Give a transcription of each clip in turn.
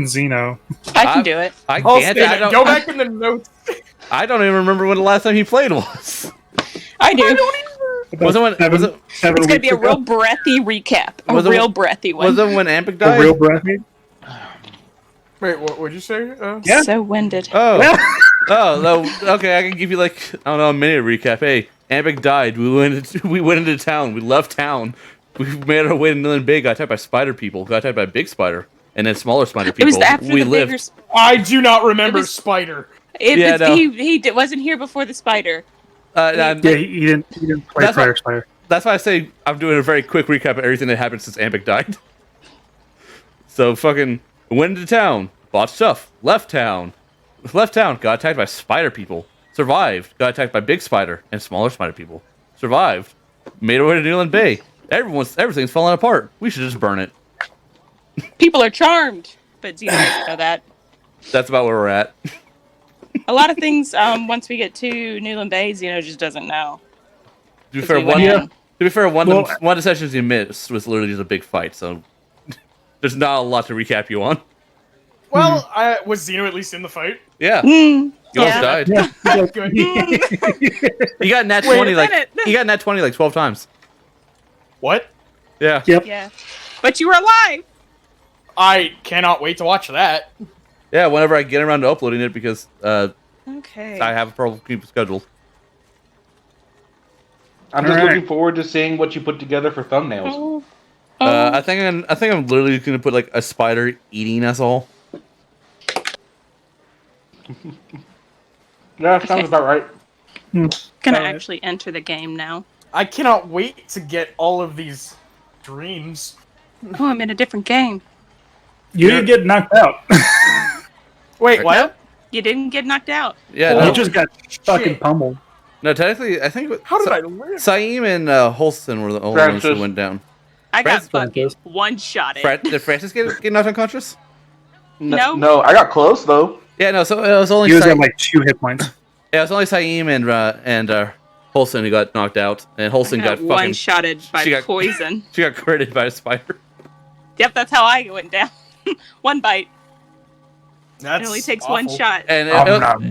Xeno. I can do it. I I'll can't. say I that. Go don't, back in the notes. I don't even remember when the last time he played was. I do. Was it when? Was it? Seven It's going to be a weeks ago? real breathy recap. A Was it- real breathy one. Was it when Ampic A died? real breathy? Wait, what would you say? Yeah. So winded. Oh. Oh, no, okay. I can give you like I don't know a minute recap. Hey, Ampic died. We went into town. We left town. We made our way to Newland Bay. Got attacked by spider people. Got attacked by big spider, and then smaller spider people. It was after we the lived. bigger... I do not remember It was- Spider. Yeah, no. He wasn't here before the spider. Yeah, he didn't play That's Fire what- Spider. That's why I say I'm doing a very quick recap of everything that happened since Ampic died. So fucking went into town, bought stuff, left town, got attacked by spider people, survived, got attacked by big spider and smaller spider people, survived, made our way to Newland Bay. Everything's falling apart. We should just burn it. People are charmed, but Xeno doesn't know that. That's about where we're at. A lot of things, once we get to Newland Bay, Xeno just doesn't know. To be 'Cause fair, we went in. one Well, of the sessions you missed was literally just a big fight, so there's not a lot to recap you on. Well, was Xeno at least in the fight? Yeah, Mm, you almost yeah. died. Yeah. Good. You got nat Wait a 20 like minute. you got nat 20 like 12 times. What? Yeah. Yep. Yeah. But you were alive! I cannot wait to watch that. Yeah, whenever I get around to uploading it because Okay. I have a problem keeping schedule. I'm just Alright. looking forward to seeing what you put together for thumbnails. Oh. I think I'm literally gonna put like a spider eating us all. Yeah, sounds about right. Gonna Alright. actually enter the game now. I cannot wait to get all of these dreams. Oh, I'm in a different game. You didn't get knocked out. Wait, what? You didn't get knocked out. Yeah, Oh, You no, just got fucking shit. pummeled. no, technically, I think How did I live? Saeem and Holston were the only ones Francis. who went down. I got Francis- fucking one-shotted. Did Francis get knocked unconscious? No. No, I got close though. Yeah, no. So it was only He was Saeem, at like 2 hit points. yeah, it was only Saeem and Holston who got knocked out, and Holston I got got fucking one-shotted by she got- poison. she got critted by a spider. Yep, that's how I went down. One bite. That's It only takes awful. one shot. And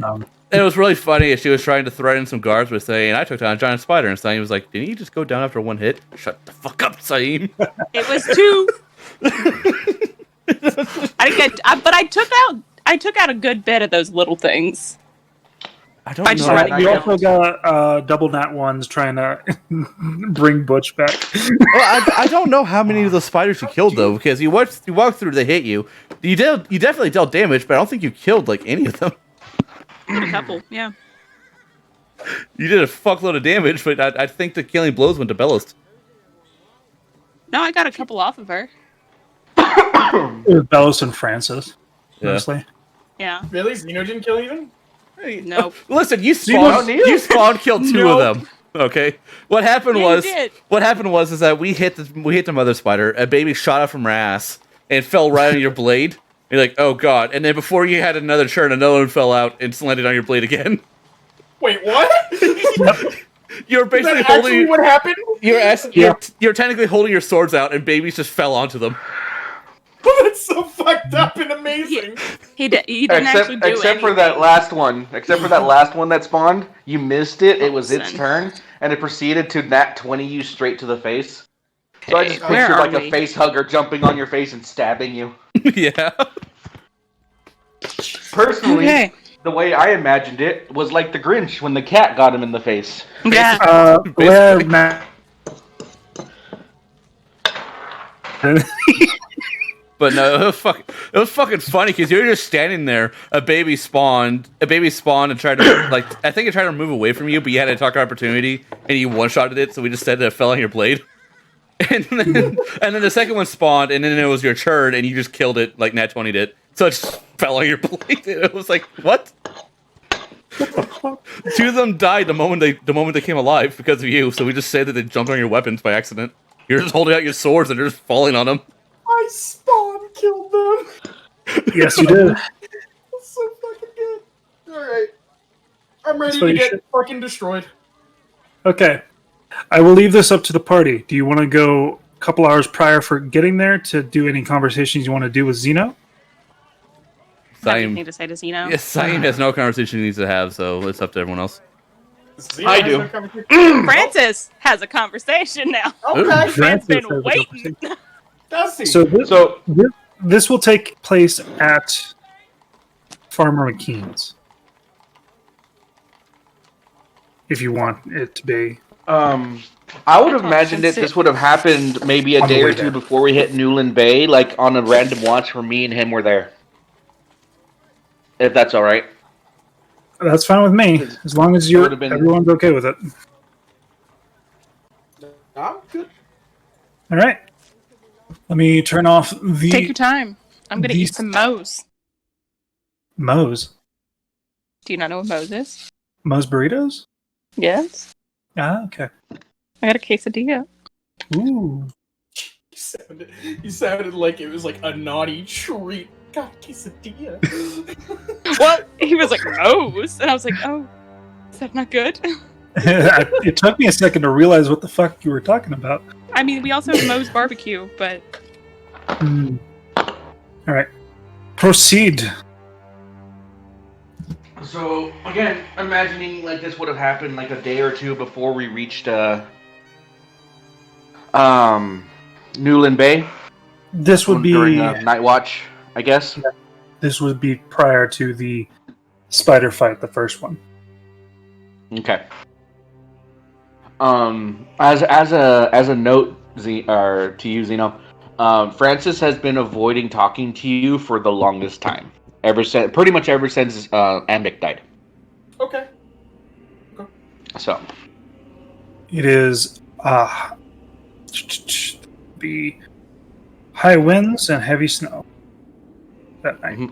Nom. it was really funny as she was trying to threaten some guards with saying, "I took down a giant spider," and Saeem was like, "Didn't you just go down after one hit?" Shut the fuck up, Saeem. It was two. But I took out a good bit of those little things. I don't I just know. wanted- We also got double nat ones trying to bring Butch back. Well, I don't know how many of those spiders you killed though, because you walked through, they hit you. You definitely dealt damage, but I don't think you killed like any of them. A couple, yeah. You did a fuckload of damage, but I think the killing blows went to Bellist. No, I got a couple off of her. It was Bellos and Francis, Yeah. mostly. Yeah. Really? Xeno didn't kill even? Nope. Listen, you spawned killed two Nope. of them. Okay. What happened Yeah, you was did. is that we hit the mother spider. A baby shot out from her ass and fell right on your blade. You're like, oh god! And then before you had another turn, another one fell out and landed on your blade again. Wait, what? You're Is basically that actually holding. what happened? You're technically holding your swords out, and babies just fell onto them. That's so fucked up and amazing. He didn't actually do Except for anything. that last one. Except for that last one that spawned. You missed it. It was its Listen. turn, and it proceeded to nat 20 you straight to the face. So I just Okay, where pictured are like we? a face hugger jumping on your face and stabbing you. Yeah. Personally, Okay. the way I imagined it was like the Grinch when the cat got him in the face. Yeah. Where Matt. But no, it was fucking funny because you're just standing there. A baby spawned and tried to I think it tried to move away from you, but you had a attack opportunity and you one-shotted it. So we just said that it fell on your blade, and then the second one spawned, and then it was your turn, and you just killed it like Nat 20 did. So it just fell on your blade. It was like what? Two of them died the moment they came alive because of you. So we just said that they jumped on your weapons by accident. You're just holding out your swords and they're just falling on them. I spawn killed them. Yes, you did. That's so fucking good. Alright. I'm ready So to you get should- fucking destroyed. Okay. I will leave this up to the party. Do you want to go a couple hours prior for getting there to do any conversations you want to do with Xeno? Have Saeem, anything to say to Zeno? yes, Saeem has no conversation he needs to have, so it's up to everyone else. Zeno I has do. no conversation. Francis has a conversation now. Okay. Man's Francis been has a waiting. conversation. Does he? So So this will take place at Farmer McKean's, if you want it to be. I would have imagined That's it. it. This would have happened maybe a On the day way or two there. before we hit Newland Bay, like on a random watch where me and him were there. If that's all right. That's fine with me, as long as would've been- everyone's okay with it. I'm good. All right. Let me turn off Take your the time. I'm gonna eat these- some Moe's. Moe's. Do you not know what Moe's is? Moe's burritos? Yes. Ah, okay. I got a quesadilla. Ooh. You sounded like it was like a naughty treat. God, quesadilla. What? He was like Moe's, and I was like, oh, is that not good? It took me a second to realize what the fuck you were talking about. I mean, we also have Moe's barbecue, but Hmm. All right. Proceed. So again, imagining like this would have happened like a day or two before we reached Newland Bay This would be during night watch, I guess. this would be prior to the spider fight, the first one. Okay. As a note, to you, Zeno, Francis has been avoiding talking to you for the longest time. Pretty much ever since Ambic died. Okay. So It is be high winds and heavy snow that night.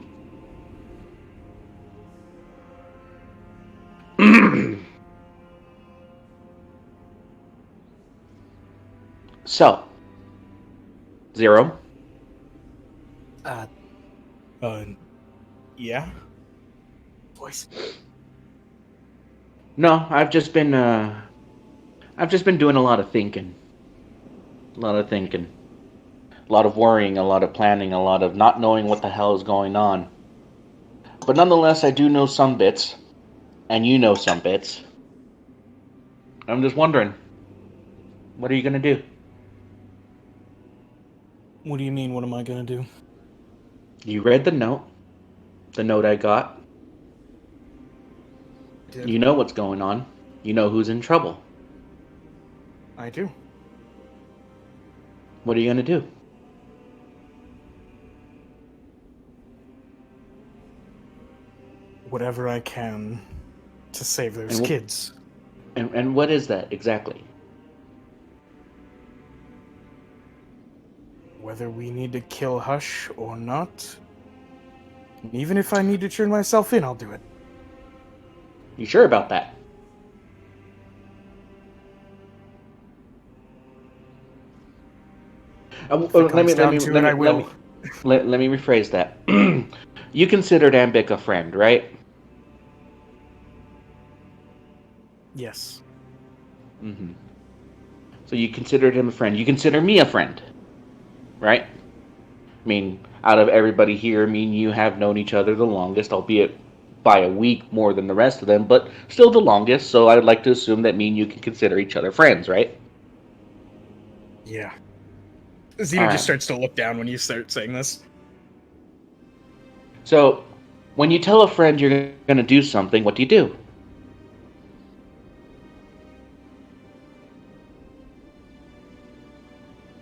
So, Zero. Yeah. Voice. No, I've just been doing a lot of thinking. A lot of worrying, a lot of planning, a lot of not knowing what the hell is going on. But nonetheless, I do know some bits, and you know some bits. I'm just wondering, what are you gonna do? What do you mean? What am I gonna do? You read the note I got. Did. You know what's going on. You know who's in trouble. I do. What are you gonna do? Whatever I can to save those And kids. And what is that exactly? Whether we need to kill Hush or not. Even if I need to turn myself in, I'll do it. You sure about that? If it comes down to it, I will. Let me rephrase that. You considered Ambic a friend, right? Yes. Mm-hmm. So you considered him a friend. You consider me a friend, right? I mean, out of everybody here, me and you have known each other the longest, albeit by a week more than the rest of them, but still the longest, so I would like to assume that me and you can consider each other friends, right? Yeah. Zeno Alright. just starts to look down when you start saying this. So, when you tell a friend you're going to do something, what do you do?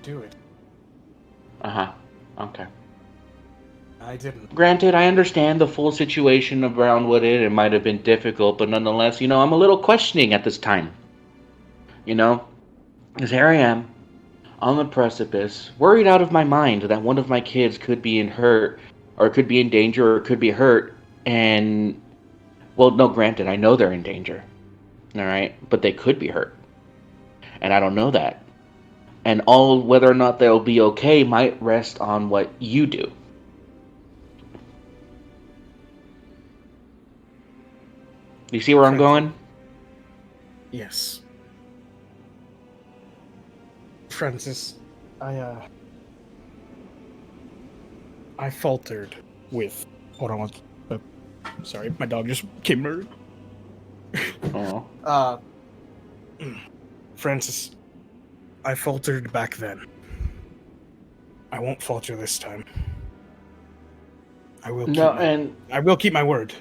Do it. Uh-huh. Okay. I didn't. Granted, I understand the full situation around what it might have been difficult, but nonetheless, I'm a little questioning at this time. Because here I am, on the precipice, worried out of my mind that one of my kids could be in hurt, or could be in danger, or could be hurt, and... Well, no, granted, I know they're in danger. Alright? But they could be hurt. And I don't know that. And all whether or not they'll be okay might rest on what you do. You see where I'm going? Yes. Francis, I faltered with Hold on. Sorry, my dog just came murdered. Oh. Francis, I faltered back then. I won't falter this time. I will I will keep my word.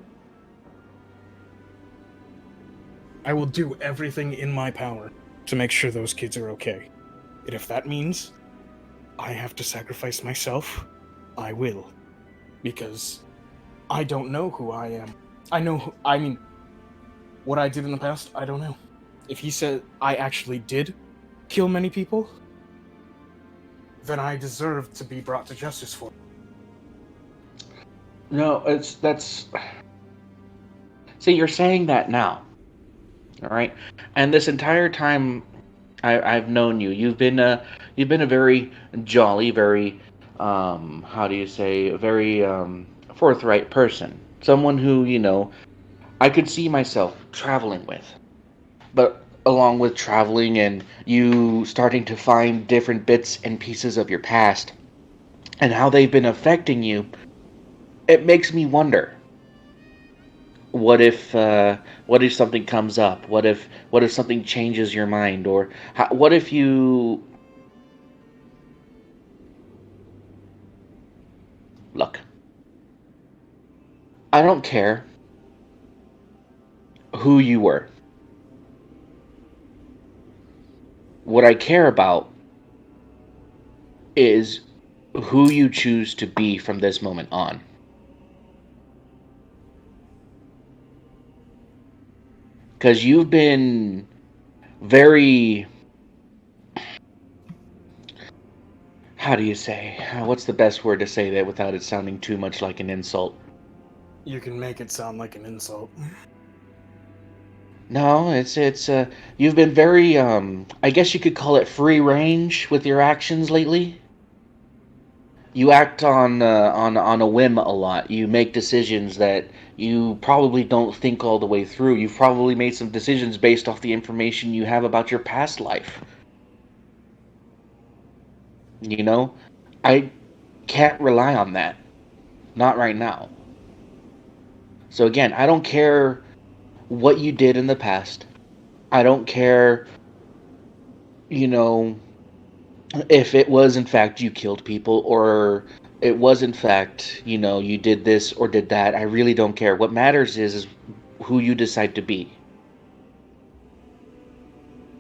I will do everything in my power to make sure those kids are okay. And if that means I have to sacrifice myself, I will. Because I don't know who I am. What I did in the past, I don't know. If he said I actually did kill many people, then I deserve to be brought to justice for it. No, that's. See, you're saying that now, all right? And this entire time, I've known you. You've been a very jolly, very how do you say, very forthright person. Someone who I could see myself traveling with. But along with traveling and you starting to find different bits and pieces of your past and how they've been affecting you, it makes me wonder. What if something comes up? What if something changes your mind? Or what if you look? I don't care who you were. What I care about is who you choose to be from this moment on. Because you've been very... How do you say? What's the best word to say that without it sounding too much like an insult? You can make it sound like an insult. No, it's you've been very I guess you could call it free range with your actions lately. You act on a whim a lot. You make decisions that you probably don't think all the way through. You've probably made some decisions based off the information you have about your past life. I can't rely on that. Not right now. So again, I don't care what you did in the past. I don't care, if it was in fact you killed people or it was in fact, you did this or did that. I really don't care. What matters is who you decide to be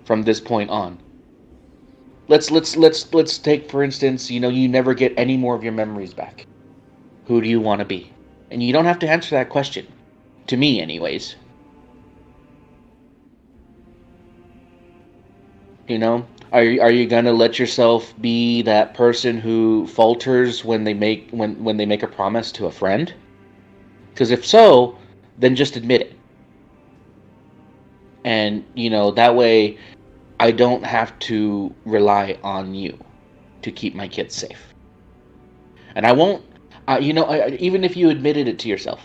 from this point on. Let's take for instance, you never get any more of your memories back. Who do you want to be? And you don't have to answer that question. To me, anyways. Are you gonna let yourself be that person who falters when they make a promise to a friend? Because if so, then just admit it. And that way, I don't have to rely on you to keep my kids safe. And I won't. Even if you admitted it to yourself.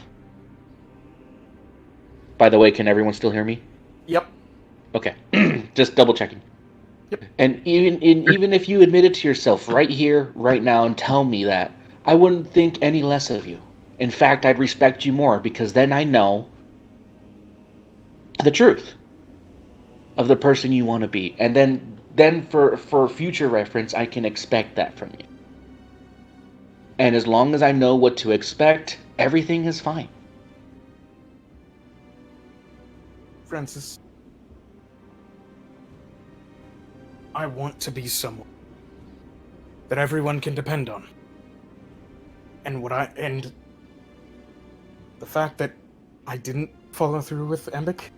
By the way, can everyone still hear me? Yep. Okay, just double checking. Yep. And even if you admit it to yourself right here, right now, and tell me that, I wouldn't think any less of you. In fact, I'd respect you more because then I know the truth of the person you want to be, and then for future reference, I can expect that from you. And as long as I know what to expect, everything is fine. Francis, I want to be someone that everyone can depend on. And the fact that I didn't follow through with Embik,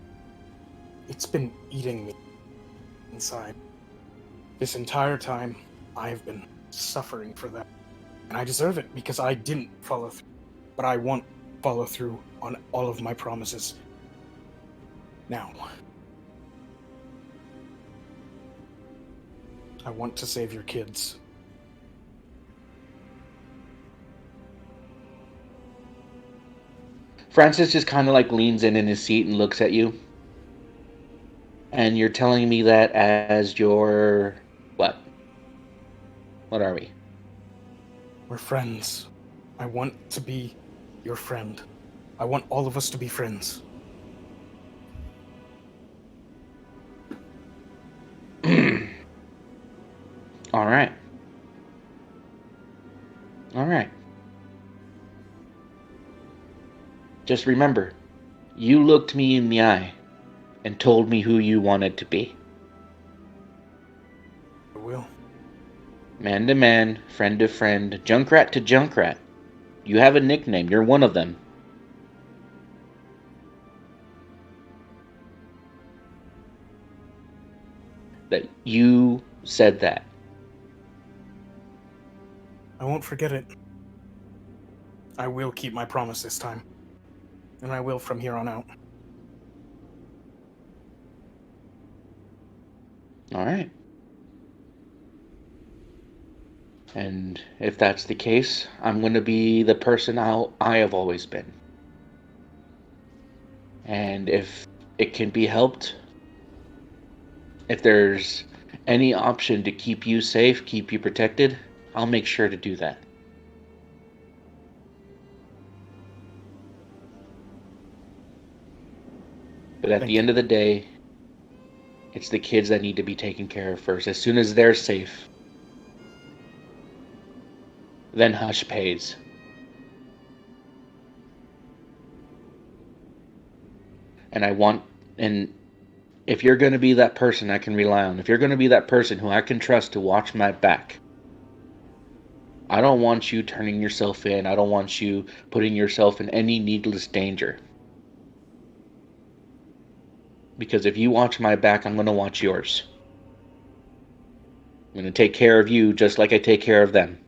it's been eating me inside. This entire time, I've been suffering for that. And I deserve it because I didn't follow through. But I won't follow through on all of my promises. Now, I want to save your kids. Francis just kind of leans in his seat and looks at you. And you're telling me that as your... what? What are we? We're friends. I want to be your friend. I want all of us to be friends. All right. All right. Just remember, you looked me in the eye and told me who you wanted to be. I will. Man to man, friend to friend, Junkrat to Junkrat. You have a nickname. You're one of them. That you said that. I won't forget it. I will keep my promise this time. And I will from here on out. All right. And if that's the case, I'm going to be the person I have always been. And if it can be helped, if there's any option to keep you safe, keep you protected, I'll make sure to do that. But at the end of the day, it's the kids that need to be taken care of first. As soon as they're safe, then Hush pays. And if you're going to be that person I can rely on, if you're going to be that person who I can trust to watch my back, I don't want you turning yourself in. I don't want you putting yourself in any needless danger. Because if you watch my back, I'm going to watch yours. I'm going to take care of you just like I take care of them.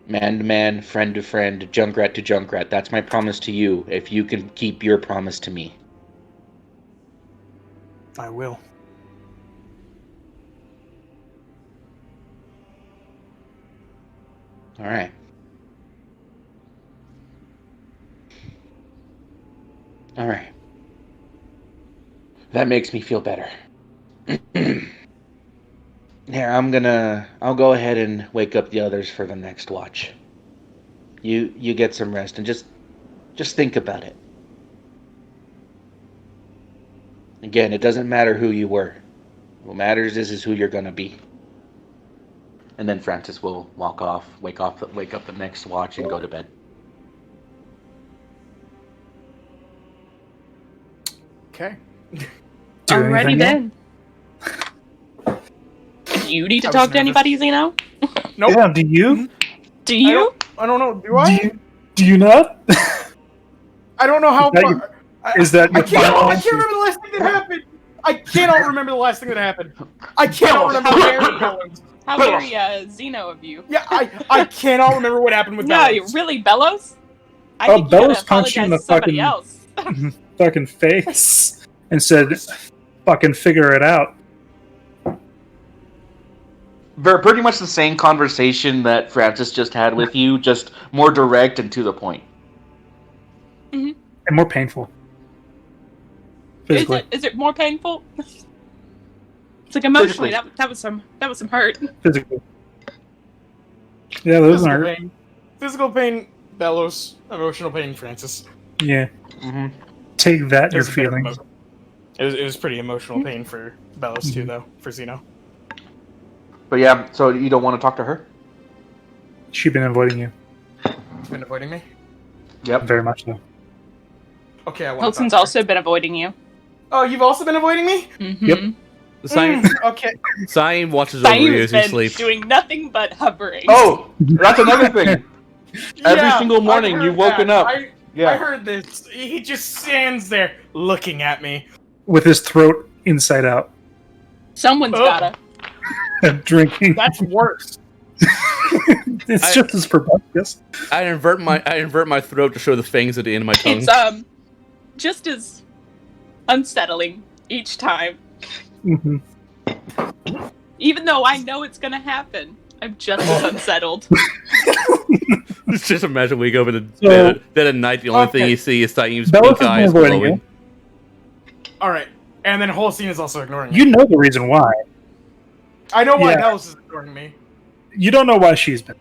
Man to man, friend to friend, Junkrat to Junkrat. That's my promise to you, if you can keep your promise to me. I will. All right. All right. That makes me feel better. Here, I'll go ahead and wake up the others for the next watch. You get some rest and just think about it. Again, it doesn't matter who you were. What matters is who you're gonna be. And then Francis will walk off, wake up the next watch and go to bed. Okay. Do Alrighty anything then. Do you need to I was talk to nervous. anybody, Zeno? Nope. Yeah, do you? Do you? I don't know. Do Do I? you not? I don't know how Is that far. your- Is that I your can't final remember the last thing that happened. I cannot remember the last thing that happened. I cannot remember How what very, happened. how very Zeno of you. Yeah, I cannot remember what happened with No, Bellows. you really, Bellows? I Oh, think you gotta Bellows punched you in apologize the to somebody fucking- else. fucking face and said, fucking figure it out. Very pretty much the same conversation that Francis just had with you, just more direct and to the point. And more painful. Physically. Is it more painful? It's like emotionally, that was some hurt. Physically. Yeah, those Physical aren't. pain. Physical pain, Bellows. Emotional pain, Francis. Yeah. Mm-hmm. Take that, It your was a bit of feelings. It was pretty emotional pain for Bellows too, though, for Zeno. But yeah, so you don't want to talk to her? She's been avoiding you. He's been avoiding me. Yep. Very much so. Okay, I want Hilton's to talk also been avoiding you. to her. Oh, you've also been avoiding me? Mm-hmm. Yep. Okay. Saeem watches over you Saeem's as you been sleep. doing nothing but hovering. Oh, that's another thing. Every Yeah, single morning I heard you've woken that. up. I heard this. He just stands there looking at me. With his throat inside out. Someone's Oh. gotta. Drinking. That's worse. It's just as proboscis. I invert my throat to show the fangs at the end of my tongue. It's just as unsettling each time. Mm-hmm. Even though I know it's gonna happen, I'm just as unsettled. Just imagine we go over to So- bed at night. The only thing Okay. you see is Saeem's Bellows pink has been eyes avoiding glowing. All right, and then Holstein is also ignoring me. You know the reason why. I know why Yeah. Bellows is ignoring me. You don't know why she's been.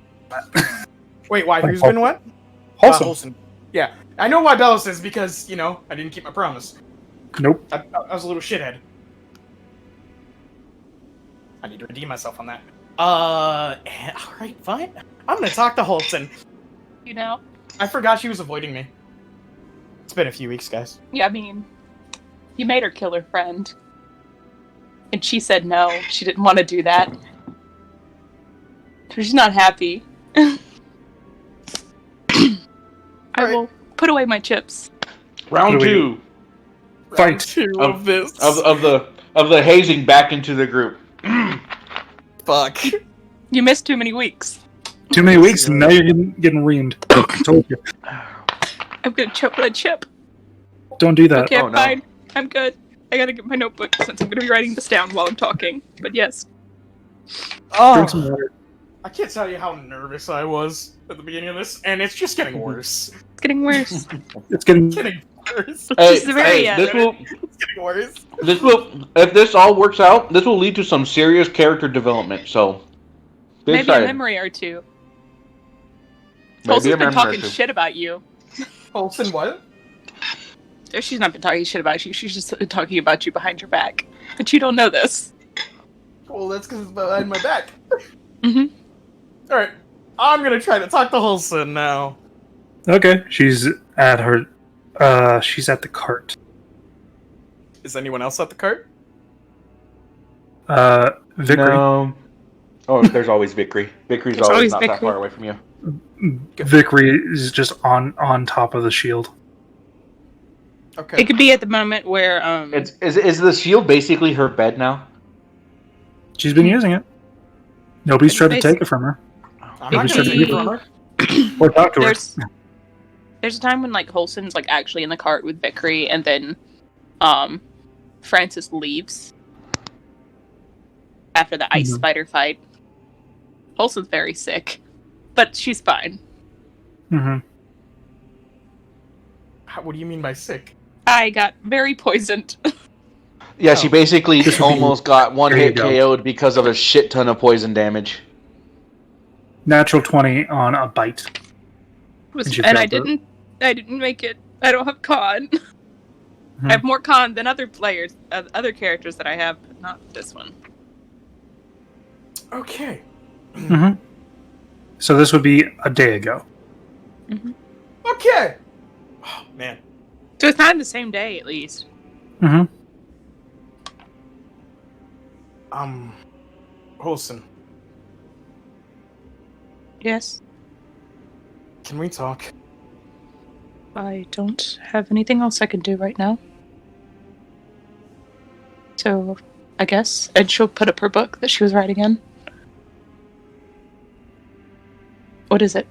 Wait, why? Like Who's been what? Wholesome. Wholesome. Yeah, I know why Bellis is because I didn't keep my promise. Nope. I was a little shithead. I need to redeem myself on that. All right, fine. I'm gonna talk to Holson. You know? I forgot she was avoiding me. It's been a few weeks, guys. Yeah, I mean, you made her kill her friend. And she said no, she didn't want to do that. So she's not happy. I will put away my chips. Round two Fight. Two of this. of the hazing back into the group. Fuck. You missed too many weeks. Too many weeks, and now you're getting reamed. I told you. I'm gonna choke on a chip. Don't do that. Okay, Oh, I'm no. fine. I'm good. I gotta get my notebook since I'm gonna be writing this down while I'm talking. But yes. Drink some water. I can't tell you how nervous I was at the beginning of this, and it's just getting worse. It's getting worse. It's getting. It's getting worse. This is the very end. this will It's getting worse. if this all works out, this will lead to some serious character development. So, be Maybe a excited. memory or two. Maybe a Tulsa's been memory or talking two. shit about you. Holson, what? She's not been talking shit about you. She's just been talking about you behind your back. But you don't know this. Well, that's because it's behind my back. Mm-hmm. Alright, I'm gonna try to talk to Holson now. Okay, she's at her. She's at the cart. Is anyone else at the cart? Vickery. No. Oh, there's always Vickery. Vickery's There's always always not that Vickery. far away from you. Vickery is just on top of the shield. Okay. It could be at the moment where Is the shield basically her bed now? She's been using it. Nobody's tried to take it from her I'm not Maybe gonna she- take it from her. or talk to her. there's a time when like Holson's like actually in the cart with Vickery, and then Francis leaves after the ice Mhm. spider fight. Holson's very sick, but she's fine. Mm-hmm. What do you mean by sick? I got very poisoned. Yeah, she basically This would be- almost got one There you hit go. KO'd because of a shit ton of poison damage. Natural 20 on a bite. And she And I failed it. didn't make it. I don't have con. I have more con than other players, other characters that I have, but not this one. Okay. Mm-hmm. So this would be a day ago. Okay. Oh, man. So it's not the same day, at least. Mm-hmm. Holson, Yes. can we talk? I don't have anything else I can do right now. So, I guess. And she'll put up her book that she was writing in. What is it?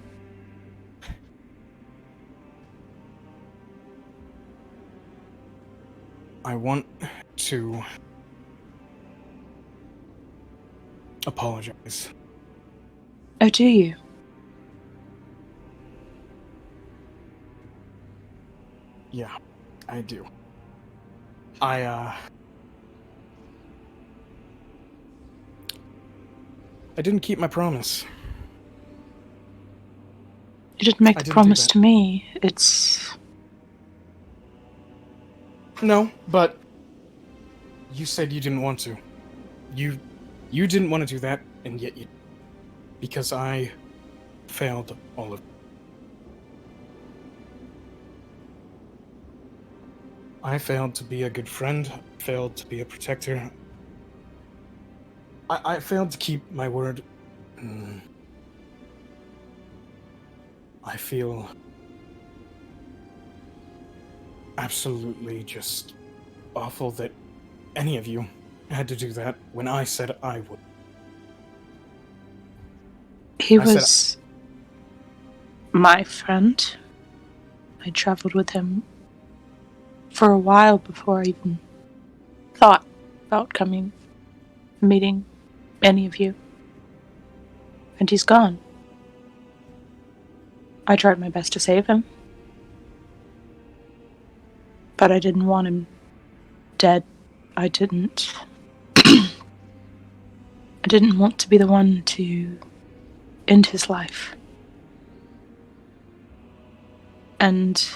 I want to apologize. Oh, do you? Yeah, I do. I didn't keep my promise. You didn't make I the didn't do promise that. to me. It's... No, but you said you didn't want to. You didn't want to do that, and yet you... Because I failed all of... I failed to be a good friend, failed to be a protector. I failed to keep my word. I feel absolutely just awful that any of you had to do that when I said I would. He I said- was my friend. I traveled with him for a while before I even thought about meeting any of you. And he's gone. I tried my best to save him. But I didn't want him dead. I didn't. I didn't want to be the one to end his life. And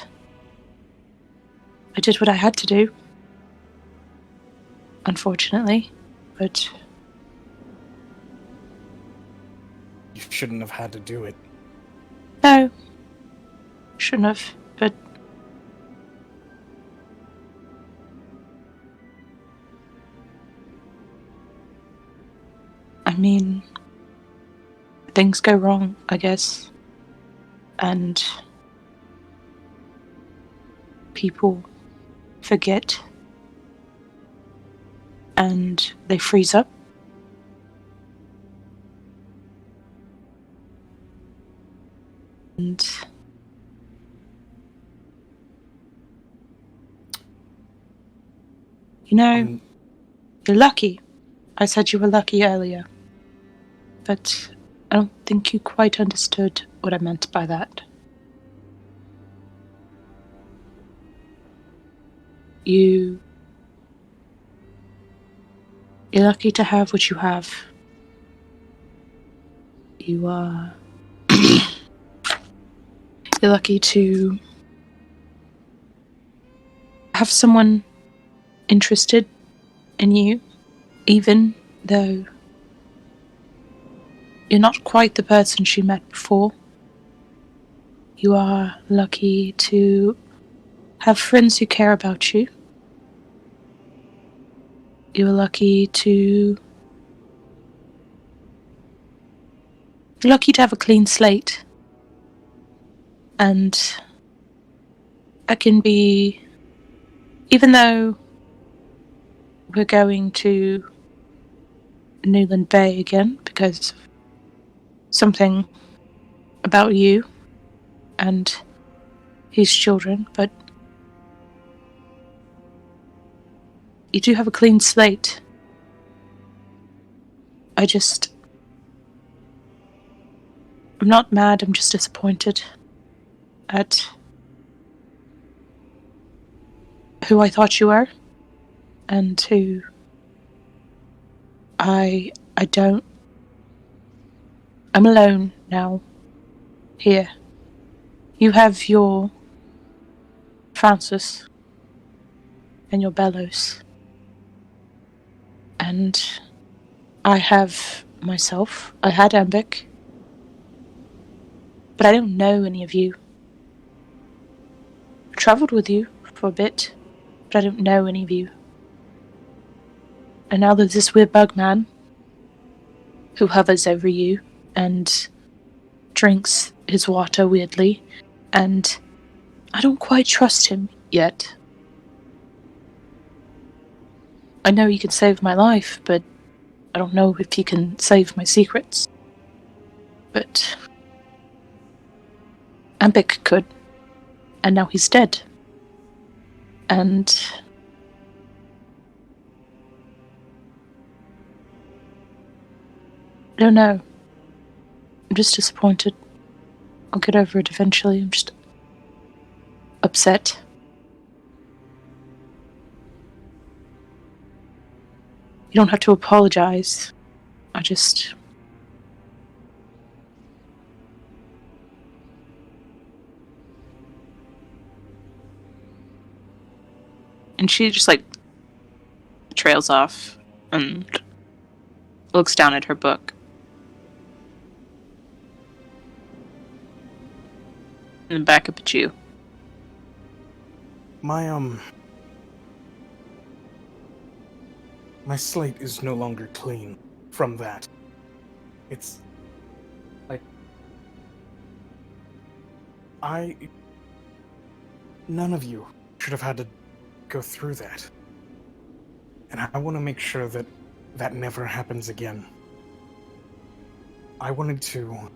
I did what I had to do, unfortunately, but You shouldn't have had to do it. no, shouldn't have, but I mean, things go wrong, I guess, and people forget and they freeze up. And you know, you're lucky. I said you were lucky earlier, but I don't think you quite understood what I meant by that. You're lucky to have what you have. You are... You're lucky to have someone interested in you, even though you're not quite the person she met before. You are lucky to have friends who care about you. You're lucky to have a clean slate. And it can be, even though we're going to Newland Bay again because of something about you and his children, but you do have a clean slate. I'm not mad, I'm just disappointed at who I thought you were and who I don't. I'm alone now. Here. You have your Francis and your Bellows. And I have myself. I had Ambic. But I don't know any of you. I travelled with you for a bit, but I don't know any of you. And now there's this weird bug man who hovers over you and drinks his water weirdly, and I don't quite trust him yet. I know he can save my life, but I don't know if he can save my secrets. But Ambic could, and now he's dead. And I don't know. I'm just disappointed. I'll get over it eventually. I'm just upset. You don't have to apologize. I just... And she just, like, trails off and looks down at her book. And back up at you. My slate is no longer clean from that. It's like none of you should have had to go through that. And I want to make sure that that never happens again. I wanted to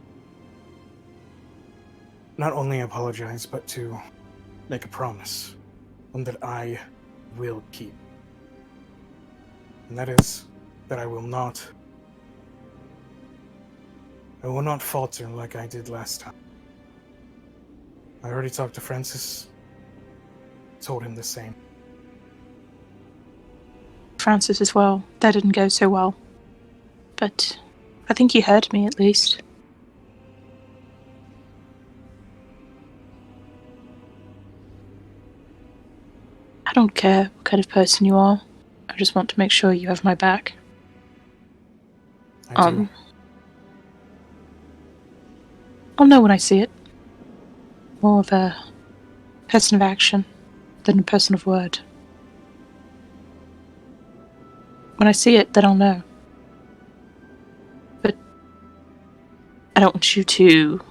not only apologize, but to make a promise, one that I will keep. And that is that I will not falter like I did last time. I already talked to Francis, told him the same. Francis as well. That didn't go so well. But I think he heard me at least. I don't care what kind of person you are. I just want to make sure you have my back. I do. I'll know when I see it. More of a person of action than a person of word. When I see it, then I'll know. But I don't want you to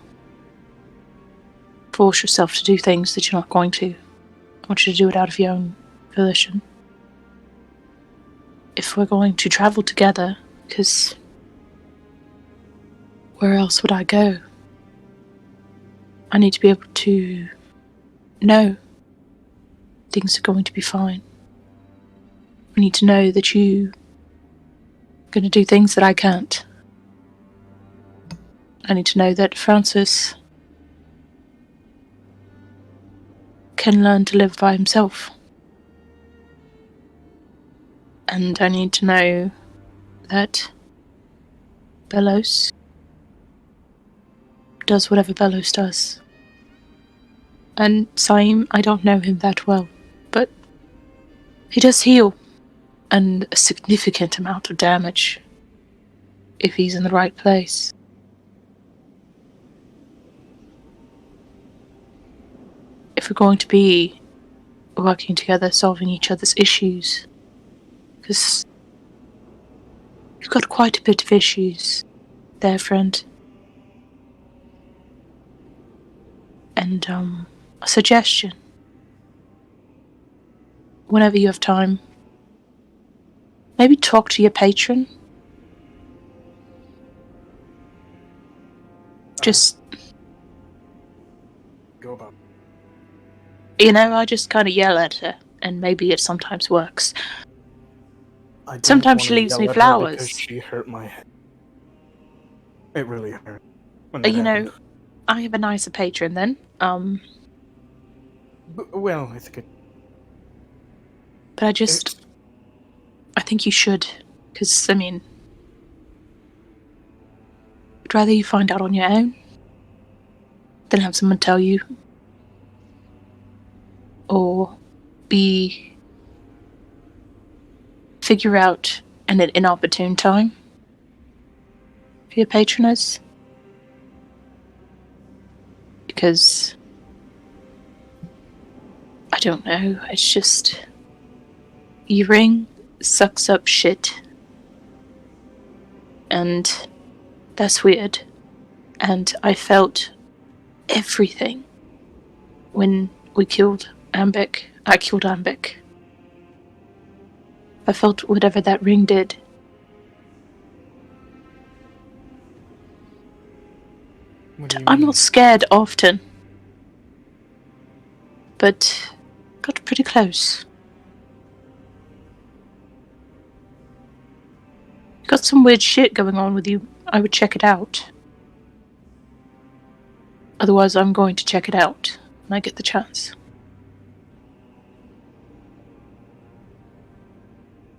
force yourself to do things that you're not going to. I want you to do it out of your own volition. If we're going to travel together, because where else would I go? I need to be able to know things are going to be fine. I need to know that you're going to do things that I can't. I need to know that Francis can learn to live by himself. And I need to know that Belos does whatever Belos does. And Saim, I don't know him that well, but he does heal, and a significant amount of damage if he's in the right place. If we're going to be working together, solving each other's issues, because you've got quite a bit of issues there, friend. And a suggestion. Whenever you have time, maybe talk to your patron. Just, Go about. I just kind of yell at her, and maybe it sometimes works. I didn't Sometimes she wanna leaves yell me at her flowers. because she hurt my head. It really hurt. When You that know, happened. I have a nicer patron then. Well, I think But I think you should, because I'd rather you find out on your own than have someone tell you, or figure out an inopportune time for your patroness. Because I don't know, it's just your ring sucks up shit, and that's weird. And I felt everything when we killed Ambek. I killed Ambek. I felt whatever that ring did. What do you I'm mean? not scared often, but got pretty close. Got some weird shit going on with you. I would check it out. Otherwise, I'm going to check it out when I get the chance.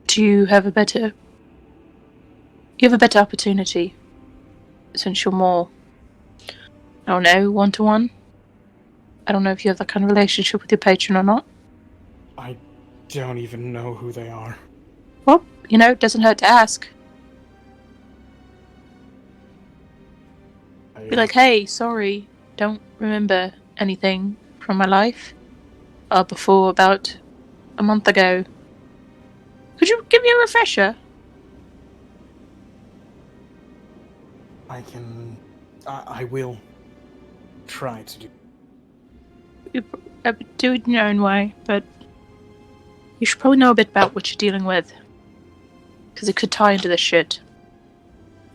Do you have a better... You have a better opportunity, since you're more... I don't know, one-to-one? I don't know if you have that kind of relationship with your patron or not. I don't even know who they are. Well, it doesn't hurt to ask. Be like, hey, sorry, don't remember anything from my life before about a month ago. Could you give me a refresher? I will try to do. You do it in your own way, but you should probably know a bit about what you're dealing with. Because it could tie into the shit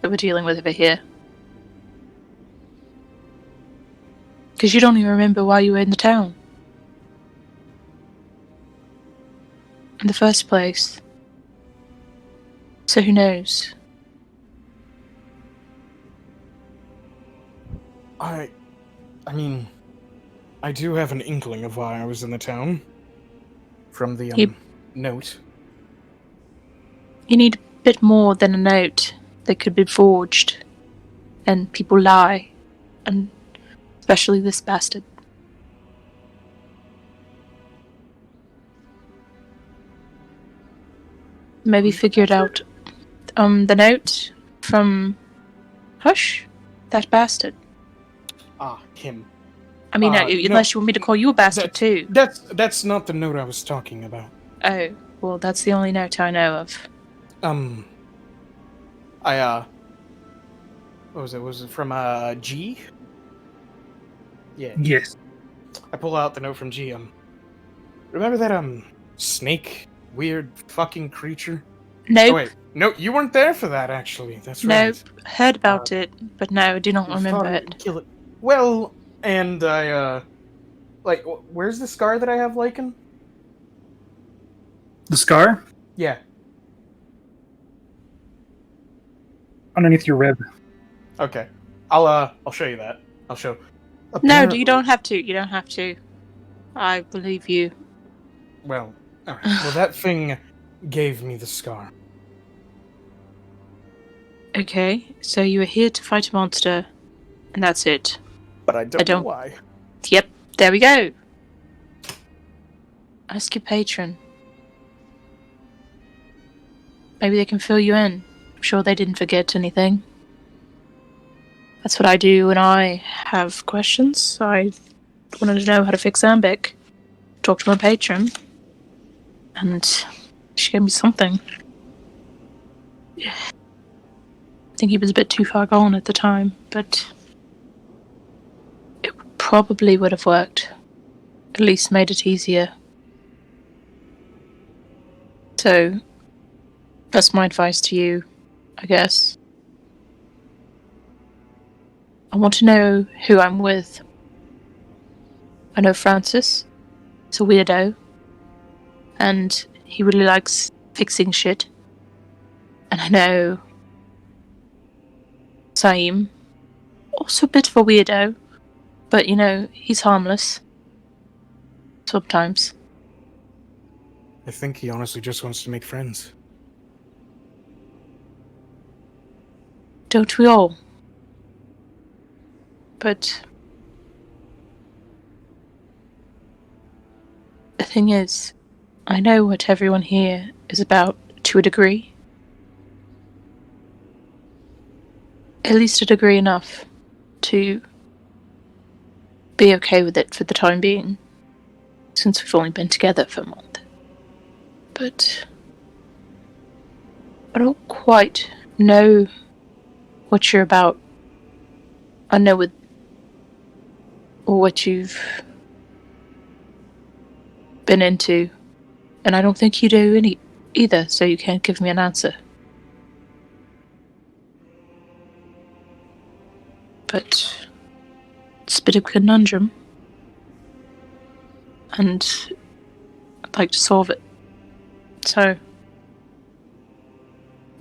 that we're dealing with over here. Because you don't even remember why you were in the town. In the first place. So who knows? I mean, I do have an inkling of why I was in the town. From the, note. You need a bit more than a note that could be forged. And people lie. And especially this bastard. maybe Who's the figure it out. bastard? The note from Hush? That bastard. Ah, him. I mean, No, unless you want me to call you a bastard too. That's not the note I was talking about. Oh, well, that's the only note I know of. What was it? Was it from G? Yeah. Yes. I pull out the note from G. Remember that snake, weird fucking creature? Nope. Oh wait, no, you weren't there for that actually. That's Nope. right. Heard about it, but no, I do not You remember thought it. would kill it. Well, and I like, where's the scar that I have, Lycan? The scar Yeah. underneath your rib. Okay. I'll show you that. I'll show. No, Apparently- you don't have to. You don't have to. I believe you. Well, alright. Well, that thing gave me the scar. Okay, so you were here to fight a monster, and that's it. But I don't, don't- know why. Yep, there we go. Ask your patron. Maybe they can fill you in. I'm sure they didn't forget anything. That's what I do when I have questions. I wanted to know how to fix Ambic. Talk to my patron. And she gave me something. I think he was a bit too far gone at the time, but it probably would have worked. At least made it easier. So, that's my advice to you, I guess. I want to know who I'm with. I know Francis is a weirdo, and he really likes fixing shit. And I know Saim, also a bit of a weirdo, but you know, he's harmless. Sometimes. I think he honestly just wants to make friends. Don't we all? But the thing is, I know what everyone here is about to a degree. At least a degree enough to be okay with it for the time being, since we've only been together for a month. But I don't quite know what you're about. I know what you've been into, and I don't think you do either, so you can't give me an answer. But it's a bit of a conundrum, and I'd like to solve it. So,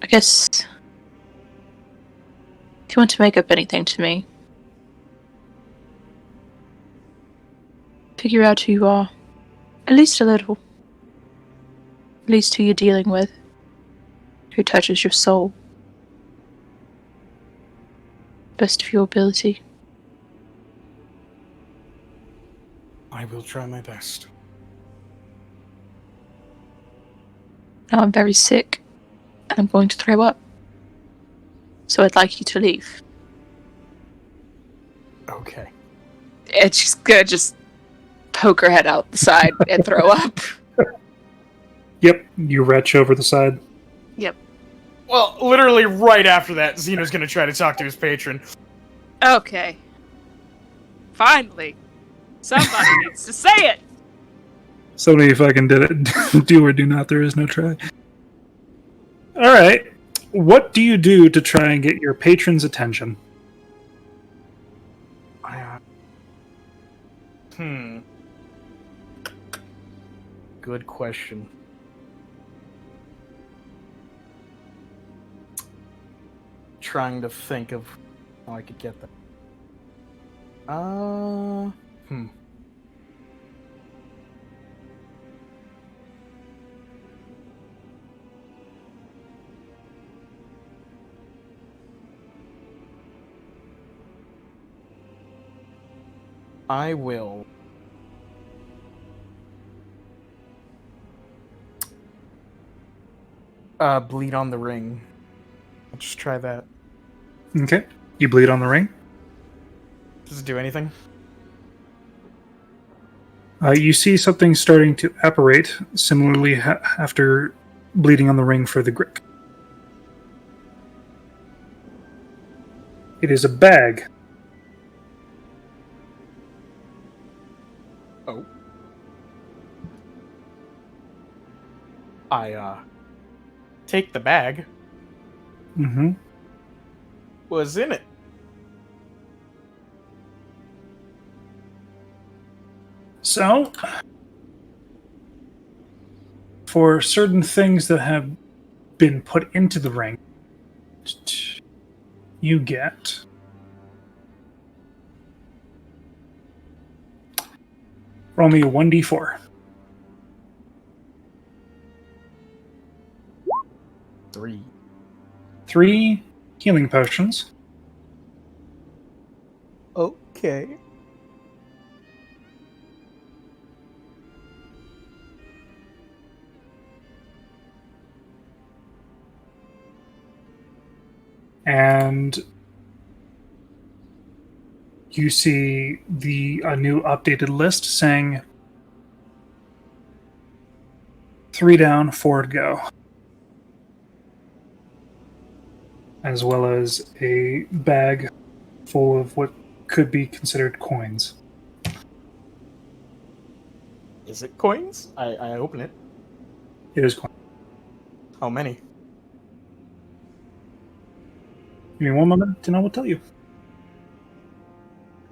I guess if you want to make up anything to me, figure out who you are. At least a little. At least who you're dealing with. Who touches your soul. Best of your ability. I will try my best. Now I'm very sick, and I'm going to throw up. So I'd like you to leave. Okay. And she's gonna just poke her head out the side and throw up. Yep, you retch over the side. Yep. Well, literally right after that, Xeno's gonna try to talk to his patron. Okay. Finally. Somebody needs to say it! Somebody fucking did it. Do or do not, there is no try. Alright. What do you do to try and get your patron's attention? Good question. Trying to think of how I could get that. I will. Bleed on the ring. I'll just try that. Okay. You bleed on the ring. Does it do anything? You see something starting to apparate, similarly after bleeding on the ring for the Grick. It is a bag. Oh. I, take the bag. Mm-hmm. What's in it? So, for certain things that have been put into the ring, you get roll me a 1d4. 3. 3 healing potions. Okay. And you see a new updated list saying 3 down, 4 to go. As well as a bag full of what could be considered coins. Is it coins? I open it. It is coins. How many? Give me one moment and I will tell you.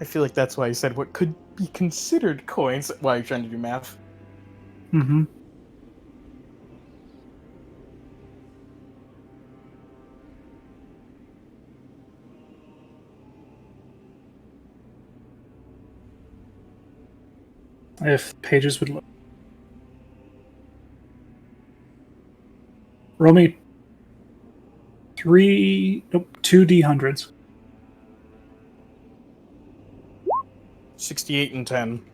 I feel like that's why you said what could be considered coins while you're trying to do math. Mm-hmm. If pages would look. Roll me 2 D100s. 68 and 10.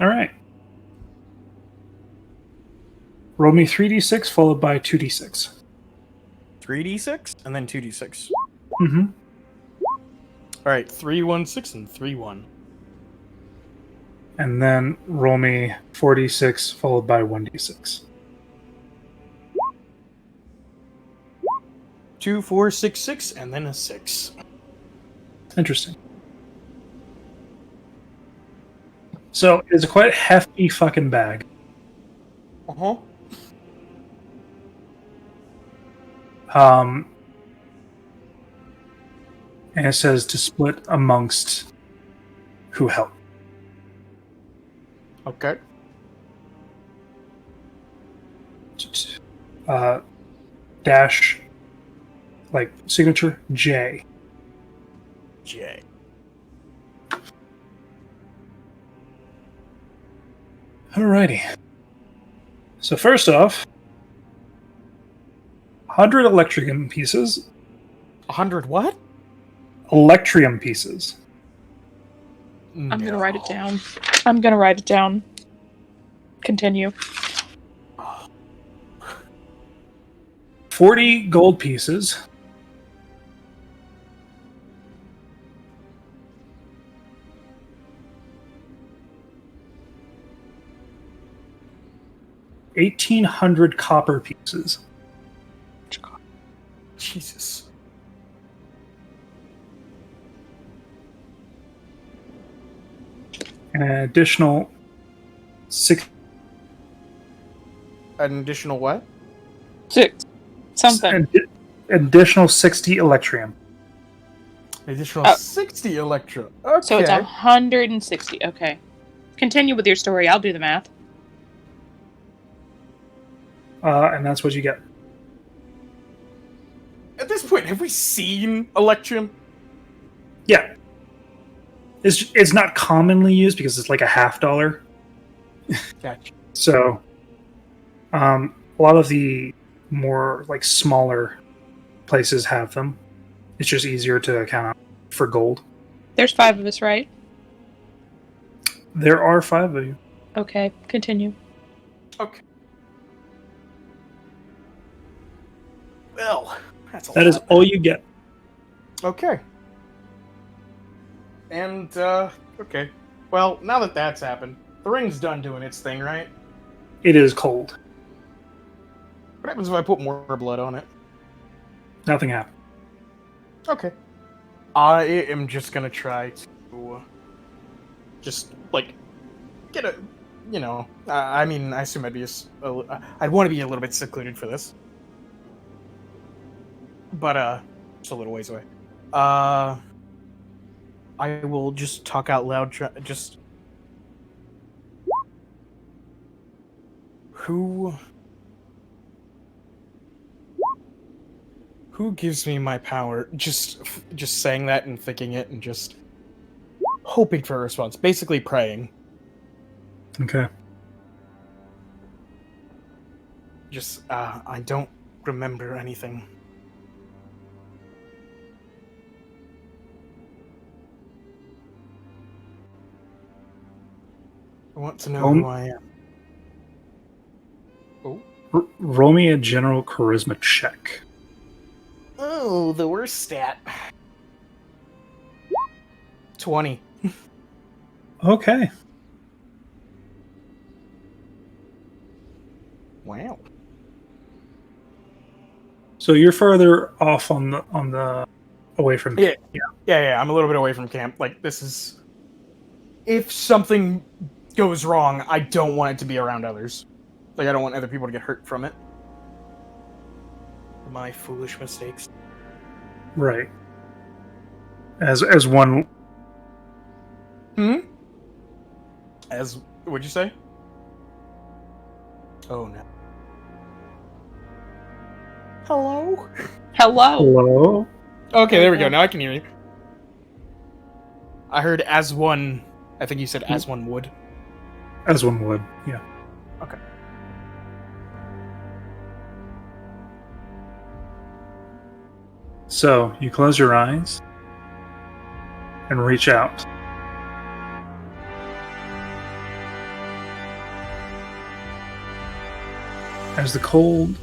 All right. Roll me 3d6 followed by 2d6. 3d6 and then 2d6. Mm-hmm. Alright, 3, 1, 6, and 3, 1. And then roll me 4d6 followed by 1d6. 2, 4, 6, 6, and then a 6. Interesting. So it's a quite hefty fucking bag. Uh-huh. And it says to split amongst who helped. Okay. Dash, like signature J. J. Alrighty. So first off, 100 electrium pieces. 100 what? Electrium pieces. I'm gonna write it down. I'm gonna write it down. Continue. 40 gold pieces. $1,800 copper pieces. Jesus. And an additional An additional what? 6. Something. additional 60 electrium. An additional Oh. 60 Electra. Okay. So it's 160. Okay. Continue with your story. I'll do the math. And that's what you get. At this point, have we seen Electrum? Yeah. It's not commonly used because it's like a $50. Gotcha. So, a lot of the more like smaller places have them. It's just easier to account for gold. There's 5 of us, right? There are 5 of you. Okay. Continue. Okay. Well, that's a That lot. is all you get. Okay. And, okay. Well, now that that's happened, the ring's done doing its thing, right? It is cold. What happens if I put more blood on it? Nothing happened. Okay. I am just gonna try to just like get a, you know, I mean, I assume I'd be I'd want to be a little bit secluded for this, but just a little ways away. I will just talk out loud. Just who gives me my power? Just saying that and thinking it and just hoping for a response. Basically praying. Okay. Just I don't remember anything. I want to know who I am. Oh. Roll me a general charisma check. Oh, the worst stat. 20. Okay. Wow. So you're further off on the away from Yeah. Yeah, I'm a little bit away from camp. Like, this is... If something goes wrong, I don't want it to be around others. Like, I don't want other people to get hurt from it. My foolish mistakes. Right. As one. As... What'd you say? Oh, no. Hello? Hello. Hello. Okay, there we go. Now I can hear you. I heard as one... I think you said as one would. As one would. Yeah. Okay. So you close your eyes and reach out. As the cold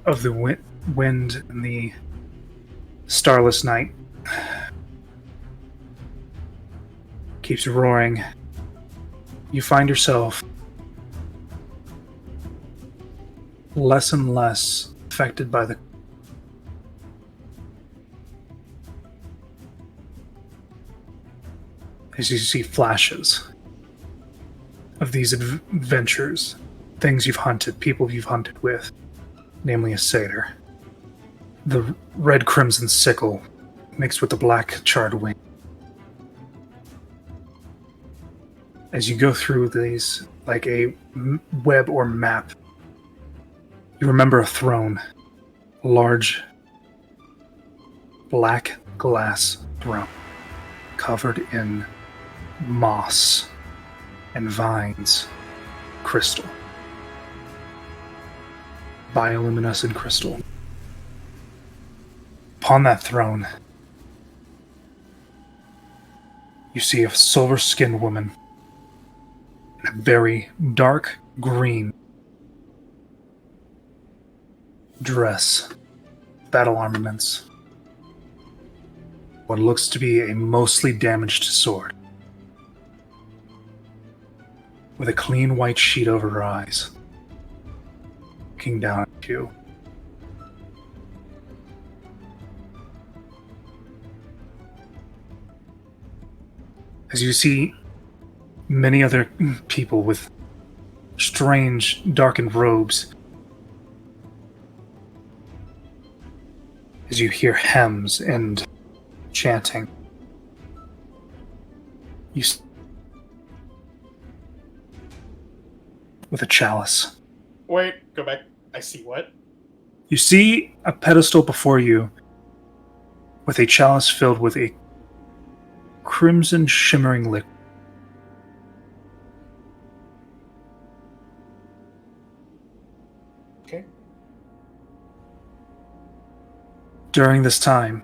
of the wind and the starless night keeps roaring, you find yourself less and less affected by the as you see flashes of these adventures, things you've hunted, people you've hunted with, namely a satyr, the red crimson sickle mixed with the black charred wing. As you go through these like a web or map, you remember a throne, a large black glass throne covered in moss and vines, crystal, bioluminescent crystal. Upon that throne, you see a silver-skinned woman in a very dark green dress, battle armaments, what looks to be a mostly damaged sword, with a clean white sheet over her eyes, looking down at you. As you see many other people with strange, darkened robes, as you hear hymns and chanting, you with a chalice. Wait, go back. I see what? You see a pedestal before you with a chalice filled with a crimson shimmering liquid. Okay. During this time,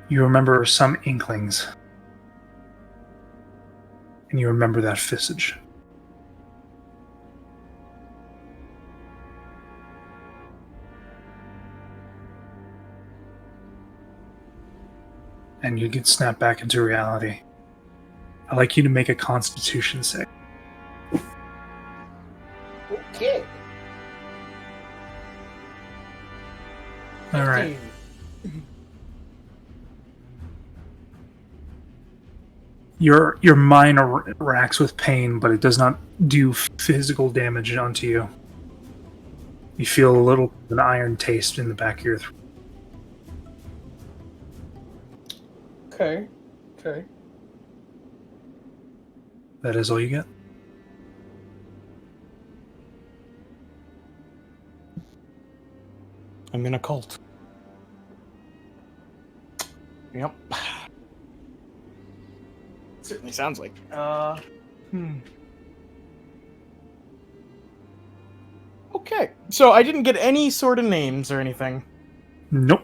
you remember some inklings, and you remember that visage. and you get snapped back into reality. I'd like you to make a Constitution save. Okay. All right. 15. Your mind racks with pain, but it does not do physical damage onto you. You feel a little of an iron taste in the back of your throat. Okay. Okay. That is all you get. I'm in a cult. Yep. Certainly sounds like. Okay. So I didn't get any sort of names or anything. Nope.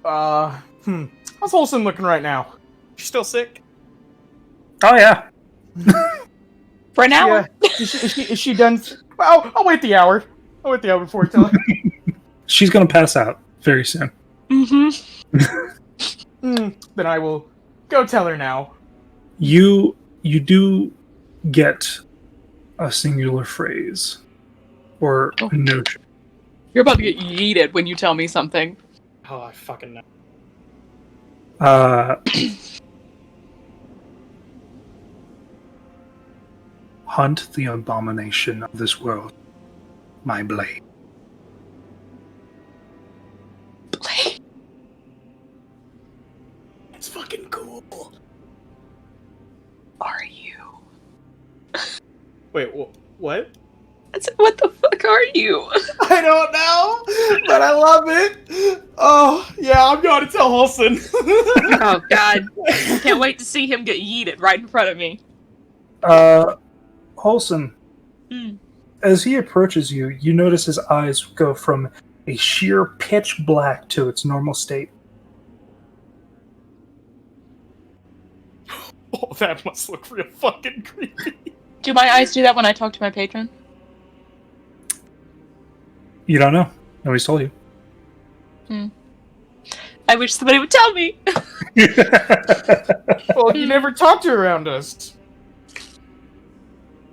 How's Olsen looking right now? She's still sick? Oh yeah. For an hour. Yeah. Is she done? Well, I'll wait the hour. I'll wait the hour before I tell her. She's gonna pass out very soon. Mm-hmm. Then I will go tell her now. You do get a singular phrase or a notion. You're about to get yeeted when you tell me something. Oh, I fucking know. Hunt the abomination of this world, my blade. Blade. It's fucking cool. Are you? Wait, what? What the fuck are you? I don't know, but I love it. Oh, yeah, I'm going to tell Olsen. Oh god. Can't wait to see him get yeeted right in front of me. Wholesome. Hmm. As he approaches you, you notice his eyes go from a sheer pitch black to its normal state. Oh, that must look real fucking creepy. Do my eyes do that when I talk to my patron? You don't know. Nobody's told you. I wish somebody would tell me. Well, you never talked to her around us.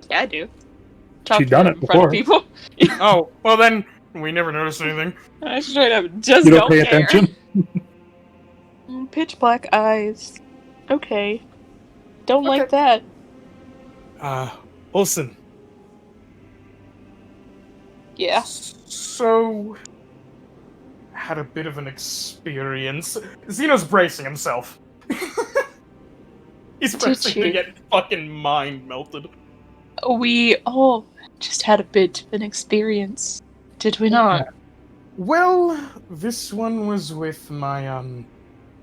Yeah, I do. Talk She'd to done them it in front of before. people. Oh, well then, we never noticed anything. I straight up just You don't don't pay care. attention? Pitch black eyes. Okay. Don't like Okay. that. Olsen. Yeah. So, had a bit of an experience. Xeno's bracing himself. He's bracing to you? get fucking mind melted. We all just had a bit of an experience, did we not? Well, this one was with my,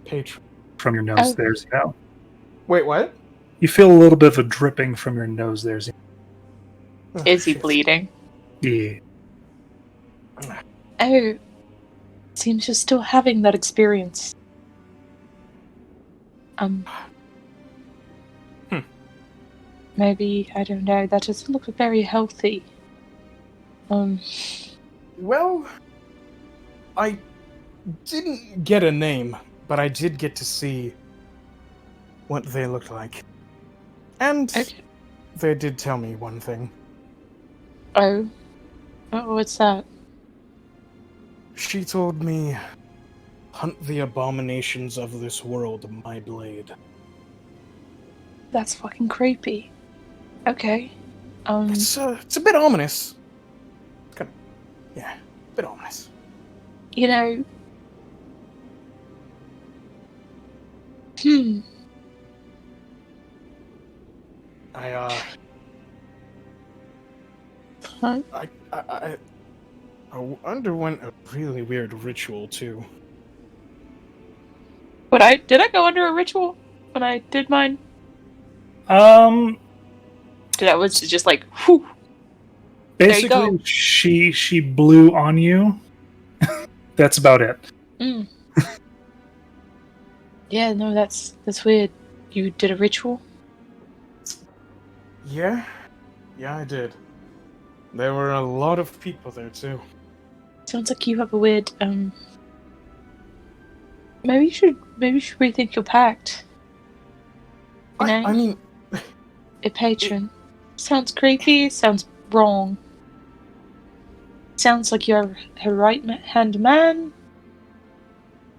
patron. From your nose, Oh. there's no. Wait, what? You feel a little bit of a dripping from your nose. There's Oh, Is he shit. bleeding? yeah. Oh. Seems you're still having that experience. Maybe, I don't know, that doesn't look very healthy. Well, I didn't get a name, but I did get to see what they looked like. And Okay. they did tell me one thing. Oh, what's that? She told me, hunt the abominations of this world, my blade. That's fucking creepy. Okay. It's a bit ominous. Kind of, yeah, a bit ominous. You know... Huh? I underwent a really weird ritual, too. Did I go under a ritual when I did mine? Was it just like, whew? There you Basically, go. she blew on you. That's about it. Mm. Yeah, no, that's weird. You did a ritual? Yeah, I did. There were a lot of people there too. Sounds like you have a weird, maybe you should rethink your pact. You know? I mean, A patron. Sounds creepy, sounds wrong. Sounds like you're her right-hand man.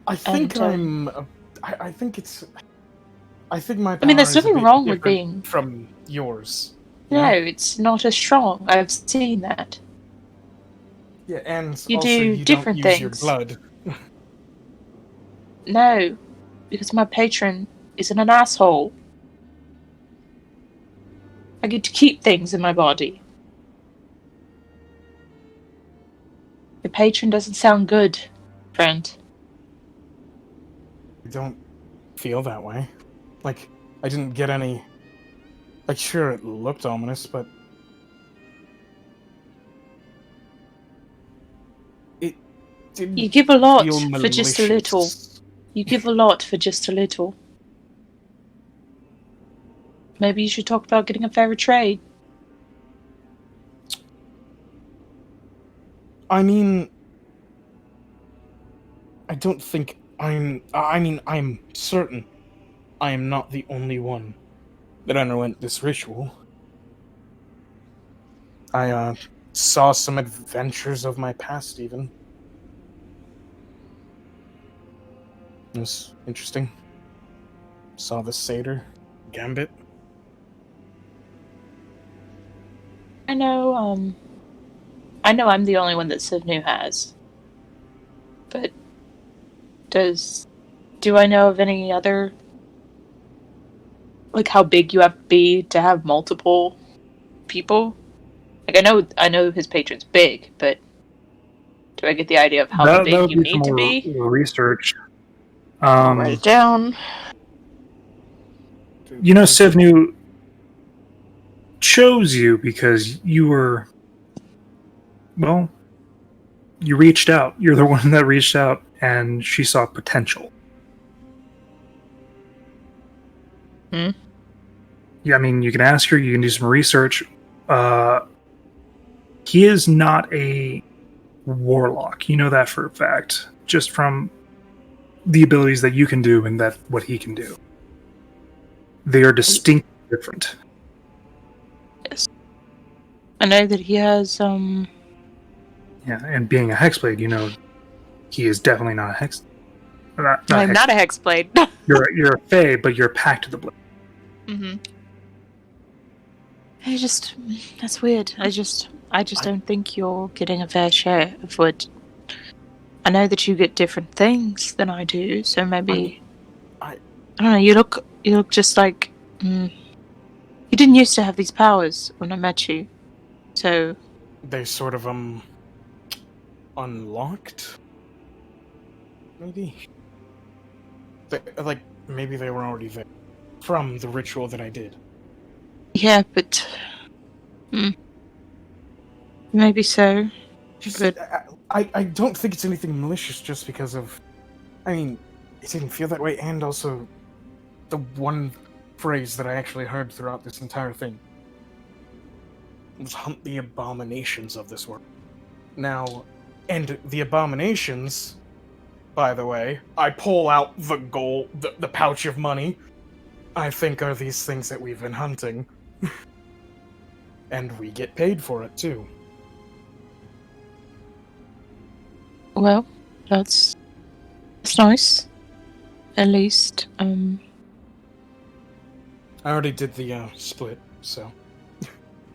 I think And, I think it's. I think my. I mean, there's power is a nothing bit wrong with different being... from yours. No, Yeah? it's not as strong. I've seen that. Yeah, and You also do you different don't use your things. blood. No, because my patron isn't an asshole. I get to keep things in my body. The patron doesn't sound good, friend. I don't feel that way. Like, I didn't get any. Like, sure, it looked ominous, but. It didn't. You give a lot feel for just a little. malicious. You give a lot for just a little. Maybe you should talk about getting a fairer trade. I mean, I don't think I'm certain I am not the only one that underwent this ritual. I saw some adventures of my past, even. It was interesting. Saw the satyr, Gambit. I know I'm the only one that Sivnu has. But do I know of any other, like, how big you have to be to have multiple people? Like, I know his patron's big, but do I get the idea of how big would you be some need to more be? research. Write it down. You know, Sivnu chose you because you were, well, you reached out. You're the one that reached out, and she saw potential. Hmm? Yeah, I mean, you can ask her, you can do some research. He is not a warlock. You know that for a fact, just from the abilities that you can do and that what he can do. They are distinctly different. Yes. I know that he has, Yeah, and being a hexblade, you know, he is definitely not a hex. Not I'm hex- not a hexblade. You're a fae, but you're packed to the blade. Mm-hmm. that's weird. I just don't think you're getting a fair share of what. I know that you get different things than I do, so maybe I don't know. You look just like you didn't used to have these powers when I met you, so they sort of unlocked. Maybe. Like maybe they were already there from the ritual that I did. yeah, but maybe so. Just, But I don't think it's anything malicious just because of. I mean, it didn't feel that way, and also the one phrase that I actually heard throughout this entire thing was hunt the abominations of this world. Now, and the abominations, by the way, I pull out the gold, the pouch of money, I think are these things that we've been hunting. And we get paid for it, too. well, that's nice. At least, I already did the split, so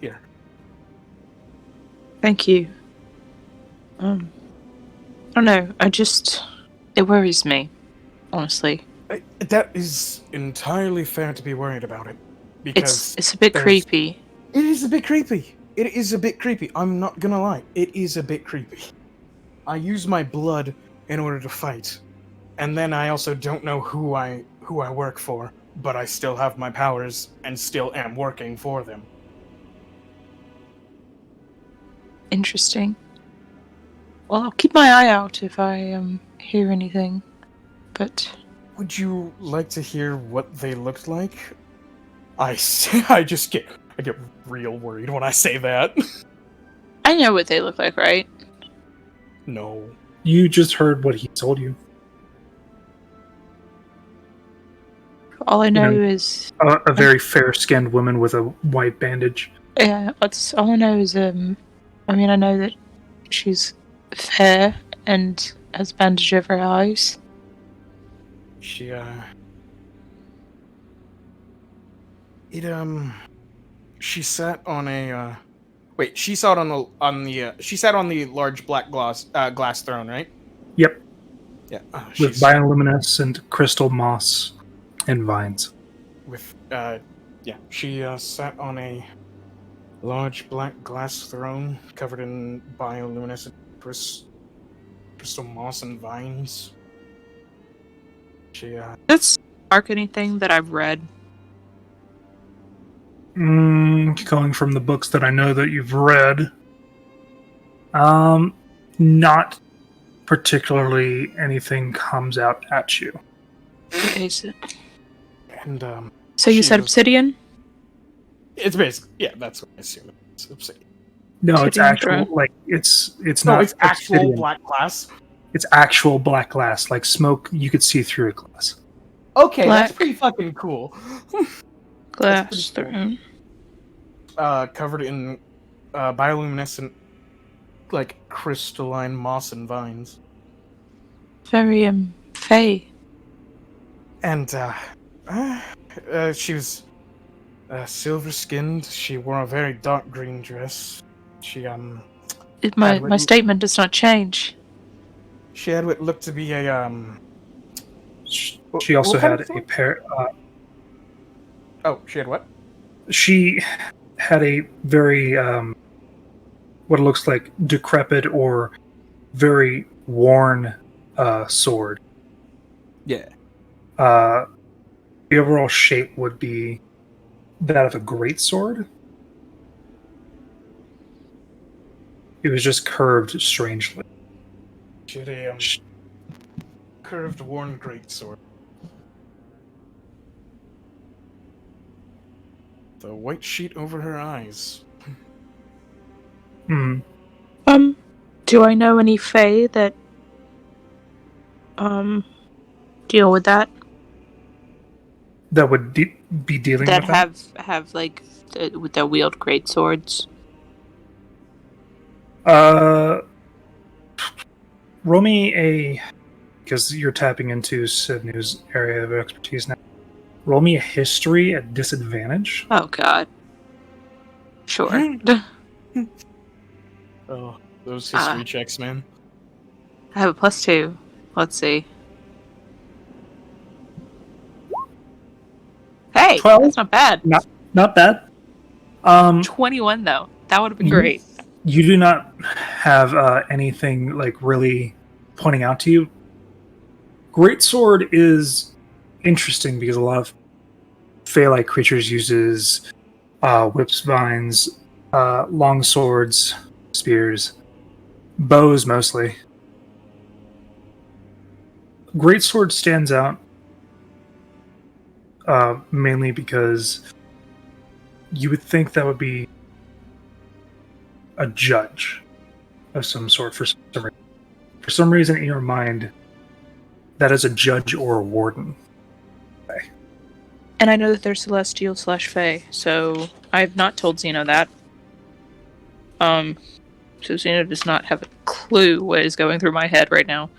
here. thank you. I don't know. It worries me, honestly. That is entirely fair to be worried about it, because It's a bit there's- creepy. It is a bit creepy. It is a bit creepy. I'm not gonna lie. It is a bit creepy. I use my blood in order to fight, and then I also don't know who I work for, but I still have my powers and still am working for them. Interesting. Well, I'll keep my eye out if I hear anything. But Would you like to hear what they looked like? I get real worried when I say that. I know what they look like, right? No. You just heard what he told you. All I know know, is A very fair-skinned woman with a white bandage. yeah. That's all I know is I mean, I know that she's fair and has bandage over her eyes. She she sat on a wait, she sat on she sat on the large black glass throne, right? Yep, Yeah. with She's bioluminescent crystal moss and vines. with yeah, she sat on a large black glass throne covered in bioluminescent crystal moss and vines. She That's mark anything that I've read. Going from the books that I know that you've read, not particularly anything comes out at you. Okay, so, and so you she said was- obsidian? it's basically, yeah, that's what I assume. It's obsidian. No, it's Obsidian actual throne. like it's No, not it's actual obsidian. black glass. It's actual black glass, like smoke. You could see through a glass. Okay, Black. that's pretty fucking cool. Glass pretty cool. throne. Covered in bioluminescent, like crystalline moss and vines. Very fey. And she was silver skinned. She wore a very dark green dress. She My what- statement does not change. she had what looked to be a She also what kind had of a sword? pair. Oh, she had what? She had a very what looks like decrepit or very worn sword. Yeah. The overall shape would be that of a great sword. It was just curved strangely. She had a curved, worn greatsword. The white sheet over her eyes. Hmm. Do I know any fey that deal with that? That would be dealing That with that. have like with their wield great swords. Roll me a, because you're tapping into Sidney's area of expertise now. Roll me a history at disadvantage. Oh god. Sure. Oh, those history Ah. checks, man. I have a +2. Let's see. Hey, 12? that's not bad. Not bad. 21 though. That would have been Mhm. great. You do not have anything like really pointing out to you. Greatsword is interesting because a lot of Fey-like creatures uses whips, vines, long swords, spears, bows mostly. Greatsword stands out mainly because you would think that would be a judge of some sort for some reason. For some reason in your mind, that is a judge or a warden. And I know that they're celestial / fey, so I've not told Xeno that. So Xeno does not have a clue what is going through my head right now.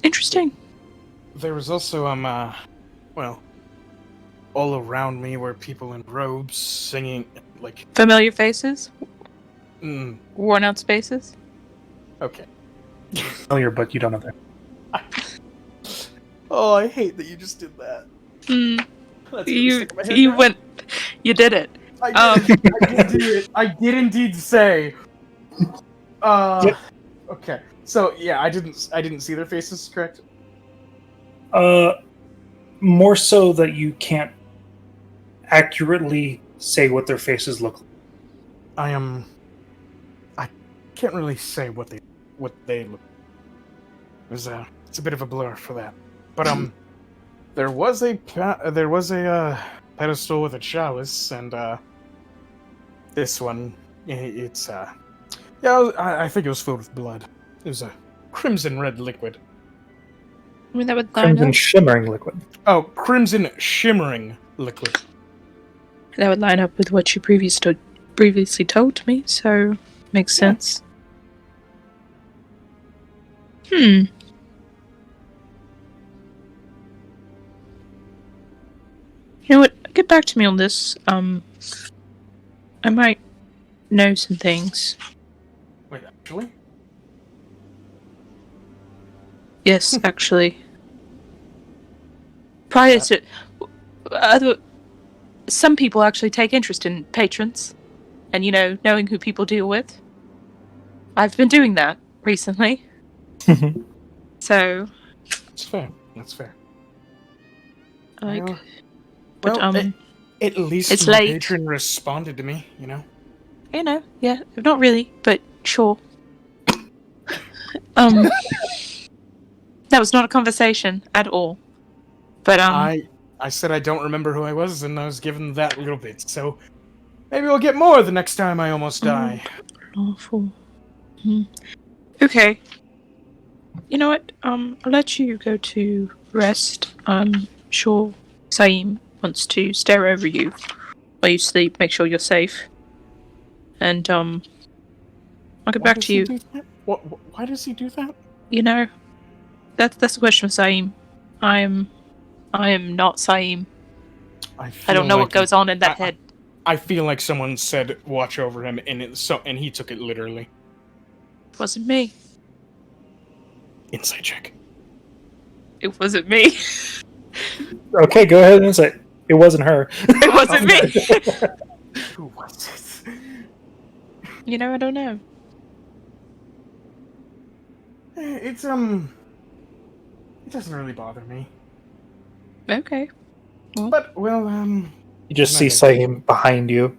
Interesting. There was also well, all around me were people in robes singing like Familiar faces? Worn out spaces? okay. Familiar, but you don't know that. Oh, I hate that you just did that. That's gonna stick in my head now. You did it. I did do it. I did indeed say. Yep. Okay. So yeah, I didn't see their faces, correct? More so that you can't accurately say what their faces look like. I can't really say what they look. It's a bit of a blur for that. But there was a pedestal with a chalice, and this one, it's yeah, I think it was filled with blood. It was a crimson red liquid. I mean, that would line Crimson up. shimmering liquid. Oh, crimson shimmering liquid. That would line up with what you previously told me, so makes Yeah. sense. Hmm. You know what? Get back to me on this. I might know some things. Wait, actually? Yes, actually. Prior to some people actually take interest in patrons, and knowing who people deal with. I've been doing that recently, so That's fair. That's fair. like, Well, but well, at least it's my late. patron responded to me, yeah, not really, but sure. That was not a conversation at all. But I said I don't remember who I was, and I was given that little bit, so maybe we'll get more the next time I almost die. lawful. Okay. You know what? I'll let you go to rest. I'm sure Saeem wants to stare over you while you sleep, make sure you're safe. And I'll get Why back does to he you. do that? Why does he do that? That's the question for Saeem. I am not Saeem. I don't know what goes on in that head. I feel like someone said "watch over him," and he took it literally. It wasn't me. Insight check. It wasn't me. Okay, go ahead and say it wasn't her. It wasn't me. Who was it? I don't know. It's it doesn't really bother me. Okay. But well, You just see nothing. Saeem behind you,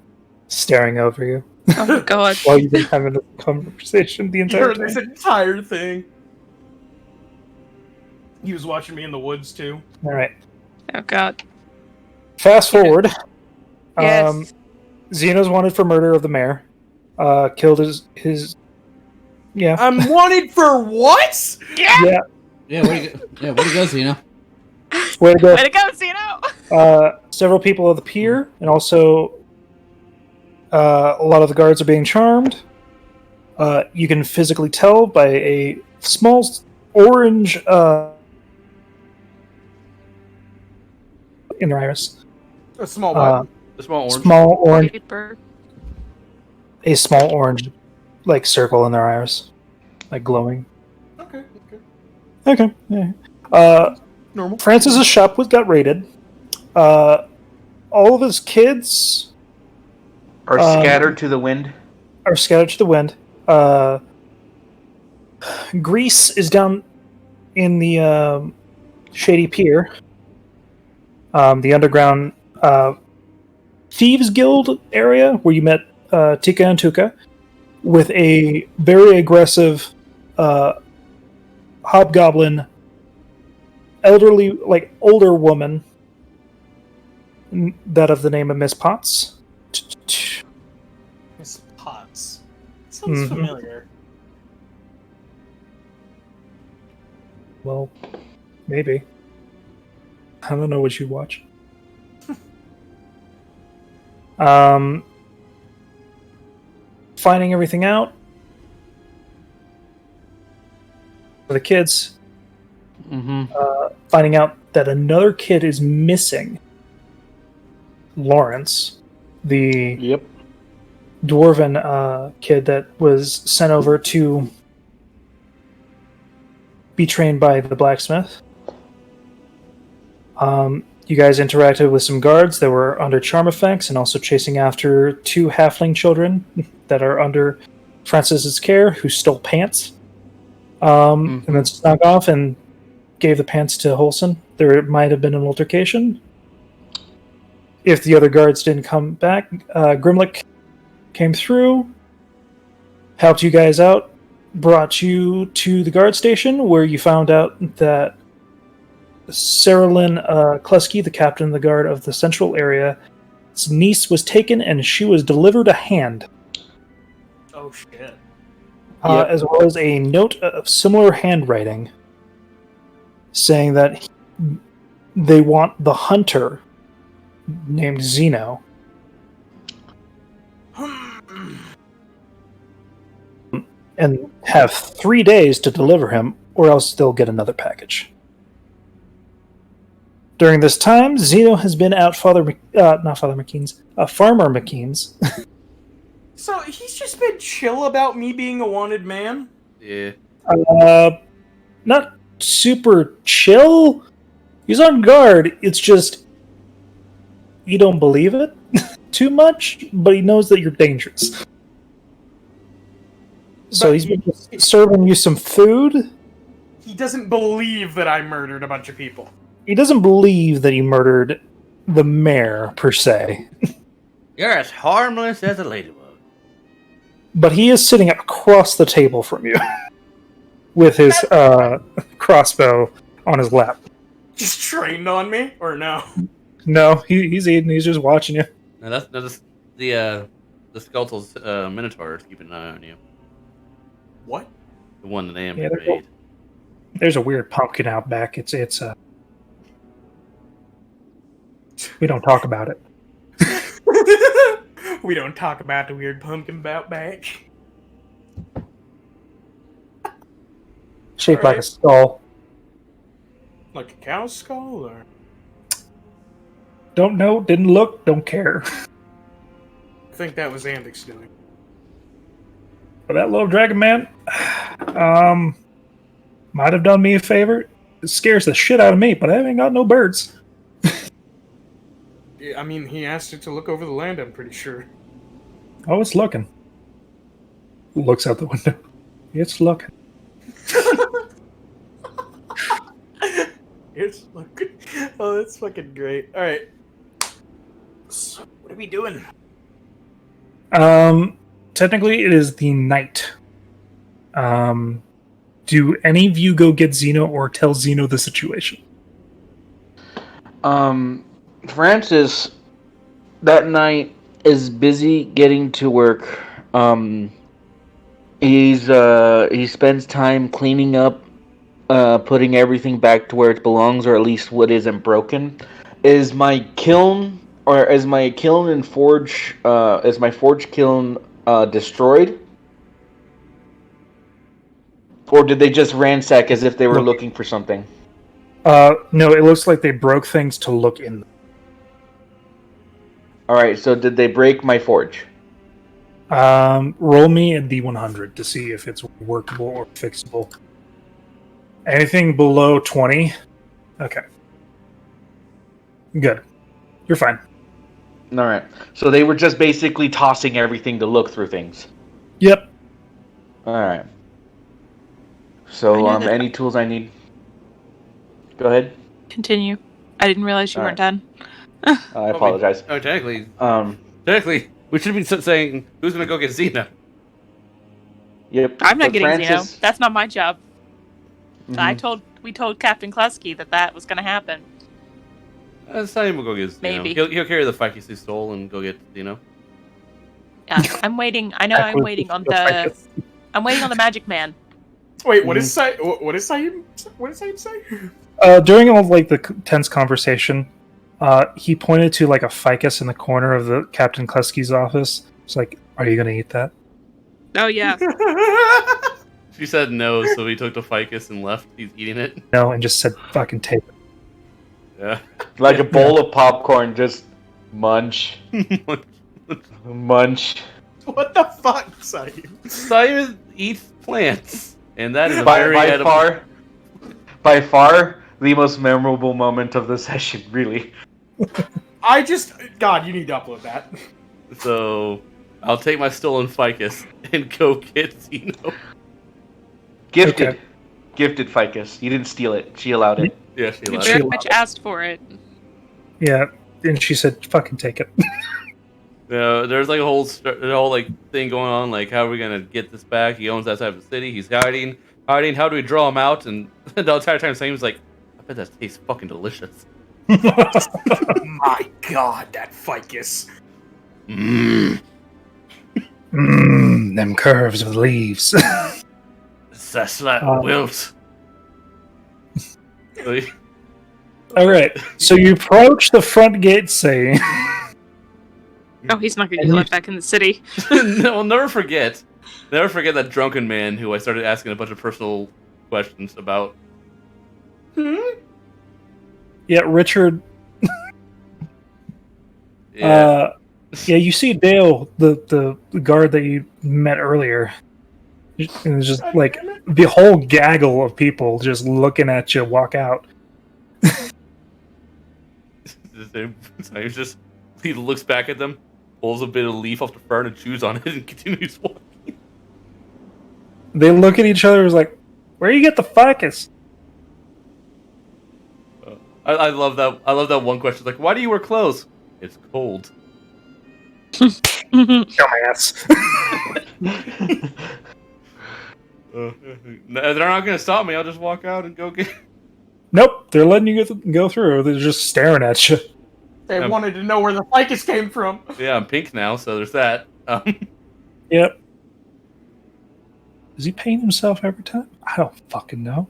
staring over you, Oh my god. while you've been having a conversation the You entire heard this time. entire thing. He was watching me in the woods too. All right. Oh god. Fast forward. Yes. Xeno's wanted for murder of the mayor. Killed his. Yeah. I'm wanted for what? Yeah. Yeah, way to go, Zeno. Way to go. Way to go, Zeno! Several people of the pier, and also a lot of the guards are being charmed. You can physically tell by a small orange in their iris. A small button. The small orange. Small orange, Paper. a small orange, like circle in their iris, like glowing. Okay. Okay. Yeah. Normal. Francis's shop got raided. All of his kids Are scattered to the wind. are scattered to the wind. Grease is down in the Shady Pier, the underground Thieves Guild area where you met Tika and Tuka, with a very aggressive hobgoblin, elderly, older woman, that of the name of Miss Potts. Miss Potts. Sounds Mhm. familiar. Well, maybe. I don't know what you watch. Finding everything out for the kids. Mm-hmm. Finding out that another kid is missing. Lawrence, the Yep. dwarven kid that was sent over to be trained by the blacksmith. You guys interacted with some guards that were under charm effects and also chasing after two halfling children that are under Francis's care who stole pants. And then snuck off and gave the pants to Holson. There might have been an altercation. If the other guards didn't come back, Grimlick came through, helped you guys out, brought you to the guard station where you found out that Saralyn Kleski, the captain of the guard of the central area. His niece was taken and she was delivered a hand, Oh shit. Yep. as well as a note of similar handwriting saying that they want the hunter named Zeno and have 3 days to deliver him, or else they'll get another package. During this time, Zeno has been out Farmer McKean's. So he's just been chill about me being a wanted man? Yeah. Not super chill. He's on guard. It's just you don't believe it too much, but he knows that you're dangerous. So he's been serving you some food. He doesn't believe that I murdered a bunch of people. He doesn't believe that he murdered the mayor, per se. You're as harmless as a ladybug. But he is sitting across the table from you with his crossbow on his lap. Just trained on me? Or no? No, he's eating. He's just watching you. No, that's the Skulltle's Minotaur is keeping an eye on you. What? The one that Am Yeah, made. There's a weird pumpkin out back. It's we don't talk about it. We don't talk about the weird pumpkin bout back. Shaped like a Alright. skull. Like a cow skull, or? Don't know, didn't look, don't care. I think that was Andix doing. But that little dragon man, might have done me a favor. It scares the shit out of me, but I haven't got no birds. I mean, he asked it to look over the land, I'm pretty sure. Oh, it's looking. Looks out the window. It's looking. It's looking. Oh, that's fucking great. Alright. So, what are we doing? Technically, it is the night. Do any of you go get Zeno or tell Zeno the situation? Francis, that night, is busy getting to work. He spends time cleaning up, putting everything back to where it belongs, or at least what isn't broken. Is my kiln and forge, is my forge kiln destroyed? Or did they just ransack as if they were looking for something? No, it looks like they broke things to look in them. Alright, so did they break my forge? Roll me a D100 to see if it's workable or fixable. Anything below 20? Okay. Good. You're fine. Alright, so they were just basically tossing everything to look through things. Yep. Alright. So, I know that- any tools I need? Go ahead. Continue. I didn't realize you weren't done. I apologize. Oh, technically, Um, we should be saying who's gonna go get Xena. yep. I'm not so getting Francis, Zeno. That's not my job. Mhm. We told Captain Klesky that was going to happen. Simon will go get Xeno. Maybe. He'll carry the ficus he stole and go get Xeno. Yeah, I'm waiting. I know I'm waiting on the. I'm waiting on the Magic Man. Wait, what is Saeed say? During all like the tense conversation, he pointed to like a ficus in the corner of the Captain Klesky's office. It's like, are you gonna eat that? Oh yeah. She said no, so he took the ficus and left. He's eating it. No, and just said, "Fucking take it." Yeah. like a bowl of popcorn, just munch, munch. What the fuck, Saeed? Simon eats plants, and that is a By very edible. by far, the most memorable moment of the session. Really. God, you need to upload that. So I'll take my stolen ficus and go get Xeno. Gifted. Okay. Gifted ficus. You didn't steal it. She allowed it. Yeah, she You left. very much asked for it. Yeah, and she said, "Fucking take it." Yeah, there's like a whole like thing going on. Like, how are we gonna get this back? He owns that side of the city. He's hiding. How do we draw him out? And the entire time, Sam's like, "A bet that tastes fucking delicious. My God, that ficus. Mmm. Them curves of the leaves. That's like wilt. All right, so you approach the front gate saying, Oh, he's not gonna get let back in the city. No, I'll never forget. Never forget that drunken man who I started asking a bunch of personal questions about. yeah, Richard, Yeah. yeah, you see Dale, the guard that you met earlier. And it's just like the whole gaggle of people just looking at you walk out. He looks back at them, pulls a bit of leaf off the fern and chews on it, and continues walking. They look at each other and is like, where you get the ficus? I love that. I love that one question. Like, why do you wear clothes? It's cold. Dumbass. They're not gonna stop me. I'll just walk out and go get. Nope, they're letting you go through. They're just staring at you. They wanted to know where the ficus came from. Yeah, I'm pink now, so there's that. Yep. Does he paint himself every time? I don't fucking know.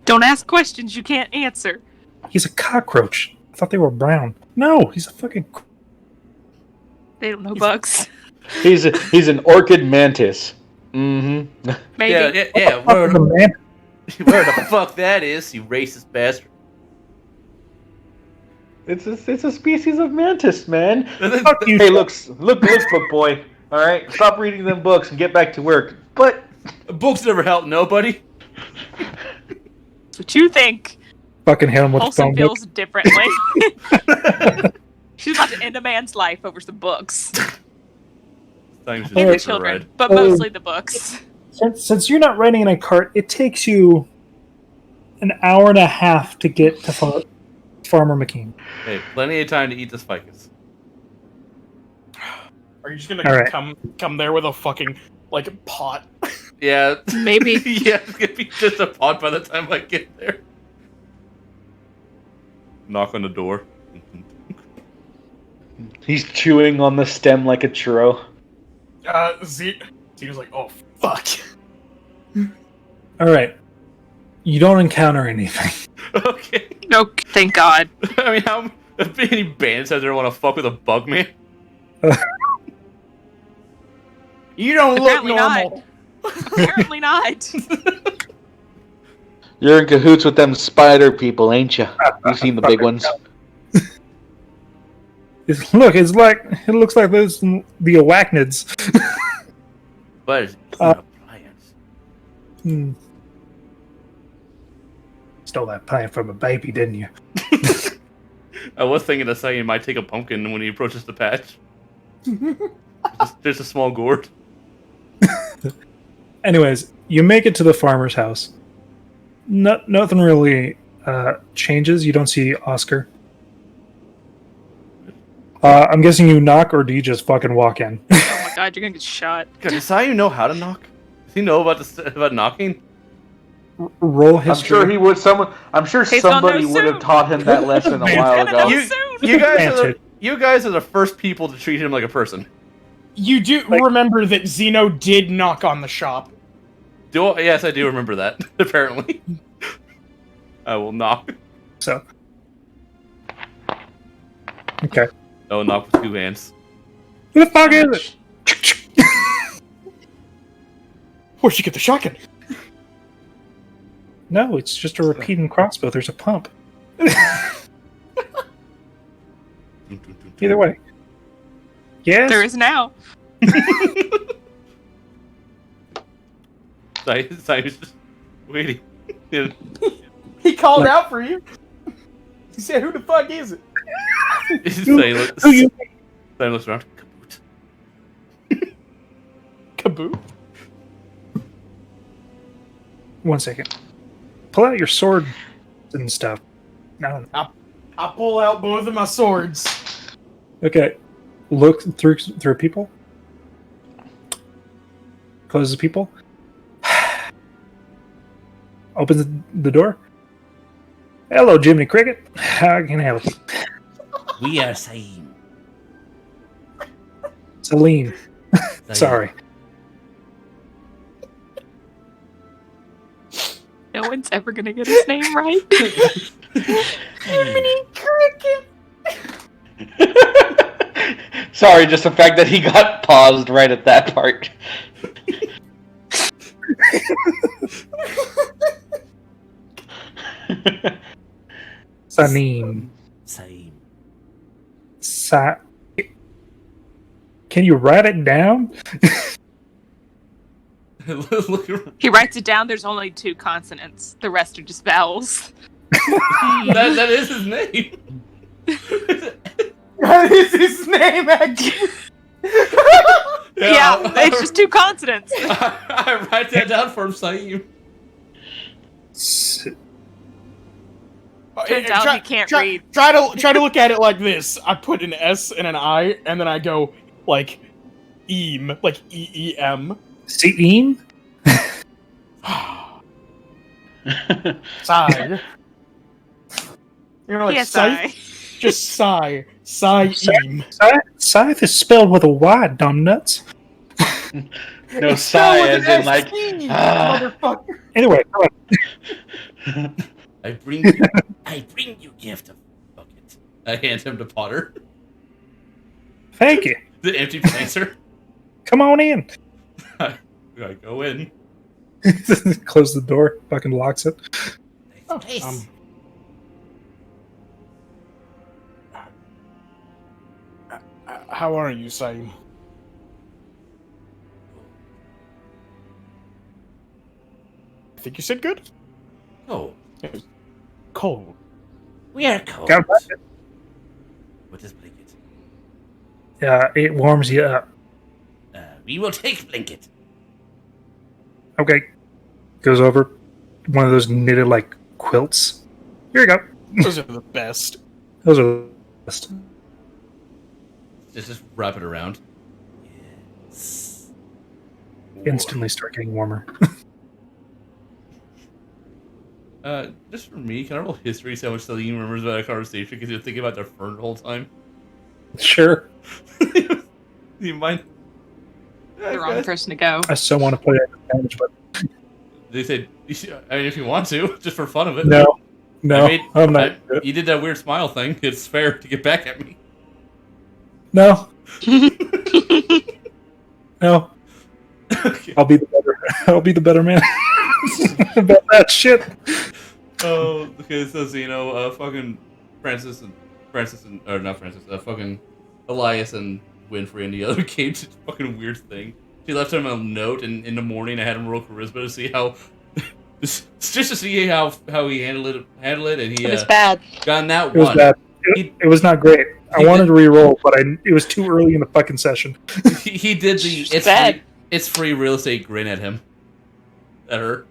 Don't ask questions you can't answer. He's a cockroach. I thought they were brown. No, he's a fucking... They don't know bugs. He's an orchid mantis. Mm-hmm. Maybe. Yeah. Where the fuck that is, you racist bastard? It's a species of mantis, man. Fuck you. Hey, look, book boy. All right, stop reading them books and get back to work. But Books never help nobody. That's what you think. Fucking hit him with the Olsen phone book. feels differently. She's about to end a man's life over some books. Thanks, And the Alright. children, but mostly the books. Since you're not riding in a cart, it takes you an hour and a half to get to Farmer McKean. Hey, plenty of time to eat this ficus. Are you just gonna Alright. come there with a fucking like pot? Yeah, Maybe. yeah, it's gonna be just a pod by the time I get there. Knock on the door. he's chewing on the stem like a churro. Zeno's like, oh fuck. All right. You don't encounter anything. Okay. No, thank God. I mean, how many bandits out there want to fuck with a bug man? You don't look Apparently normal. Apparently not. You're in cahoots with them spider people, ain't you? You've seen the big ones. It looks like those the arachnids. But it's Uh, appliance. Stole that plant from a baby, didn't you? I was thinking of saying he might take a pumpkin when he approaches the patch. Just a small gourd. Anyways, you make it to the farmer's house. Nothing really changes. You don't see Oscar. I'm guessing you knock, or do you just fucking walk in? Oh my God, you're gonna get shot. God, does Sayu know how to knock? Does he know about knocking? Roll I'm history. sure he would. I'm sure He's gonna somebody know would have soon. taught him that lesson a while Gonna know ago. soon. You guys are the first people to treat him like a person. You do remember that Zeno did knock on the shop. Yes, I do remember that. Apparently, I will knock. So. Okay. Oh, knock with two hands. Who the fuck is it? Where'd you get the shotgun? No, it's just a repeating crossbow. There's a pump. Either way. Yes. There is now. Sayu's just waiting. Yeah. He called out for you. He said, "Who the fuck is it?" Who you? Sayu looks around. Kaboot. Kaboot. 1 second. Pull out your sword and stuff. No. I pull out both of my swords. Okay. Look through people. Closes people. opens the door. Hello, Jiminy Cricket. How can I help you? We are Saeem. Celine. Saeem. Sorry. No one's ever gonna get his name right. Jiminy Cricket. Sorry, just the fact that he got paused right at that part. Sanim. Saeem. Can you write it down? Look at- He writes it down. There's only 2 consonants. The rest are just vowels. that is his name. That is his name, actually. Yeah, it's just 2 consonants. I write that down for him, Saeem. Turns out he can't read. Try to look at it like this. I put an S and an I, and then I go like eem, like EEM. Seem? Sigh. You know, like Yes, sigh. Just sigh. Sigh-eem. Scythe is spelled with a Y, dumb nuts. No sigh, as in like. Motherfucker. Anyway, go on. I bring you gift of bucket. I hand him to Potter. Thank you. The empty placer. Come on in. I go in. Close the door. Fucking locks it. Nice. How are you, Saeem? I think you said good. Oh, Cold. we are cold. Got it. What is blanket? It warms you up. We will take blanket. Okay. Goes over one of those knitted like quilts. Here you go. Those are the best. Those are the best. Just wrap it around. Yes. Instantly start getting warmer. Just for me, can I roll history? See how much Celine remembers about a conversation because you're thinking about their fern the whole time. Sure. You mind? The wrong person to go. I so want to play at advantage, but They said, I mean, if you want to, just for fun of it. no. I'm not. You did that weird smile thing. It's fair to get back at me. No. No. Okay. I'll be the better man about that shit. Oh, okay. So fucking Francis and fucking Elias and Winfrey and the other came to fucking weird thing. She left him a note, and in the morning I had him roll charisma to see how, just to see how he handled it, and he It was bad. got that It was one. bad. It was not great. I wanted to re-roll, but it was too early in the fucking session. He did the It's bad. It's free real estate grin at him. At her.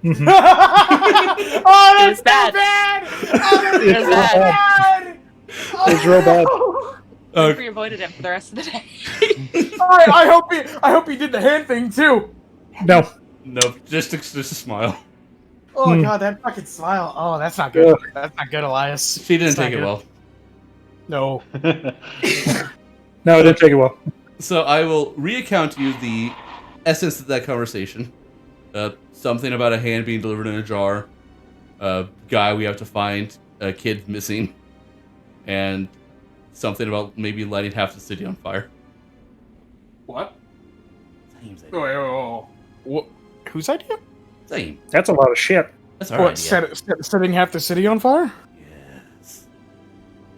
Mhm. Oh, It was bad. Oh, It was bad. It was real bad. We avoided him for the rest of the day. I hope he did the hand thing too. No. No, just a smile. Oh Hmm. god, that fucking smile. Oh, that's not good. Ugh. That's not good, Elias. She didn't That's not take it good. well. No. No, it didn't take it well. So I will reaccount to you the essence of that conversation. Something about a hand being delivered in a jar, a guy we have to find, a kid missing, and something about maybe lighting half the city on fire. What? Same's Oh, idea. what? Whose idea? Same. That's a lot of shit. That's our What? idea. Setting half the city on fire? Yes.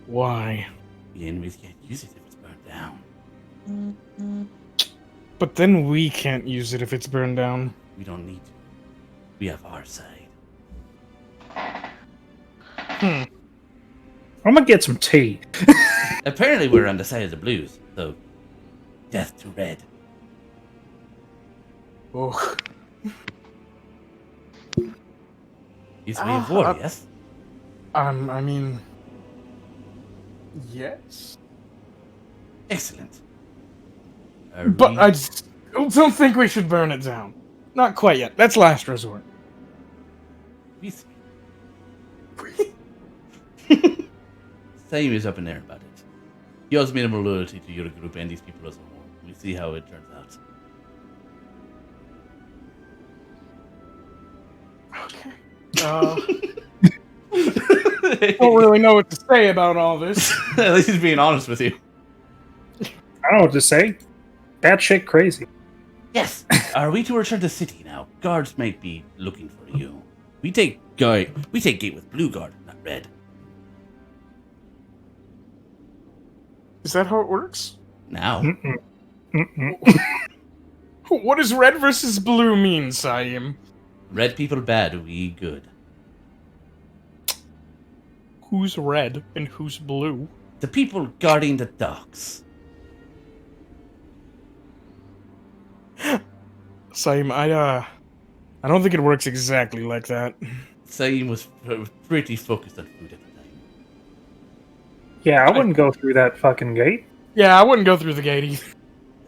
Why? The enemies can't use it if it's burned down. But then we can't use it if it's burned down. We don't need to. We have our side. I'm gonna get some tea. Apparently we're on the side of the blues, so death to red. Oh. Is way of war, Ah, yes? I mean, yes. Excellent. But I just don't think we should burn it down. Not quite yet. That's last resort. We see. Saim is up in there about it. He also made a loyalty to your group and these people as a whole. We see how it turns out. Okay. Don't really know what to say about all this. At least he's being honest with you. I don't know what to say. That shit crazy. Yes. Are we to return to the city now? Guards might be looking for you. We take gate with blue guard, not red. Is that how it works? Now. What does red versus blue mean, Saim? Red people bad, we good. Who's red and who's blue? The people guarding the docks. Saim, I don't think it works exactly like that. Saim was pretty focused on food at the time. Yeah, I wouldn't go through that fucking gate. Yeah, I wouldn't go through the gate either.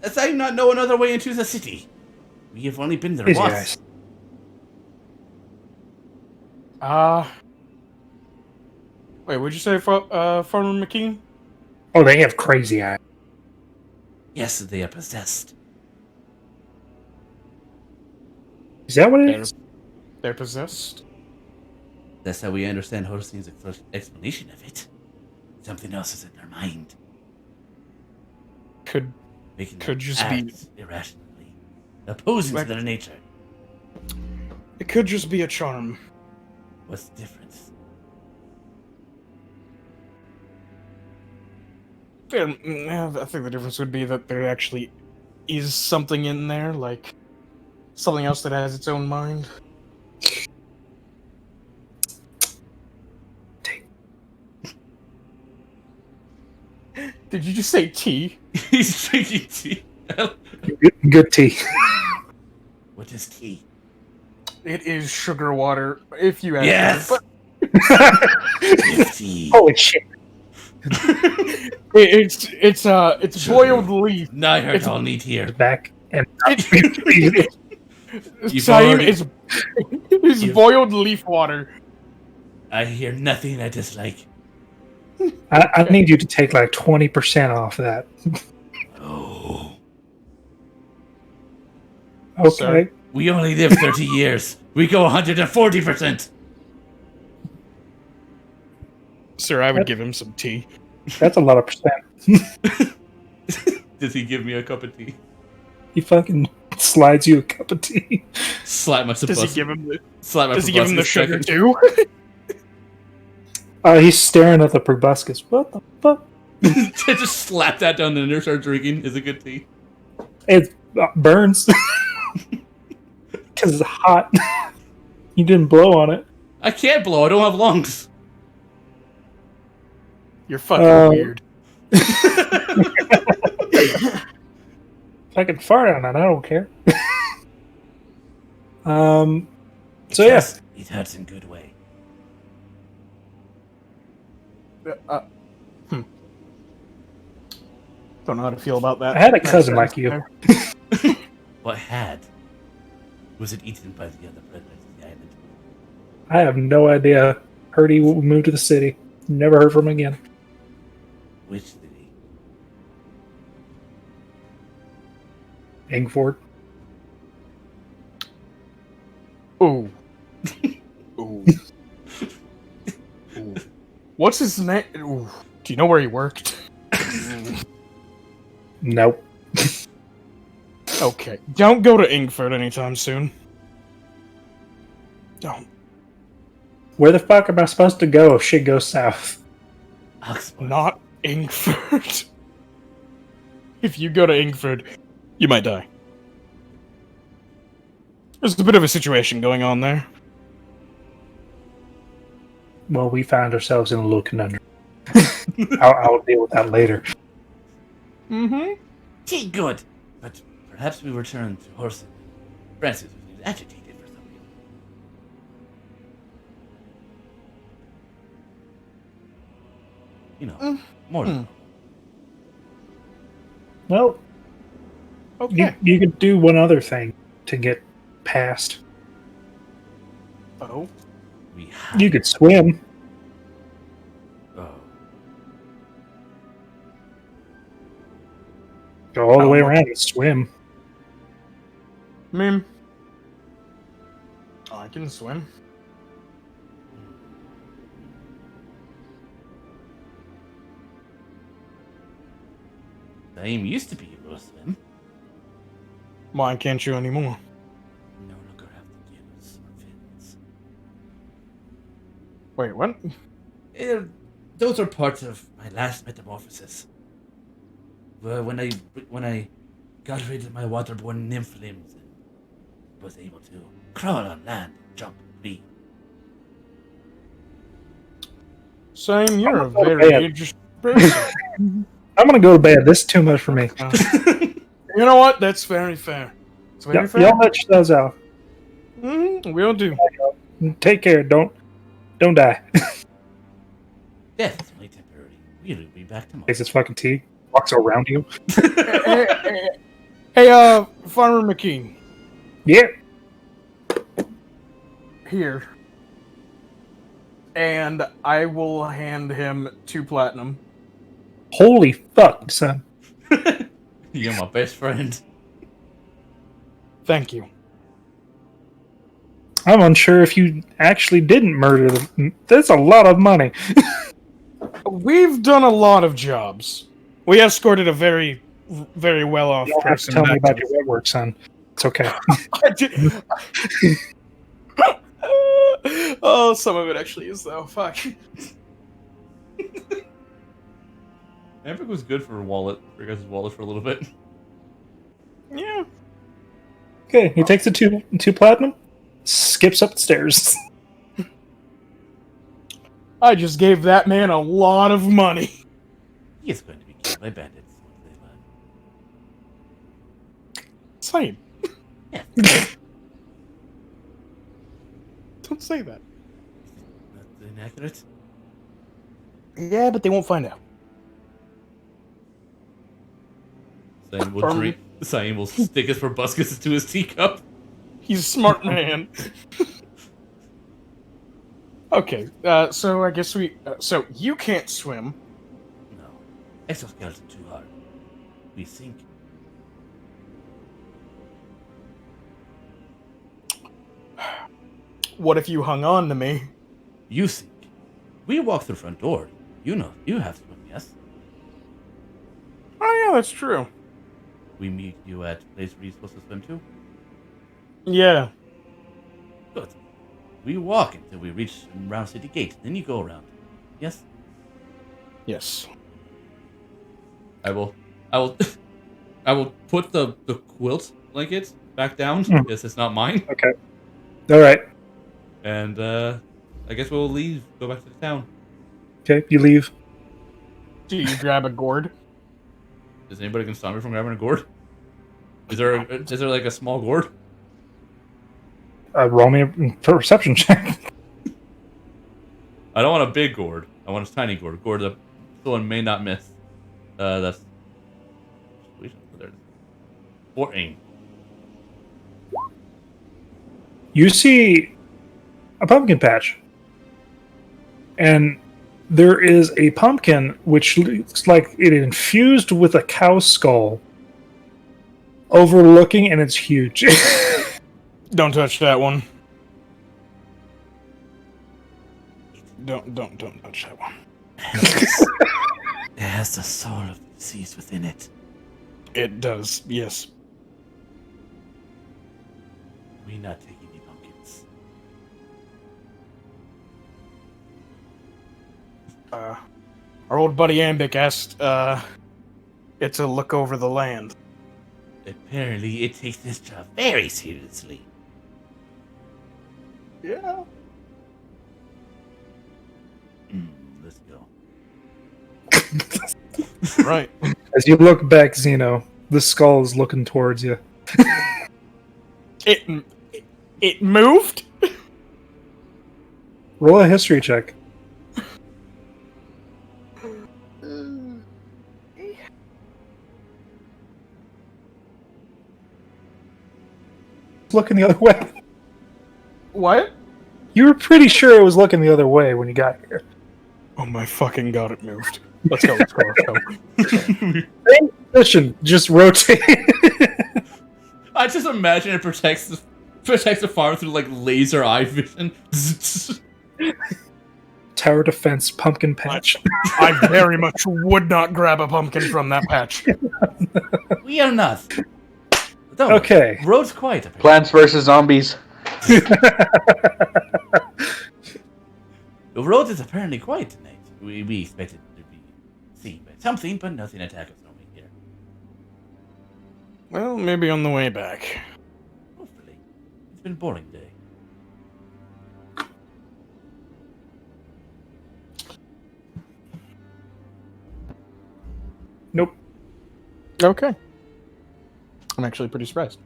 Saim not know another way into the city. We have only been there Easy, once. guys. Wait, would you say Farmer McKean? Oh, they have crazy eyes. Yes, they are possessed. Is that what it is? They're possessed? That's how we understand Horstein's explanation of it. Something else is in their mind. Could Making Could them just act be- irrationally. Opposing Like- to their nature. It could just be a charm. What's the difference? I think the difference would be that there actually is something in there, like something else that has its own mind. Did you just say tea? He's drinking tea. Good tea. What is tea? It is sugar water, if you ask Yes! me. But It's tea. Holy shit. it's boiled leaf. Now I heard It's- all need here. Back and You've Saim, already- it's You've- boiled leaf water. I hear nothing I dislike. I need you to take like 20% off that. Oh. Okay. Sorry. We only live 30 years. We go 140%. Sir, I would give him some tea. That's a lot of percent. Does he give me a cup of tea? He fucking slides you a cup of tea. Slap my Does he give him the Slap my Does he give him the proboscis sugar second. too? He's staring at the proboscis. What the fuck? Just slap that down and then start drinking. Is it good tea? It burns. Because it's hot. You didn't blow on it. I can't blow. I don't have lungs. You're fucking weird. Fucking fart on it. I don't care. So yes, It hurts in good way. Don't know how to feel about that. I had a cousin like you. What had? Was it eaten by the other residents of the island? I have no idea. Heard he moved to the city. Never heard from him again. Which city? Ingford. Ooh. Ooh. Ooh. What's his name? Ooh. Do you know where he worked? Nope. Okay. Don't go to Ingford anytime soon. Don't. Where the fuck am I supposed to go if shit goes south? Oxford. Not Ingford. If you go to Ingford, you might die. There's a bit of a situation going on there. Well, we found ourselves in a little conundrum. I'll deal with that later. Mm-hmm. Tea good. But perhaps we return to Horson. Francis was agitated for some reason. You know, more than Well, Okay. you could do one other thing to get past. Oh. We have. You could swim. Oh. Go all the way around and swim. I mean, I can swim. Naeem used to be able to swim. Why can't you anymore? No longer have the gills or fins. Wait, what? Those are parts of my last metamorphosis. When I got rid of my waterborne nymph limbs and was able to crawl on land and jump and breathe. Same, you're a I'm gonna go to very bed. interesting person. I'm gonna go to bed. This is too much for me. You know what? That's very fair. It's very fair. Y'all let yourselves out. We'll do. Take care. Don't die. Death is only temporary. We'll be back tomorrow. Takes his fucking tea. Walks around you. Hey, Farmer McKean. Yeah. Here. And I will hand him 2 platinum. Holy fuck, son. You're my best friend. Thank you. I'm unsure if you actually didn't murder them. That's a lot of money. We've done a lot of jobs. We escorted a very, very well-off You don't have to person tell me back about your wet work, son. It's okay. Oh, some of it actually is, though. Fuck. Epic was good for your guys' wallet for a little bit. Yeah. Okay, he takes the two platinum, skips up the stairs. I just gave that man a lot of money. He is going to be killed by bandits once they learn. Same. Yeah. Don't say that. That's inaccurate. Yeah, but they won't find out. Saeem will stick his proboscis into his teacup. He's a smart man. Okay, so I guess so you can't swim. No. Exoskeleton too hard. We sink. What if you hung on to me? You sink. We walk through the front door. You know, you have to swim, yes? Oh yeah, that's true. We meet you at the place where you're supposed to swim to? Yeah. Good. We walk until we reach Round City Gate. Then you go around. Yes? Yes. I will put the quilt blanket back down because it's not mine. Okay. All right. And I guess we'll leave. Go back to the town. Okay, you leave. Do you grab a gourd? Is anybody gonna stop me from grabbing a gourd? Is there like a small gourd? Roll me a perception check. I don't want a big gourd. I want a tiny gourd. A gourd that someone may not miss. That's 14. You see a pumpkin patch. And there is a pumpkin which looks like it infused with a cow skull overlooking, and it's huge. Don't touch that one. Don't touch that one. It has the soul of the deceased within it. It does, yes. We're not taking any pumpkins. Our old buddy Ambic asked it to look over the land. Apparently, it takes this job very seriously. Yeah. Let's go. Right. As you look back, Zeno, the skull is looking towards you. It moved? Roll a history check. Looking the other way. What? You were pretty sure it was looking the other way when you got here. Oh my fucking god, it moved. Let's go, let's go, let's go. Same position, just rotate. I just imagine it protects the farm through like laser eye vision. Tower defense pumpkin patch. I very much would not grab a pumpkin from that patch. We are not. Don't Okay. worry. Road's quiet. Apparently. Plants vs. Zombies. The road is apparently quiet tonight. We expected to be seen by something, but nothing attacked us when we here. Well, maybe on the way back. Hopefully. It's been a boring day. Nope. Okay. I'm actually pretty surprised.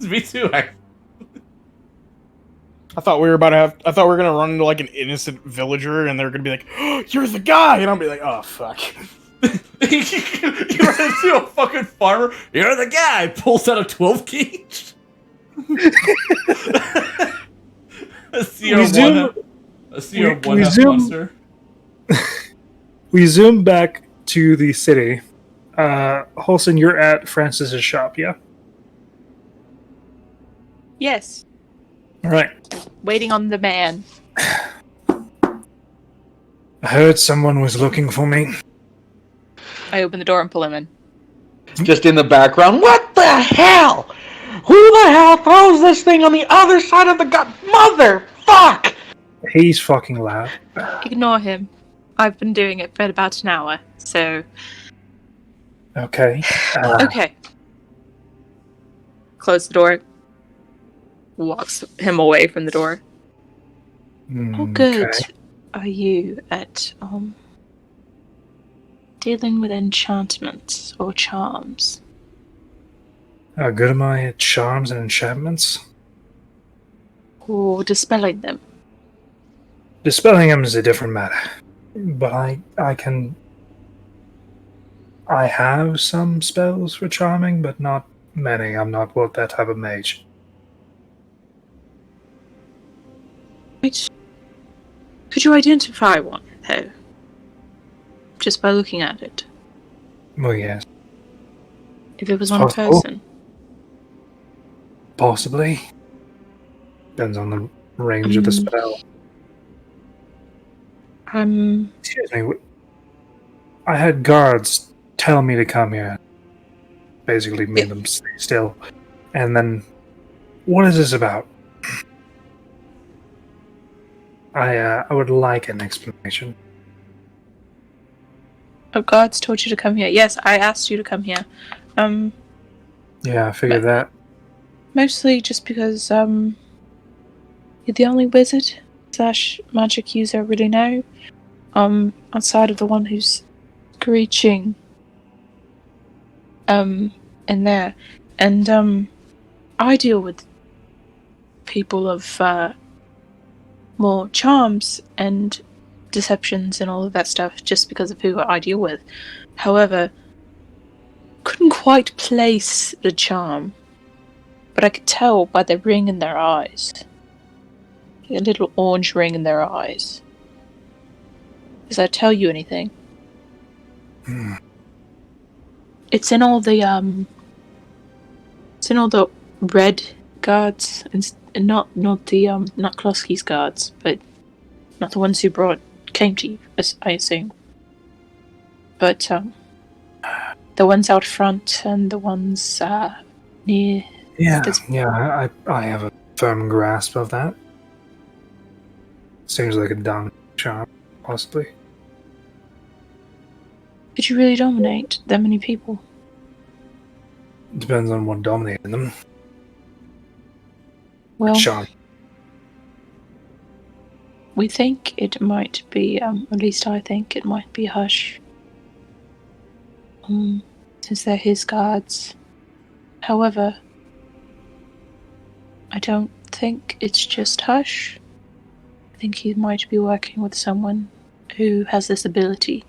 Me too. I thought we were gonna run into like an innocent villager and they're gonna be like, oh, "You're the guy," and I'll be like, "Oh fuck." You run into a fucking farmer. You're the guy. Pulls out a 12 gauge. A CR one monster. We zoom back to the city. Holson, you're at Francis's shop, yeah? Yes. All right. Waiting on the man. I heard someone was looking for me. I open the door and pull him in. Just in the background, what the hell? Who the hell throws this thing on the other side of the mother? Fuck! He's fucking loud. Ignore him. I've been doing it for about an hour, so... Okay. Okay. Close the door. Walks him away from the door. How good okay. are you at, dealing with enchantments or charms? How good am I at charms and enchantments? Or dispelling them? Dispelling them is a different matter. But I can... I have some spells for charming, but not many. I'm not that type of mage. Right. Could you identify one, though? Just by looking at it? Well, yes. If it was one possible. person? Possibly. Depends on the range of the spell. Excuse me. I had guards tell me to come here. Basically made them stay still. And then, what is this about? I would like an explanation. Oh, guards told you to come here. Yes, I asked you to come here. Yeah, I figured that. Mostly just because, you're the only wizard / magic user I really know. Outside of the one who's screeching, in there. And, I deal with people of, more charms and deceptions and all of that stuff just because of who I deal with. However, couldn't quite place the charm, but I could tell by the ring in their eyes. A little orange ring in their eyes. Does that tell you anything? It's in all the red guards and not Klosky's guards, but not the ones who came to you, I assume. But the ones out front and the ones near. Yeah, I have a firm grasp of that. Seems like a dominant charm, possibly. Could you really dominate that many people? Depends on what dominated them. Well, Charm. we think it might be, at least I think it might be Hush. Since they're his guards. However, I don't think it's just Hush. I think he might be working with someone who has this ability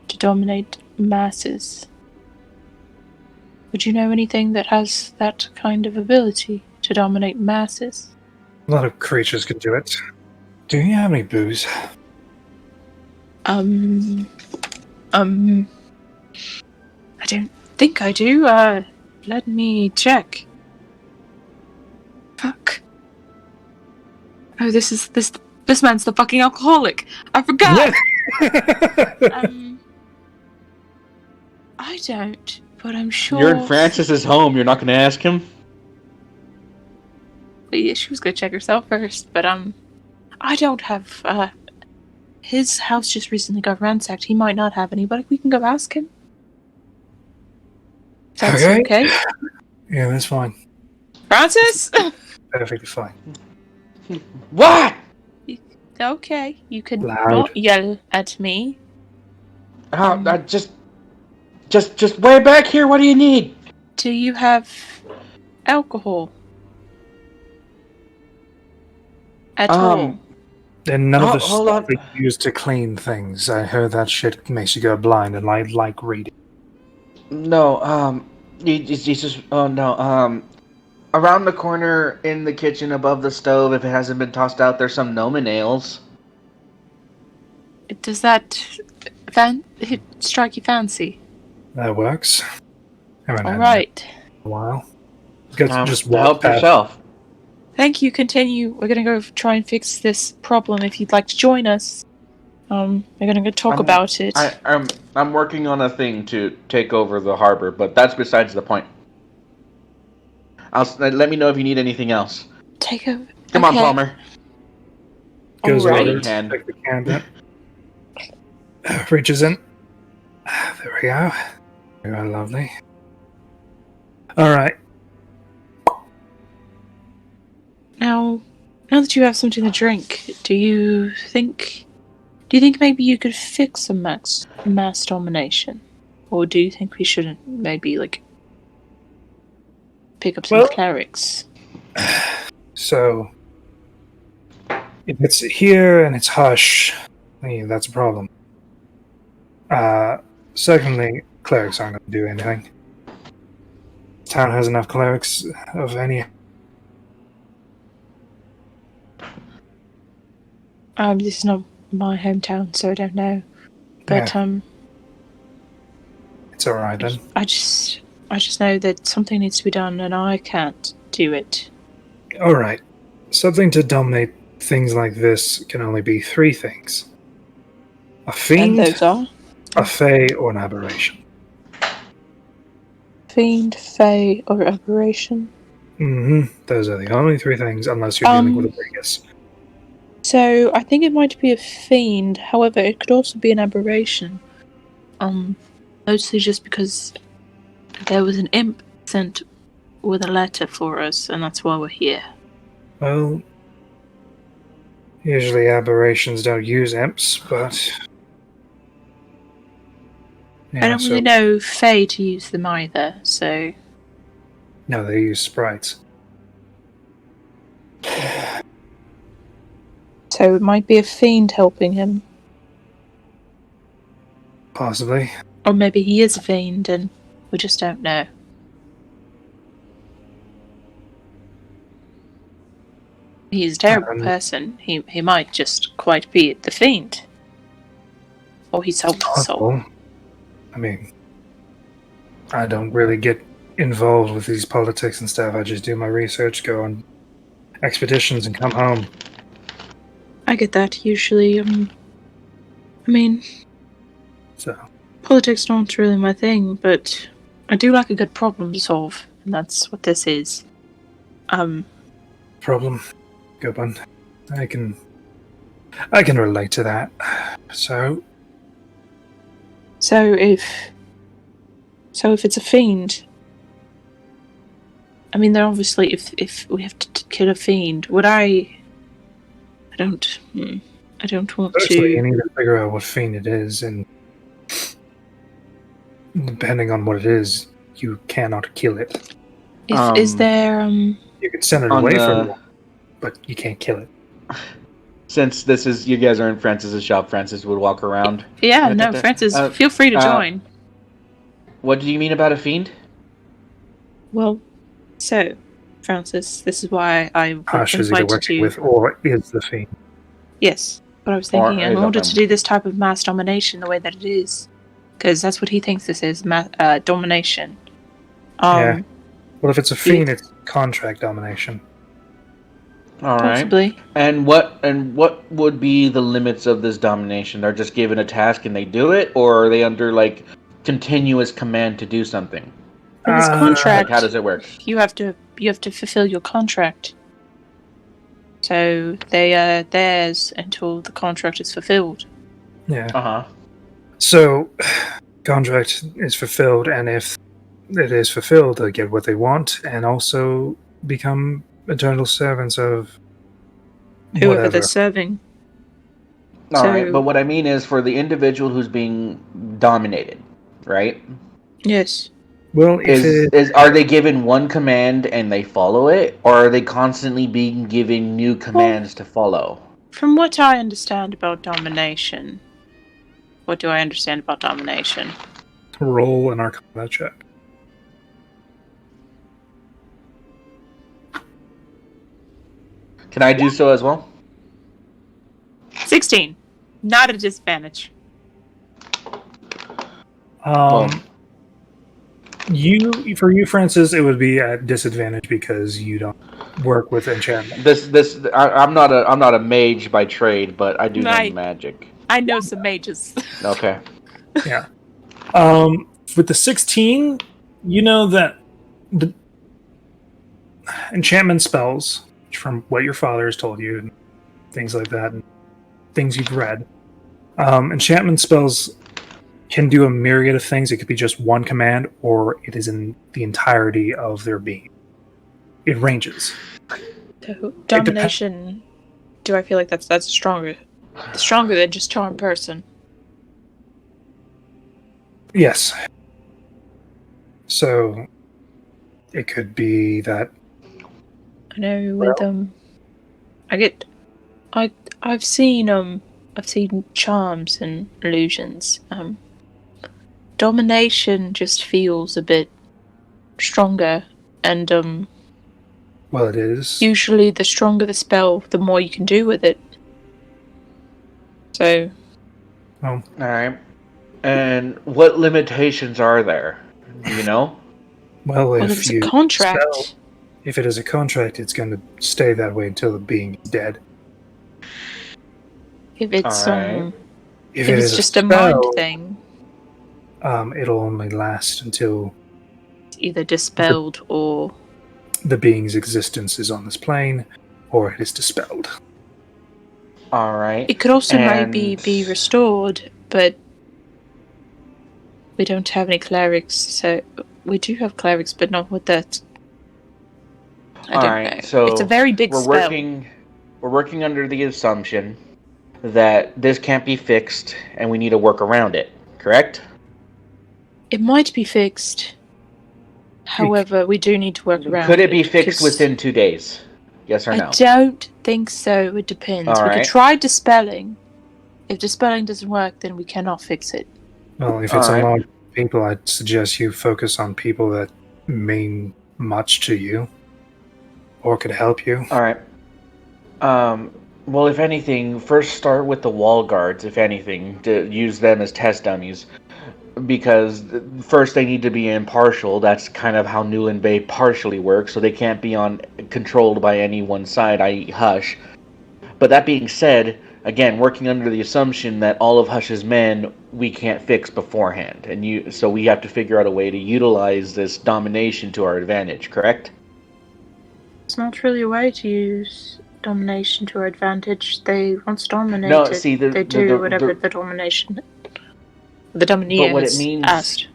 to dominate masses. Would you know anything that has that kind of ability to dominate masses? A lot of creatures can do it. Do you have any booze? I don't think I do. Let me check. Fuck. Oh, this man's the fucking alcoholic. I forgot. I don't, but I'm sure. You're in Francis's home. You're not going to ask him? Well, yeah, she was gonna check herself first, but I don't have. His house just recently got ransacked. He might not have any, but we can go ask him. That's okay. Yeah, that's fine. Francis. Perfectly fine. What? Okay, you can Loud. not yell at me. Just way back here. What do you need? Do you have alcohol? At all? And none of the hold stuff on. they use to clean things. I heard that shit makes you go blind, and I like reading. No, it's just, oh no, around the corner in the kitchen above the stove, if it hasn't been tossed out, there's some Noma nails. Does that strike you fancy? That works. Haven't had Alright. that in a while. Just walk Help past. yourself. Thank you, continue. We're gonna go try and fix this problem if you'd like to join us. We're gonna go talk about it. I'm working on a thing to take over the harbor, but that's besides the point. Let me know if you need anything else. Take over. Come on, Palmer. Goes Alright. over, Hand. take the can up. Reaches in. There we go. You are lovely. Alright. Now that you have something to drink, do you think maybe you could fix some mass domination? Or do you think we shouldn't maybe, pick up some clerics? So, if it's here and it's hush, that's a problem. Secondly, clerics aren't going to do anything. The town has enough clerics of any. This is not my hometown, so I don't know. But It's alright then. I just know that something needs to be done, and I can't do it. Alright. Something to dominate things like this can only be three things: a fiend, And those are a fae, or an aberration. fiend, fae, or aberration. Those are the only three things, unless you're dealing with a Regus. So I think it might be a fiend. However, it could also be an aberration. Mostly just because there was an imp sent with a letter for us, and that's why we're here. Well, usually aberrations don't use imps, but... Yeah, I don't really know fae to use them either, so... No, they use sprites. So it might be a fiend helping him. Possibly. Or maybe he is a fiend and we just don't know. He's a terrible person. He might just quite be the fiend. Or he sold his soul. Possible. I mean, I don't really get involved with these politics and stuff. I just do my research, go on expeditions, and come home. I get that usually. I mean, So, politics aren't really my thing, but I do like a good problem to solve, and that's what this is. problem. Good one. I can relate to that. So if it's a fiend, I mean, they're obviously, if we have to kill a fiend, would I don't want firstly, you to. need to figure out what fiend it is, and depending on what it is, you cannot kill it. Is there You could send it away from it, but you can't kill it. Since this is, you guys are in Francis's shop, Francis would walk around. Yeah, no, Francis, feel free to join. What do you mean about a fiend? Well, so Francis. This is why I Hush is either invited working you. with or is the Fiend. Yes, but I was Or thinking in is order of to them. do this type of mass domination the way that it is, because that's what he thinks this is, domination. Yeah. Well, if it's a Do you- Fiend, it's contract domination. All right. Possibly. And what would be the limits of this domination? They're just given a task and they do it, or are they under like continuous command to do something? Well, this Uh, contract, Like, how does it work? you have to fulfill your contract. So they are theirs until the contract is fulfilled. Yeah. Uh-huh. So, contract is fulfilled, and if it is fulfilled, they get what they want, and also become eternal servants of Whoever whatever. they're serving. All right, So- but what I mean is for the individual who's being dominated, right? Yes. Well, if it Is are they given one command and they follow it, or are they constantly being given new commands to follow? From what I understand about domination, what do I understand about domination? roll an Arcana check. Can I do so as well? 16. Not a disadvantage. Well, For you, Francis, it would be at disadvantage because you don't work with enchantment. I'm not a mage by trade, but I do know Right. magic. I know some mages. Okay. Yeah. With the 16, you know that the enchantment spells, from what your father has told you, and things like that, and things you've read, enchantment spells can do a myriad of things. It could be just one command, or it is in the entirety of their being. It ranges. So, domination. Do I feel like that's stronger than just charm person? Yes. So it could be that I know with I've seen charms and illusions. Domination just feels a bit stronger, and well, it is. usually the stronger the spell, the more you can do with it. So All right. And what limitations are there? Do you know? Well, well, if it's you a contract. spell- if it is a contract, it's going to stay that way until the being is dead. If it's Alright. if it it's is just a mind spell, thing, it'll only last until it's either dispelled or the being's existence is on this plane, or it is dispelled. All right. it could also And- maybe be restored, but we don't have any clerics, so we do have clerics, but not with that. I don't Alright, know. so it's a very big we're spell. we're working under the assumption that this can't be fixed and we need to work around it, correct? It might be fixed. However, we do need to work around Could it be fixed 'cause within 2 days? Yes or no? I don't think so. It depends. We Alright. could try dispelling. If dispelling doesn't work, then we cannot fix it. Well, if it's Alright. a lot of people, I'd suggest you focus on people that mean much to you or could help you. All right. Well, if anything, first start with the wall guards, if anything, to use them as test dummies. Because first they need to be impartial. That's kind of how Newland Bay partially works, so they can't be controlled by any one side, i.e. Hush. But that being said, again, working under the assumption that all of Hush's men we can't fix beforehand, so we have to figure out a way to utilize this domination to our advantage, correct? It's not really a way to use domination to our advantage. They once dominated. No, see, they do whatever the domineer But what it has means asked.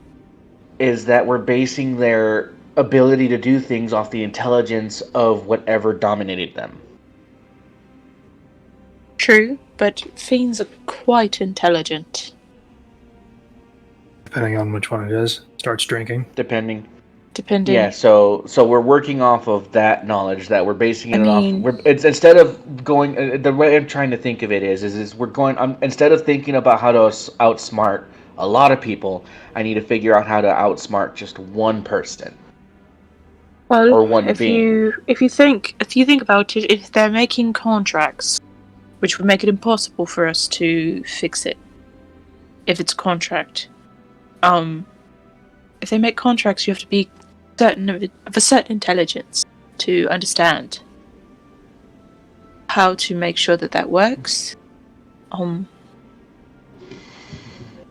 is that we're basing their ability to do things off the intelligence of whatever dominated them. True, but fiends are quite intelligent. Depending on which one it is, starts drinking. Depending. Depending. Yeah, so we're working off of that knowledge that we're basing I it mean- off. It's instead of going the way I'm trying to think of it is we're going. Instead of thinking about how to outsmart a lot of people, I need to figure out how to outsmart just one person. Well, Or one if being. if you think about it, if they're making contracts, which would make it impossible for us to fix it, if it's a contract, if they make contracts, you have to be certain of a certain intelligence to understand how to make sure that works.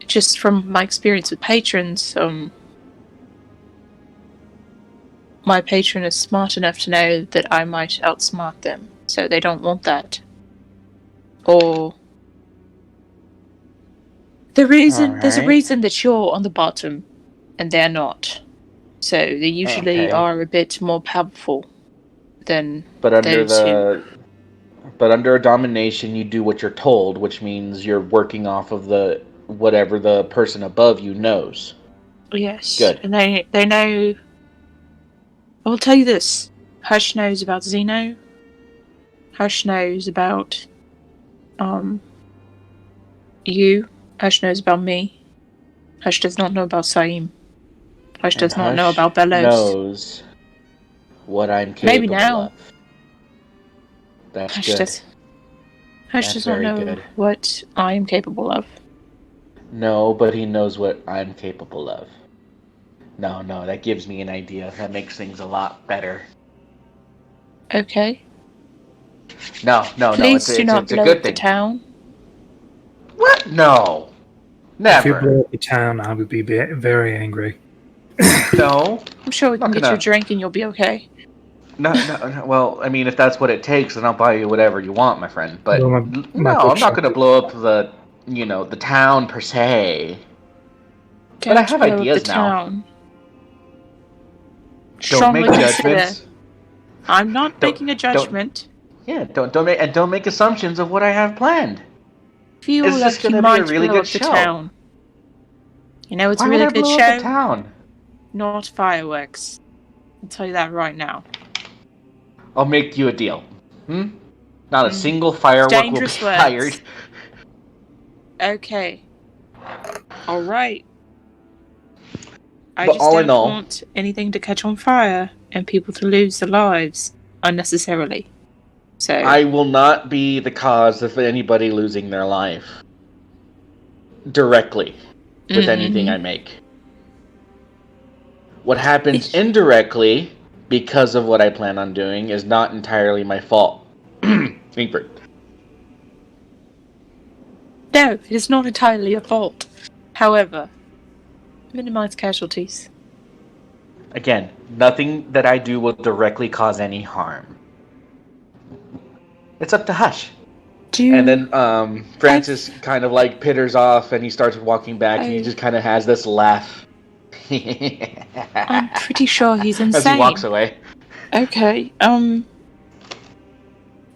Just from my experience with patrons, my patron is smart enough to know that I might outsmart them, so they don't want that. Or there's a reason that you're on the bottom and they're not. So they usually are a bit more powerful than But under those who. but under a domination, you do what you're told, which means you're working off of the whatever the person above you knows. Yes. Good. And they know. I will tell you this. Hush knows about Zeno. Hush knows about you. Hush knows about me. Hush does not know about Saim. Hush does not know about Belos. Knows what I'm capable Maybe now. of. That's Hush good. Hush does not know what I am capable of. No, but he knows what I'm capable of. No, that gives me an idea. That makes things a lot better. Okay. No, Please it's do not a blow good up thing. the town. What? No. If you Never. blow up the town, I would be very angry. No. I'm sure we can get you a drink and you'll be okay. No. Well, I mean, if that's what it takes, then I'll buy you whatever you want, my friend. But Well, my no, I'm not bookshop going to blow up the town per se. But I have blow ideas up the now. Town. Don't Strongly make consider. judgments. I'm not making a judgment. Don't make assumptions of what I have planned. Feel It's like just you gonna be a might really blow good up the show. town. You know, it's Why a would really I good blow show. up the town? Not fireworks. I'll tell you that right now. I'll make you a deal. Not a single firework will be Dangerous words. fired. Okay. Alright. I But just all in don't all- want anything to catch on fire and people to lose their lives unnecessarily. So I will not be the cause of anybody losing their life directly with anything I make. What happens indirectly because of what I plan on doing is not entirely my fault. Ingrid. No, it is not entirely your fault. However, minimize casualties. Again, nothing that I do will directly cause any harm. It's up to Hush. And then Francis kind of like pitters off and he starts walking back and he just kind of has this laugh. I'm pretty sure he's insane. As he walks away. Okay,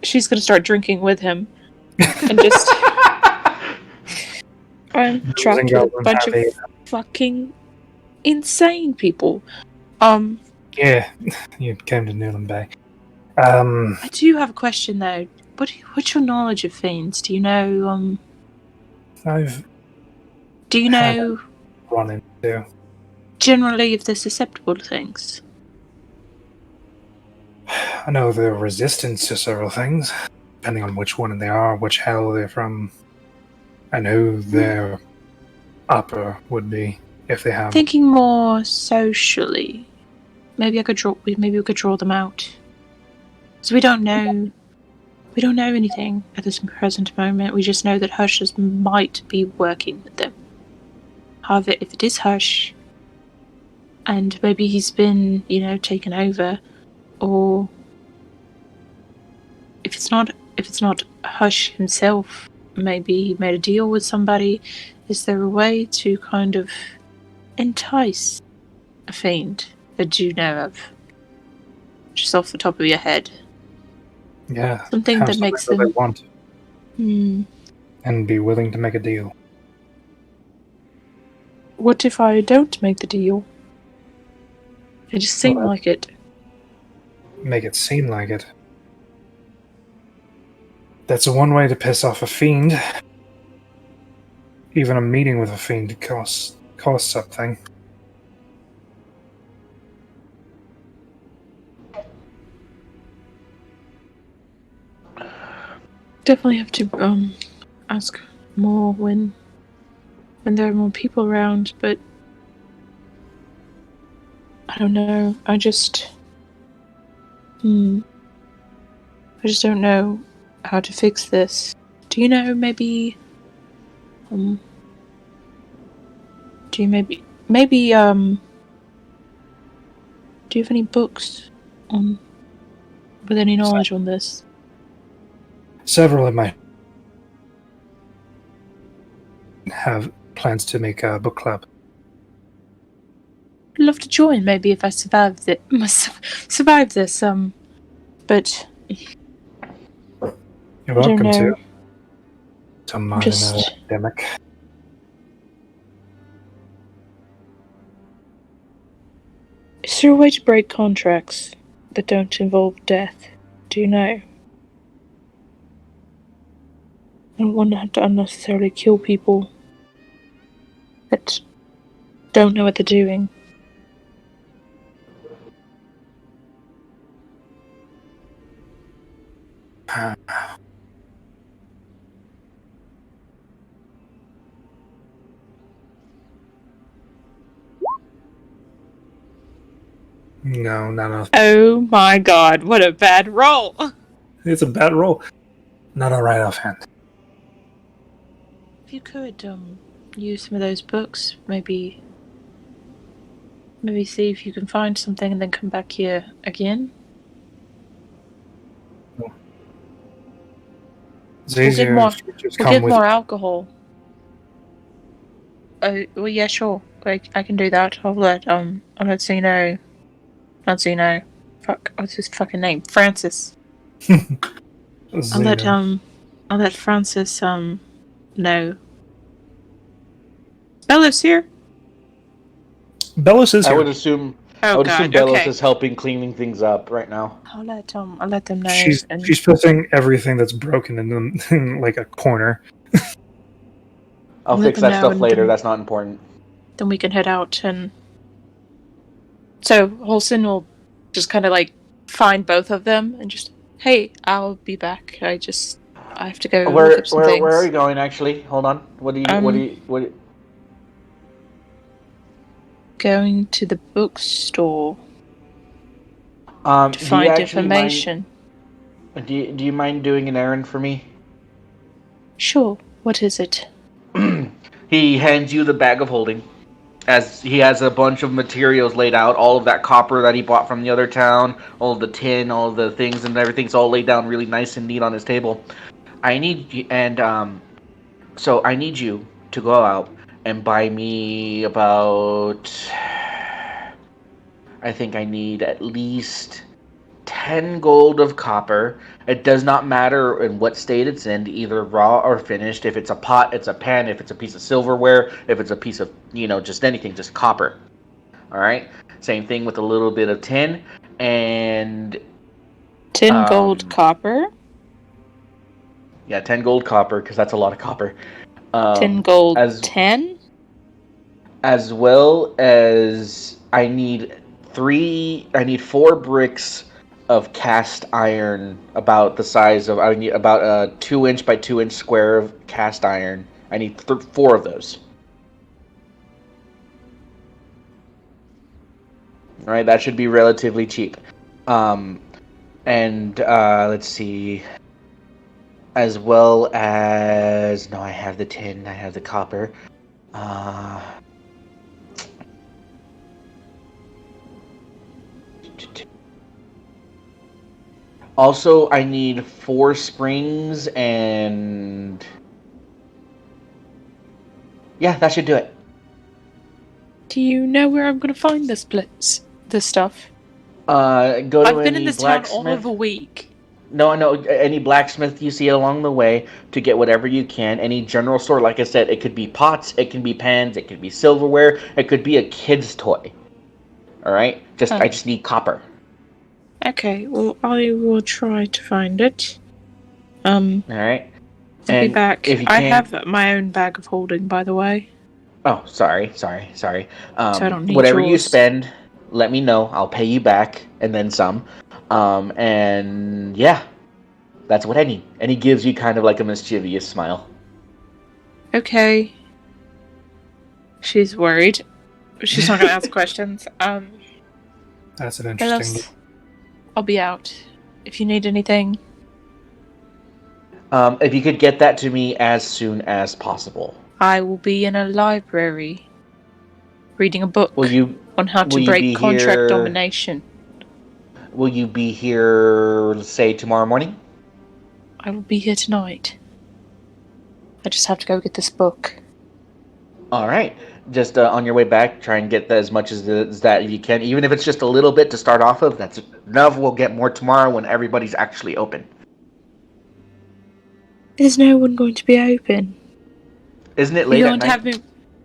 she's gonna start drinking with him and just I'm trapped with a bunch of fucking insane people. Yeah, you came to Newland Bay. I do have a question though. What's your knowledge of fiends? Do you know do you know run into generally if they're susceptible to things? I know they're resistant to several things, depending on which one they are, which hell they're from. I know their upper would be if they have. Thinking more socially, maybe we could draw them out. So we don't know anything at this present moment. We just know that Hush might be working with them. However, if it is Hush, and maybe he's been, taken over, or if it's not Hush himself, maybe he made a deal with somebody. Is there a way to kind of entice a fiend that you know of, just off the top of your head? Yeah, something that makes them they want, and be willing to make a deal. What if I don't make the deal? It just seemed like it. Make it seem like it. That's one way to piss off a fiend. Even a meeting with a fiend costs something. definitely have to ask more when there are more people around, but I don't know. I just don't know how to fix this. Do you know maybe do you have any books with any knowledge on this? Several of my have plans to make a book club. I'd love to join maybe if I survive this, but You're I don't welcome know. to. Some modern epidemic. Is there a way to break contracts that don't involve death? Do you know? I don't want to have to unnecessarily kill people that don't know what they're doing. No, not a. Oh my god, what a bad roll! It's a bad roll. Not a right offhand. If you could use some of those books, maybe see if you can find something and then come back here again. It's We'll easier get more. if you just We'll come get with more alcohol. Oh, well, yeah, sure. I can do that. I'll let Zeno. Not Zeno. Fuck, what's his fucking name? Francis. I'll let Francis know. Bellows here? Bellows is I here. would assume. Oh I would god, assume Bellows okay. is helping cleaning things up right now. I'll let them know. She's putting everything that's broken in like a corner. I'll Let fix them that know stuff and later. then- That's not important. Then we can head out and. So Holson will just kind of like find both of them and just, hey, I'll be back. I have to go look up some things. Where are you going? Actually, hold on. What do you? Going to the bookstore To to find information. Do you mind doing an errand for me? Sure. What is it? He hands you the bag of holding, as he has a bunch of materials laid out. All of that copper that he bought from the other town, all of the tin, all of the things and everything's all laid down really nice and neat on his table. I need you, so I need you to go out and buy me about. I think I need at least 10 gold of copper. It does not matter in what state it's in, either raw or finished. If it's a pot, it's a pan. If it's a piece of silverware, if it's a piece of, just anything, just copper. All right? Same thing with a little bit of tin. And 10 gold copper? Yeah, 10 gold copper, because that's a lot of copper. 10 gold 10? As well as I need 4 bricks of cast iron, about the size of, I need about a 2-inch by 2-inch square of cast iron. I need 4 of those. All right, that should be relatively cheap. Let's see. As well as, no, I have the tin, I have the copper. Also, I need 4 springs and... Yeah, that should do it. Do you know where I'm going to find this stuff? Go to I've been in any this town blacksmith. all of a week. No, any blacksmith you see along the way to get whatever you can. Any general store, like I said, it could be pots, it can be pans, it could be silverware, it could be a kid's toy. All right? I just need copper. Okay, well, I will try to find it. All right. I'll be back. I have my own bag of holding, by the way. Oh, sorry. So I don't need whatever yours. you spend, let me know. I'll pay you back, and then some. And yeah. That's what I need. And he gives you kind of like a mischievous smile. Okay. She's worried. She's not gonna ask questions. That's an What interesting. else? I'll be out. If you need anything. If you could get that to me as soon as possible. I will be in a library reading a book on how to will you break be contract here- domination. Will you be here, say, tomorrow morning? I will be here tonight. I just have to go get this book. All right. Just on your way back, try and get as much as that you can. Even if it's just a little bit to start off of, that's enough. We'll get more tomorrow when everybody's actually open. There's no one going to be open. Isn't it late You're at going to night? have me. You're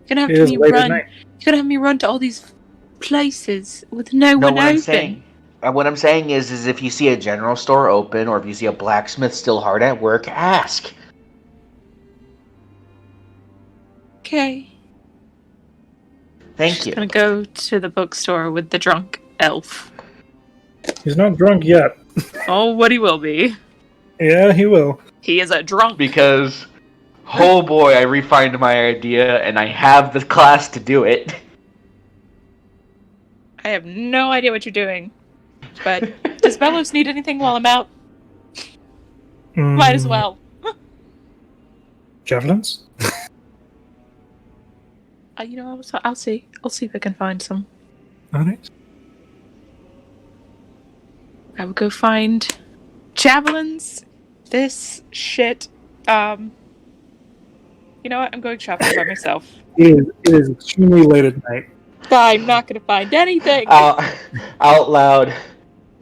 gonna have It to is me late at run. night. You're gonna have me run to all these places with no No, one what open. I'm saying. What I'm saying is if you see a general store open, or if you see a blacksmith still hard at work, ask. Okay. Thank She's you. gonna go to the bookstore with the drunk elf. He's not drunk yet. Oh, what he will be. Yeah, he will. He is a drunk. Because, oh boy, I refined my idea, and I have the class to do it. I have no idea what you're doing. But does Belos need anything while I'm out? Might as well. Javelins? You know, I'll see. I'll see if I can find some. Alright. I will go find javelins. This shit. You know what? I'm going shopping by myself. It is extremely late at night. I'm not gonna find anything. Out loud,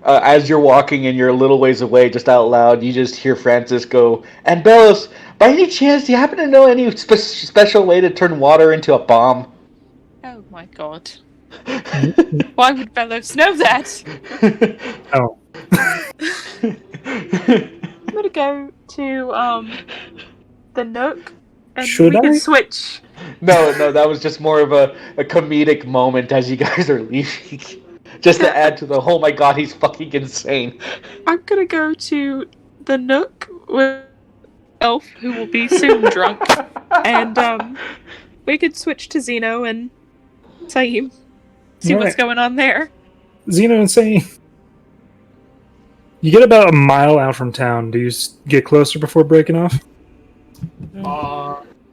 as you're walking and you're a little ways away, just out loud, you just hear Francis go, "And Bellows, by any chance, do you happen to know any special way to turn water into a bomb?" Oh my god. Why would Belos know that? Oh. I'm gonna go to the Nook and Should we I? can switch. No, that was just more of a comedic moment as you guys are leaving. Just to add to the, oh my god, he's fucking insane. I'm gonna go to the Nook with Elf, who will be soon drunk, and we could switch to Zeno and Saeem. See what's Alright. going on there. Zeno and saying, you get about a mile out from town. Do you get closer before breaking off?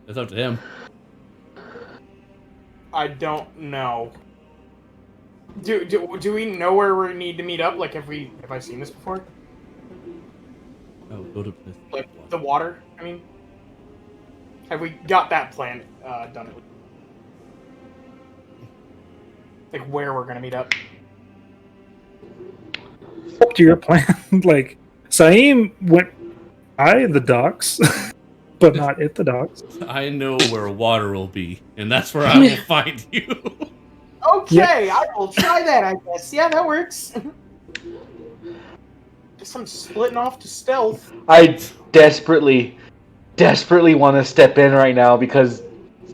It's up to him. I don't know. Do we know where we need to meet up? Like, have I seen this before? Oh, go to this. Like the water? I mean, have we got that plan done? Like where we're gonna meet up? Up to your plan. Like, Saeem went by the docks, but not at the docks. I know where water will be, and that's where I will find you. Okay, I will try that. I guess. Yeah, that works. Guess I'm splitting off to stealth. I desperately want to step in right now because...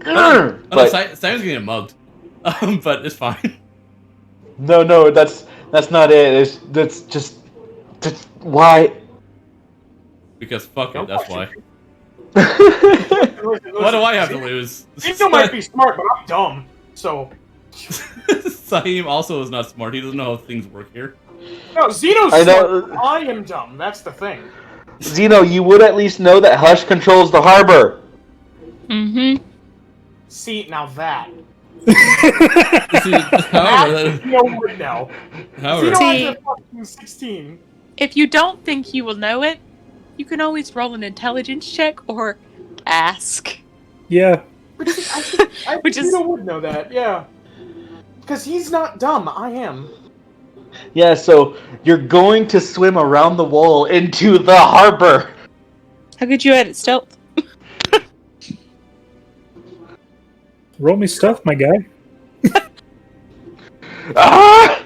But Simon's getting mugged, but it's fine. No, that's not it. That's just why. Because fuck it, No that's question. why. What do I have to lose? Zeno might be smart, but I'm dumb. So Saeem also is not smart. He doesn't know how things work here. no, Zeno's I know- smart. I am dumb. That's the thing. Zeno, you would at least know that Hush controls the harbor. Mm-hmm. See, now that. See, however, Zeno would know. however, Zeno See- has a fucking 16. If you don't think you will know it, you can always roll an intelligence check or ask. Yeah. Which is, I think Which is- Zeno would know that, yeah. Because he's not dumb. I am. Yeah, so you're going to swim around the wall into the harbor. How could you edit stealth? Roll me stuff, my guy. Ah!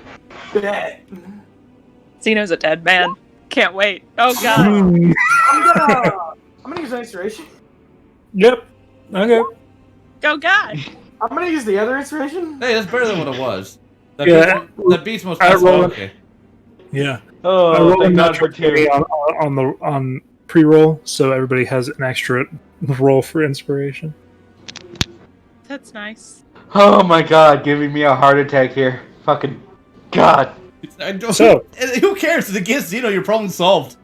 Bet. Zeno's a dead man. Can't wait. Oh god. Hmm. I'm gonna use an inspiration. Yep. Okay. Oh god. I'm gonna use the other inspiration. hey, that's better than what it was. That Yeah. beats, that beats most. I That's roll it. okay. Yeah. I Oh, rolled a thank God for natural 20 two. on pre-roll, so everybody has an extra roll for inspiration. That's nice. Oh my God, giving me a heart attack here. Fucking God. I don't, So- who cares? It's against Xeno. Your problem solved.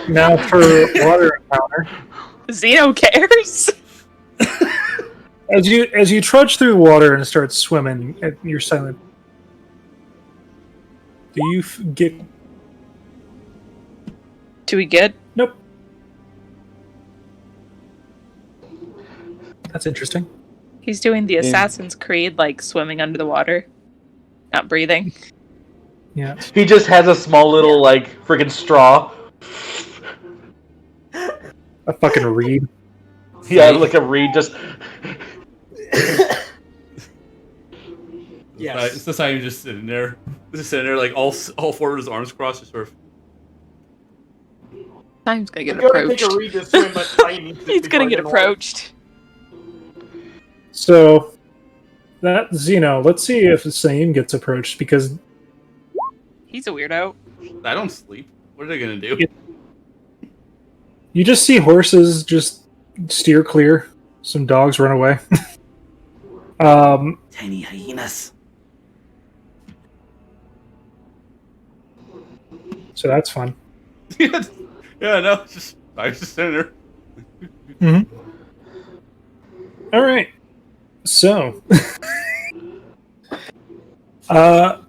Now for water encounter. Xeno cares. As you trudge through water and start swimming, you're silent. Do you get? Do we get? Nope. That's interesting. He's doing the Assassin's Creed, like swimming under the water, not breathing. Yeah. He just has a small little, like, freaking straw. A fucking reed. Yeah, like a reed, just... Yes. It's the time just sitting there. Just sitting there, like, all four of his arms crossed, just sort of... Time's gonna get I'm gonna take approached. a read to swim, but I need to He's gonna before I get in water. approached. So that Xeno, let's see if Saim gets approached because He's a weirdo. I don't sleep. What are they gonna do? you just see horses just steer clear. Some dogs run away. Tiny hyenas. So that's fun. Yeah, no, I was just sitting there. All right. So, I'd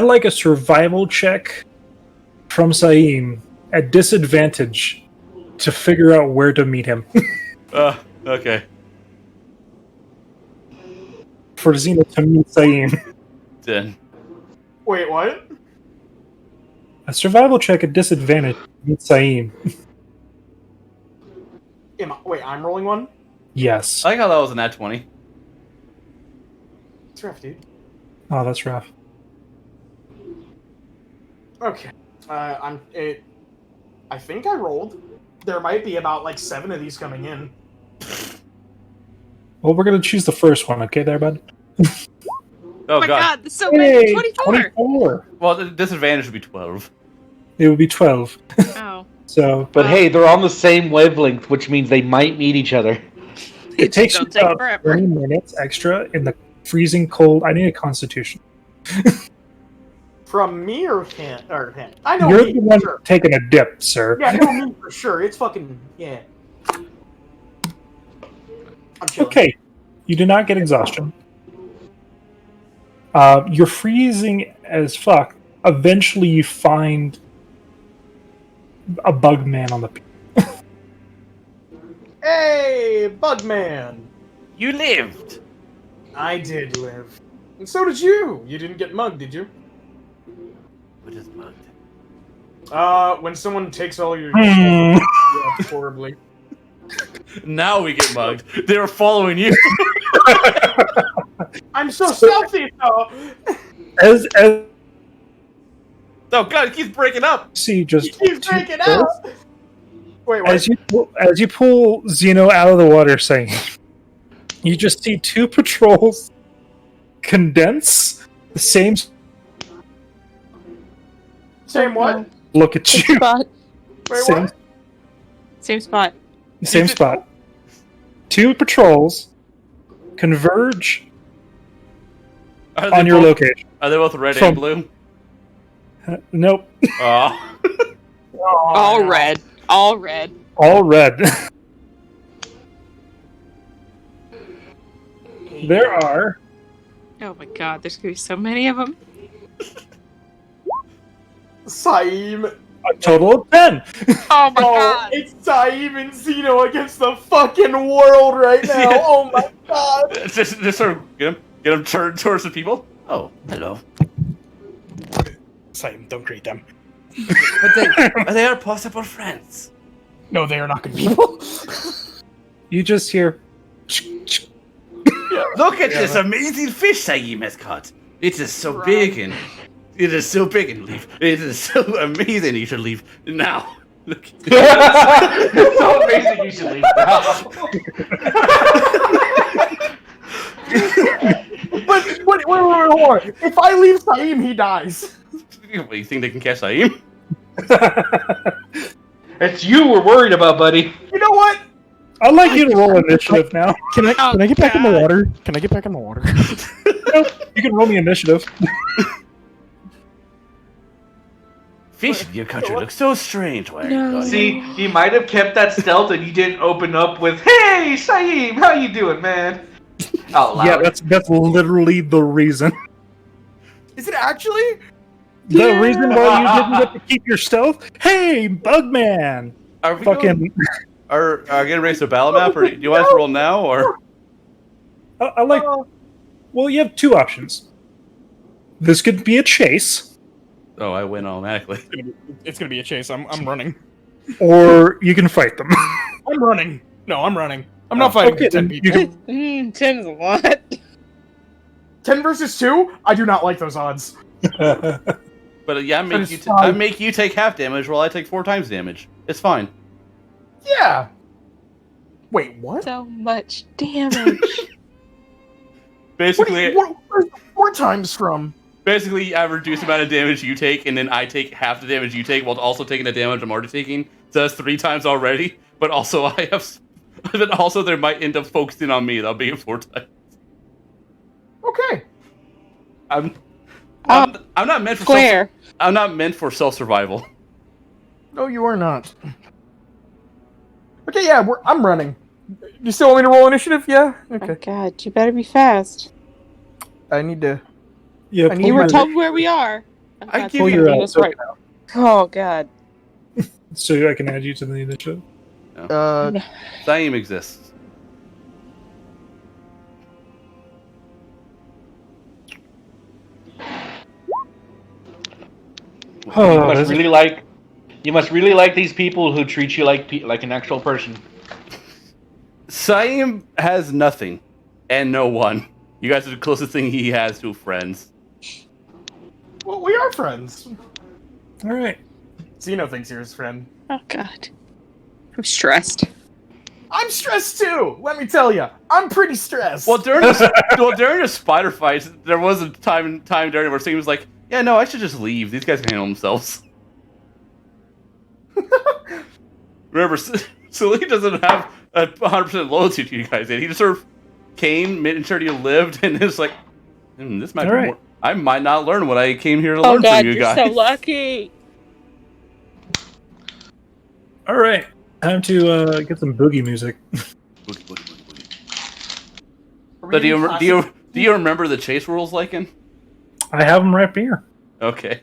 like a survival check from Saim at disadvantage to figure out where to meet him. Okay. For Xena to meet Saim. 10. Wait, what? A survival check at disadvantage to meet Saim. Wait, I'm rolling one? Yes. I like how that was a nat 20. It's rough, dude. Oh, that's rough. Okay. I think I rolled. There might be about, like, 7 of these coming in. Well, we're going to choose the first one, okay there, bud? Oh, my god. god, there's so many. 24. 24. Well, the disadvantage would be 12. It would be 12. Oh. So, But hey, they're on the same wavelength, which means they might meet each other. it takes you Don't take about forever. 20 minutes extra in the freezing cold. I need a constitution. From me or him? I know You're me, the one for sure. taking a dip, sir. Yeah, I know me for sure. It's fucking, yeah. I'm chilling. Okay. You do not get exhaustion. You're freezing as fuck. Eventually, you find a bug man on the beach. Hey, Bugman! You lived! I did live. And so did you! You didn't get mugged, did you? What is mugged? When someone takes all your Hmm. yeah, horribly. Now we get mugged. They were following you. I'm so stealthy, though! As Oh god, it keeps breaking up. see, just He keeps breaking out! Wait, what? as you pull Xeno out of the water, saying, you just see two patrols condense the same Same what? look at Same you, spot. Wait, same, what? Same spot. same spot. Two patrols converge Are they on your both- location. Are they both red From- and blue? Nope, Oh. All red. All red. all red. There are Oh my god, there's gonna be so many of them. Saeem. a total of 10. Oh my Oh, god. it's Saeem and Zeno against the fucking world right now. Yeah. Oh my god. just sort of get him turned towards the people. Oh, hello. Saeem, don't greet them. But they are possible friends. No, they are not good people. You just hear. Look at this amazing fish Saeem has caught. It is so big and it is so big and leave. It is so amazing. You should leave now. Look. It's so amazing you should leave now. But wait, hold on. If I leave Saeem, he dies. What, you think they can catch Saeem? It's you we're worried about, buddy. You know what? I'd like you to roll initiative now. Can I get back in the water? Can I get back in the water? You can roll me initiative. Fish in your country looks so strange. Why? No. See, he might have kept that stealth and you didn't open up with, "Hey, Saeem, how you doing, man?" Out loud. Yeah, that's literally the reason. Is it actually? The reason why you didn't get to keep your stealth? Hey, Bugman! Are we Fucking. Are getting ready to battle map, or do you want us to roll now, or? I like. Well, you have two options. This could be a chase, Oh, I win automatically. It's gonna be a chase. I'm running. or you can fight them. I'm running. No, I'm running. I'm not fighting Okay, 10 then people. you can. 10 is a lot. 10 versus 2? I do not like those odds. But yeah, is I fine. make you take half damage while I take 4 times damage. It's fine. Yeah. Wait, what? So much damage. Basically, Where's 4 times from? basically, I reduce the amount of damage you take, and then I take half the damage you take while also taking the damage I'm already taking. So that's 3 times already. But also, I have. But also, they might end up focusing on me. That'll be 4 times. Okay. I'm not meant for Square. I'm not meant for self survival. No, you are not. Okay, yeah, I'm running. You still want me to roll initiative? Yeah? Okay. Oh god, you better be fast. I need to... Yeah, I need You my- were told where we are. Oh, I God, give pull you- your that's right. Oh god. so I can add you to the initiative. Saeem exists. Oh, You must really like these people who treat you like an actual person. Saeem has nothing and no one. You guys are the closest thing he has to friends. Well, we are friends. All right. Zeno thinks you're his friend. Oh god. I'm stressed. I'm stressed too! Let me tell you. I'm pretty stressed. Well, during the spider fights, there was a time during where Saeem was like, "Yeah, no, I should just leave. These guys can handle themselves." Remember, Celine doesn't have 100% loyalty to you guys. He just sort of came, made sure you lived, and it's like, this might All be right. more. I might not learn what I came here to Oh learn god, from you you're guys. so lucky. All right. Time to get some boogie music. So do you remember the chase rules, Lycan? I have them right here. Okay.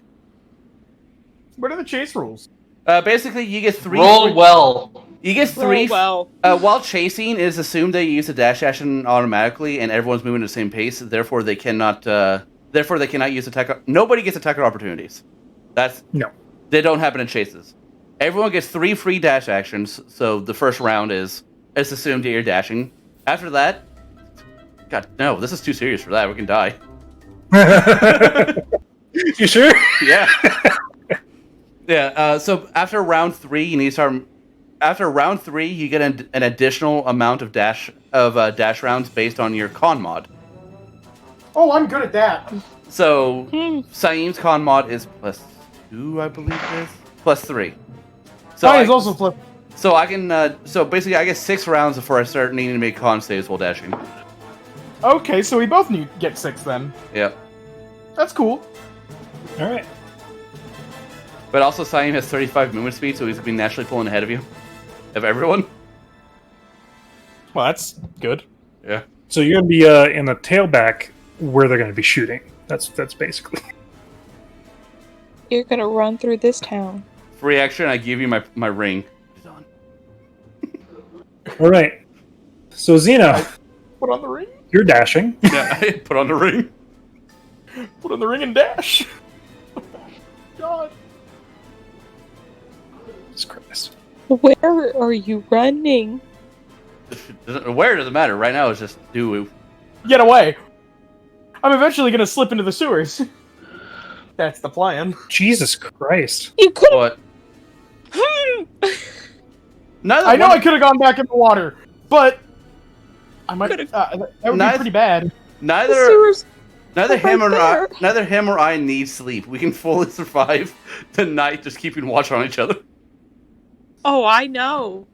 What are the chase rules? Basically, you get 3. Roll well. You get 3. Roll well. While chasing is assumed they use the dash action automatically, and everyone's moving at the same pace. Therefore, they cannot. Use attack. Nobody gets attack opportunities. No. They don't happen in chases. Everyone gets 3 free dash actions. So the first round it's assumed that you're dashing. After that, God no, this is too serious for that. We can die. You sure? Yeah. Yeah. So after round 3, you need to start. After round 3, you get an additional amount of dash rounds based on your con mod. Oh, I'm good at that. So Saeem's con mod is +2, I believe it is. +3. So Mine is also flip. So I can. So basically, I get 6 rounds before I start needing to make con saves while dashing. Okay, so we both get 6 then. Yep. That's cool. All right. But also, Saeem has 35 movement speed, so he's gonna be naturally pulling ahead of you, of everyone. Well, that's good. Yeah. So you're gonna be in the tailback where they're gonna be shooting. That's basically. You're gonna run through this town. Free action. I give you my ring. It's on. All right. So Xeno, Put on the ring. you're dashing. Yeah. I put on the ring. Put on the ring and dash. God. Jesus Christ. Where are you running? Where doesn't matter. Right now, it's just do. Get away. I'm eventually gonna slip into the sewers. That's the plan. Jesus Christ. You could What? Neither I know one- I could have gone back in the water, but I might. Could've- That would be Neither- pretty bad. Neither. sewers. Neither him or there. neither him or I need sleep. We can fully survive the night just keeping watch on each other. Oh, I know.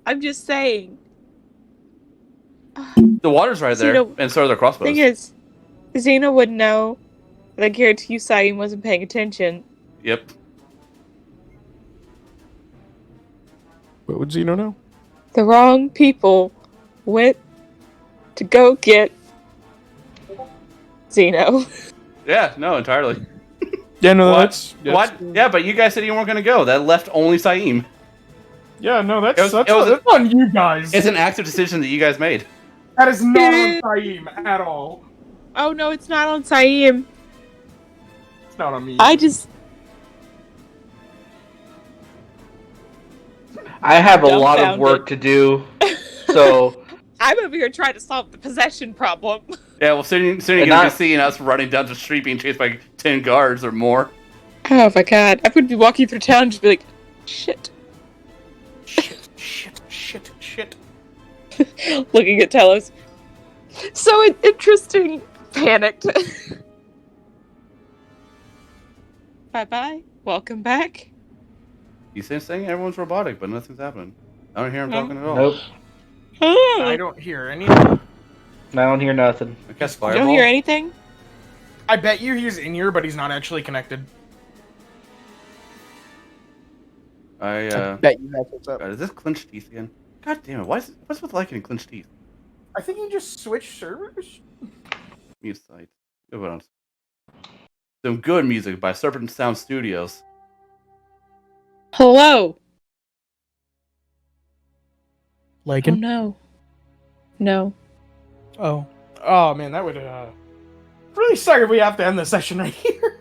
I'm just saying. The water's right there, Zeno- and so are the crossbows. Thing is, Xena would know. But I guarantee you Saeem wasn't paying attention. Yep. What would Zeno know? The wrong people went to go get Zeno. Yeah, no, entirely. Yeah, no, What? that's What? Yeah, but you guys said you weren't going to go. That left only Saeem. Yeah, no, that's It was that's on you guys. It's an active decision that you guys made. That is not on Saeem at all. Oh no, it's not on Saeem. It's not on me. I just I have a lot of Dumbfounded. work to do, so I'm over here trying to solve the possession problem. Yeah, well, soon you're And going to be not- seeing us running down the street being chased by 10 guards or more. Oh my god. I would be walking through town and just be like, shit. Shit. Looking at Telos. So interesting. Panicked. Bye-bye. Welcome back. He's saying everyone's robotic, but nothing's happening. I don't hear him talking at all. nope. I don't hear anything. I don't hear nothing. I cast You Fireball. don't hear anything? I bet you he's in here, but he's not actually connected. I Bet you that's what's up. God, is this clenched teeth again? God damn it! What's with liking clenched teeth? I think he just switched servers. Mute site. Good one. Some good music by Serpent Sound Studios. Hello. Like Oh no. No. Oh man, that would really suck if we have to end the session right here.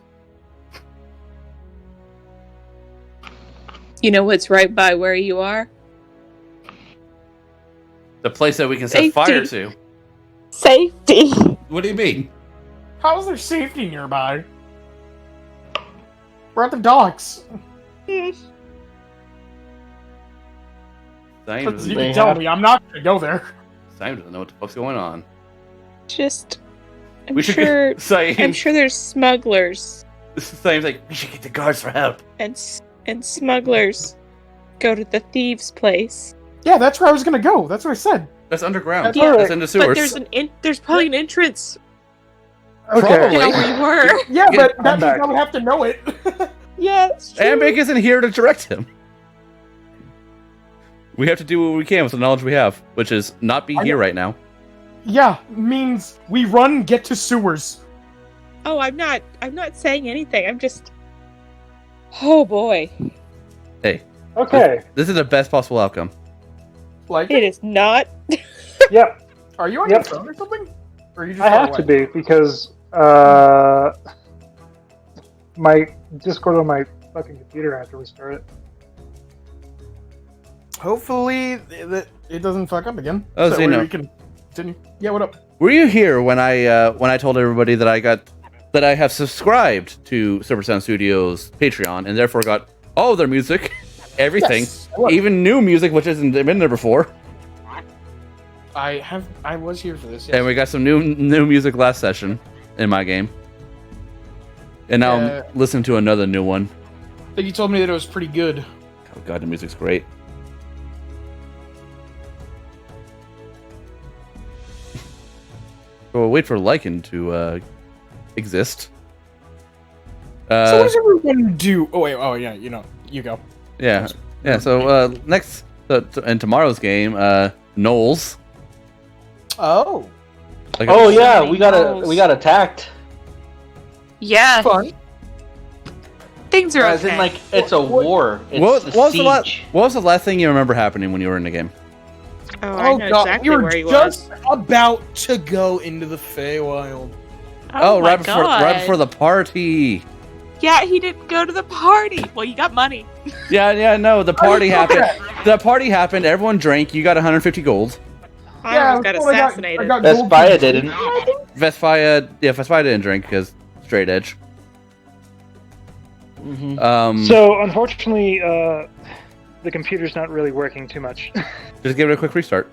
You know what's right by where you are? The place that we can set Safety. fire to. Safety. What do you mean? How is there safety nearby? We're at the docks. Same. But you They can tell have- me I'm not gonna go there. Sam doesn't know what the fuck's going on. Just I'm We should sure get Sam. I'm sure there's smugglers Sam's like, we should get the guards for help. and smugglers go to the thieves' place. Yeah, that's where I was gonna go. That's what I said. That's underground. That's Yeah. alright. That's in the sewers. But there's probably an entrance. Okay. Probably. You know where you were. Yeah, but I'm that means back. I would have to know it. Yeah, it's true. Ambik isn't here to direct him. We have to do what we can with the knowledge we have, which is not be here right now. Yeah, means we run, get to sewers. Oh, I'm not saying anything. I'm just oh boy. Hey, Okay. this is the best possible outcome. Like, It is not. Yep. are you on Yep. your phone or something? Or are you just I far have to away? be because my Discord on my fucking computer I have to restart it. Hopefully, it doesn't fuck up again. Oh, so Zeno. we can continue. Yeah, what up? Were you here when I told everybody that I have subscribed to Super Sound Studios Patreon and therefore got all of their music, everything, Yes, I was. even new music which hasn't been there before, I was here for this. Yes. and we got some new music last session in my game, and now Yeah. I'm listening to another new one. I think you told me that it was pretty good. Oh god, the music's great. So we'll wait for Lycan to exist. So what does everyone do? Oh wait, oh yeah, you go. Yeah. So next in tomorrow's game, Knowles. Oh, Like Oh a- yeah, many we got goals. attacked. Yeah, fun. things are As okay. in, like, it's a war. It's What a siege. what was the last thing you remember happening when you were in the game? oh, I know exactly we were where he just was. about to go into the Feywild. Oh, my right before the party. Yeah, he didn't go to the party. Well, you got money. Yeah, no, the party Okay. happened. The party happened. Everyone drank. You got 150 gold. I almost got that's what assassinated. I got Best gold Buy pieces. didn't. Vesphia didn't drink because straight edge. Mm-hmm. So unfortunately, the computer's not really working too much. Just give it a quick restart.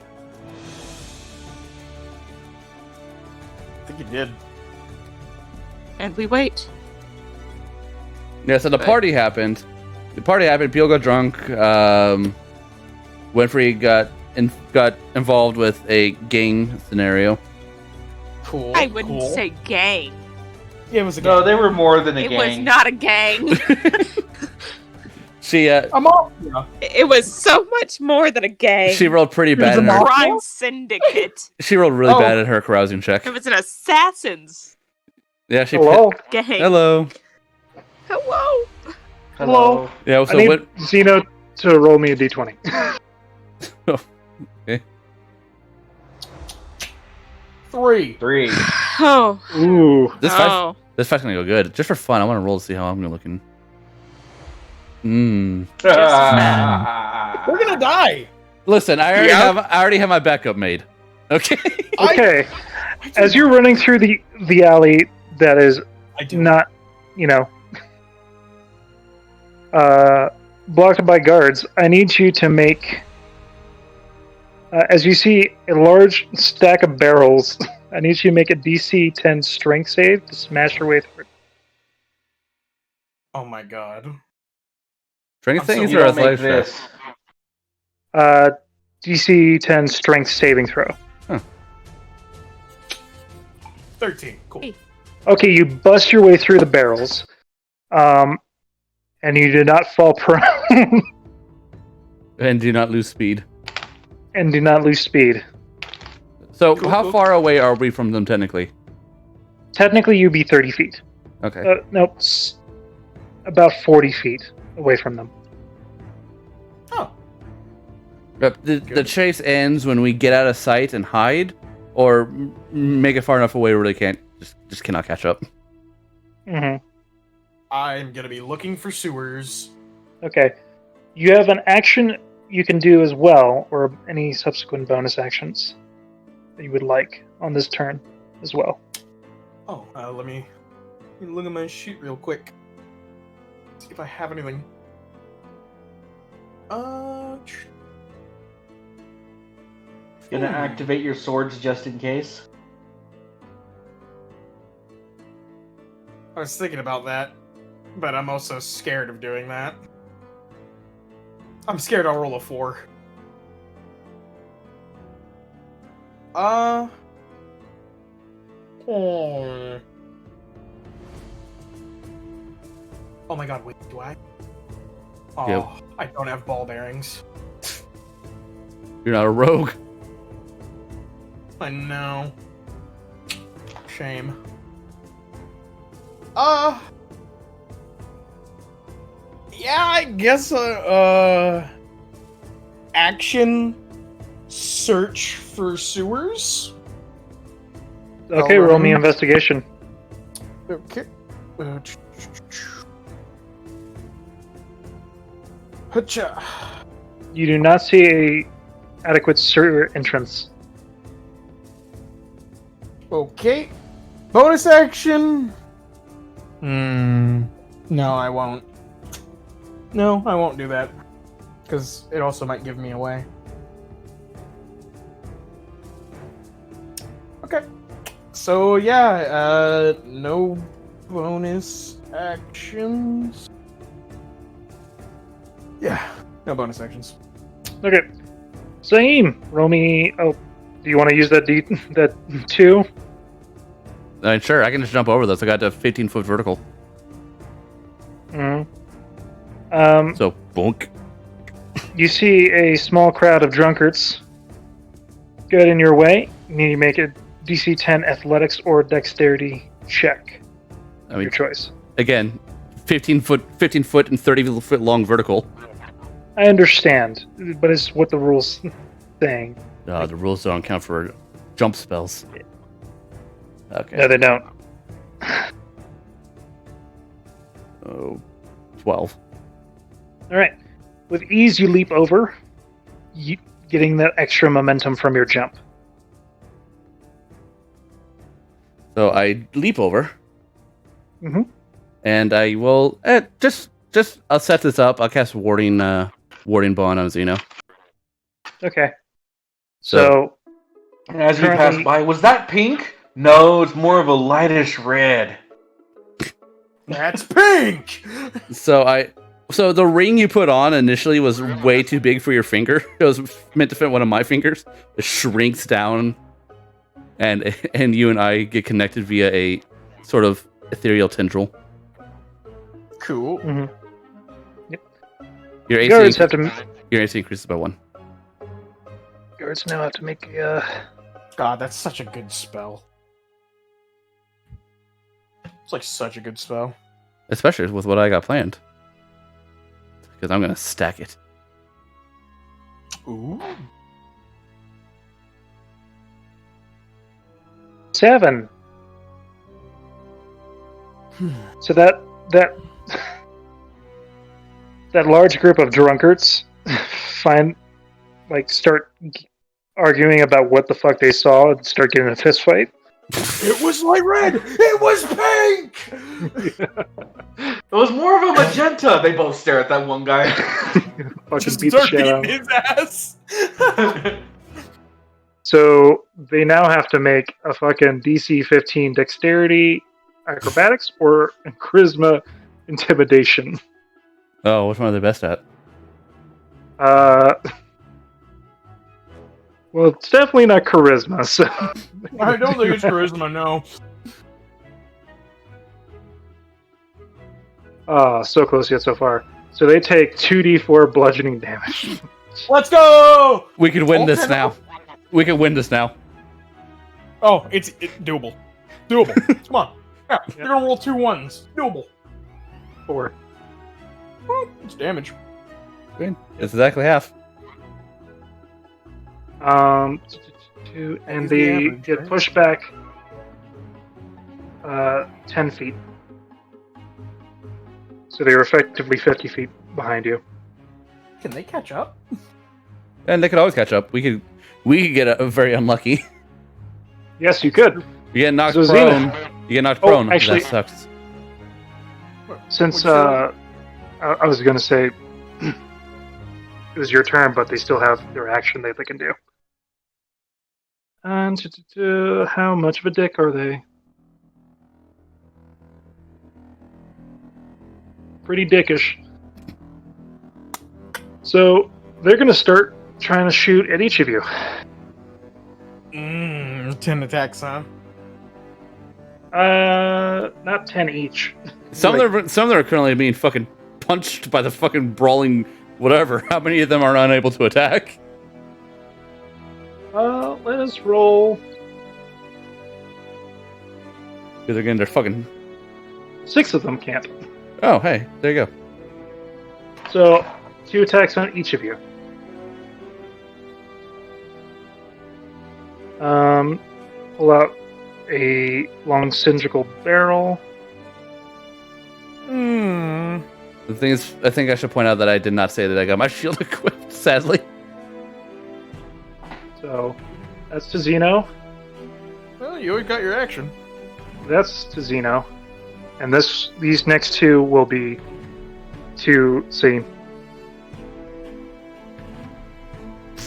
I think you did. And we wait. Yeah, so the party happened. People got drunk. Winfrey got involved with a gang scenario. Cool. I wouldn't cool. say gang. Yeah, it was a No, gang. they were more than a It gang. was not a gang. She I'm all. Yeah. It was so much more than a gang. she rolled pretty bad a in her. crime syndicate. She rolled really Oh. bad in her carousing check. It was an assassin's Yeah, she. Hello? gang. Hello. Hello. Hello. Yeah, I so need what? Xeno to roll me a d20. Okay. 3. 3. Oh. Ooh. This fight's gonna go good. Just for fun, I want to roll to see how I'm gonna looking. Just as We're gonna die. Listen, I already have my backup made. Okay. Okay. I As you're running through the alley that is I do. not, blocked by guards, I need you to make, as you see a large stack of barrels, I need you to make a DC 10 strength save to smash your way through. Oh my god. Strength I'm so things You or don't make athletics check? this. DC 10 strength saving throw. 13. Cool. Hey. Okay, you bust your way through the barrels, and you do not fall prone, And do not lose speed. and do not lose speed. So, Cool, how cool. far away are we from them technically? Technically, you'd be 30 feet. Okay. Nope, about 40 feet away from them. Oh. But the chase ends when we get out of sight and hide, or make it far enough away where they can't just cannot catch up. hmm I'm gonna be looking for sewers. Okay. You have an action you can do as well, or any subsequent bonus actions that you would like on this turn as well. Oh, let me look at my sheet real quick. See if I have anything. Gonna activate your swords just in case. I was thinking about that, but I'm also scared of doing that. I'm scared I'll roll a 4. Oh. Oh my god, wait, do I? Oh, Yep. I don't have ball bearings. You're not a rogue. I know. Shame. Yeah, I guess action search for sewers. Okay, All roll me right. investigation. Okay. Hacha. You do not see a adequate sewer entrance. Okay. Bonus action. No, I won't. No, I won't do that. Because it also might give me away. Okay. So, yeah, no bonus actions. Yeah, no bonus actions. Okay. Zaim, roll me. Oh, do you want to use that that 2? Sure, I can just jump over those. I got a 15-foot vertical. Mm-hmm. So, bonk. You see a small crowd of drunkards get in your way. You need to make a DC 10 athletics or dexterity check. I Your mean, choice. again, 15 foot and 30-foot long vertical. I understand, but it's what the rules saying. The rules don't count for jump spells. Okay. No, they don't. Oh, 12. All right. With ease, you leap over, getting that extra momentum from your jump. So I leap over, Mm-hmm. and I will just I'll set this up. I'll cast warding bond on Xeno. Okay. So- So As you pass Currently- by, was that pink? No, it's more of a lightish red. That's pink! So the ring you put on initially was way too big for your finger. It was meant to fit one of my fingers. It shrinks down, and you and I get connected via a sort of ethereal tendril. Cool. Mm-hmm. Your AC, Guards have to. your AC increases by 1. Guards now have to make a. God, that's such a good spell. It's like such a good spell. Especially with what I got planned. Because I'm going to stack it. Ooh. 7. So that large group of drunkards start arguing about what the fuck they saw and start getting a fist fight. It was like red! It was pink! It was more of a magenta. They both stare at that one guy. Fucking Just beat the start shit out beating of him. his ass! So they now have to make a fucking DC 15 dexterity, acrobatics, or charisma intimidation. Oh, which one are they best at? Well, it's definitely not charisma, so... I don't think it's charisma, no. So close yet so far. So they take 2d4 bludgeoning damage. Let's go! We could win Oh, this no. now. We could win this now. Oh, it's doable. Doable. Come on. Yeah, you're gonna roll 2 1s. Doable. 4. Well, it's damage. Win. It's exactly half. 2, and is the they average, get right? pushed back 10 feet. So they were effectively 50 feet behind you. Can they catch up? And they could always catch up. We could get very unlucky. Yes, you could. You get knocked So prone. You get knocked Oh, prone. actually- That sucks. Since What's I was going to say it was your turn, but they still have their action that they can do. And how much of a dick are they? Pretty dickish. So they're going to start trying to shoot at each of you. 10 attacks, huh? Not 10 each. Some of them are currently being fucking punched by the fucking brawling whatever. How many of them are unable to attack? Let us roll. Because again, they're fucking. 6 of them can't. Oh, hey, there you go. So 2 attacks on each of you. Pull out a long cylindrical barrel. The thing is, I think I should point out that I did not say that I got my shield equipped. Sadly. So that's to Zeno. Well, you always got your action. That's to Zeno. And these next 2 will be to Zane.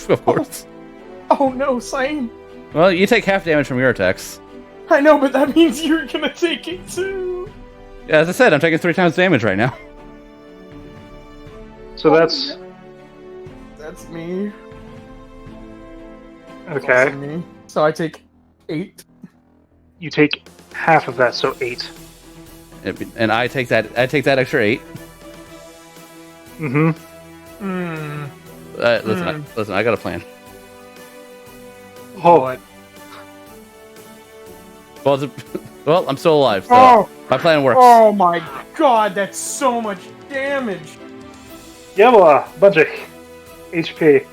Of course. Oh no, same. Well, you take half damage from your attacks. I know, but that means you're gonna take it too. Yeah, as I said, I'm taking 3 times damage right now. So that's That's me. That's okay. also me. So I take 8. You take half of that, so 8. And I take that extra 8. Mm-hmm. Listen, I got a plan. Oh, Well, I'm still alive, so Oh! my plan works. Oh my god, that's so much damage. you have a bunch of HP.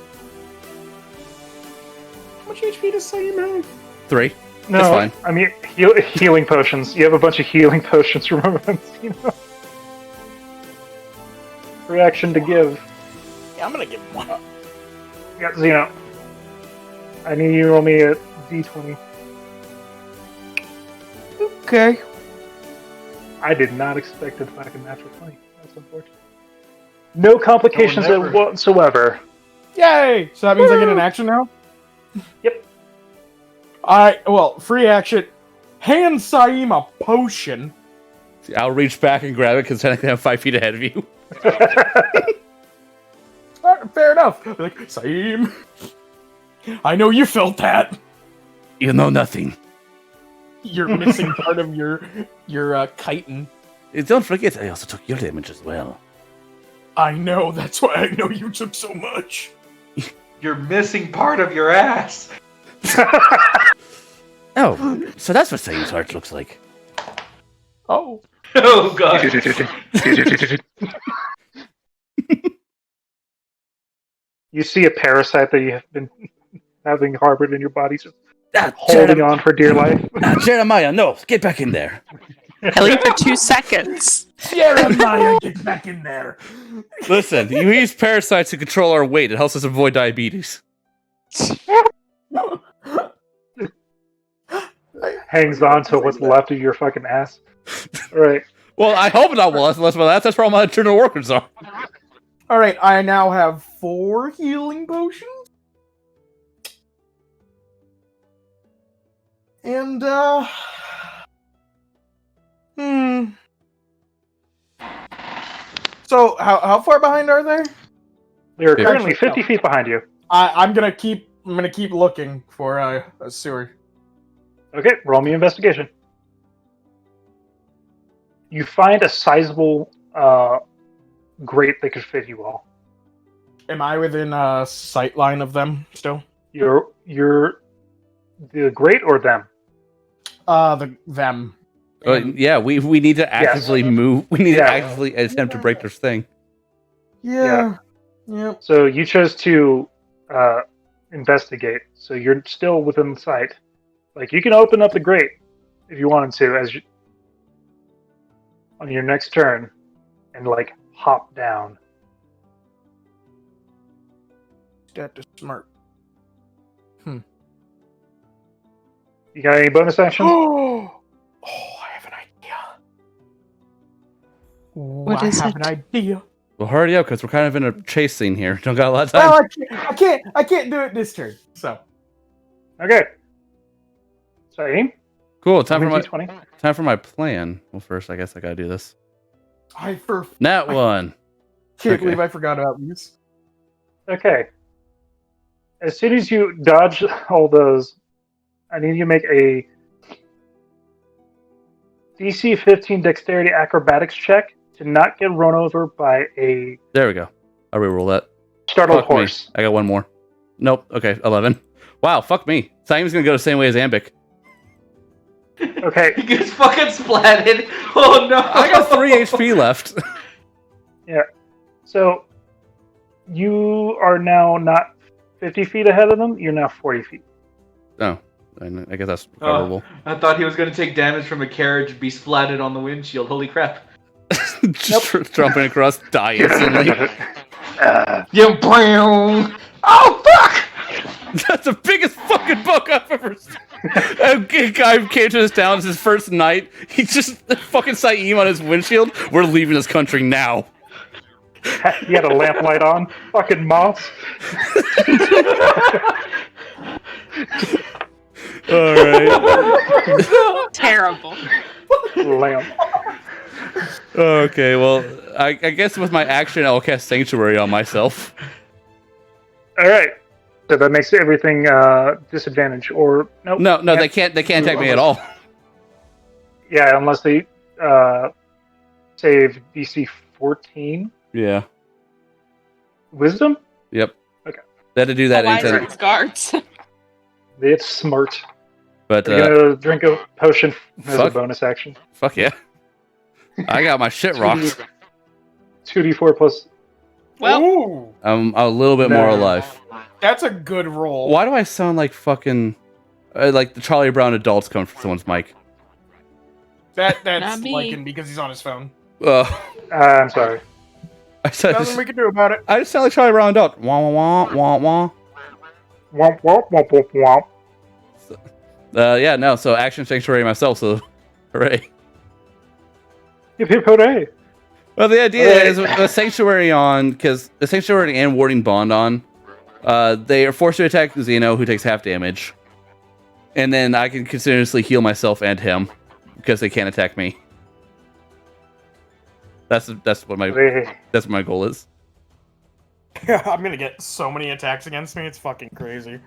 How much HP does Saeem have? 3. No, It's fine. I mean healing potions. You have a bunch of healing potions. Remember, you know. Reaction to give. Yeah, I'm gonna give him one. You got Zeno. I need you to roll me a d20. Okay. I did not expect it back in natural 20. That's unfortunate. No complications Oh, never. whatsoever. Yay! So that means I get an action now? Yep. Well, free action. Hand Saeem a potion. I'll reach back and grab it because technically I'm 5 feet ahead of you. Fair enough. Like, same. I know you felt that. You know nothing. You're missing part of your chitin. Don't forget, I also took your damage as well. I know. That's why I know you took so much. You're missing part of your ass. Oh, so that's what Satan's heart looks like. Oh. Oh god. You see a parasite that you have been having harbored in your body, just Ah, holding on for dear life. Jeremiah, no, get back in there. Only for 2 seconds. Jeremiah, get back in there. Listen, you use parasites to control our weight. It helps us avoid diabetes. Hangs on to what's left of your fucking ass. All right. Well, I hope not. Well, that's where all my internal workers are. All right, I now have 4 healing potions. And, So, how far behind are they? They're currently Actually, 50 feet behind you. I'm gonna keep looking for a sewer. Okay, roll me investigation. You find a sizable grate that could fit you all. Am I within sight line of them still? You're the grate or them? Them. Yeah, we need to actively move. We need to actively attempt to break this thing. Yeah. So you chose to investigate. So you're still within the sight. Like you can open up the grate if you wanted to, on your next turn, and like hop down. That is smart. You got any bonus actions? Oh, I have an idea. What is I have it? an idea. Well, hurry up, because we're kind of in a chase scene here. Don't got a lot of time. Well, I can't do it this turn. So Okay. So aim. Cool. Time for my D20. plan. Well, first, I guess I gotta do this. Can't That one. believe I forgot about these. Okay. As soon as you dodge all those, I need you to make a DC 15 Dexterity Acrobatics check to not get run over by a There we go. I'll reroll that. startled Fuck me. horse. I got one more. Nope. Okay, 11. Wow, fuck me. Simon's gonna go the same way as Ambic. Okay. He gets fucking splatted. Oh no. I got 3 HP left. Yeah. So you are now not 50 feet ahead of them. You're now 40 feet. Oh, I guess that's recoverable. I thought he was going to take damage from a carriage and be splatted on the windshield. Holy crap. Just jumping across, die instantly. Yeah, boom. Oh, fuck! That's the biggest fucking book I've ever seen. A guy came to this town. It's his first night. He just fucking Saeem on his windshield. We're leaving this country now. You had a lamplight on. Fucking moths. All right. Terrible. Lamp. Okay, well, I guess with my action, I'll cast Sanctuary on myself. All right. So that makes everything disadvantage, or nope. No, they can't attack me at all. Yeah, unless they save DC 14 Yeah. Wisdom. Yep. Okay. They had to do that Why anytime. are guards? It's smart. But You're gonna drink a potion as a fuck. bonus action. fuck yeah. I got my shit rocked. 2d4 plus. Well, Ooh, I'm a little bit more alive. that's a good roll. Why do I sound like fucking like the Charlie Brown adults coming from someone's mic? That's Not me. Lycan because he's on his phone. I'm sorry. I said Nothing we can do about it. I just sound like Charlie Brown adult. Wah wah wah wah Womp womp womp womp womp. Yeah, no. So action sanctuary myself. So hooray. Hip hip hooray. Well, the idea Hooray. is with the sanctuary on, because the sanctuary and warding bond on, they are forced to attack Xeno, who takes half damage, and then I can continuously heal myself and him because they can't attack me. That's what my goal is. I'm gonna get so many attacks against me. It's fucking crazy.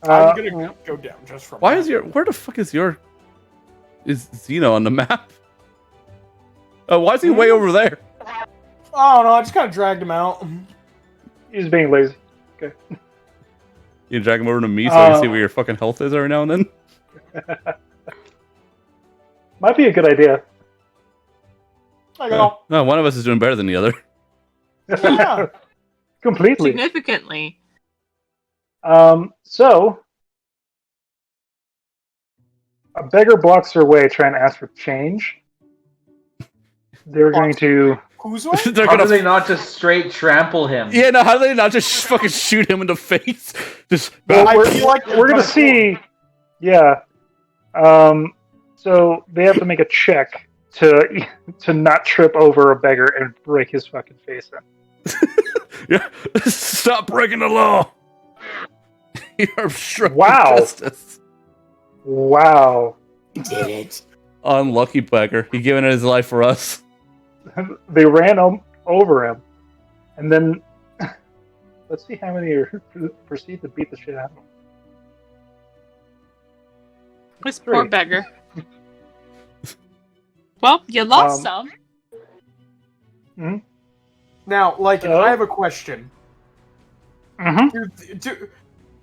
I'm gonna go down just from. Why is where the fuck is Xeno on the map? Why is he way over there? I don't know. I just kind of dragged him out. He's being lazy. Okay. You drag him over to me so I can see where your fucking health is every now and then. Might be a good idea. I go. No, one of us is doing better than the other. Yeah. Completely. Significantly. So a beggar blocks their way trying to ask for change. They're going to. Who's way? They're How do gonna. they not just straight trample him? Yeah, no. How do they not just fucking shoot him in the face? Just. Well, I feel like we're going to see. Yeah. So they have to make a check to not trip over a beggar and break his fucking face in. Yeah. Stop breaking the law. You're obstructing Wow. justice. Wow. Did it. Unlucky beggar. He giving his life for us. They ran over him, and then let's see how many proceed to beat the shit out of him. This Three. poor beggar. Well, you lost some. Now, like, So? I have a question. Mm-hmm.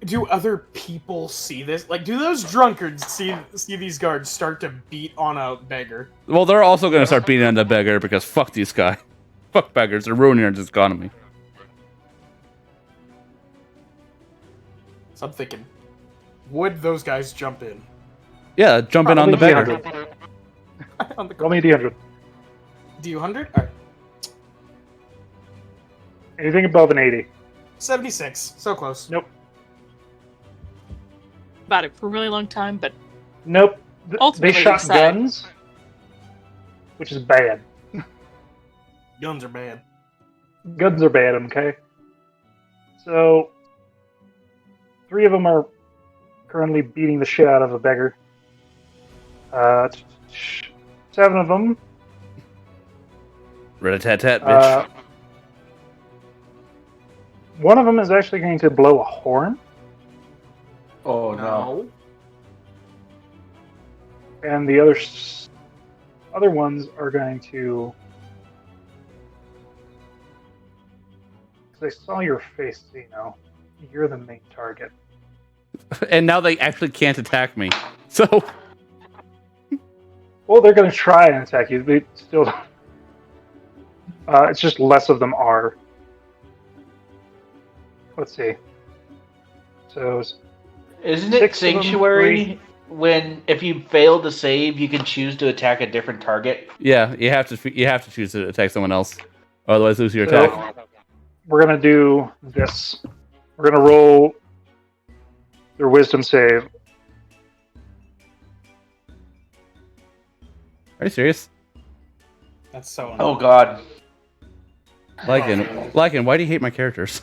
Do other people see this? Like, do those drunkards see these guards start to beat on a beggar? Well, they're also going to start beating on the beggar because fuck these guys. Fuck beggars. They're ruining our economy. So I'm thinking, would those guys jump in? Yeah, jump in on the beggar. On the Roll me a D100. D100? Alright. Anything above an 80. 76. So close. Nope. About it for a really long time, but Nope. Ultimately, They shot it's sad. guns, which is bad. Guns are bad. Guns are bad, okay? So, 3 of them are currently beating the shit out of a beggar. 7 of them. Rat-a-tat-tat, bitch. One of them is actually going to blow a horn, Oh no. and the other ones are going to. Because I saw your face, Zeno. You're the main target. And now they actually can't attack me. So, Well, they're going to try and attack you. They still. It's just less of them are. Let's see. So, Isn't it 6 of them, Sanctuary when if you fail to save, you can choose to attack a different target? yeah, you have to choose to attack someone else. Otherwise, lose your attack. So, we're going to do this. We're going to roll their wisdom save. Are you serious? That's so Oh god. Lycan, why do you hate my characters?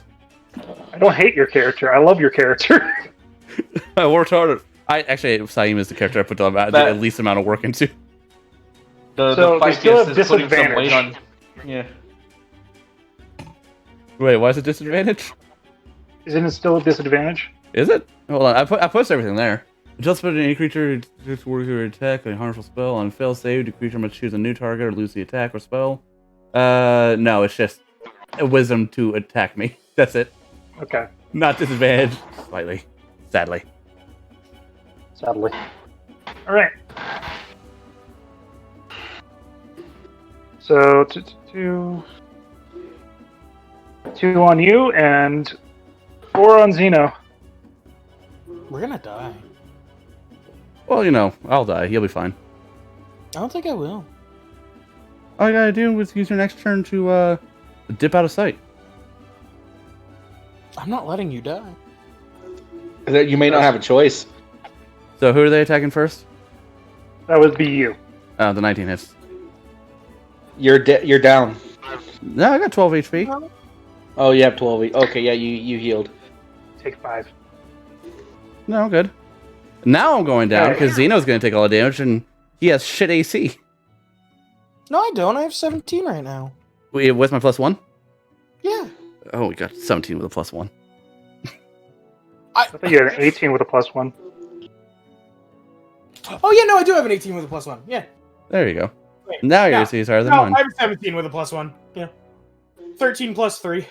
I don't hate your character. I love your character. I worked hard. Saeem is the character I put the least amount of work into. The So, they fight still gets have is putting some disadvantage. weight on. Yeah. Wait, why is it disadvantage? Isn't it still a disadvantage? Is it? Hold on, I posted everything there. Just put any creature to work your attack a harmful spell on fail save. The creature must choose a new target or lose the attack or spell. No, it's just a wisdom to attack me. That's it. Okay. Not disadvantage. Slightly. Sadly. Sadly. All right. So two on you and 4 on Zeno. We're gonna die. Well, you know, I'll die. You'll be fine. I don't think I will. All you gotta do is use your next turn to dip out of sight. I'm not letting you die. You may not have a choice. So who are they attacking first? That would be you. The 19 hits. You're down. No, I got 12 HP. Oh, you have 12. Okay, yeah, you healed. Take 5. No, I'm good. Now I'm going down Okay. because Xeno's going to take all the damage and he has shit AC. No, I don't. I have 17 right now. Wait, what's my +1? Yeah. Oh, we got 17 with a +1. I thought you had an 18 with a +1. Oh yeah, no, I do have an 18 with a +1. Yeah. There you go. Wait, Now your no, AC is higher than No, mine. I have 17 with a +1. Yeah. 13 plus 3.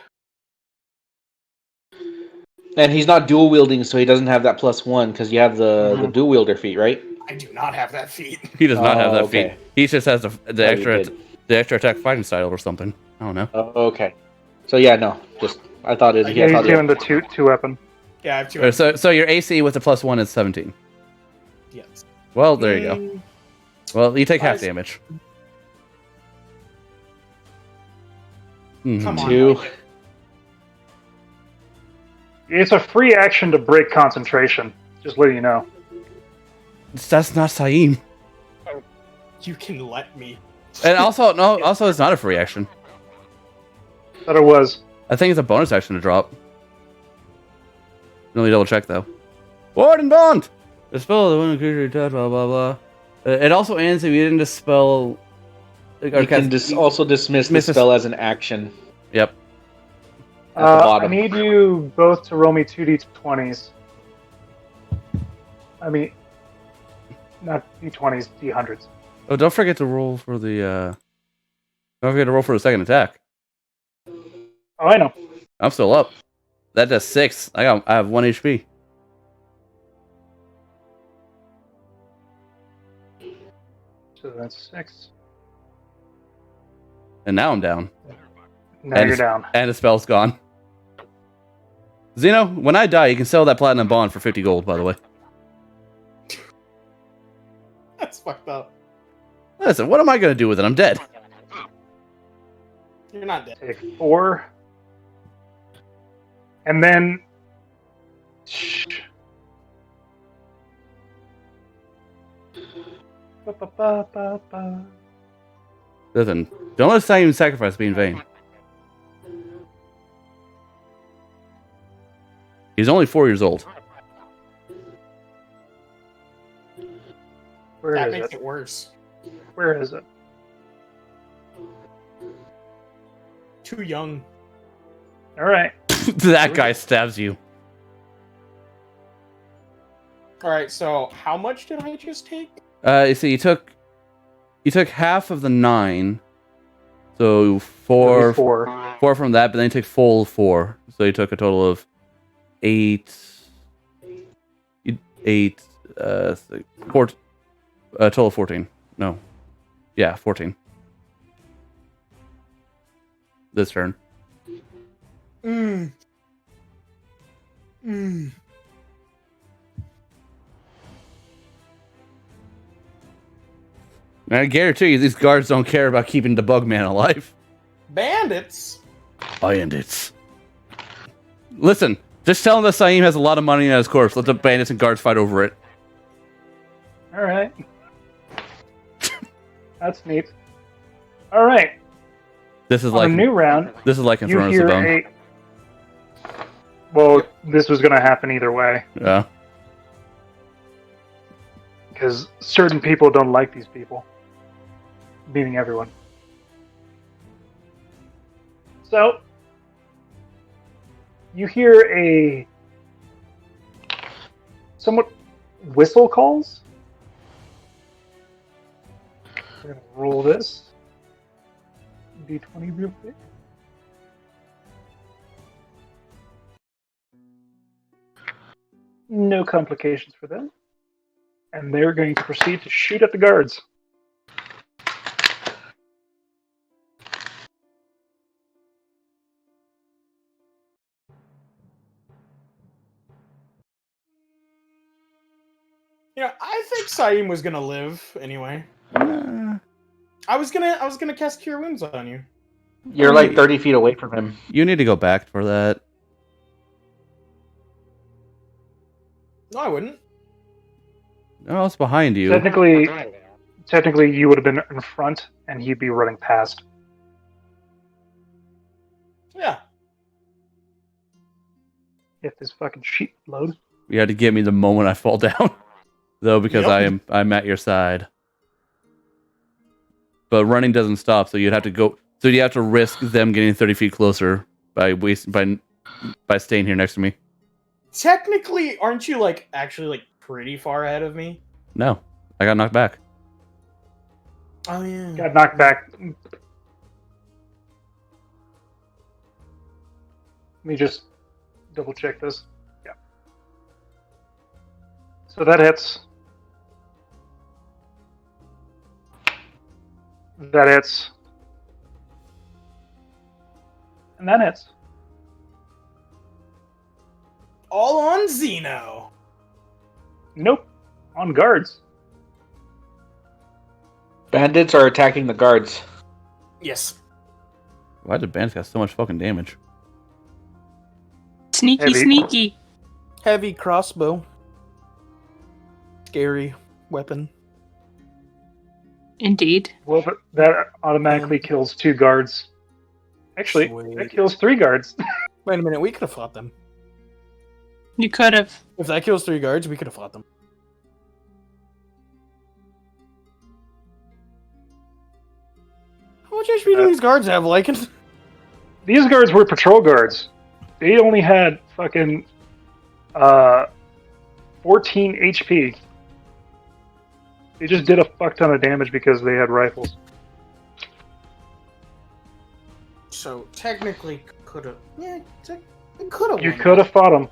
And he's not dual wielding, so he doesn't have that +1 because you have the dual wielder feat, right? I do not have that feat. He does not have that okay. feat. He just has the Oh, extra you did. the extra attack fighting style or something. I don't know. Okay. So yeah, no, just I thought it. Yeah, I he's thought doing the two weapon. Yeah, I have 2. So your AC with the +1 is 17. Yes. Well, there you go. Well, you take half Nice. damage. Mhm. Come on. 2. Mike. It's a free action to break concentration. Just letting you know. That's not Saeem. You can let me. And also, no, also it's not a free action. Thought it was. I think it's a bonus action to drop. Let me double check though. Ward and Bond! Dispel the one creature attack, blah blah blah. It also ends if you didn't dispel. You can also dismiss the spell as an action. Yep. At the I bottom. need you both to roll me 2d20s. I mean, not d20s, d100s. Oh, don't forget to roll for the. Don't forget to roll for the second attack. Oh, I know. I'm still up. That does 6. I have 1 HP. So that's 6. And now I'm down. Now And you're it's- down. And the spell's gone. Zeno, when I die, you can sell that platinum bond for 50 gold, by the way. That's fucked up. Listen, what am I going to do with it? I'm dead. You're not dead. Take 4. And then. Shh. Ba, ba, ba, ba, ba. Listen, don't let Saeem's sacrifice be in vain. He's only 4 years old. Where That is makes it? it worse. Where is it? Too young. All right. That guy stabs you. Alright, so how much did I just take? You see, you took half of the 9. So 4 4. from that, but then you took full 4. So you took a total of 8. 8. 4. Total of 14. No. Yeah, 14. This turn. Mm. And I guarantee you, these guards don't care about keeping the bug man alive. Bandits? Bandits. Listen, just tell him that Saeem has a lot of money in his corpse. Let the bandits and guards fight over it. All right. That's neat. All right. This is On like a new round, this is like in you Thrones of hear Bone. a. Well, this was going to happen either way Yeah. because certain people don't like these people, meaning everyone. So you hear a somewhat whistle calls. We're gonna roll this d20 real quick. No complications for them. And they're going to proceed to shoot at the guards. Yeah, I think Saeem was gonna live anyway. I was gonna cast Cure Wounds on you. You're like 30 feet away from him. You need to go back for that. No, I wouldn't. No, it's behind you. Technically, you would have been in front, and he'd be running past. Yeah. If this fucking sheet loads. You had to get me the moment I fall down, though, because Yep. I'm at your side. but running doesn't stop. So you'd have to go. So you have to risk them getting 30 feet closer by staying here next to me. Technically, aren't you actually pretty far ahead of me? No, I got knocked back. Oh yeah. Got knocked back. Let me just double check this. Yeah. So that hits. That hits. And that hits. All on Xeno. Nope. On guards. Bandits are attacking the guards. Yes. Why did bandits got so much fucking damage? Sneaky, Heavy. sneaky. Heavy crossbow. Scary weapon. Indeed. Well, that automatically kills 2 guards. Actually, Sweet. that kills 3 guards. Wait a minute, we could have fought them. You could have. If that kills 3 guards, we could have fought them. How much HP do these guards have, Lycan? These guards were patrol guards. They only had fucking 14 HP. They just did a fuck ton of damage because they had rifles. So technically, could have. Yeah, it could have. You could have fought them.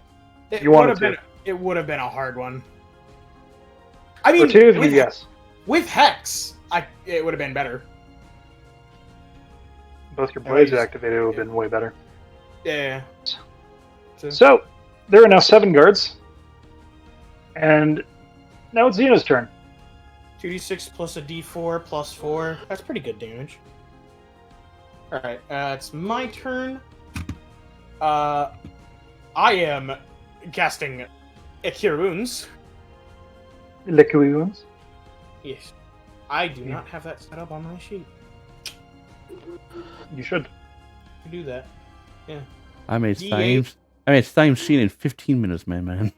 you wanted to. It would have been a hard one. I mean, For 2 of you, yes. With Hex, it would have been better. Both your blades activated would have been way better. Yeah. So, there are now 7 guards. And now it's Xeno's turn. 2d6 plus a d4 plus 4. That's pretty good damage. Alright, it's my turn. I am casting Cure Wounds. Liquid wounds. Yes. I do not have that set up on my sheet. You should. To do that. Yeah. I made D8. Steam Sheen in 15 minutes, man.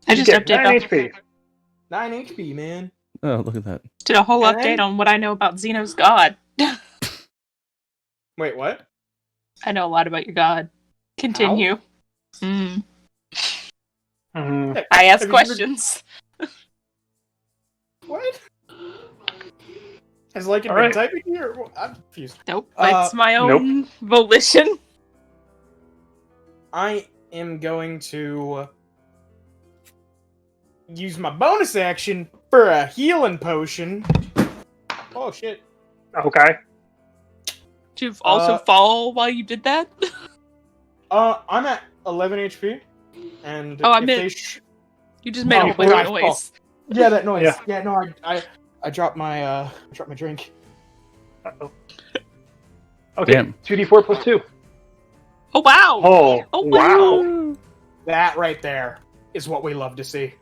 I just You get 9 updated. HP. 9 HP, man. Oh, look at that. Did a whole And update then- on what I know about Xeno's god. Wait, what? I know a lot about your god. Continue. Mm. Mhm. I ask Have you questions. What? Has Lycan been Alright. typing here? I'm confused. Nope. Uh, It's my own volition. I am going to use my bonus action for a healing potion. Oh shit. Okay. Did you also fall while you did that? I'm at 11 HP. And Oh, I if meant- they You just made Oh, a bunch right. of noise. yeah, that noise. Yeah. Yeah, no, I dropped my drink. Uh-oh. Okay. Damn. 2d4 plus 2. Oh wow! Oh, Oh, wow. wow. That right there is what we love to see.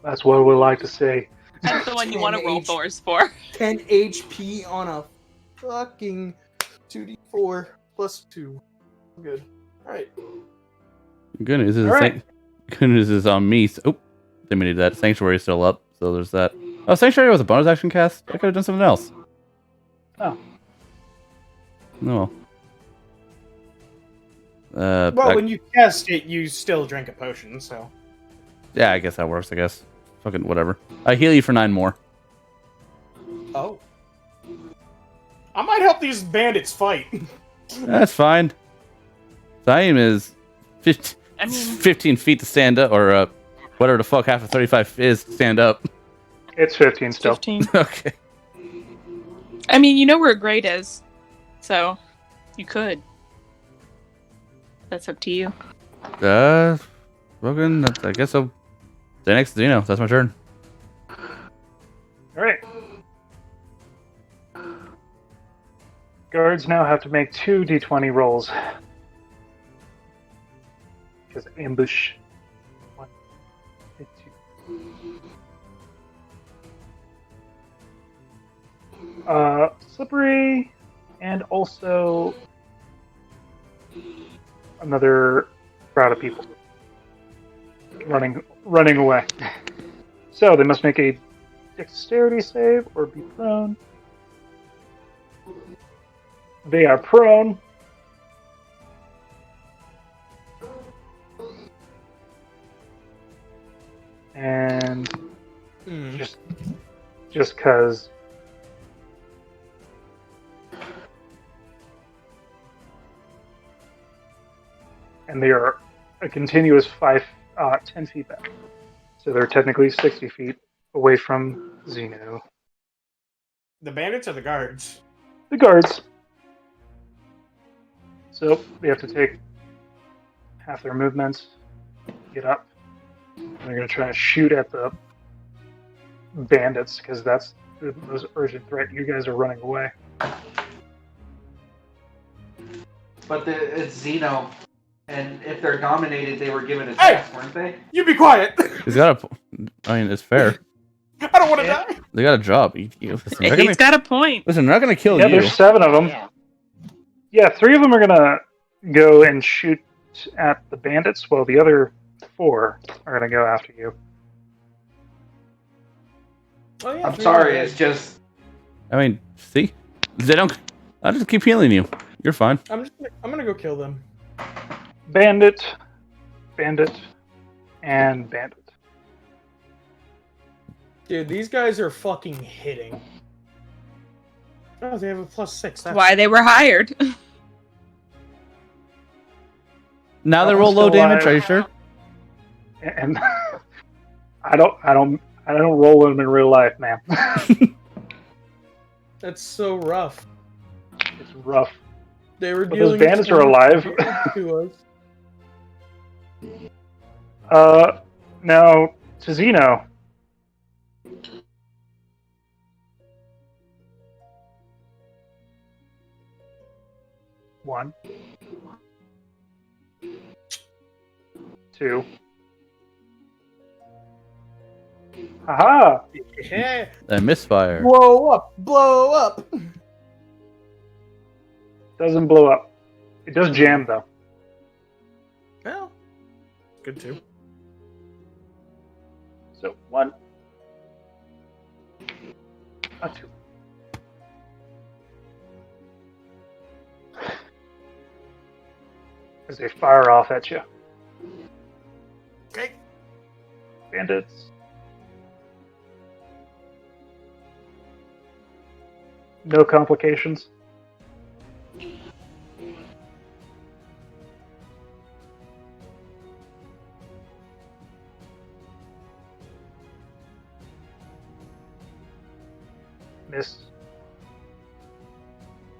That's what we like to see. That's the one you want to 10 roll H. doors for. 10 HP on a fucking 2d4 plus 2. Good. Alright. Good news is, Alright. good news is on me. Oh, didn't mean to do that. Sanctuary is still up, so there's that. Oh, Sanctuary was a bonus action cast? I could have done something else. Oh. No. Well, when you cast it, you still drink a potion, so. yeah, I guess that works, I guess. Fucking whatever. I heal you for 9 more. Oh. I might help these bandits fight. That's fine. Time is 15, I mean- 15 feet to stand up, or whatever the fuck half of 35 is to stand up. It's 15 still. 15. Okay. I mean, you know where Great is, so you could. That's up to you. Logan, I guess I'll stay next to Xeno. That's my turn. Alright. Guards now have to make 2 d20 rolls. Because ambush. 1, 2. Slippery, and also another crowd of people running away. So they must make a dexterity save or be prone. They are prone. And just cause and they are a continuous 10 feet back. So they're technically 60 feet away from Xeno. The bandits or the guards? The guards. So they have to take half their movements, get up. And they're going to try to shoot at the bandits because that's the most urgent threat. You guys are running away. But it's Xeno, and if they're dominated, they were given a Hey! task, weren't they? You be quiet! He's got a. I mean, it's fair. I don't want to die! They got a job. Listen, they're He's gonna, got a point. listen, they're not going to kill Yeah, you. there's 7 of them. Yeah, 3 of them are going to go and shoot at the bandits, while the other 4 are going to go after you. Oh, yeah, I'm sorry, it's just... I mean, see, they don't. I'll just keep healing you. You're fine. I'm gonna go kill them. Bandit, bandit, and bandit. Dude, these guys are fucking hitting. Oh, they have a +6. That's Why they were hired. Now they That roll one's low still damage. alive. Are you sure? And I don't roll them in real life, man. That's so rough. It's rough. They were But those dealing bandits are alive. to us. Now to Xeno. One. 2. Haha! Yeah. A misfire. Blow up! Blow up! Doesn't blow up. It does jam though. Well, good too. So 1. 2. As they fire off at you. Okay. Bandits. No complications. Miss.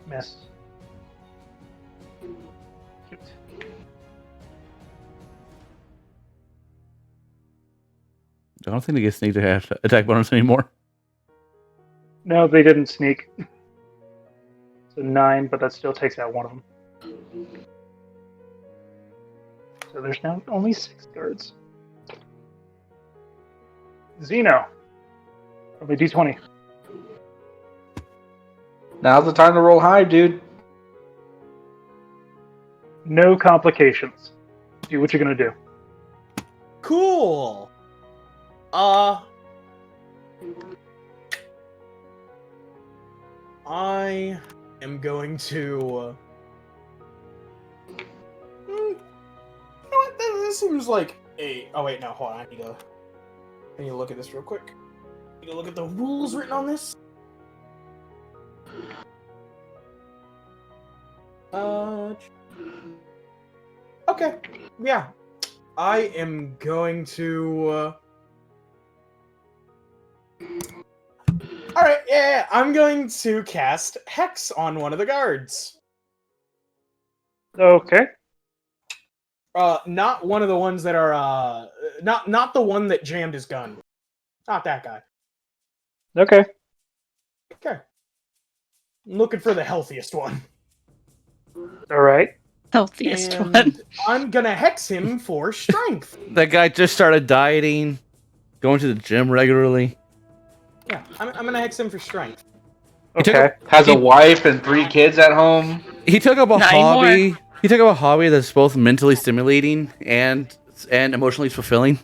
Miss. Hit. I don't think they get sneak attack bonus anymore. No, they didn't sneak. So 9, but that still takes out one of them. So there's now only 6 guards. Xeno. Probably D20. Now's the time to roll high, dude. No complications. Do what you're gonna do. Cool. I am going to. You know what? This seems like a. Oh wait, no, hold on. I need to look at this real quick. I need to look at the rules written on this. Okay. Yeah. I am going to. Alright, yeah, I'm going to cast Hex on one of the guards. Okay. Not one of the ones that are, not the one that jammed his gun. Not that guy. Okay. Okay. I'm looking for the healthiest one. Alright. Healthiest And one. I'm gonna Hex him for strength. That guy just started dieting, going to the gym regularly. Yeah, I'm gonna Hex him for strength. Okay. Has a wife and 3 kids at home. He took up a Not hobby. anymore. He took up a hobby that's both mentally stimulating and emotionally fulfilling.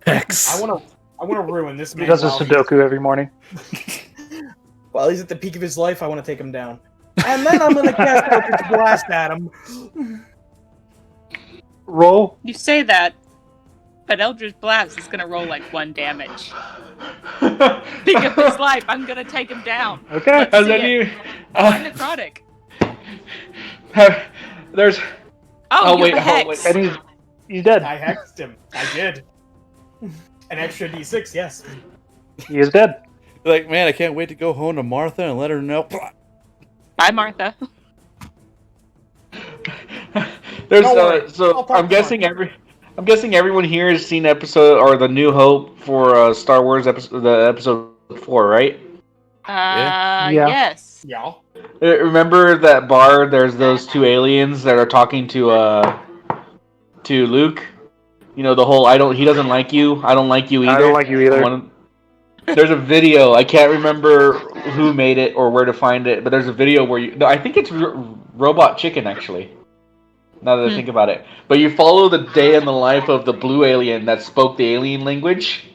Hex. I I want to ruin this man. He does a while Sudoku every morning. While he's at the peak of his life, I want to take him down. And then I'm going to cast Eldritch Blast at him. Roll. You say that, but Eldritch Blast is gonna roll like 1 damage. Peak of his life, I'm gonna take him down. Okay. Let's And see then it. you. Necrotic. There's. Oh, wait, you're the hold- hex. And he's dead. I hexed him. I did. An extra d6, yes. He is dead. Like, man, I can't wait to go home to Martha and let her know. Bye, Martha. There's Don't worry. so I'll talk I'm to guessing I'm guessing everyone here has seen episode or the New Hope for Star Wars episode 4, right? Yeah. Yes. Yeah. Remember that bar? There's those two aliens that are talking to Luke. You know the whole he doesn't like you. I don't like you either. I don't like you either. There's a video. I can't remember who made it or where to find it, but there's a video where no, I think it's Robot Chicken actually. Now that I think about it, but you follow the day in the life of the blue alien that spoke the alien language.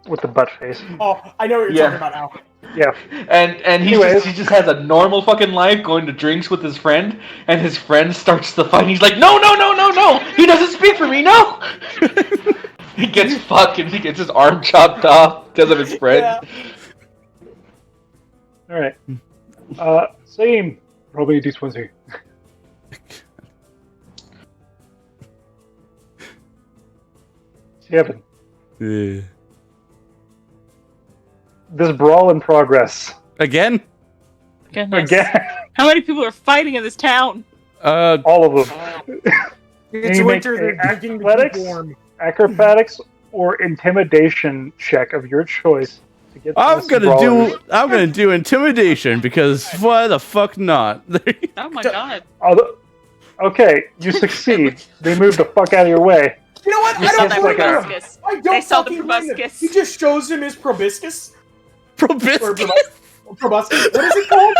With the butt face. Oh, I know what you're talking about now. Yeah. And he just has a normal fucking life, going to drinks with his friend, and his friend starts to fight. And he's like, no, he doesn't speak for me, no. He gets fucked and he gets his arm chopped off because of his friend. Yeah. All right. Same. Roll me a d20. Seven. Yeah. This brawl in progress. Again? Goodness. Again. How many people are fighting in this town? All of them. It's You winter, make they're a drinking to athletics? keep warm. Acrobatics or intimidation check of your choice to get I'm this gonna brawl. do intimidation because why the fuck not? Oh my god. Okay, you succeed. They move the fuck out of your way. You know what? They I saw don't the blame him. proboscis. I don't They saw the fucking blame him. proboscis. He just shows him his proboscis. Or Probiscus? proboscis. What is it called?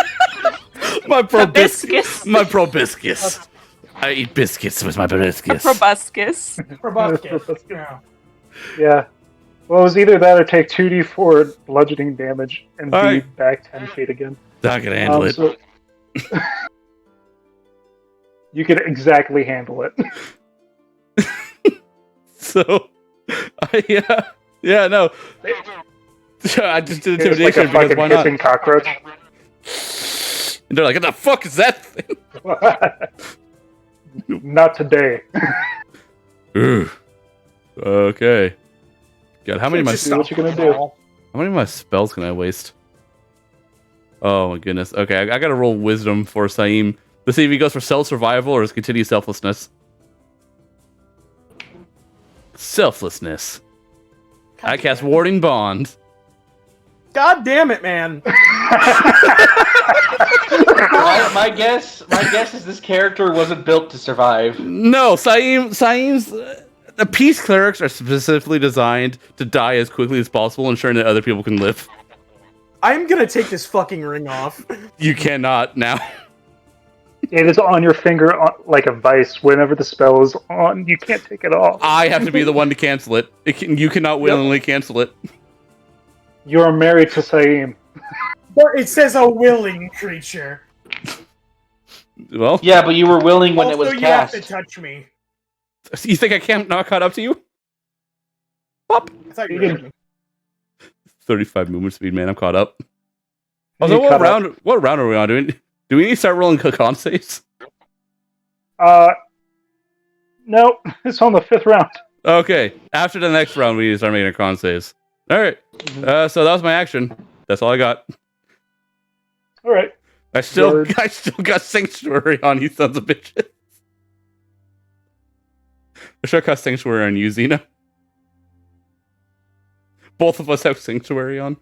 My probiscus. Probiscus. My probiscus. I eat biscuits with my probiscus. Proboscis. Proboscis. Yeah. Yeah. Well, it was either that or take 2d4 bludgeoning damage and All be right. back 10 feet again. Not gonna handle it. So- you could exactly handle it. So, no. I just did It's like intimidation a because fucking why not? hissing cockroach. And they're like, what the fuck is that thing? Not today. Ooh. Okay. God, how many of my See what you're gonna do. how many of my spells can I waste? Oh my goodness. Okay, I gotta roll wisdom for Saeem to see if he goes for self-survival or his continued selflessness. Selflessness. I cast Warding Bond. God damn it, man. My guess is this character wasn't built to survive. No, Saeem's the peace clerics are specifically designed to die as quickly as possible, ensuring that other people can live. I'm gonna take this fucking ring off. You cannot now. It is on your finger like a vice. Whenever the spell is on, you can't take it off. I have to be the one to cancel it. You cannot willingly cancel it. You're married to Saeem. But it says a willing creature. Well, Yeah, but you were willing when Also, it was you have cast. to touch me. you think I can't not caught up to you? I thought you were hitting me. 35 movement speed, man. I'm caught up. You Also, caught up. what round are we on? Do we need to start rolling con saves? No, it's on the 5th round. Okay. After the next round, we need to start making our con saves. All right. So that was my action. That's all I got. All right. I still Word. got Sanctuary on you sons of bitches. I should have cast Sanctuary on you, Xena. Both of us have Sanctuary on.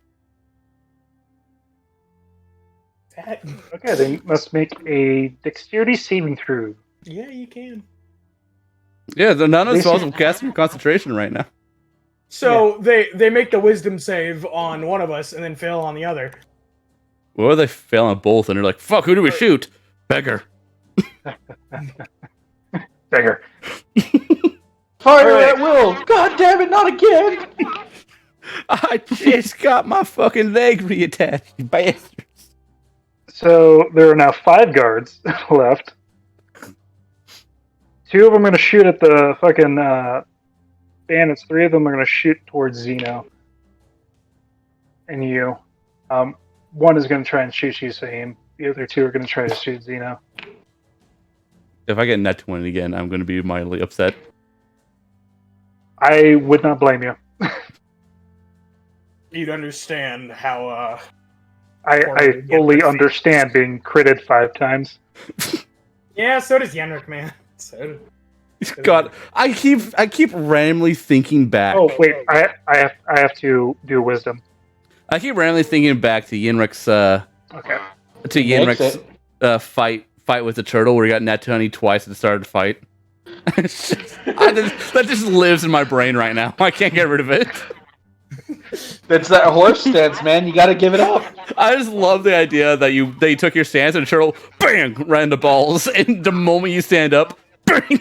Okay, they must make a dexterity saving throw. Yeah, you can. Yeah, none of the They spells should- I'm casting for concentration right now. So they make the wisdom save on one of us and then fail on the other. Or they fail on both and they're like, fuck, who do we shoot? Beggar. Beggar. Fire Alright. at will! God damn it, not again! I just got my fucking leg reattached, you bastard. So there are now 5 guards left. 2 of them are going to shoot at the fucking bandits. 3 of them are going to shoot towards Zeno and you. 1 is going to try and shoot you, Saeem. The other 2 are going to try to shoot Zeno. If I get net 20 again, I'm going to be mildly upset. I would not blame you. You'd understand how. I fully understand being critted 5 times. Yeah, so does Yenrik, man. So. God, I keep randomly thinking back. Oh wait, I have to do wisdom. I keep randomly thinking back to Yenrik's Okay. to Yenrik's fight with the turtle, where he got net 20 twice at the start of the fight. That just lives in my brain right now. I can't get rid of it. That's that horse stance, man. You gotta give it up. I just love the idea that you took your stance and the turtle, bang, ran the balls, and the moment you stand up, bang.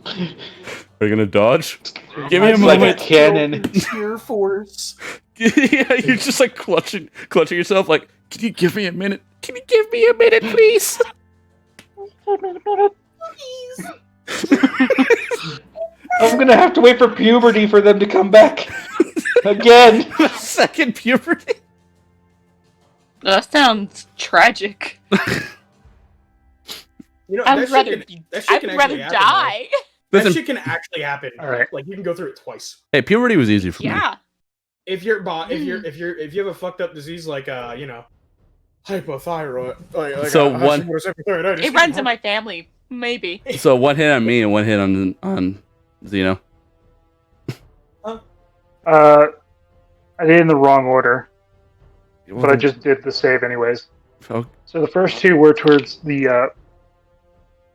Are you gonna dodge? Give me a moment. Like a cannon. Sheer force. Yeah, you're just like clutching yourself. Like, can you give me a minute? Can you give me a minute, please? I'm gonna have to wait for puberty for them to come back again. Second puberty. That sounds tragic. You know, I that would shit rather, can- that shit I'd can rather actually happen, die. though. Listen, That shit can actually happen. All right. Like you can go through it twice. hey, puberty was easy for me. Yeah. If you have a fucked up disease like hypothyroid, So It runs in my family. Maybe. So 1 hit on me and 1 hit on Zeno. I did it in the wrong order, but I just did the save anyways. Oh, So the first 2 were towards the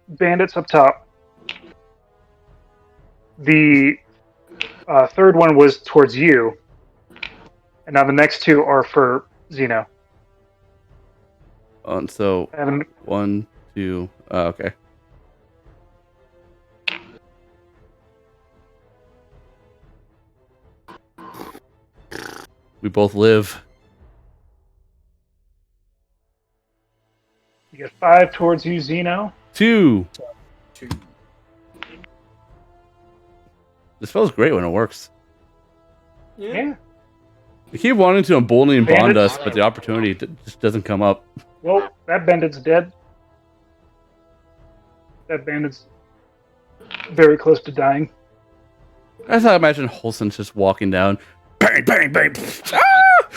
bandits up top. The 3rd one was towards you. And now the next 2 are for Zeno. so And 1, 2. Okay. We both live. you get 5 towards you, Zeno. 2. This spell's great when it works. Yeah. We keep wanting to embolden and bond Bandits? us, but the opportunity just doesn't come up. Well, that bandit's dead. That bandit's very close to dying. I thought, imagine Holson's just walking down. Bang, bang, bang. Ah!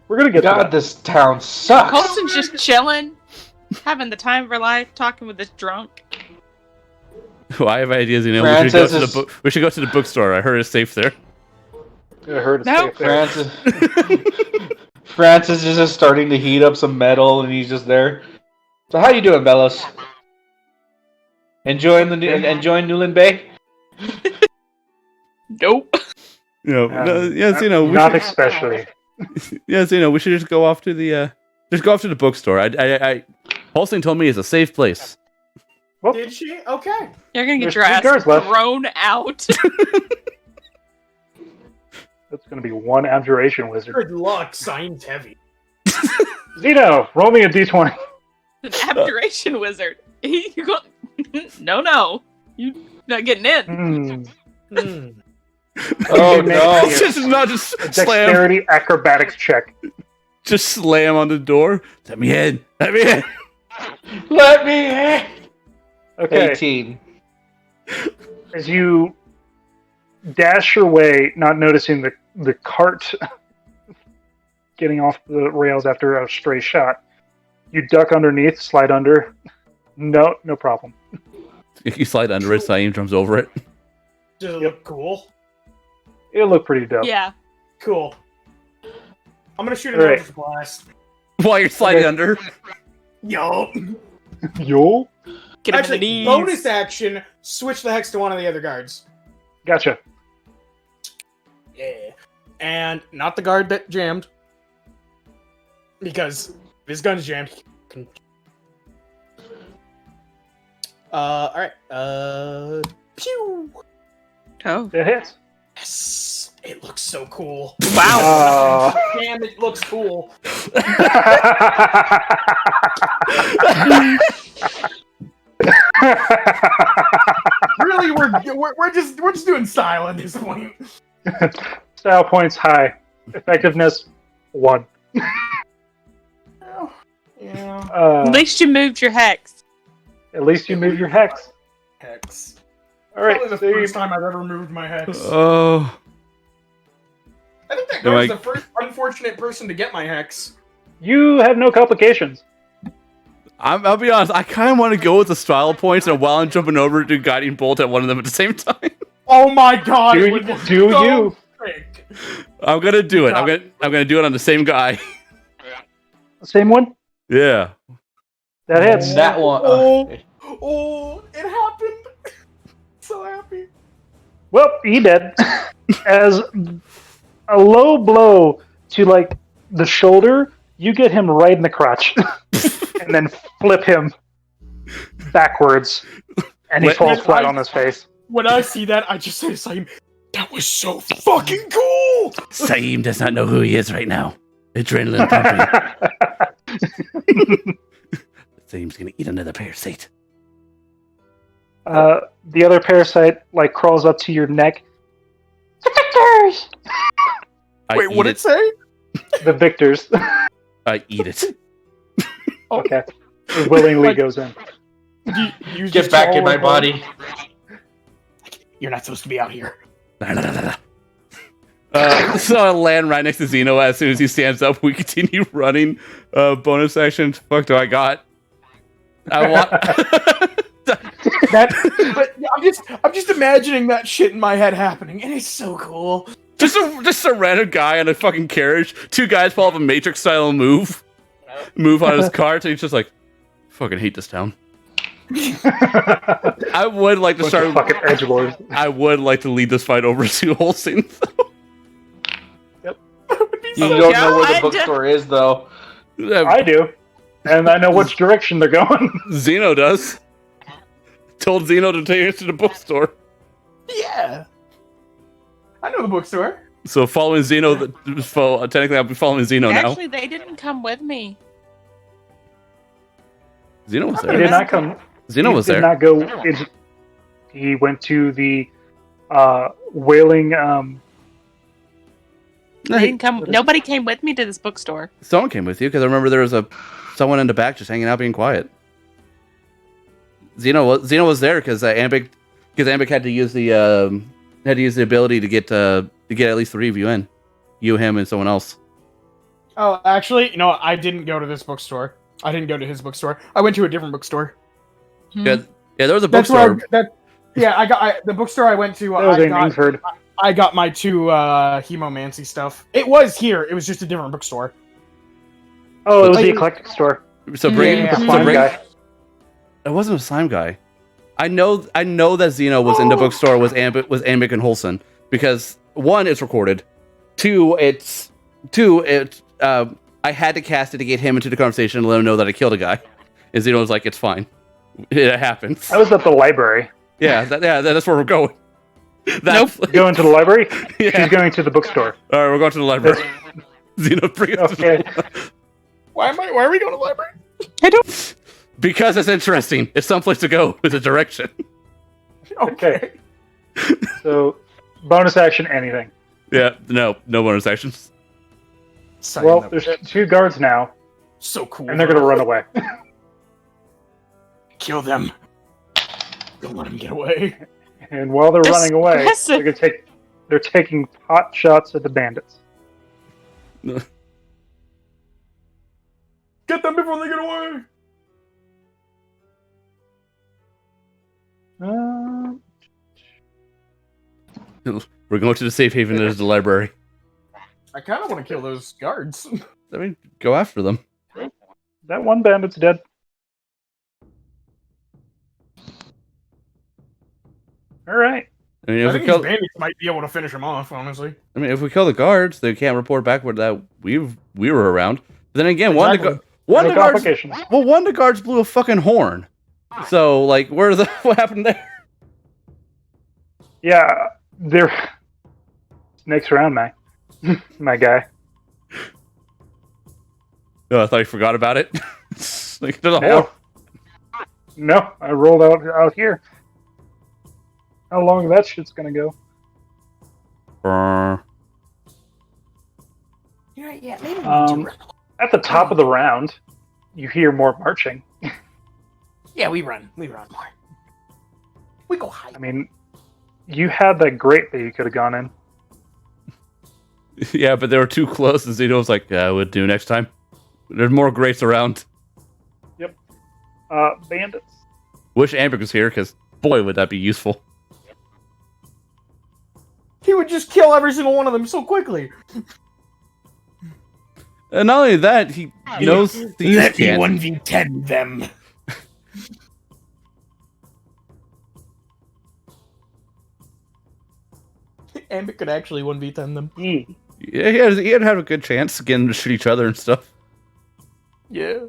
We're gonna get to God, that. this town sucks. Colson's just chilling, having the time of her life, talking with this drunk. Oh, I have ideas, you know. Francis We should go to the bookstore. I heard it's safe there. I heard it's No. safe there. Francis is just starting to heat up some metal, and he's just there. So how you doing, Bellows? Enjoying Newland Bay? Nope. Yes, you know. Not especially. Yes, you know. We should just go off to the bookstore. Holstein told me it's a safe place. Well, Did she? Okay. You're gonna get There's your 3 ass guards left. thrown out. that's gonna be 1 abjuration wizard. Good luck, signs heavy. Zeno, roll me a d20. An abjuration wizard. You go. No. You not getting in. Hmm. Oh Make no! me Just not just a slam. dexterity acrobatics check. Just slam on the door. Let me in. Let me in. Let me in! Okay. 18. As you dash your way, not noticing the cart getting off the rails after a stray shot, you duck underneath, slide under. No problem. You slide under it, Saeem jumps over it. Does it look cool? It'll look pretty dope. Yeah. Cool. I'm gonna shoot an Alright. Eldritch Blast. While you're sliding Okay. under. Yo. Yo? Get him in the Actually, knees. bonus action, switch the hex to one of the other guards. Gotcha. Yeah. And not the guard that jammed. Because if his gun's jammed, he can... Alright. Pew! Oh. That hits. Yes! It looks so cool. Wow. Damn, it looks cool. Really, we're just doing style at this point. Style points high. Effectiveness 1. Yeah. At least you moved your hex. At least you move your hex. Hex. All right. Probably the so first time I've ever moved my hex. Oh. I think that Am guard's I- the first unfortunate person to get my hex. you have no complications. I'll be honest, I kind of want to go with the style points, and while I'm jumping over, do guiding bolt at one of them at the same time. Oh my god! Do it you- would look do so you? sick. I'm gonna do it. I'm gonna do it on the same guy. Same one. Yeah. That hits. That one. Oh, it happened! So happy. Well, he dead. As a low blow to like the shoulder, you get him right in the crotch, and then flip him backwards, and he Wait, falls man, flat on his face. When I see that, I just say to Saeem, that was so fucking cool! Saeem does not know who he is right now. Adrenaline pumping. Saeem's gonna eat another parasite. The other parasite like crawls up to your neck. The victors. Wait, what'd it say? The victors. I eat it. Okay. It willingly goes in. You Get just back in all my over- body. You're not supposed to be out here. So I land right next to Zeno as soon as he stands up. We continue running. Bonus action. Fuck do I got? I want. But I'm just imagining that shit in my head happening, and it's so cool. just a random guy on a fucking carriage. Two guys pull off a Matrix style move on his cart, and he's just like, "Fucking hate this town." I would like to Bunch of start. fucking edgelords. I would like to lead this fight over to Olsen. You don't know where the bookstore is, though. I do, and I know which direction they're going. Zeno does. Told Zeno to take us to the bookstore. Yeah. I know the bookstore. So following Zeno, technically I'll be following Zeno now. Actually, they didn't come with me. Zeno was He there. did not come. Zeno was He there. did not go. He went to the whaling. They didn't come. Nobody came with me to this bookstore. Someone came with you because I remember there was someone in the back just hanging out, being quiet. Zeno was there because Ambic had to use the ability to get at least 3 of you in, you, him, and someone else. Oh, actually, I didn't go to this bookstore. I didn't go to his bookstore. I went to a different bookstore. Yeah, there was a That's bookstore. where the bookstore I went to. That was in Ingford. I got my 2 hemomancy stuff. It was here. It was just a different bookstore. Oh, it was Like- the eclectic store. So bring, Yeah. The so slime bring- guy. It wasn't a slime guy. I know that Zeno was in the bookstore with Ambic and Holson because 1, it's recorded. 2, I had to cast it to get him into the conversation and let him know that I killed a guy. And Zeno was like, "It's fine, it happens." I was at the library. That's where we're going. Nope. Going to the library? Yeah. She's going to the bookstore. All right, we're going to the library. Zeno, bring us to the Okay. Why are we going to the library? I don't. because it's interesting. It's someplace to go. It's a direction. Okay. So, bonus action, anything. Yeah, no bonus actions. Well, there's 2 guards now, so cool. and they're going to run away. Kill them. Don't let them get away. And while they're running away, Aggressive. they're taking pot shots at the bandits. Get them before they get away. We're going to the safe haven. There's the library. I kind of want to kill those guards. I mean, go after them. That one bandit's dead. All right. I mean, I if we think kill, these bandits might be able to finish them off, honestly. if we kill the guards, they can't report backward that we were around. But then again, Exactly. one of No the guards. complications. Well, one of the guards blew a fucking horn. So, like, what happened there? Yeah, they're Snakes around, my guy. Oh, I thought you forgot about it. Like, there's a No. hole. No, I rolled out here. How long that shit's gonna go? Yeah, maybe At the top of the round, you hear more marching. yeah, we run more. We go high. I mean, you had that grate that you could have gone in. Yeah, but they were too close, and Zeno was like, "Yeah, we'll do next time." There's more grates around. Bandits. Wish Amber was here, because boy, would that be useful. He would just kill every single one of them so quickly. And not only that, he knows these Let me can't. 1v10 them. Ambit could actually 1v10 them. Yeah, he had have a good chance getting to shoot each other and stuff. Yeah.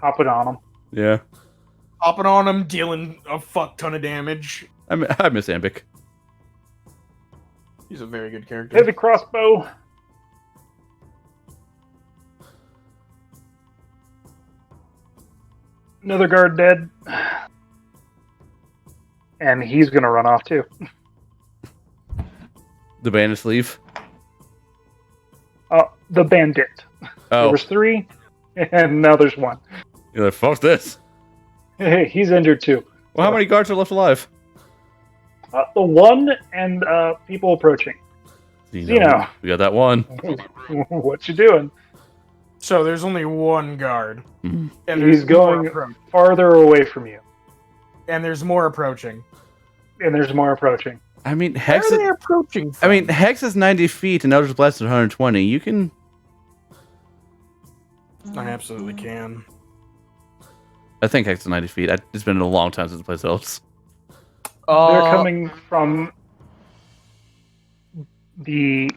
Hop it on them. Yeah, Hopping on him, dealing a fuck ton of damage. I miss Ambic. He's a very good character. Heavy crossbow. Another guard dead. And he's gonna run off too. The bandits leave. The bandit. There Oh, was 3, and now there's 1. you're like, fuck this. Hey, he's injured too. Well, how many guards are left alive? The 1 and people approaching. Zeno. We got that one. What you doing? So there's only one guard. Mhm. And He's there's more going approach- farther away from you, and there's more approaching. and there's more approaching. I mean, Where Hex. are they approaching from? I mean, Hex is 90 feet and Eldritch Blast is 120. You can. I absolutely can. I think Hex is 90 feet. It's been a long time since I played Elves. They're coming from the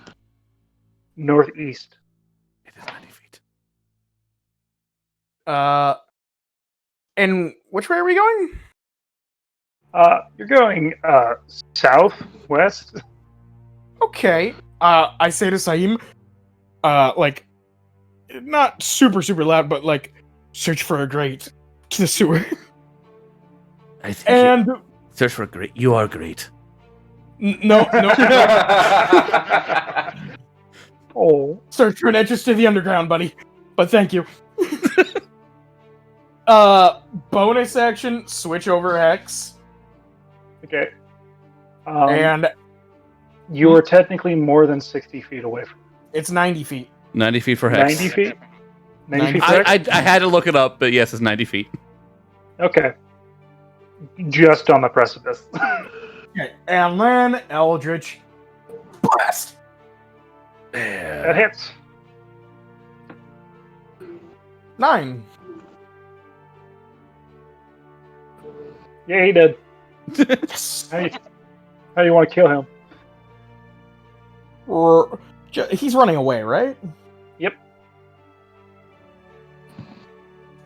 northeast. It is 90 feet. And which way are we going? You're going southwest. Okay. I say to Saim, like, not super loud, but like, search for a grate to the sewer. I think And search for great. You are great. no. Oh, Search for an entrance to the underground, buddy. But thank you. Bonus action, switch over Hex, okay. and You are technically more than 60 feet away from it's 90 feet. 90 feet for Hex. 90 feet. 90 feet. I Hex? had to look it up, but yes, it's 90 feet. Okay. Just on the precipice. Okay, and then Eldritch Blast. That hits. 9. Yeah, he did. Yes. How do you want to kill him? He's running away, right? Yep.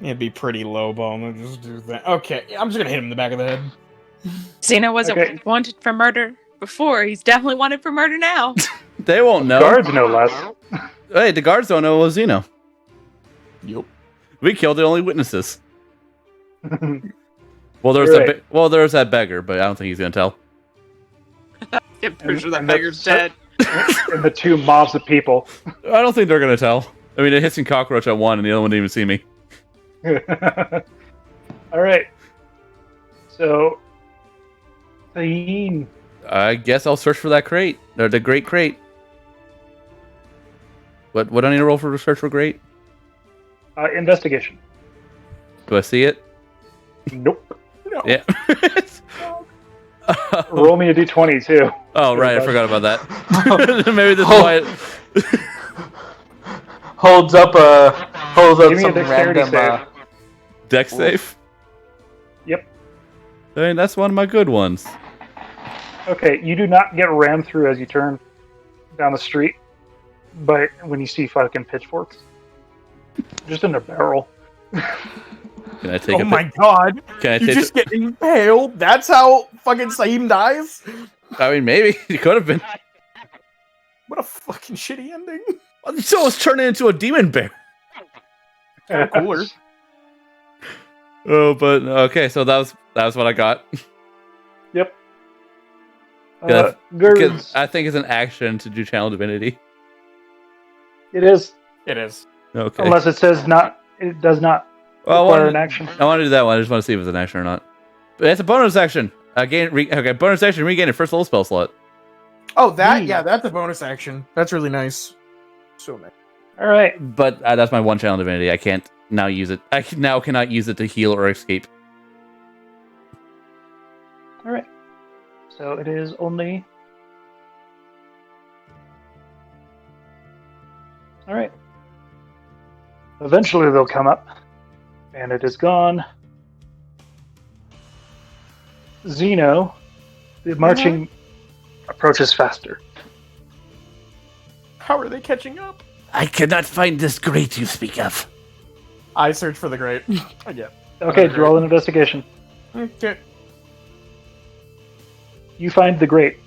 It'd be pretty low ball. I'm gonna just do that. Okay, I'm just gonna hit him in the back of the head. Xena wasn't Okay. wanted for murder before. He's definitely wanted for murder now. They won't know. Guards no less. Hey, the guards don't know it was Zeno. Yup. We killed the only witnesses. Well, You're right. there's that beggar, but I don't think he's gonna tell. I'm pretty sure that And beggar's that's- dead. And the 2 mobs of people. I don't think they're gonna tell. I mean, it hits in cockroach at one, and the other one didn't even see me. All right. So, Thane. I guess I'll search for that crate, or the great crate. What do I need to roll for to search for great? Investigation. Do I see it? Nope. Yeah. Roll me a d20 too. Oh right, I forgot about that. Maybe this is Oh. why. holds up Give me a some dexterity random. Deck safe. Yep. I mean, that's one of my good ones. Okay, you do not get rammed through as you turn down the street, but when you see fucking pitchforks, just in a barrel. Can I take Oh a my god! Can I You take? just get impaled? That's how fucking Saim dies? I mean, maybe it could have been. What a fucking shitty ending. So it's turning into a demon bear. Cooler. Oh, but okay. So that was what I got. Yep. Because Girds. I think it's an action to do channel divinity. It is, It is. Okay. unless it says not. It does not Well, require an action. I want to do that one. I just want to see if it's an action or not. But it's a bonus action. Okay, bonus action. Regain a first level spell slot. Oh, that's a bonus action. That's really nice. So nice. All right. But that's my one channel divinity. I can't now use it. Now cannot use it to heal or escape. All right. So it is only. All right. Eventually they'll come up, and it is gone. Zeno, the marching approaches faster. How are they catching up? I cannot find this grate you speak of. I search for the great. I get. Okay, Great. roll an investigation. Okay. You find the grate.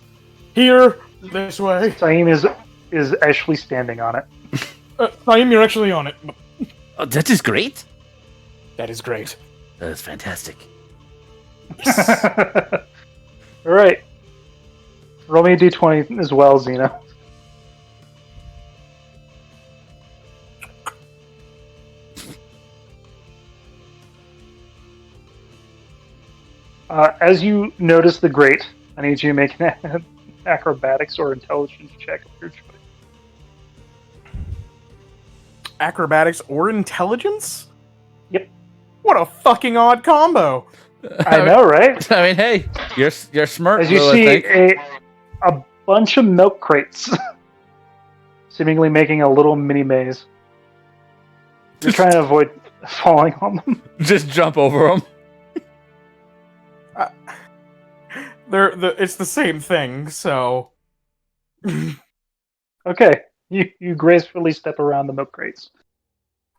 Here, this way. Saim is actually standing on it. Naeem, you're actually on it. Oh, that is great. That is great. That is fantastic. All right. Roll me a d20 as well, Zeno. As you notice the grate, I need you to make an acrobatics or intelligence check of your choice. Acrobatics or intelligence? Yep. What a fucking odd combo. I know, right? I mean, hey, you're smart. As you Will, I see think. a bunch of milk crates, seemingly making a little mini maze. You're trying to avoid falling on them. Just jump over them. It's the same thing, so. Okay, you gracefully step around the milk crates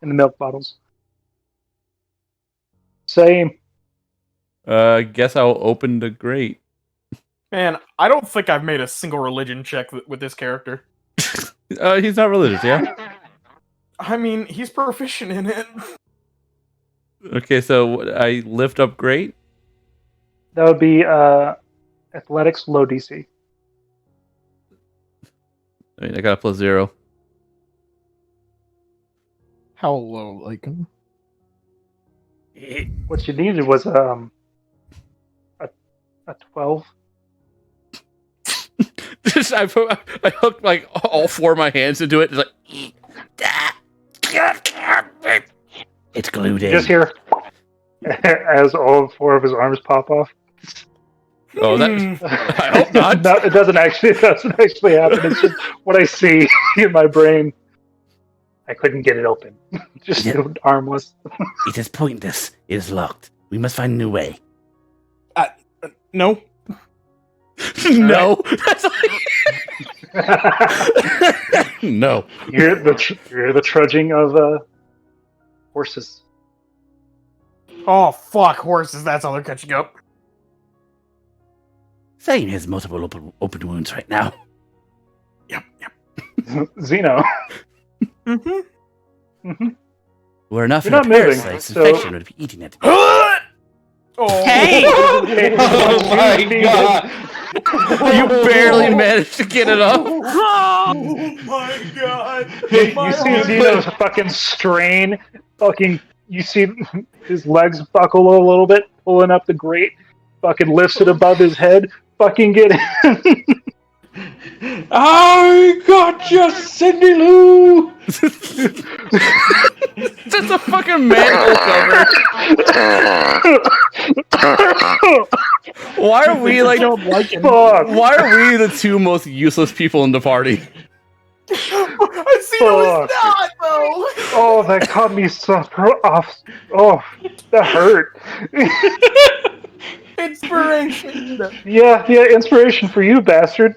and the milk bottles. Same. Guess I'll open the grate. Man, I don't think I've made a single religion check with this character. He's not religious, yeah? I mean, he's proficient in it. Okay, so I lift up grate. That would be athletics low DC. I mean, I got a +0. How low, like? What you needed was a 12. Just I hooked like all four of my hands into it. It's like it's glued in. You just hear as all four of his arms pop off. Oh, that I hope not. No, it doesn't actually happen. It's just what I see in my brain. I couldn't get it open. Just armless. It is pointless. It is locked. We must find a new way. No. No. No. You're the trudging of horses. Oh, fuck, horses. That's how they're catching up. Zane has multiple open wounds right now. Yep. Zeno. Were enough You're of the not moving, parasites, so- infection would be eating at me. Oh. Hey! Oh my god! You barely managed to get it up. Oh my god! You see Zeno fucking strain, you see his legs buckle a little bit, pulling up the grate, fucking lifts it above his head, fucking get in. I gotcha, Cindy Lou! Just a fucking manhole cover. Why are we like? Fuck. Why are we the two most useless people in the party? I see no, Fuck. it's not, though! Oh, that caught me so off. Oh, that hurt. Inspiration! Yeah, inspiration for you, bastard.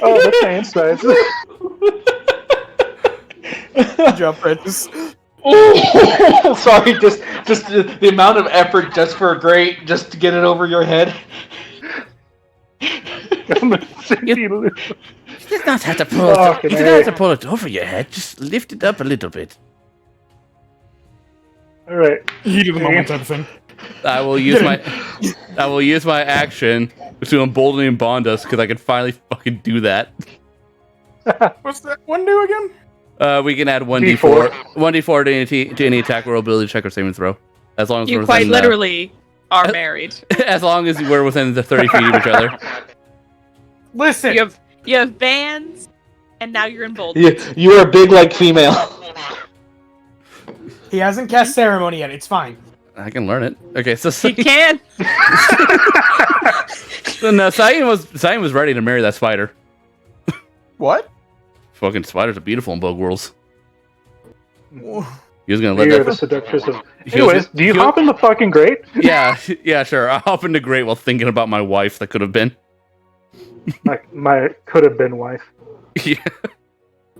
Oh, that's my insides. Good job, Francis. Oh, sorry, just the amount of effort just for a grate, just to get it over your head. Cindy Lou. You do not have to pull it. Fucking You do not have to pull it over your head. Just lift it up a little bit. All right. Heat of the moment type of thing. I will use my action to embolden and bond us because I can finally fucking do that. What's that one do again? We can add 1d4, 1d4 to any attack roll, ability check, or saving throw, as long as You we're quite within, literally are married. as long as we're within the 30 feet of each other. Listen. You have bands, and now you're emboldened. You are big like female. He hasn't cast ceremony yet. It's fine. I can learn it. Okay, so He can. no, Saeem was ready to marry that spider. What? Fucking spiders are beautiful in Bug Worlds. He was gonna We let are that. the seductress of. He was- Anyways, do you he hop in the fucking grate? Yeah, sure. I'll hop into great while thinking about my wife that could have been. My could have been wife. Yeah,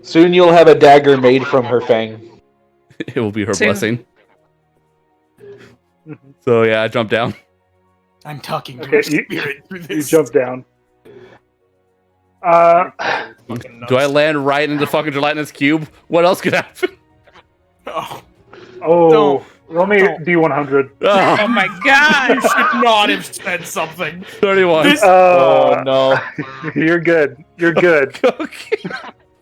Soon you'll have a dagger made from her fang. it will be her Soon. blessing. So yeah, I jumped down. I'm talking to Okay, her spirit through You this. jump down. Do I land right into fucking gelatinous cube? What else could happen? Oh, Oh, roll me Don't. D100. Oh my god! you should not have said something. 31. This, Oh no. You're good. You're good. Okay.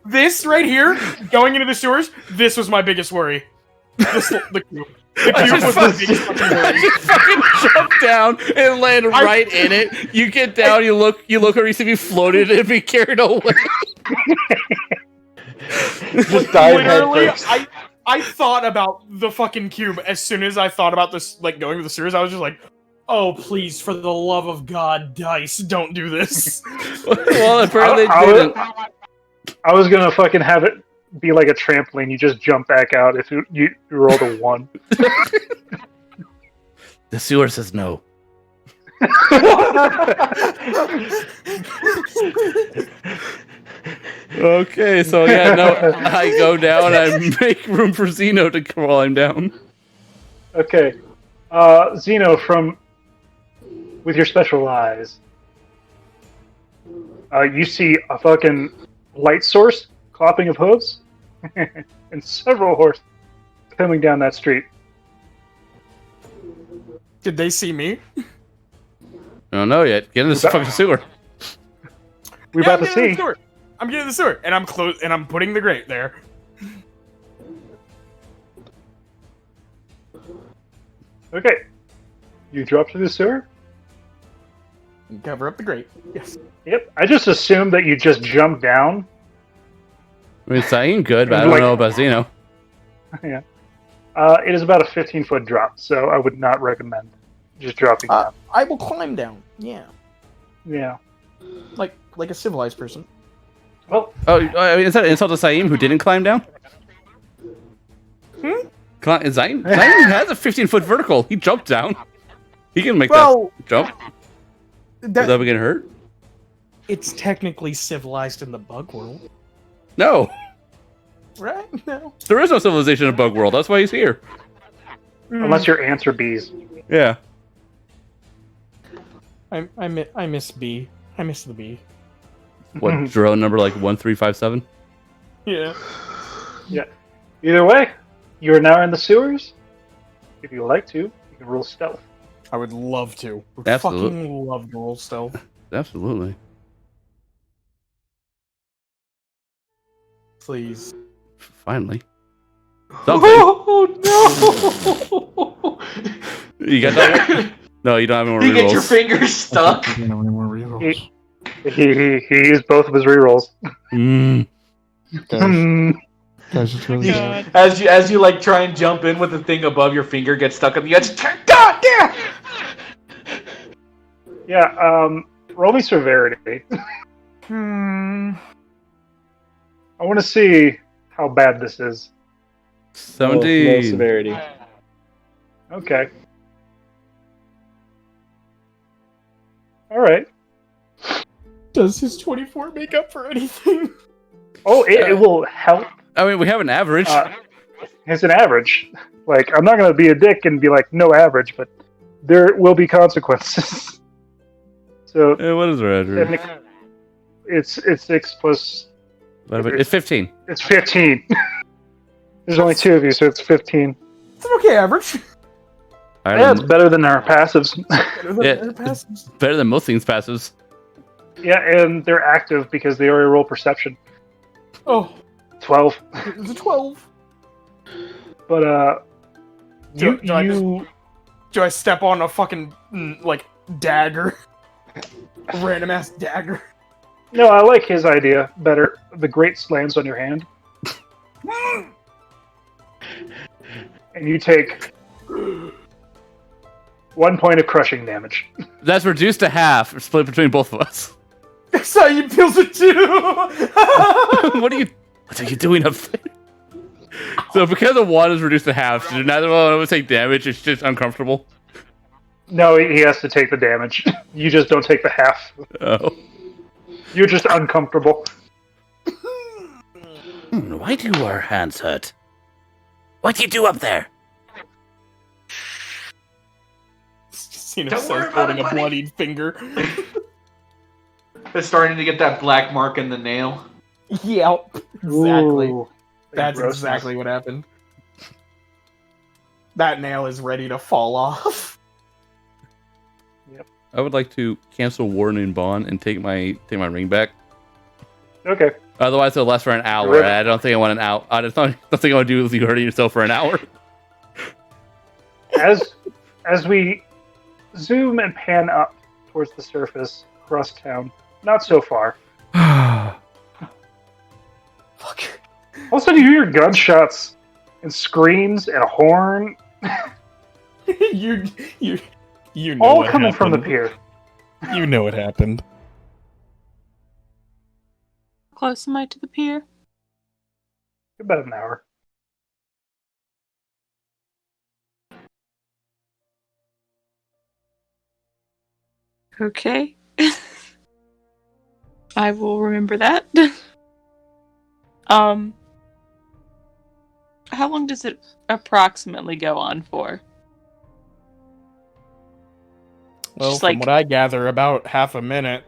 this right here, going into the sewers, this was my biggest worry. The cube. The I cube just was my biggest fucking I worry. just fucking jumped down and landed right in it. You get down, you look where you see me floated and be carried away. Just dive head Literally, first. I thought about the fucking cube as soon as I thought about this, like going to the sewers. I was just like, "Oh, please, for the love of God, dice, don't do this." Well, apparently I they didn't. I was gonna fucking have it be like a trampoline. You just jump back out if you rolled a 1. The sewer says no. Okay, so yeah, no, I go down, I make room for Zeno to climb down. Okay. Zeno, with your special eyes, you see a fucking light source, clopping of hooves, and several horses coming down that street. Did they see me? I don't know yet. Get in this fucking sewer. We're Yeah, about to I'm getting in the see. sewer. I'm getting in the sewer, and I'm putting the grate there. Okay. You drop to the sewer? And cover up the grate. Yes. Yep. I just assumed that you just jumped down. I mean, Saeem good, but I don't know about Zeno. Yeah. It is about a 15-foot drop, so I would not recommend just dropping down. I will climb down. Yeah, Yeah. like a civilized person. Well, Oh, I mean, is that an insult to Saeem who didn't climb down? Zayn has a 15-foot vertical. He jumped down. He can make Well, that jump without getting hurt. it's technically civilized in the bug world, No, right? No. there is no civilization in Bug World. That's why he's here. unless your ants are bees. Yeah. I miss B. I miss the B. What, drone number like 1357? Yeah. Either way, you are now in the sewers. If you would like to, you can roll stealth. I would love to. Would Absolute- fucking love to roll stealth. Absolutely. Please. Finally. Something. Oh no! You got that? No, you don't have any more You get your rerolls. fingers stuck. I don't have any more rerolls. He used both of his rerolls. Guys, Hmm. guys, it's really God. As you like try and jump in with the thing above your finger gets stuck on the edge. God damn! Yeah, roll me severity. Hmm. I want to see how bad this is. 17. Low severity. Okay. Alright. Does his 24 make up for anything? Oh, it will help. I mean, we have an average. It's an average. Like, I'm not going to be a dick and be like, no average, but there will be consequences. So, What is our average? It's 6 plus. It's 15. It's 15. There's only 2 of you, so it's 15. It's an okay average. All Yeah, right, it's better than our passives. Better than Yeah. their passes. better than most things passives. Yeah, and they're active because they already roll perception. Oh, 12. it's a 12. But Do I step on a fucking like dagger? A random ass dagger. no, I like his idea better. The great slams on your hand, and you take 1 point of crushing damage. That's reduced to half, split between both of us. So you feels it too. What are you doing up there? So because the one is reduced to half, so neither one of us take damage. It's just uncomfortable. No, he has to take the damage. You just don't take the half. Oh. You're just uncomfortable. Why do our hands hurt? What do you do up there? Cena Don't worry says, about holding it, a buddy. bloodied finger. It's starting to get that black mark in the nail. Yep, exactly. Ooh, That's grossness. exactly what happened. That nail is ready to fall off. I would like to cancel Warning Bond and take my ring back. Okay. Otherwise, it'll last for an hour. Really? I don't think I want an hour. I don't think I want to do with you hurting yourself for an hour. As we zoom and pan up towards the surface across town, not so far. Fuck. All of a sudden, you hear gunshots and screams and a horn, you know all what coming from the happened. pier. You know what happened. How close am I to the pier? About an hour. Okay. I will remember that. How long does it approximately go on for? Well, Just from like- what I gather, about half a minute.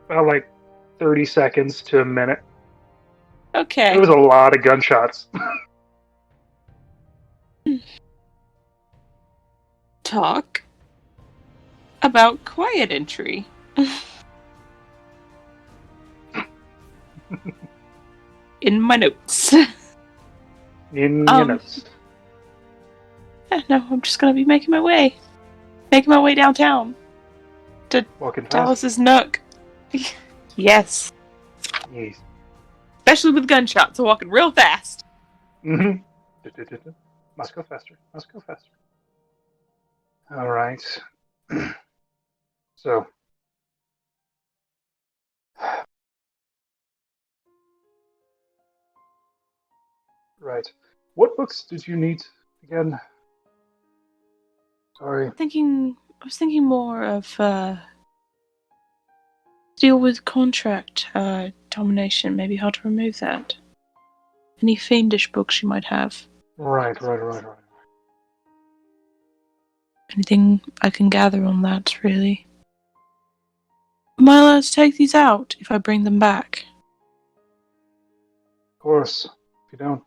About like 30 seconds to a minute. Okay. It was a lot of gunshots. Talk about quiet entry. In my notes. In your notes. Yeah, no, I'm just gonna be making my way downtown to Walking fast. Dallas's Nook. Yes, Yes. especially with gunshots, I'm walking real fast. Mm-hmm. Must go faster. Must go faster. All right. So. Right. What books did you need again? Sorry. I was thinking more of deal with contract domination. Maybe how to remove that. Any fiendish books you might have. Right. Anything I can gather on that, really. Am I allowed to take these out if I bring them back? Of course. If you don't,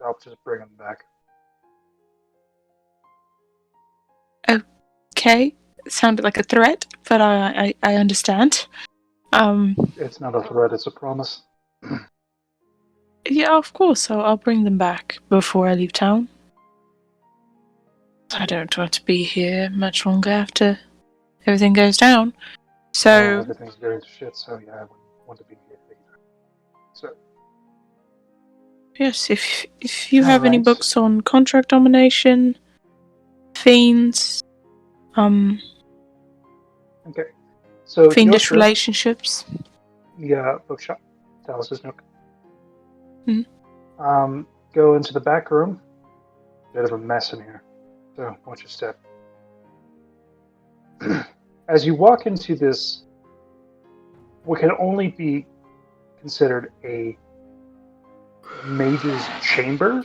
I'll just bring them back. Okay, it sounded like a threat, but I understand. It's not a threat, it's a promise. Yeah, of course, I'll bring them back before I leave town. I don't want to be here much longer after everything goes down. So, Everything's going to shit, so yeah, I wouldn't want to be here either. So, yes, if you have any Alright. books on contract domination, fiends, okay. So, fiendish your turn. relationships. The bookshop. Dallas's Nook. Mhm. Go into the back room. Bit of a mess in here. So, watch your step. As you walk into this, what can only be considered a mage's chamber,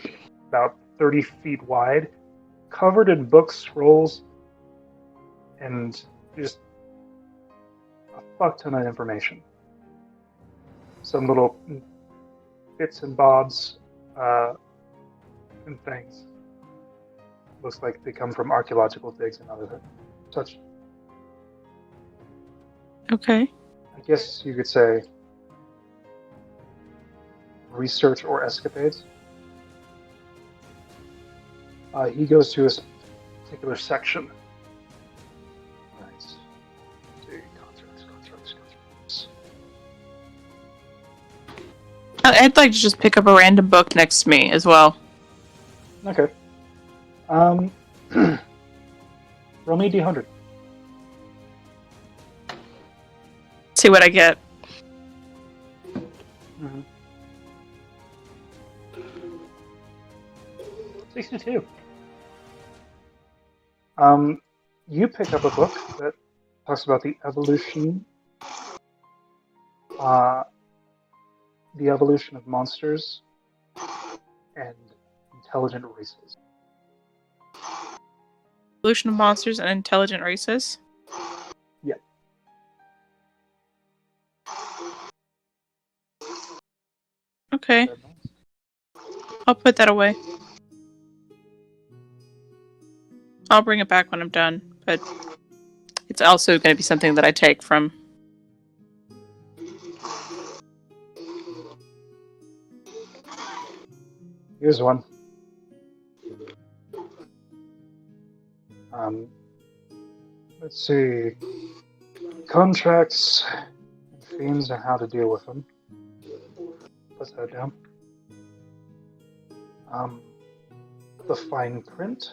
about 30 feet wide, covered in books, scrolls, and just a fuck ton of information. Some little bits and bobs and things. Looks like they come from archaeological digs and other such. Okay. I guess you could say research or escapades. He goes to a particular section. Nice. Contracts. I'd like to just pick up a random book next to me as well. Okay. Roll me D100. See what I get. Mm-hmm. 62. You pick up a book that talks about the evolution of monsters and intelligent races. Evolution of monsters and intelligent races. Yeah. Okay. I'll put that away. I'll bring it back when I'm done, but it's also going to be something that I take from. Here's one. Let's see. Contracts and fiends and how to deal with them. Put that down. The fine print.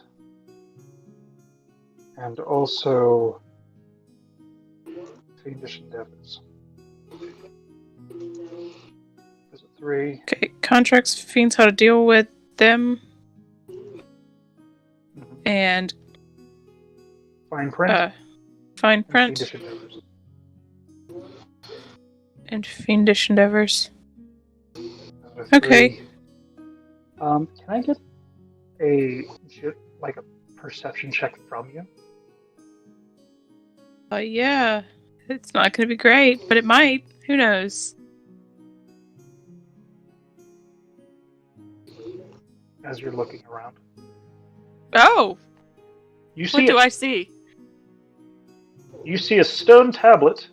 And also fiendish endeavors. There's a 3. Okay, contracts, fiends, how to deal with them, and fine print. Fine print. Fiendish endeavors. And fiendish endeavors. Another 3. Okay. Can I get a perception check from you? Yeah. It's not going to be great, but it might. Who knows? As you're looking around. Oh! You see What do I see? You see a stone tablet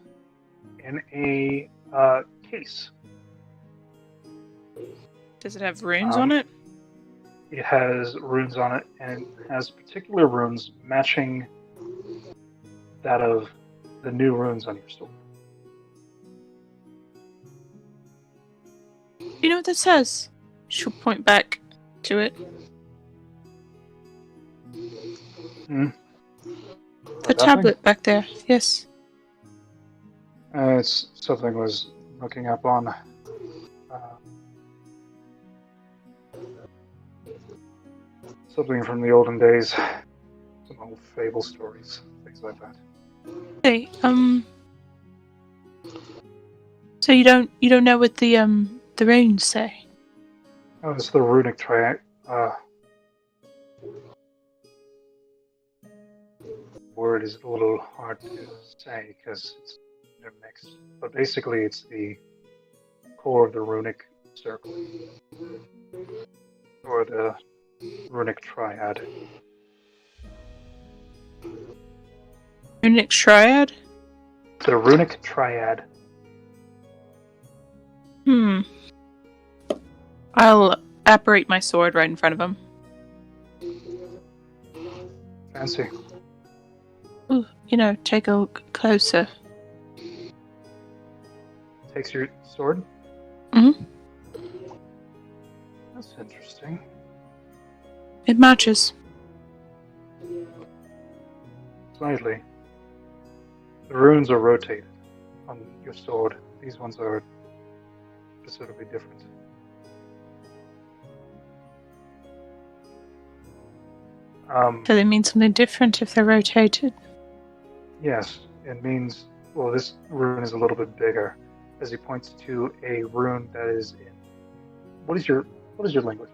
in a case. Does it have runes on it? It has runes on it, and it has particular runes matching that of the new runes on your sword. You know what that says? She'll point back to it. The tablet back there, yes. It's something I was looking up on. Something from the olden days. Some old fable stories, things like that. Hey, so you don't know what the runes say? Oh, it's the runic triangle. Word is a little hard to say because they're mixed. But basically, it's the core of the runic circle, or the runic triad. Runic triad? The runic triad. I'll apparate my sword right in front of him. Fancy. Ooh, take a look closer. Takes your sword? Mm-hmm. That's interesting. It matches. Slightly. The runes are rotated on your sword. These ones are specifically different. Do they mean something different if they're rotated? Yes, it means, well, this rune is a little bit bigger, as he points to a rune that is in. What is your language?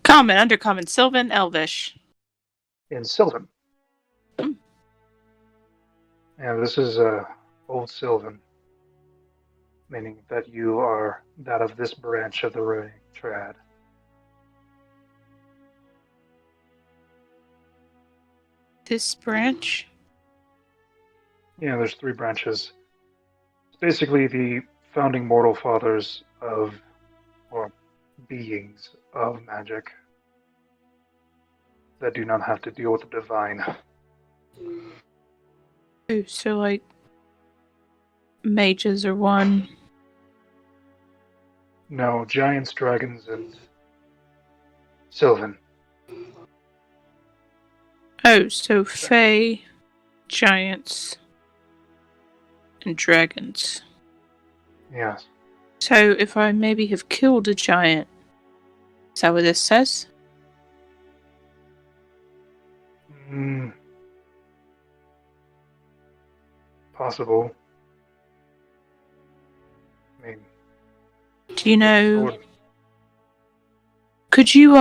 Common, Undercommon, Sylvan, Elvish. In Sylvan. Yeah, this is Old Sylvan, meaning that you are that of this branch of the Runic Triad. This branch? Yeah, there's three branches. It's basically the founding mortal fathers of, or beings of magic that do not have to deal with the divine. Oh, so like mages are one. No, giants, dragons, and Sylvan. Oh, so fae, giants, and dragons. Yes. So if I maybe have killed a giant, is that what this says? Mm, possible. I mean, Do you know? would- Could you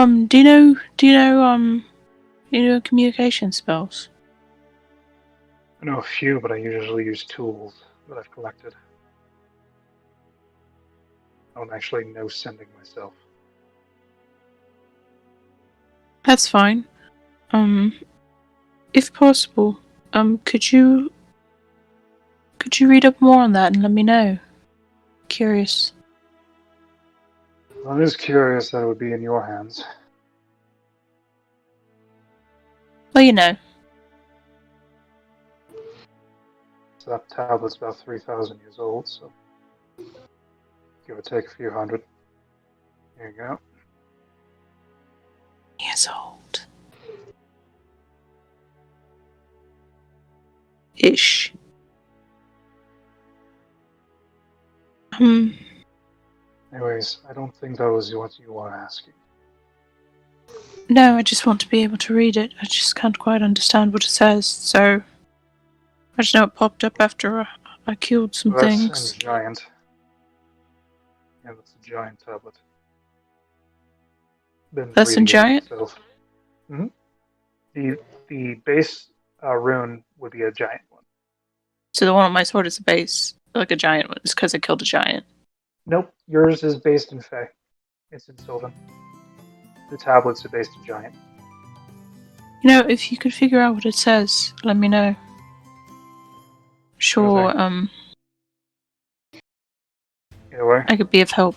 you know communication spells? I know a few, but I usually use tools that I've collected. I don't actually know sending myself. That's fine. If possible, could you read up more on that and let me know? Curious. I'm just curious that it would be in your hands. Well, you know. So that tablet's about 3,000 years old, so give or take a few hundred. Here you go. Years old. Ish. Anyways, I don't think that was what you were asking. No, I just want to be able to read it. I just can't quite understand what it says, so I just know it popped up after I killed some So that's things. a giant. Yeah, that's a giant tablet. Been That's in reading it giant? myself. Hmm. The base rune would be a giant one. So the one on my sword is a base, like a giant one. It's because I killed a giant. Nope, yours is based in Fae. It's in Sylvan. The tablets are based in giant. You know, if you could figure out what it says, let me know. Sure, Okay. Either way. I could be of help.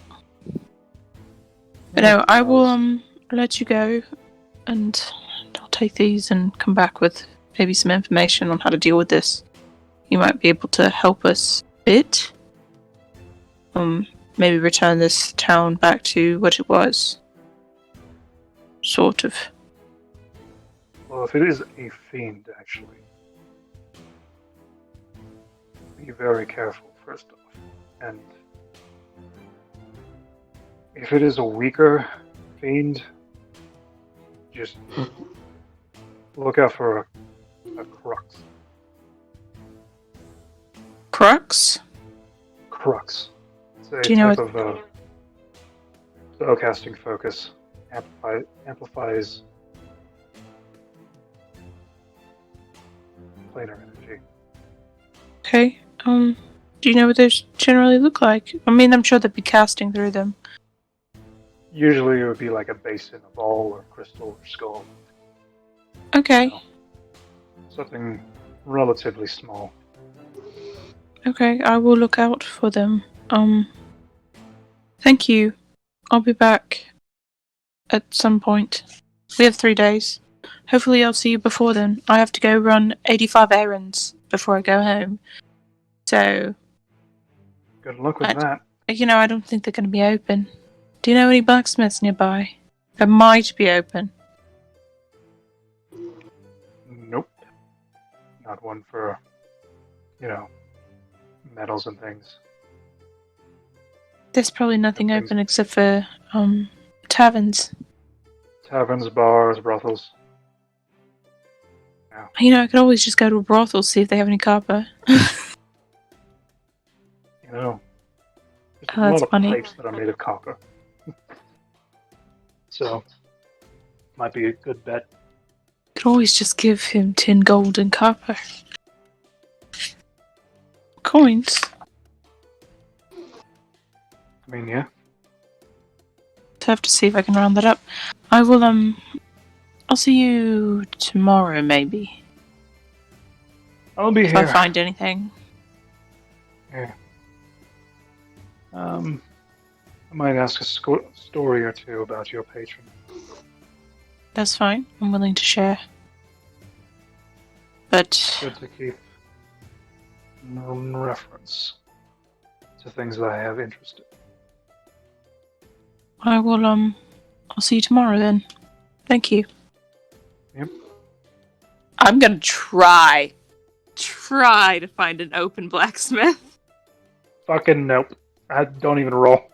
But no, I will let you go, and I'll take these and come back with maybe some information on how to deal with this. You might be able to help us a bit. Maybe return this town back to what it was. Sort of. Well, if it is a fiend, actually, be very careful, first off. And if it is a weaker fiend, just look out for a crux. Crux? Crux. It's a Do you know type of spellcasting focus. Amplifies planar energy. Okay. Do you know what those generally look like? I mean, I'm sure they'd be casting through them. Usually it would be like a basin, a ball, or crystal, or skull. Okay. So, something relatively small. Okay, I will look out for them. Thank you. I'll be back at some point. We have 3 days. Hopefully I'll see you before then. I have to go run 85 errands before I go home. So, Good luck with that. I don't think they're going to be open. Do you know any blacksmiths nearby? That might be open. Nope. Not one for, metals and things. There's probably nothing open except for, taverns. Taverns, bars, brothels. I could always just go to a brothel, see if they have any copper. There's a that's lot of funny. pipes that are made of copper. So, might be a good bet. Could always just give him 10 gold and copper. coins. I mean, yeah. So I have to see if I can round that up. I will, I'll see you tomorrow, maybe. I'll be If here. I find anything. Yeah. I might ask a story or two about your patron. That's fine. I'm willing to share. But Good to keep in reference to things that I have interest in. I will, I'll see you tomorrow then. Thank you. Yep. I'm gonna try to find an open blacksmith. Fucking nope. I don't even roll.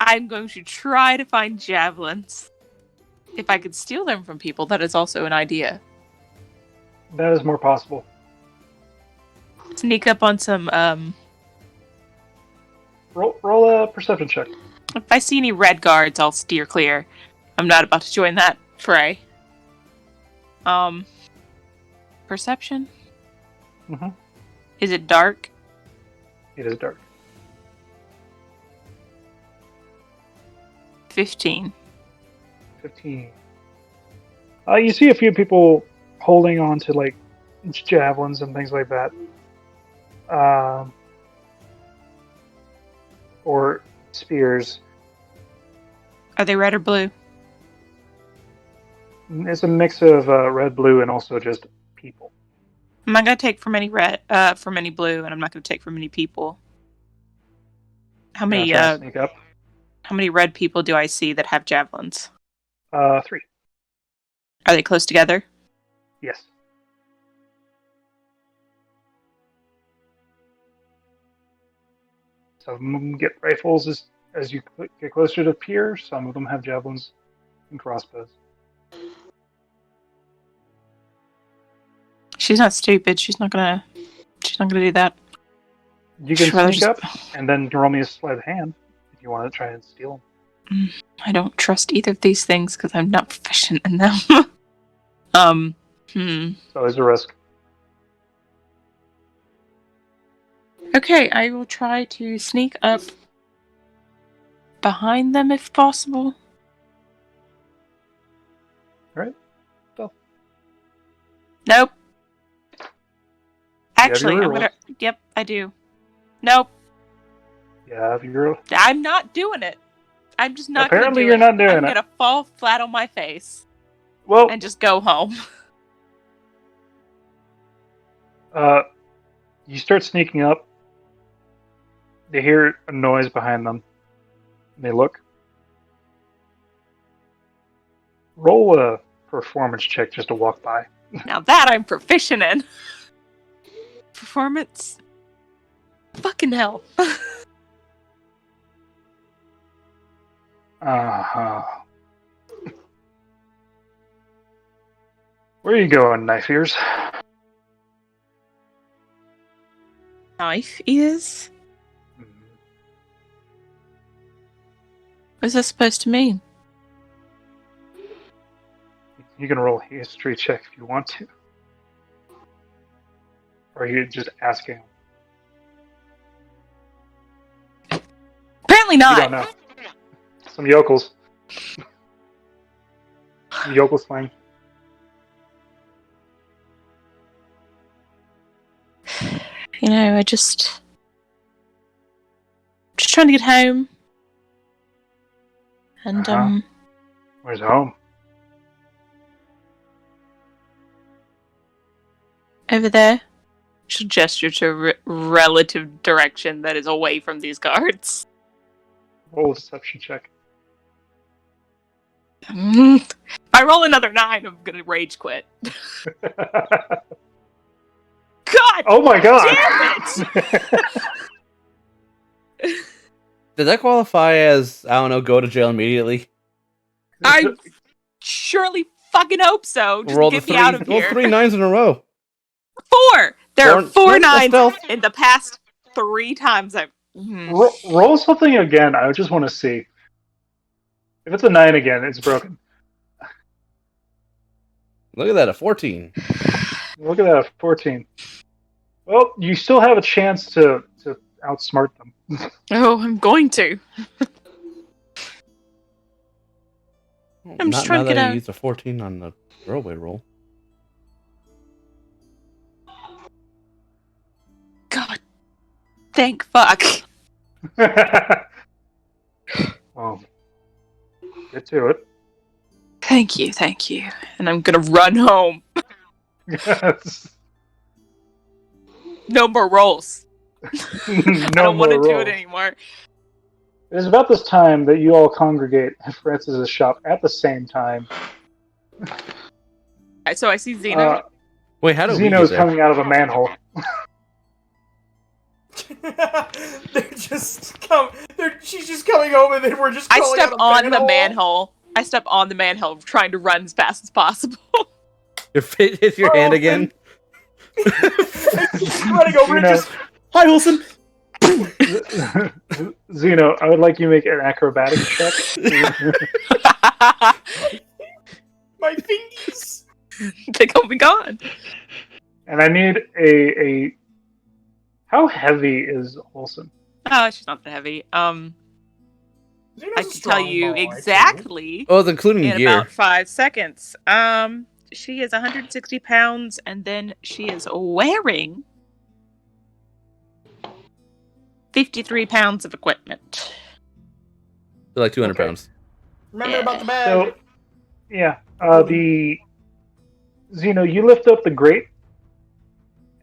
I'm going to try to find javelins. If I could steal them from people, that is also an idea. That is more possible. Sneak up on some, Roll a perception check. if I see any red guards, I'll steer clear. I'm not about to join that fray. Perception? Mhm. Is it dark? It is dark. 15. 15. You see a few people holding on to like javelins and things like that. Or spears. Are they red or blue? It's a mix of red, blue, and also just people. I'm not gonna take from any blue, and I'm not gonna take from any people. How many Try to sneak up. how many red people do I see that have javelins? 3. Are they close together? Yes. Some of them get rifles as you get closer to pier. Some of them have javelins and crossbows. she's not stupid. She's not gonna do that. You can She'd rather sneak up and then roll me a sleight of hand if you want to try and steal them. I don't trust either of these things because I'm not proficient in them. It's always a risk. Okay, I will try to sneak up behind them if possible. Alright. Go. Nope. You Actually, have your I'm reroll. gonna. Yep, I do. Nope. Yeah, if you're I'm not doing it. I'm just not apparently gonna do you're it. not doing I'm it. gonna fall flat on my face Well, and just go home. you start sneaking up. They hear a noise behind them. And they look. Roll a performance check just to walk by. Now that I'm proficient in. Performance. Fucking hell. Uh-huh. Where are you going, knife ears? Knife ears? What's that supposed to mean? You can roll a history check if you want to. Or are you just asking? Apparently You not. don't know. Some yokels. Some yokel slang. You know, I just trying to get home. And Uh-huh. Where's home? over there. She'll gesture to a relative direction that is away from these guards. Roll a deception check. If I roll another 9, I'm gonna rage quit. God! Oh my god! Does that qualify as, I don't know, go to jail immediately? I surely fucking hope so. Just Roll get the me out of roll here. 3 9s in a row. 4! There are 4 that's 9s stealth. in the past 3 times I've... Roll something again. I just want to see. If it's a 9 again, it's broken. Look at that, a 14. Look at that, 14. Well, you still have a chance to outsmart them. Oh, I'm going to. I'm just Not trying now to get that I out. used a 14 on the throwaway roll. God. Thank fuck. Well, get to it. Thank you. And I'm gonna run home. Yes. No more rolls. I No don't want to more do it rolls. anymore. It is about this time that you all congregate at Francis's shop at the same time. So I see Xeno. Wait, how do we Zeno get is there? coming out of a manhole. They're just come. She's just coming home, and then we're just. I crawling step out of on the manhole. manhole. I step on the manhole, trying to run as fast as possible. Your fit hits your hand again. Just running over and Zeno, just. Hi, Wilson. Zeno, I would like you to make an acrobatics check. My fingies. They're gonna be gone. And I need a. How heavy is Olsen? Oh, she's not that heavy. Xeno's I a can tell strong you boy, too. exactly Oh, it's including in gear. about 5 seconds. She is 160 pounds, and then she is wearing 53 pounds of equipment. They're like 200 Okay. pounds. Remember Yeah. about the bag. So, yeah, the Zeno, you lift up the grate,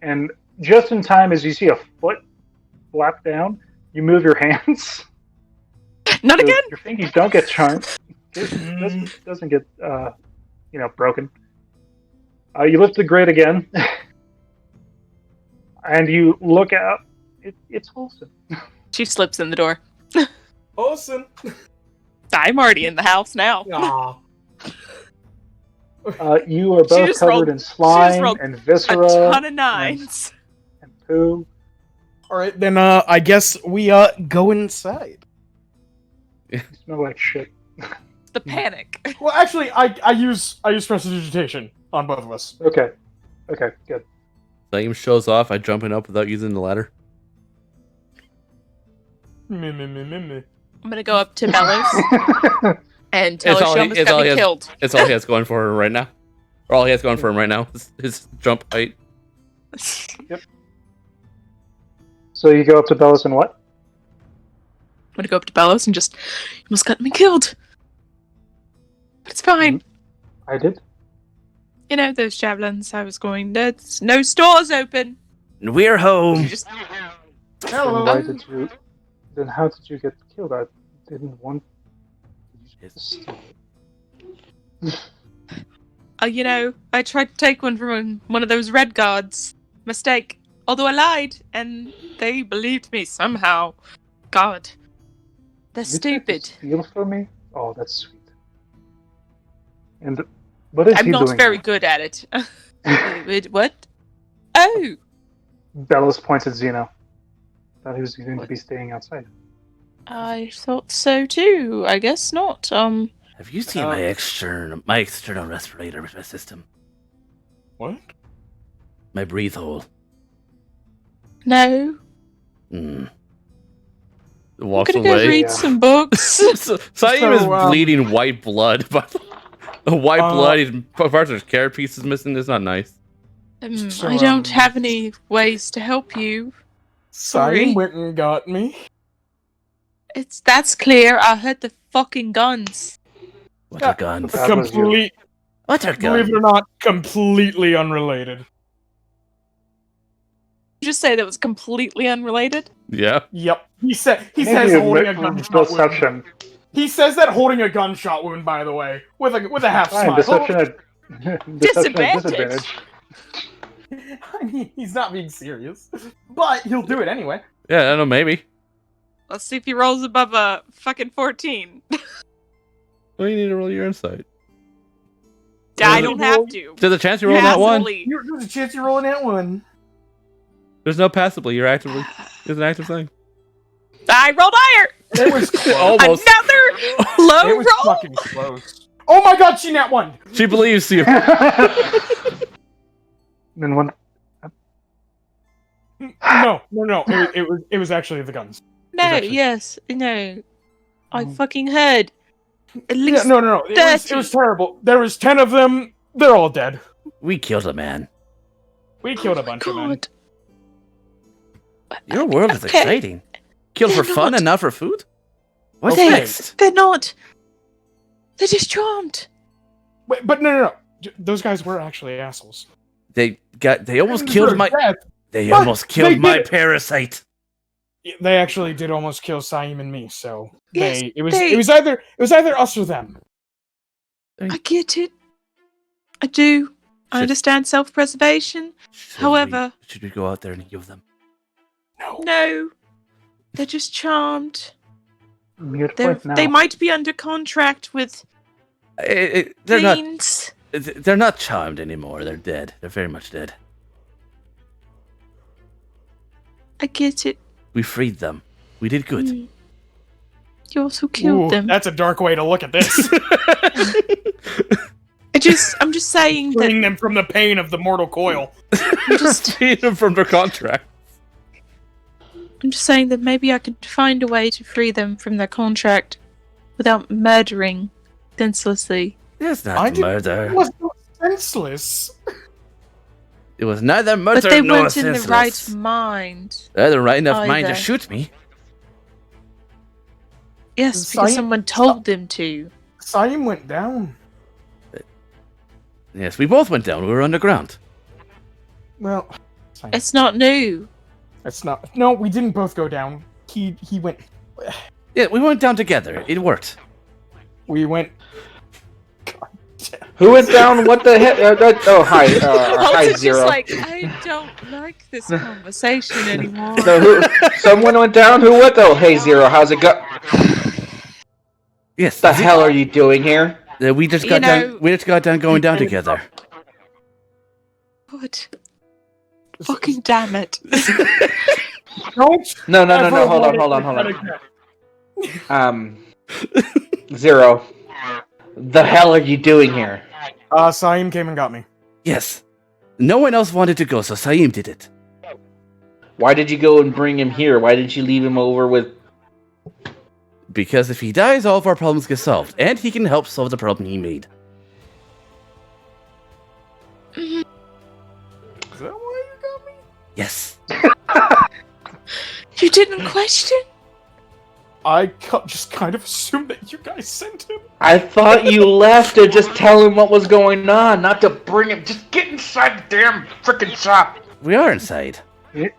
and just in time as you see a foot flap down, you move your hands. Not again. Your fingers don't get charmed. It doesn't get broken. You lift the grate again, and you look out. It's Olsen. She slips in the door. Olsen. I'm already in the house now. Aw. You are She both just covered rolled- in she just slime rolled and A viscera ton of nines. and poo. All right, then I guess we go inside. You smell like shit. The panic. Well, actually, I use prestidigitation on both of us. Okay, good. Flame shows off. I jump up without using the ladder. Me. I'm gonna go up to Bellows and tell It's her all she he- almost it's got all me he has- killed. It's all he has going for her right now. Or all he has going for him right now. His jump height. So you go up to Bellis and what? I'm gonna go up to Bellows and just, you almost got me killed. But it's fine. I did. You know, those javelins, I was going, there's no stores open. We're You home. just, Then why did you? Then how did you get killed? I didn't want. you know, I tried to take one from one of those red guards. Mistake. Although I lied, and they believed me somehow. God. They're You tried to stupid. steal from me? Oh, that's sweet. And what is I'm he not doing? very good at it. Wait, what? Oh! Bellis points at Zeno. Thought he was going to be staying outside. I thought so too. I guess not. Have you seen my external respirator system? What? My breathe hole. No. Hmm. I'm Walks gonna go away. read some books. Saeem is So, bleeding white blood. But the white blood, his parts of his carrot piece is missing. It's not nice. So, I don't have any ways to help you. Sorry. Simon went and got me. That's clear. I heard the fucking guns. What are guns? That was you. Complete. What are Believe guns? it or not, completely unrelated. Did you just say that was completely unrelated? Yeah. Yep. He says Maybe holding a admit gunshot wound. deception. He says that holding a gunshot wound, by the way, with a half Fine, smile. deception at disadvantage. I mean, he's not being serious, but he'll do it anyway. Yeah, I don't know, maybe. Let's see if he rolls above a fucking 14. Well, you need to roll your insight. I don't have to. There's a chance you're rolling that one. Passively. There's a chance you're rolling that one. There's no passively. You're actively. It's an active thing. I rolled higher. It was close. Almost. Another low It was roll. fucking close. Oh my god, she nat one. She believes you. Then one. No. It was actually the guns. No, actually- yes, no. I fucking heard. At Yeah, least no. It was terrible. There was 10 of them. They're all dead. We killed a man. We killed a bunch of them. God. Your world is Okay. exciting. Kill for They're fun not. and not for food? What's They- next? They're not. They're just charmed. Wait, but no. Those guys were actually assholes. They almost killed my Dead. They What? almost killed They my did- parasite. They actually did almost kill Saim and me. So Yes, it was they- it was either us or them. I get it. I do. I Should- understand self-preservation. However- should we go out there and heal them? No. They're just charmed. Mute They're, point now. they might be under contract with They're not. fiends. They're not charmed anymore. They're dead. They're very much dead. I get it. We freed them. We did good. Mm. You also killed Ooh, them. That's a dark way to look at this. I'm just saying that Freeing them from the pain of the mortal coil. Freed them from their contract. I'm just saying that maybe I could find a way to free them from their contract without murdering senselessly. It's I not didn't- murder. It was not senseless. It was neither murder But they nor weren't in the senseless. right mind. They had the right enough mind to either. shoot me. Yes, because Science- someone told them to. Saim went down. Yes, we both went down. We were underground. Well, Saim- It's not new. it's not. No, we didn't both go down. He went. Yeah, we went down together. It worked. We went. Who went down? What the heck? Oh, hi, hi, Also Zero. just like, I don't like this conversation anymore. So someone went down? Who went though? Hey, Zero, how's it go? Yes. The hell are you doing here? We just You got know- down. We just got down going down together. God. Fucking damn it. Don't. No. ever Hold want on. it again. Zero. The hell are you doing here? Saim came and got me. Yes. No one else wanted to go, so Saim did it. Why did you go and bring him here? Why didn't you leave him over with? Because if he dies, all of our problems get solved, and he can help solve the problem he made. Is that why you got me? Yes. You didn't question? I just kind of assumed that you guys sent him. I thought you left to just tell him what was going on, not to bring him. Just get inside the damn freaking shop. We are inside. They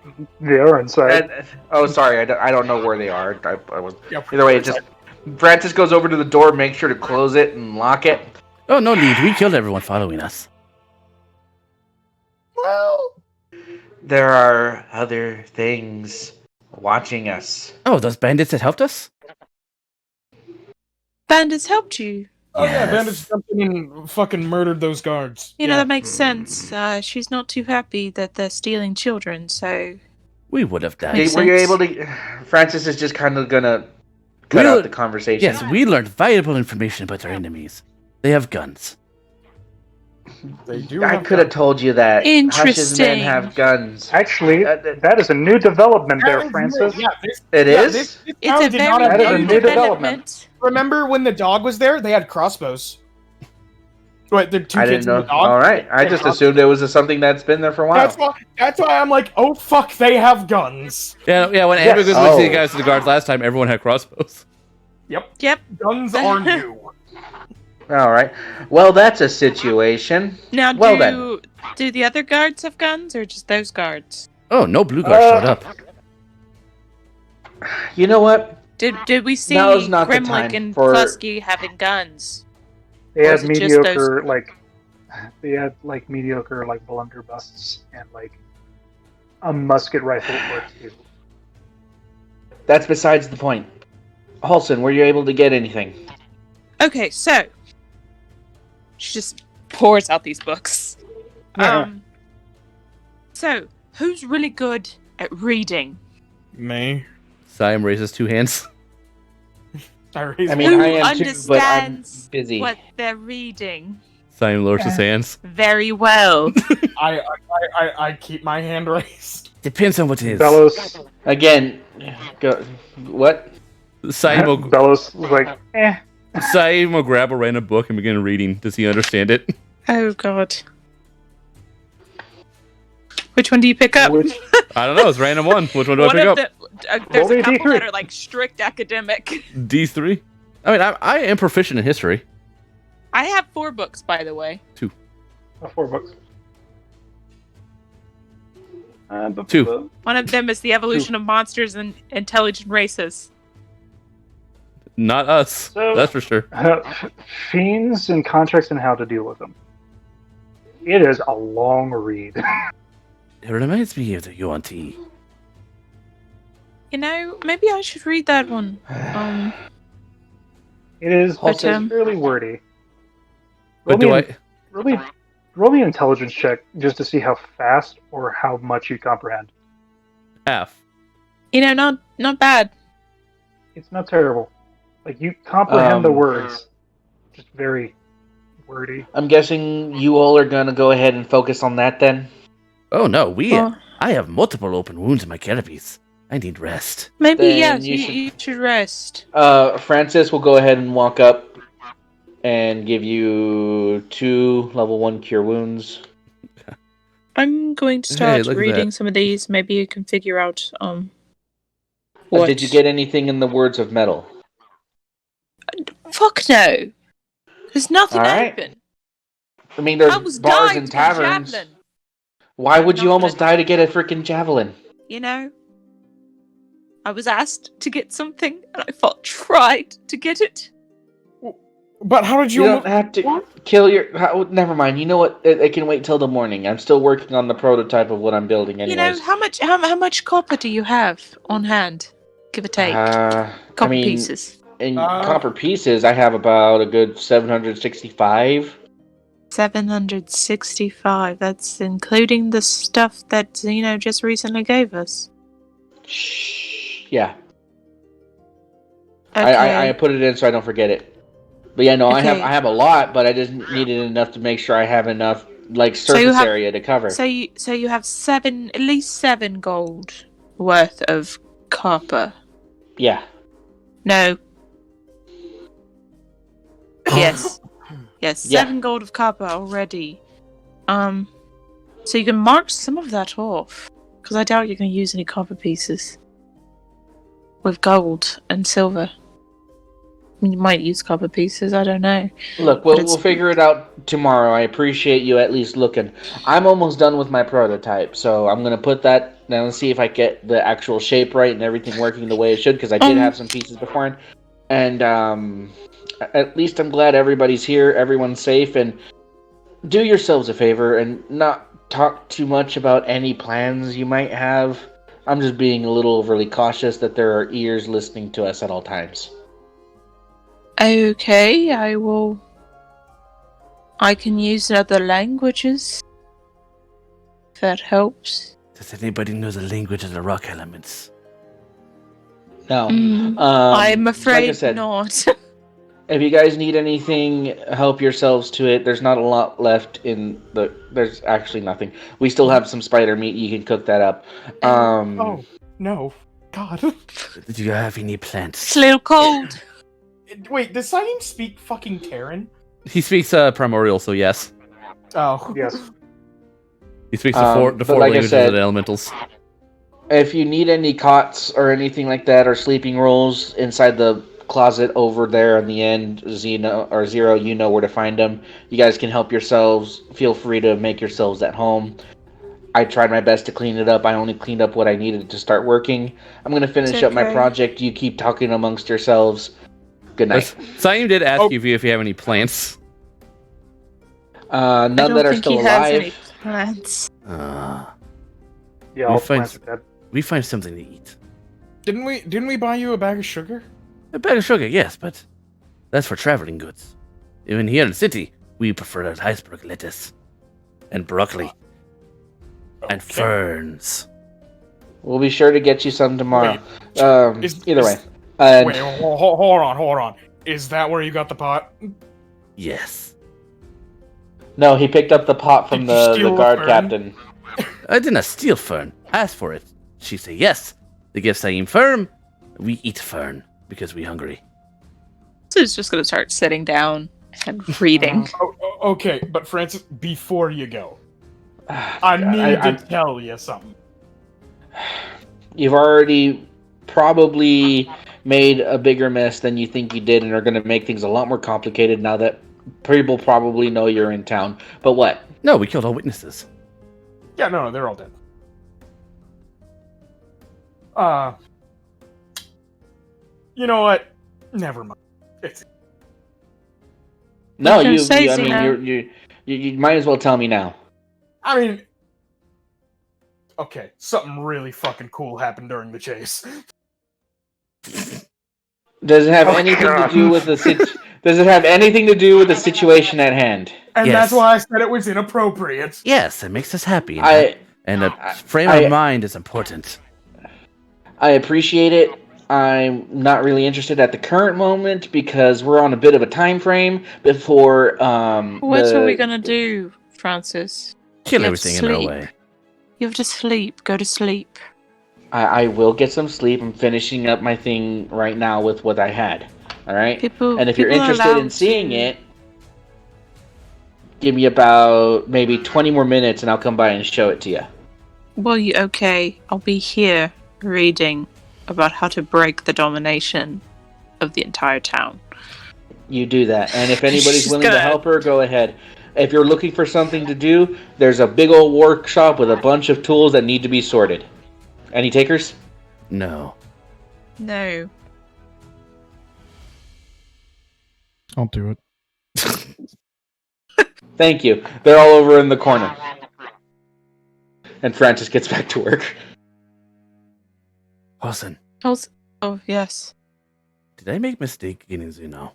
are inside. Oh, sorry, I don't know where they are. I was Yeah, either way. It just Francis goes over to the door, make sure to close it and lock it. Oh, no need. We killed everyone following us. Well, There are other things watching us. Oh, those bandits that helped us? Bandits helped you. oh yeah, Yes. bandits jumped in and fucking murdered those guards. You know, Yeah. that makes sense. She's not too happy that they're stealing children, so... We would have died. Makes Were you sense. able to? Francis is just kind of gonna cut We'll- out the conversation. Yes, we learned valuable information about our enemies. They have guns. They do. I have could have told you that. Hush's men Interesting. have guns. Actually, That that is a new development there, That is Francis. new. Yeah, this, It yeah, is? this It's town a did not very have That is a new new development. Remember when the dog was there? They had crossbows. Wait, the two I kids didn't know. and the dog. All right, I just assumed it was something that's been there for a while. That's why I'm like, oh fuck, they have guns. Yeah, when Yes. Amber was listening to Oh. you guys to the guards last time, everyone had crossbows. Yep, Yep. guns are new. All right. Well, that's a situation. Now, Well, do the other guards have guns, or just those guards? Oh, no blue guard showed up. You know what? Did we see Now's not the Grimlick time and for- Flusky having guns? They Or had is it just mediocre, like mediocre, like blunderbusses and like a musket rifle or two. That's besides the point. Halson, were you able to get anything? Okay, so she just pours out these books. So who's really good at reading? Me. Siam raises two hands. I mean, Who I am too, but I'm understands busy. what they're reading Siam lowers his hands. very well? I keep my hand raised. Depends on what it is. Bellows, Again, go, what? Saeed will, Bellows was like, eh. Saeed will grab a random book and begin reading. Does he understand it? Oh god. Which one do you pick up? Which, I don't know. It's random one. Which one do I pick up? There's Roll me a a couple D3. that are like strict academic. D3. I mean, I am proficient in history. I have 4 books, by the way. 4 books. 2. One of them is the evolution of monsters and intelligent races. Not us. So- That's for sure. Fiends and contracts and how to deal with them. It is a long read. It reminds me of the UNT. You know, maybe I should read that one. It is But, fairly wordy. But do I? Roll me an intelligence check just to see how fast or how much you comprehend. Half. You know, not bad. It's not terrible. Like, you comprehend the words. Just very wordy. I'm guessing you all are gonna go ahead and focus on that then. Oh no, Well, I have multiple open wounds in my carapace. I need rest. maybe, Then yes, you you should rest. Francis will go ahead and walk up and give you 2 level 1 cure wounds. I'm going to Hey, start look at reading that. some of these. Maybe you can figure out, Did you get anything in the words of metal? Fuck no! There's nothing Alright. open. I mean, I there's was bars dying and to get a taverns. javelin. Why would you Not almost gonna- die to get a freaking javelin? You know, I was asked to get something, and I tried to get it. But how did You you? don't have to kill your. Never mind. You know what? It can wait till the morning. I'm still working on the prototype of what I'm building. Anyways. You know, how much copper do you have on hand? Give or take. I Copper mean, pieces. in copper pieces, I have about a good 765. 765. That's including the stuff that Zeno just recently gave us. Shh. Yeah. Okay. I put it in so I don't forget it. But yeah, no, Okay. I have a lot, but I just needed enough to make sure I have enough like surface you have- area to cover. So you have at least 7 gold worth of copper. Yeah. No. Yes. Yes, Yeah. 7 gold of copper already. So you can mark some of that off. Because I doubt you're going to use any copper pieces. With gold and silver. I mean, you might use copper pieces, I don't know. Look, But it's- we'll figure it out tomorrow. I appreciate you at least looking. I'm almost done with my prototype, so I'm gonna put that now and see if I get the actual shape right and everything working the way it should. Because I did have some pieces beforehand, and at least I'm glad everybody's here, everyone's safe, and do yourselves a favor and not talk too much about any plans you might have. I'm just being a little overly cautious that there are ears listening to us at all times. Okay, I will. I can use other languages. If that helps. Does anybody know the language of the rock elements? No. I'm like I afraid said, not. If you guys need anything, help yourselves to it. There's not a lot left in the. There's actually nothing. We still have some spider meat. You can cook that up. Oh no, God! Do you have any plants? It's a little cold. Wait, does Saeed speak fucking Terran? He speaks primordial, so yes. Oh, Yes. He speaks the But four like I languages said- of the elementals. If you need any cots or anything like that, or sleeping rolls inside the closet over there on the end, Zero, you know where to find them. You guys can help yourselves. Feel free to make yourselves at home. I tried my best to clean it up. I only cleaned up what I needed to start working. I'm going to finish It's up my okay. project. You keep talking amongst yourselves. Good night. Saeed did ask Oh. you if you have any plants. None I don't that are think still he has any alive. plants. Yeah, all find- plants are dead. We find something to eat. didn't we buy you a bag of sugar? A bag of sugar, yes, but that's for traveling goods. Even here in the city, we prefer that iceberg lettuce and broccoli and Okay. ferns. We'll be sure to get you some tomorrow. Is- Either is- way. And Wait, hold on. Is that where you got the pot? Yes. no, he picked up the pot from Did you the steal a guard fern? captain. I did not steal fern. ask for it. She say yes. The gift seem firm. We eat fern because we hungry. So he's just gonna start sitting down and reading. Okay, but Francis, before you go, I need to tell you something. You've already probably made a bigger mess than you think you did and are going to make things a lot more complicated now that people probably know you're in town. But what? No, we killed all witnesses. Yeah, no, they're all dead. You know what? Never mind. No, You you. can say I mean, Zeno. you might as well tell me now. I mean, okay, something really fucking cool happened during the chase. Does it have Oh, anything God. to do with the Does it have anything to do with the situation at hand? And Yes. that's why I said it was inappropriate. Yes, it makes us happy. And a I- frame of mind is important. I appreciate it. I'm not really interested at the current moment because we're on a bit of a time frame before. What are we gonna do, Francis? Kill You have everything to in our sleep. way. You have to sleep. Go to sleep. I will get some sleep. I'm finishing up my thing right now with what I had. All right. And if you're people are interested in allowed seeing to- it, give me about maybe 20 more minutes, and I'll come by and show it to you. Well, okay. I'll be here reading about how to break the domination of the entire town. You do that, and if anybody's She's willing to gonna- help her, go ahead. If you're looking for something to do, there's a big old workshop with a bunch of tools that need to be sorted. Any takers? No. No. I'll do it. Thank you. They're all over in the corner. And Francis gets back to work. Listen, Oh, yes. did I make mistake getting Zeno?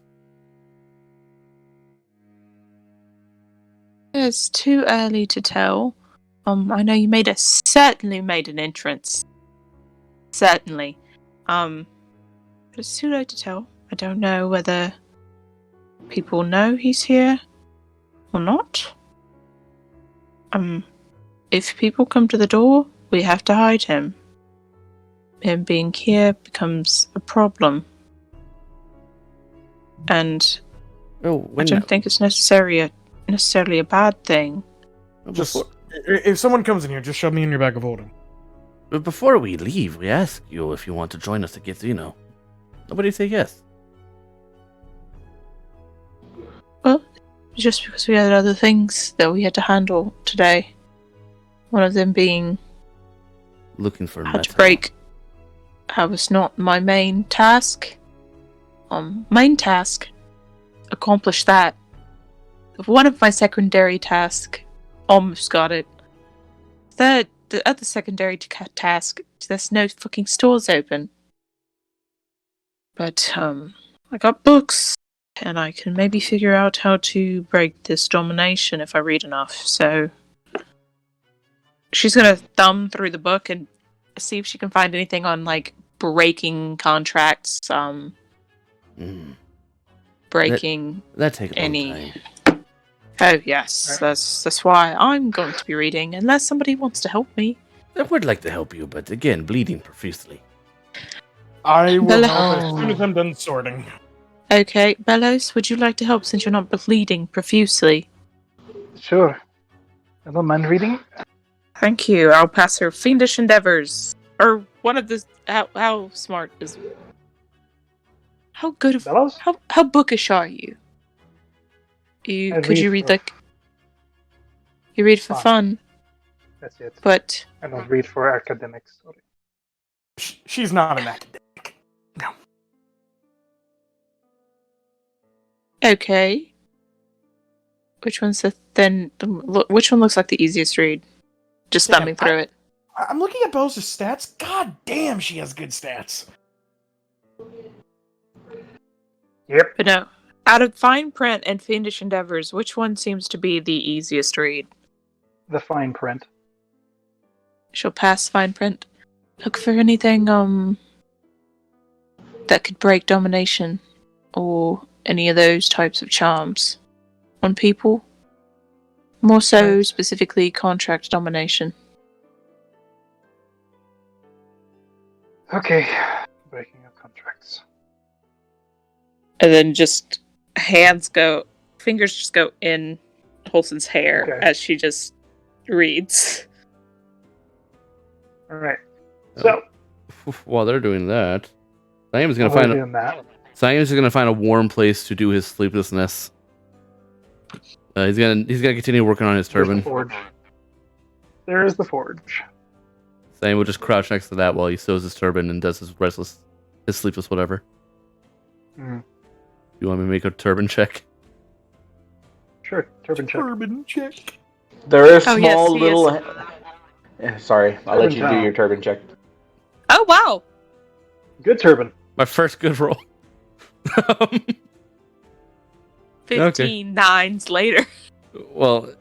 It's too early to tell. I know you certainly made an entrance. Certainly. But it's too late to tell. I don't know whether people know he's here or not. If people come to the door, we have to hide him. Him being here becomes a problem. And Oh, I don't think it's necessarily a bad thing. Just if someone comes in here, just shove me in your bag of holding. But before we leave, we ask you if you want to join us to get Zeno. Nobody say yes. Well, just because we had other things that we had to handle today. One of them being Looking for how to metal. break. That was not my main task. Main task, accomplished that. One of my secondary tasks, almost got it. The other secondary task, there's no fucking stores open. But, I got books, and I can maybe figure out how to break this domination if I read enough, so... She's gonna thumb through the book and see if she can find anything on, like, breaking contracts, breaking That take a long any... time. Oh, yes, that's why I'm going to be reading, unless somebody wants to help me. I would like to help you, but again, bleeding profusely. I will Bella- help as soon as I'm done sorting. Okay, Bellows, would you like to help since you're not bleeding profusely? Sure. I don't mind reading. Thank you. I'll pass her Fiendish Endeavors. Or one of the... How smart is... How good of... Bellows? How bookish are you? I Could you read read for- You read for fun. fun, That's it. but... I don't read for academics. Sorry. She's not an academic. Okay. Which one's the thin... Which one looks like the easiest read? Just Damn, thumbing through it. I'm looking at Belle's stats. God damn, she has good stats. Yep. But no. Out of Fine Print and Fiendish Endeavors, which one seems to be the easiest read? The fine print. She'll pass Fine Print. Look for anything, that could break domination, or any of those types of charms on people. More so, specifically, contract domination. Okay. Breaking up contracts. And then just fingers just go in Holson's hair Okay. as she just reads. Alright. So, While they're doing that, Saeem's gonna while we're find doing that. Saeem's gonna find a warm place to do his sleeplessness. He's gonna continue working on his There's the turban. forge. There is the forge. Saeem will just crouch next to that while he sews his turban and does his sleepless whatever. Mm. You want me to make a turban check? Sure, turban check. Turban check. There are Oh, yes, small he little. Sorry, I'll let you do Turban your turban check. Oh wow! Good turban. My first good roll. 15 nines later. Well,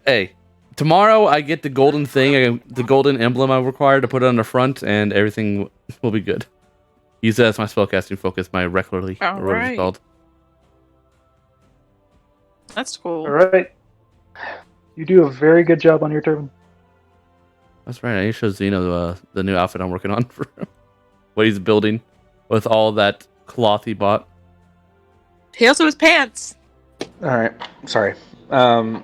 hey, tomorrow I get the golden thing, the golden emblem I require to put it on the front, and everything will be good. Use that as my spellcasting focus, my regularly, All or whatever it's right. called. That's cool. Alright. You do a very good job on your turban. That's right. I need to show Zeno the new outfit I'm working on for him. What he's building with all that cloth he bought. He also has pants. All right. Sorry. What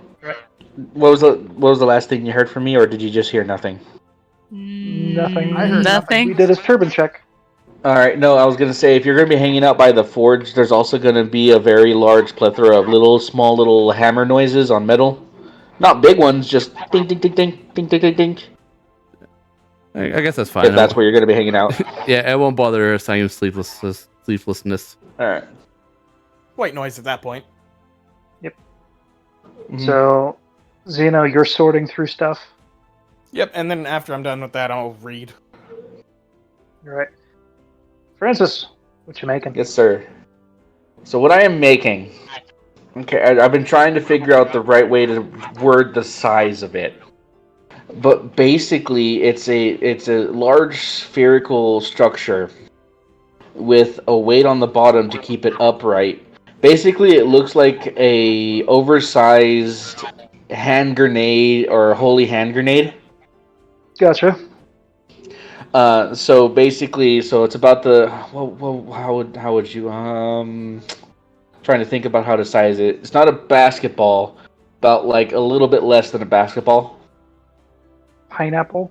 was the last thing you heard from me, or did you just hear nothing? Nothing. I heard Nothing. He did his turban check. All right. No, I was gonna say if you're gonna be hanging out by the forge, there's also gonna be a very large plethora of small little hammer noises on metal. Not big ones, just ding ding ding ding ding ding ding ding. I guess that's fine. If that's where you're gonna be hanging out. Yeah, it won't bother Saeem's sleeplessness. All right. White noise at that point. Mhm. So, Zeno, you're sorting through stuff. Yep, and then after I'm done with that, I'll read. Alright. Francis, what you making? Yes, sir. So what I am making, okay, I've been trying to figure out the right way to word the size of it. But basically, it's a large spherical structure with a weight on the bottom to keep it upright. Basically, it looks like a oversized hand grenade or holy hand grenade. Gotcha. So basically, it's about the how would you trying to think about how to size it. It's not a basketball, about like a little bit less than a basketball. Pineapple?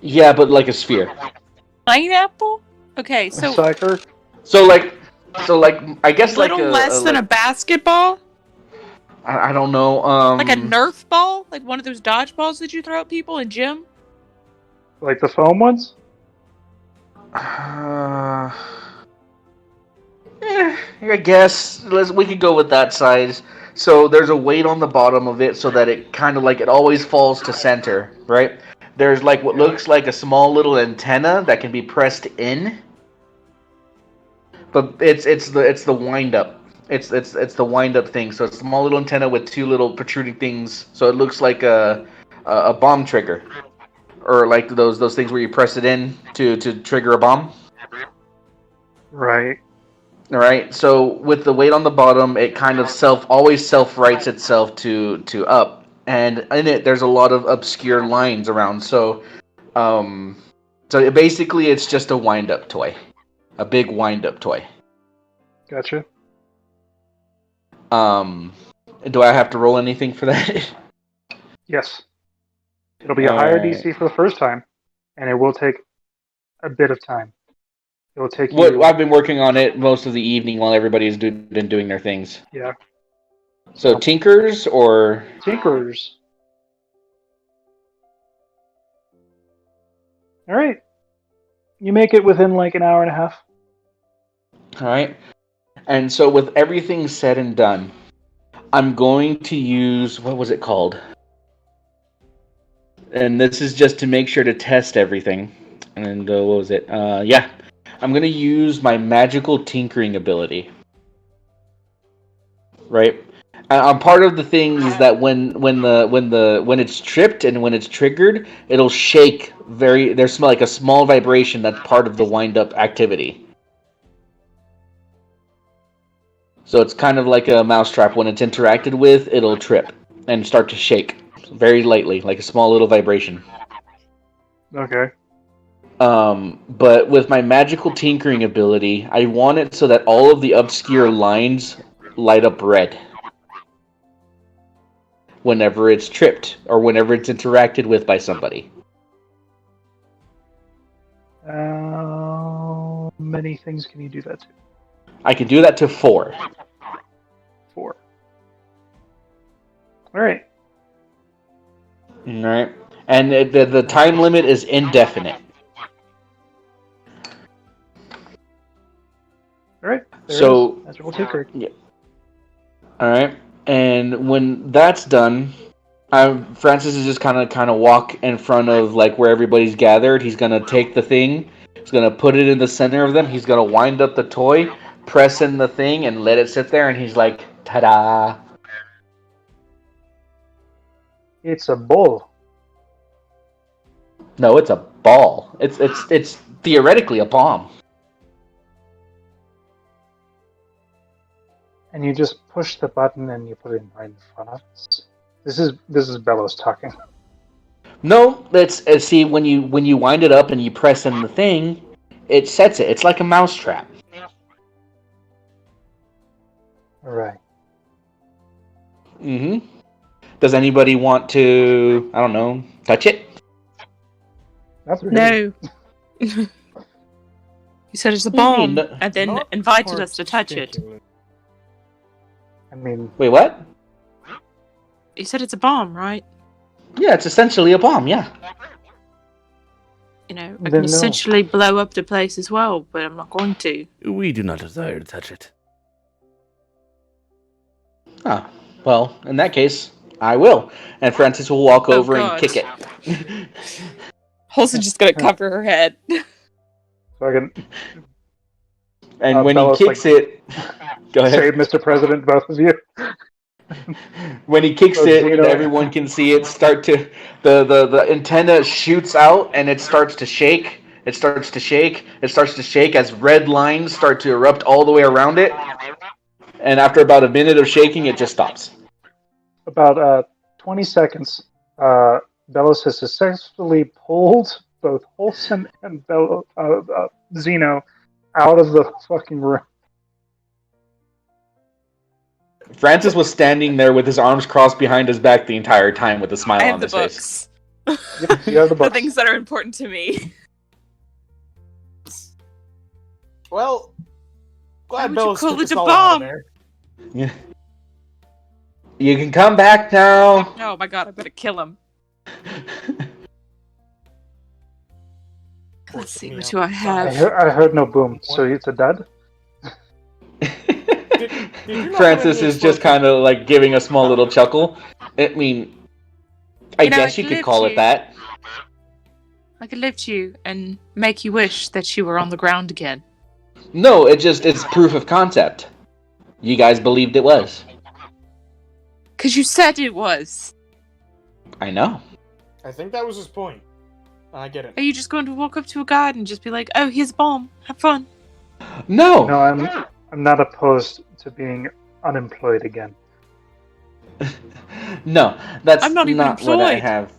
Yeah, but like a sphere. Pineapple? Okay, so Sucker? So like I guess like little less than a basketball? I don't know. Like a Nerf ball? Like one of those dodgeballs that you throw at people in gym? Like the foam ones? I guess we could go with that size. So there's a weight on the bottom of it so that it kind of like it always falls to center, right? There's like what looks like a small little antenna that can be pressed in, but it's the wind up. It's the wind up thing. So it's a small little antenna with two little protruding things. So it looks like a bomb trigger, or like those things where you press it in to trigger a bomb. Right. All right. So with the weight on the bottom, it kind of always self-rights itself to up, and in it there's a lot of obscure lines around. So basically it's just a wind-up toy, a big wind-up toy. Gotcha. Do I have to roll anything for that? Yes. It'll be a higher Alright. DC for the first time, and it will take a bit of time. It will take What you... I've been working on it most of the evening while everybody's been doing their things. Yeah. So tinkers or Tinkerers. Alright. You make it within like an hour and a half. all right. And so with everything said and done, I'm going to use what was it called? And this is just to make sure to test everything. And what was it? Yeah. I'm going to use my magical tinkering ability. Right? Part of the things is that when it's tripped and when it's triggered, it'll shake there's like a small vibration that's part of the wind up activity. So it's kind of like a mousetrap. When it's interacted with, it'll trip and start to shake very lightly, like a small little vibration. Okay. But with my magical tinkering ability, I want it so that all of the obscure lines light up red whenever it's tripped or whenever it's interacted with by somebody. How many things can you do that to? I can do that to 4. 4. All right. All right, and the time limit is indefinite. All right. There So- it is. Magical tinker. All right, and when that's done, Francis is just kind of walk in front of like where everybody's gathered. He's gonna take the thing. He's gonna put it in the center of them. He's gonna wind up the toy, press in the thing, and let it sit there. And he's like, "Ta-da!" It's a bull. No, it's a ball. It's theoretically a bomb. And you just push the button and you put it right in front of us. This is Bellows talking. No, that's see when you wind it up and you press in the thing, it sets it. It's like a mousetrap. All right. Mm-hmm. Does anybody want to, I don't know, touch it? That's really No. You said it's a bomb, No. and then Not invited us to touch it. particularly. I mean, Wait, what? You said it's a bomb, right? Yeah, it's essentially a bomb, yeah. You know, I Then can no. essentially blow up the place as well, but I'm not going to. We do not desire to touch it. Ah, well, in that case, I will. And Francis will walk Oh, over and God. kick it. Holson's just gonna cover her head. fucking And when Bella's he kicks like, it... Go ahead. save Mr. President, both of you. When he kicks Oh, it, Zeno. everyone can see it start to... The antenna shoots out, and it starts to shake. It starts to shake. It starts to shake as red lines start to erupt all the way around it. And after about a minute of shaking, it just stops. About 20 seconds, Bellows has successfully pulled both Olsen and Zeno out of the fucking room. Francis was standing there with his arms crossed behind his back the entire time with a smile I on have the his face. books. Yep, you have the The books. things that are important to me. Well, Why glad would you Bellows call took it us a all out of bomb? there. Yeah. You can come back now. Oh my god, I better kill him. Let's see, what do I I have? heard no boom, so it's a dud? Did you not Francis have any is just explosions? kind of like giving a small little chuckle. I mean, I You know, guess I you could lived call it you. that. I could lift you and make you wish that you were on the ground again. No, it's proof of concept. You guys believed it was. Because you said it was. I know. I think that was his point. I get it. Are you just going to walk up to a guard and just be like, oh, here's a bomb, have fun? No. No, I'm not opposed to being unemployed again. No, that's I'm not even what I employed. have.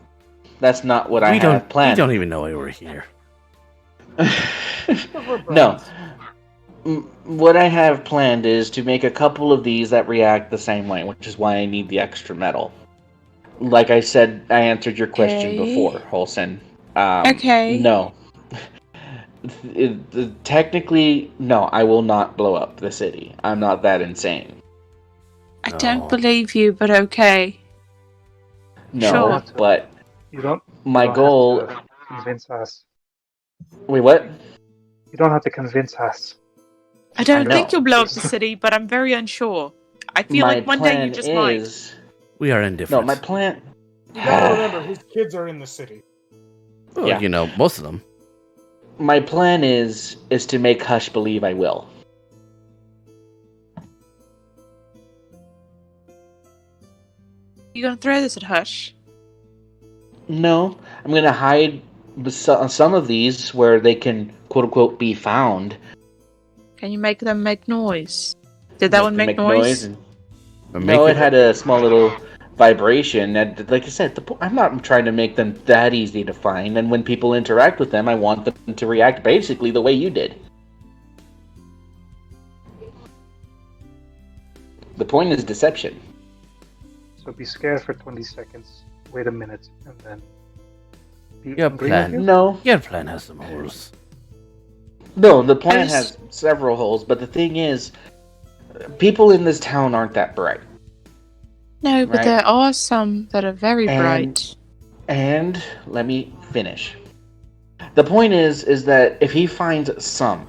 That's not what I We have don't planned. even know why we're here. No. What I have planned is to make a couple of these that react the same way, which is why I need the extra metal. Like I said, I answered your question Okay. before, Holson. Okay. No. Technically, no, I will not blow up the city. I'm not that insane. I No. don't believe you, but okay. No, Sure. but You don't. my you don't goal... have to convince us. Wait, what? You don't have to convince us. I don't know. think you'll blow up the city, but I'm very unsure. I feel My like one day you plan just might. is... We are No, indifferent. my plan... You gotta remember, his kids are in the city. Well, Yeah. you know, most of them. My plan is to make Hush believe I will. You gonna throw this at Hush? No, I'm gonna hide some of these where they can quote unquote be found. Can you make them make noise? Did that one make noise? noise? and- Or No, make it had a small little vibration. And like I said, I'm not trying to make them that easy to find. And when people interact with them, I want them to react basically the way you did. The point is deception. So be scared for 20 seconds, wait a minute, and then be Your angry plan. with you? No, Your plan has some holes. no, the plan just- has several holes, but the thing is, people in this town aren't that bright. No, but Right. there are some that are very And- bright. And let me finish. The point is that if he finds some,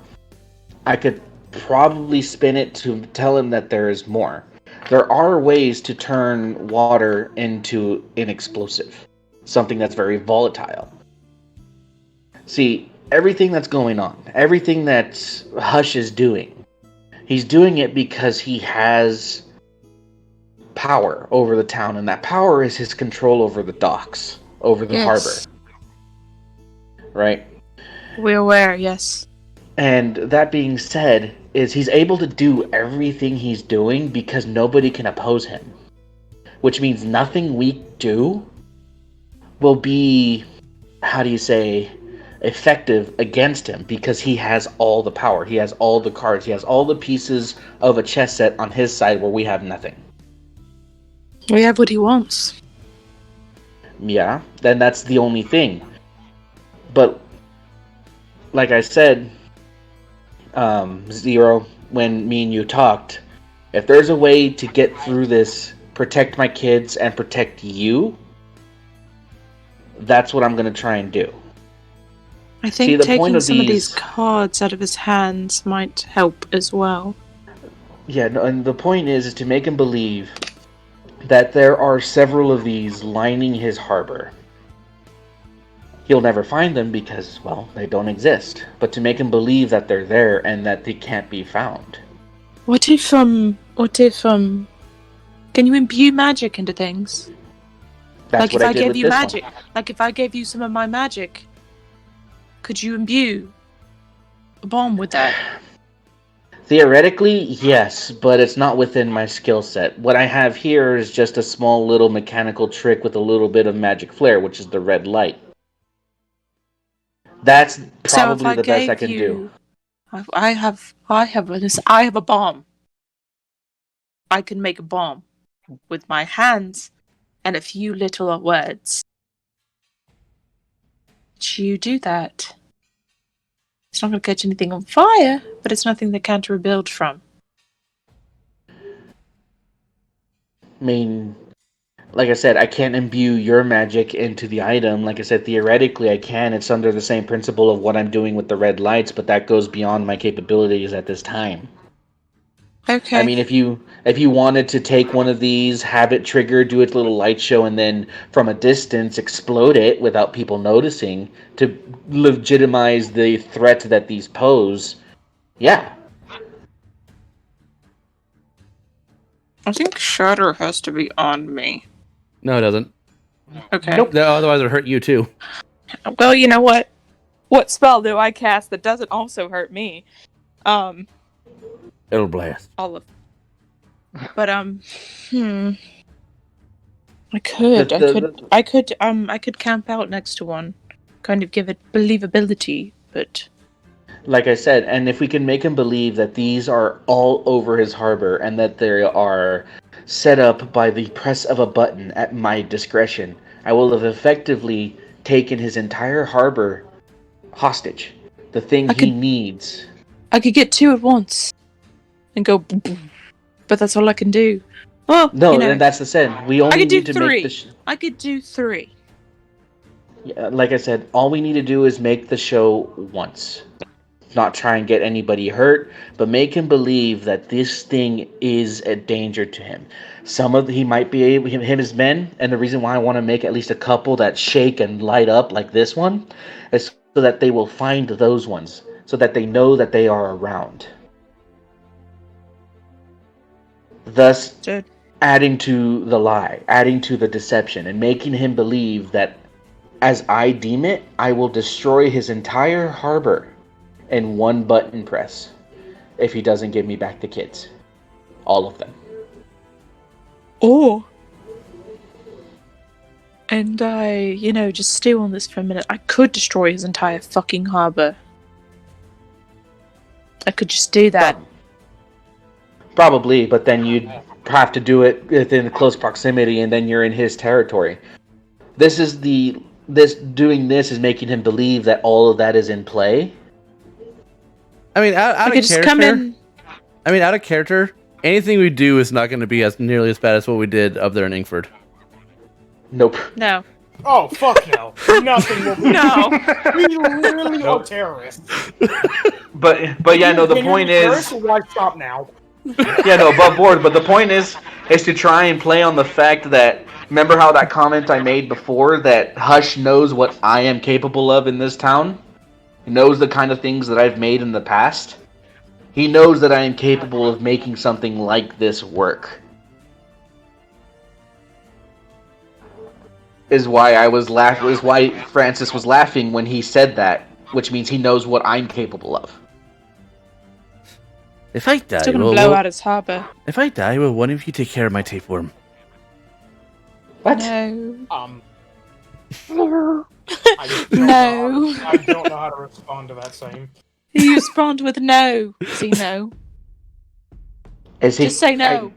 I could probably spin it to tell him that there is more. There are ways to turn water into an explosive, something that's very volatile. See, everything that's going on, everything that Hush is doing, he's doing it because he has power over the town, and that power is his control over the docks, over the harbor. Right? We're aware, yes. And that being said, is he's able to do everything he's doing because nobody can oppose him. Which means nothing we do will be, how do you say, effective against him because he has all the power. He has all the cards. He has all the pieces of a chess set on his side where we have nothing. We have what he wants. Yeah, then that's the only thing. But, like I said, Zero, when me and you talked, if there's a way to get through this, protect my kids and protect you, that's what I'm going to try and do. I think See, the point taking of some of these these- cards out of his hands might help as well. Yeah, no, and the point is to make him believe that there are several of these lining his harbor. He'll never find them because, well, they don't exist. But to make him believe that they're there and that they can't be found. What if, can you imbue magic into things? That's Like what if I I did gave with you this magic, one. like if I gave you some of my magic, could you imbue a bomb with that? Theoretically, yes, but it's not within my skill set. What I have here is just a small little mechanical trick with a little bit of magic flair, which is the red light. That's probably the best I can do. I have a bomb. I can make a bomb with my hands and a few little words. Would you do that? It's not going to catch anything on fire, but it's nothing they can't rebuild from. I mean, like I said, I can't imbue your magic into the item. Like I said, theoretically I can. It's under the same principle of what I'm doing with the red lights, but that goes beyond my capabilities at this time. Okay. I mean, if you wanted to take one of these, have it trigger, do its little light show, and then from a distance explode it without people noticing to legitimize the threat that these pose, yeah. I think Shatter has to be on me. No, it doesn't. Okay. Nope. Otherwise, it'll hurt you too. Well, you know what? What spell do I cast that doesn't also hurt me? It'll blast. All of. But I could, I could camp out next to one, kind of give it believability, but Like I said, and if we can make him believe that these are all over his harbor and that they are set up by the press of a button at my discretion, I will have effectively taken his entire harbor hostage. The thing he needs. I could get two at once and go, boom, boom. But that's all I can do. Well, No, you know, and that's the sin. We only could do need to three. make the I could do three. like I said, all we need to do is make the show once. Not try and get anybody hurt, but make him believe that this thing is a danger to him. He might be able, him his men, and the reason why I want to make at least a couple that shake and light up like this one is so that they will find those ones, so that they know that they are around. Thus, Dude. adding to the lie, adding to the deception, and making him believe that as I deem it, I will destroy his entire harbor in one button press if he doesn't give me back the kids. All of them. Or and I, just stew on this for a minute, I could destroy his entire fucking harbor. I could just do that. Probably, but then you'd have to do it within close proximity, and then you're in his territory. Doing this is making him believe that all of that is in play. I mean, out of character. Come in. I mean, out of character, anything we do is not going to be as nearly as bad as what we did up there in Ingford. Nope. No. Oh, fuck no. Nothing will be. No. We literally are terrorists. But yeah, no, the point is... Why stop now? Yeah, no, above board, but the point is to try and play on the fact that... Remember how that comment I made before, that Hush knows what I am capable of in this town? He knows the kind of things that I've made in the past? He knows that I am capable of making something like this work. Is why Francis was laughing when he said that, which means he knows what I'm capable of. If I die, Still gonna blow out his harbor. If I die, will one of you take care of my tapeworm? What? No. No. No. I don't know how to respond to that same. You respond with no. See no. Just say no.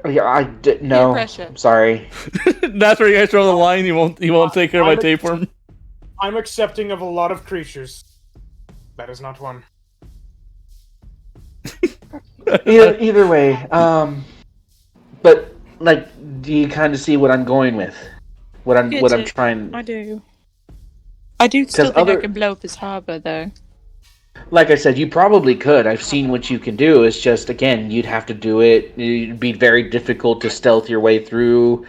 No. pressure. I'm sorry. That's where you guys draw the line. You won't take care of my tapeworm. I'm accepting of a lot of creatures. That is not one. Either way, but like, do you kind of see what I'm going with? What I'm trying. I do. I do still think I can blow up his harbor, though. Like I said, you probably could. I've seen what you can do. It's just, again, you'd have to do it. It'd be very difficult to stealth your way through.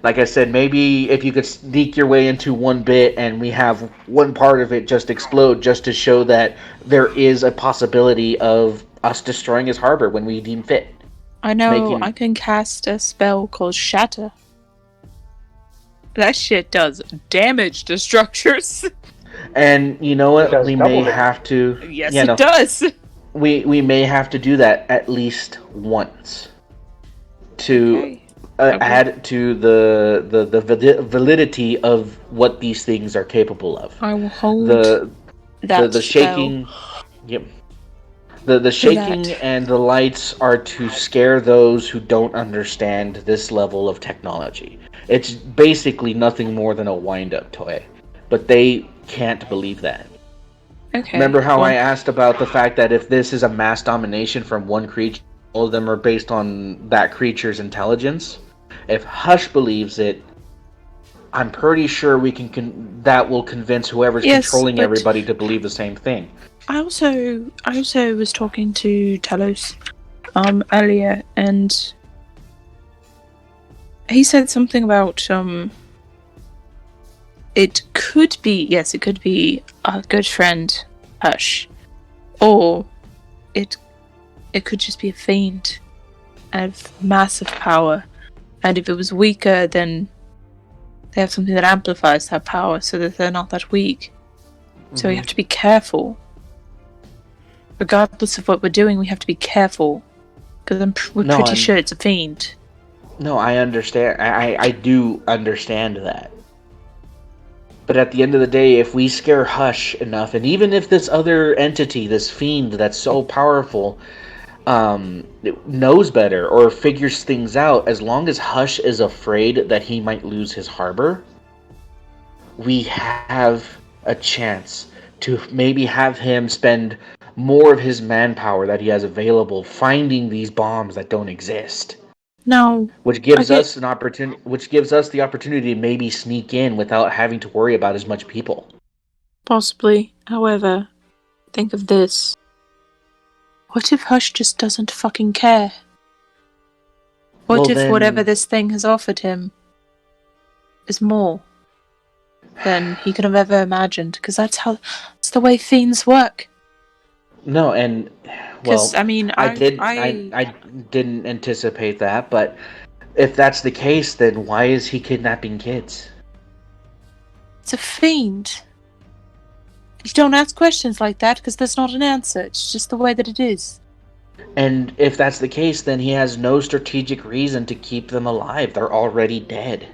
Like I said, maybe if you could sneak your way into one bit and we have one part of it just explode, just to show that there is a possibility of us destroying his harbor when we deem fit. I know. I can cast a spell called Shatter. That shit does damage to structures. And you know what? We may have to. Yes, it does. We may have to do that at least once to add to the validity of what these things are capable of. I will hold the shaking. Yep. The shaking and the lights are to scare those who don't understand this level of technology. It's basically nothing more than a wind-up toy, but they can't believe that. Okay. Remember how I asked about the fact that if this is a mass domination from one creature, all of them are based on that creature's intelligence? If Hush believes it, I'm pretty sure that will convince whoever's controlling everybody to believe the same thing. I also was talking to Talos earlier, and he said something about it could be our good friend Hush, or it could just be a fiend of massive power, and if it was weaker, then they have something that amplifies that power so that they're not that weak. So we have to be careful. Regardless of what we're doing, we have to be careful, because we're pretty sure it's a fiend. No, I understand. I do understand that. But at the end of the day, if we scare Hush enough, and even if this other entity, this fiend that's so powerful, knows better or figures things out, as long as Hush is afraid that he might lose his harbor, we have a chance to maybe have him spend more of his manpower that he has available finding these bombs that don't exist. No. Which gives us the opportunity to maybe sneak in without having to worry about as much people. Possibly. However, think of this. What if Hush just doesn't fucking care? What if whatever this thing has offered him is more than he could have ever imagined? Because that's the way fiends work. No, and well, I didn't anticipate that, but if that's the case, then why is he kidnapping kids? It's a fiend. You don't ask questions like that because there's not an answer. It's just the way that it is. And if that's the case, then he has no strategic reason to keep them alive. They're already dead.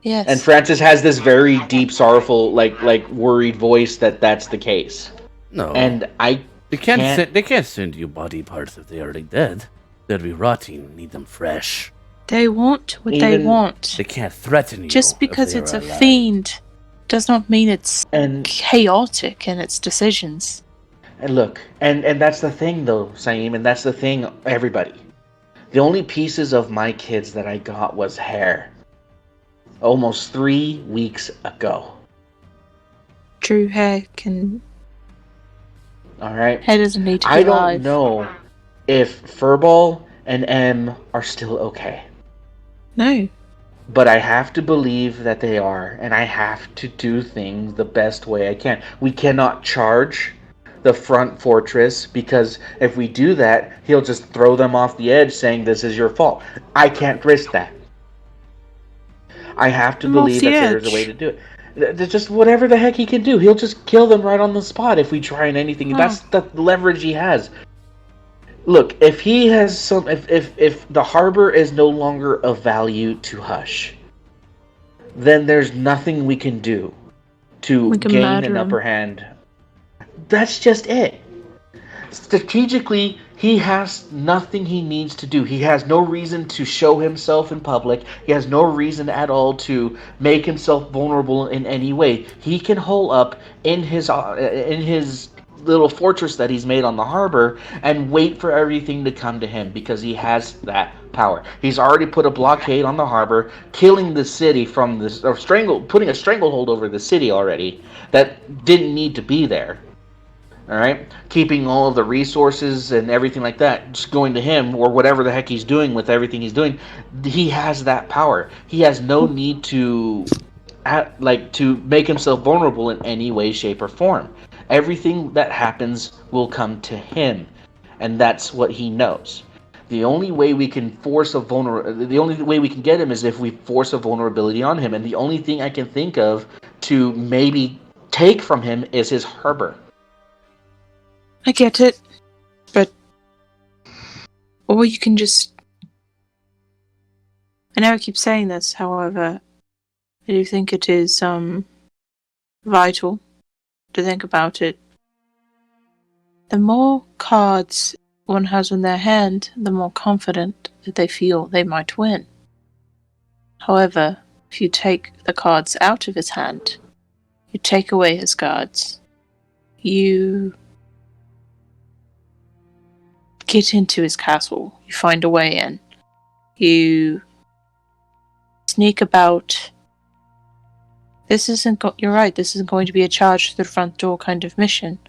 Yes. And Francis has this very deep, sorrowful, like worried voice that's the case. No. And I They can't send you body parts if they're already dead. They'll be rotting. Need them fresh. They want what they Even- want. They can't threaten you. Just if because they it's are a alive. fiend does not mean it's and chaotic in its decisions. And look, and that's the thing though, Saeem, and that's the thing, everybody. The only pieces of my kids that I got was hair. Almost 3 weeks ago. True hair can. Alright? Hair doesn't need to be I don't alive. know if Furball and M are still okay. No. But I have to believe that they are, and I have to do things the best way I can. We cannot charge the front fortress, because if we do that, he'll just throw them off the edge saying this is your fault. I can't risk that. I have to I'm off believe the that there's a edge. way to do it. Just whatever the heck he can do. He'll just kill them right on the spot if we try and anything. Huh. That's the leverage he has. Look, if he has some, if the harbor is no longer of value to Hush, then there's nothing we can do to We can gain murder an him. upper hand. That's just it. Strategically, he has nothing he needs to do. He has no reason to show himself in public. He has no reason at all to make himself vulnerable in any way. He can hole up in his little fortress that he's made on the harbor and wait for everything to come to him, because he has that power. He's already put a blockade on the harbor, killing the city from this, or putting a stranglehold over the city already that didn't need to be there. All right, keeping all of the resources and everything like that just going to him, or whatever the heck he's doing with everything he's doing. He has that power. He has no need to make himself vulnerable in any way, shape, or form. Everything that happens will come to him, and that's what he knows. The only way we can the only way we can get him is if we force a vulnerability on him, and the only thing I can think of to maybe take from him is his harbor. I get it, but or you can just. I know I keep saying this, however, I do think it is vital to think about it. The more cards one has in their hand, the more confident that they feel they might win. However, if you take the cards out of his hand, you take away his cards, you get into his castle, you find a way in, you sneak about. You're right, this isn't going to be a charge through the front door kind of mission.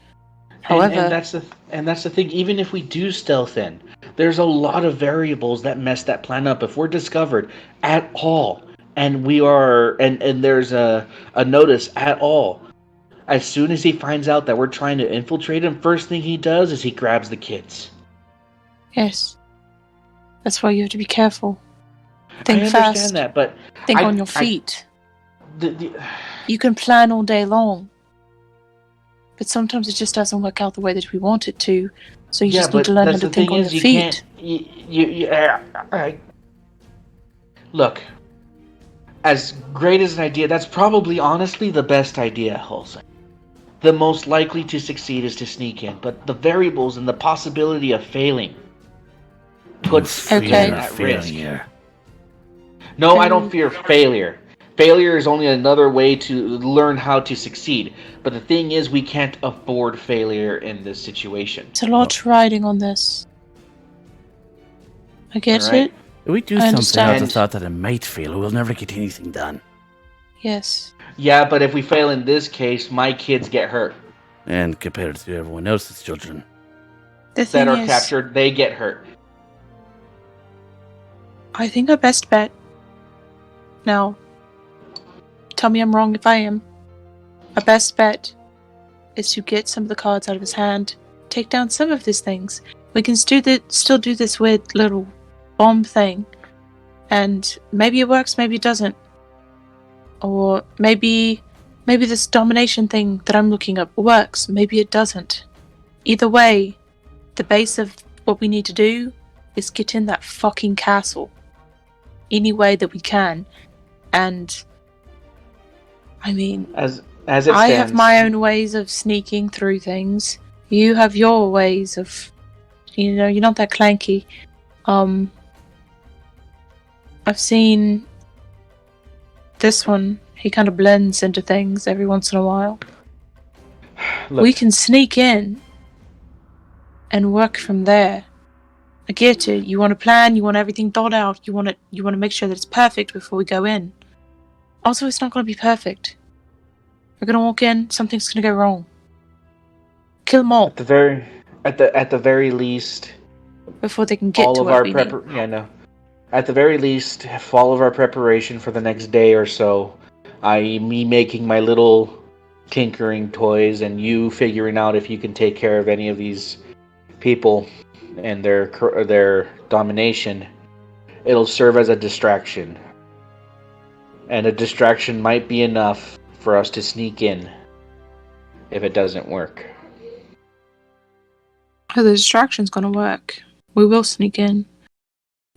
However, and that's the thing. Even if we do stealth in, there's a lot of variables that mess that plan up. If we're discovered at all, and we are, and there's a notice at all, as soon as he finds out that we're trying to infiltrate him, first thing he does is he grabs the kids. yes, that's why you have to be careful. Think I understand fast. that, but Think I- on your I- feet. the, You can plan all day long, but sometimes it just doesn't work out the way that we want it to. So you just need to learn how to think on your feet. Look, as great as an idea, that's probably honestly the best idea, Halsey. The most likely to succeed is to sneak in, but the variables and the possibility of failing puts Okay. him at risk. No, I don't fear failure. Failure is only another way to learn how to succeed. But the thing is, we can't afford failure in this situation. It's a lot riding on this. I get Alright. it. If we do I something out of the understand. thought that it might fail, we'll never get anything done. Yes. Yeah, but if we fail in this case, my kids get hurt. And compared to everyone else's children. The That thing are is, captured, they get hurt. I think our best bet. Now, tell me I'm wrong if I am. Our best bet is to get some of the cards out of his hand, take down some of these things. We can still do this weird little bomb thing, and maybe it works, maybe it doesn't. Or maybe this domination thing that I'm looking up works, maybe it doesn't. Either way, the base of what we need to do is get in that fucking castle any way that we can, and I mean, As it stands, I have my own ways of sneaking through things. You have your ways of, you're not that clanky. I've seen this one. He kind of blends into things every once in a while. Look, We can sneak in and work from there. I get it. You want a plan. You want everything thought out. You want to make sure that it's perfect before we go in. Also, it's not going to be perfect. We're going to walk in. Something's going to go wrong. Kill them all at the very least, before they can get all to of what our we need. At the very least, all of our preparation for the next day or so, i.e., me making my little tinkering toys and you figuring out if you can take care of any of these people and their domination, it'll serve as a distraction. And a distraction might be enough for us to sneak in if it doesn't work. Oh, the distraction's going to work. We will sneak in.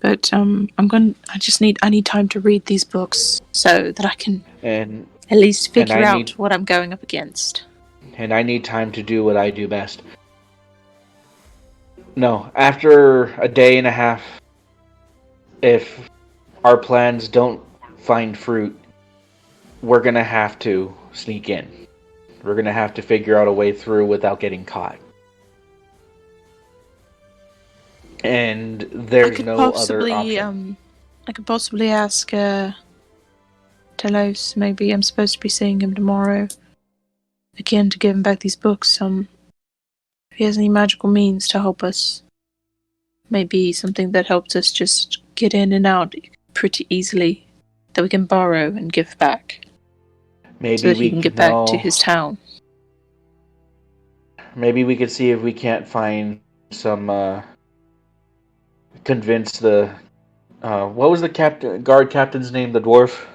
But I need time to read these books so that I can And at least figure out need- what I'm going up against. and I need time to do what I do best. No, after a day and a half, if our plans don't find fruit, we're gonna have to sneak in. We're gonna have to figure out a way through without getting caught. And there's no other option. I could possibly ask Telos. Maybe I'm supposed to be seeing him tomorrow again to give him back these books. If he has any magical means to help us, maybe something that helps us just get in and out pretty easily, that we can borrow and give back, Maybe so that we he can get back to his town. Maybe we could see if we can't find some. Convince the. What was the guard captain's name? The dwarf.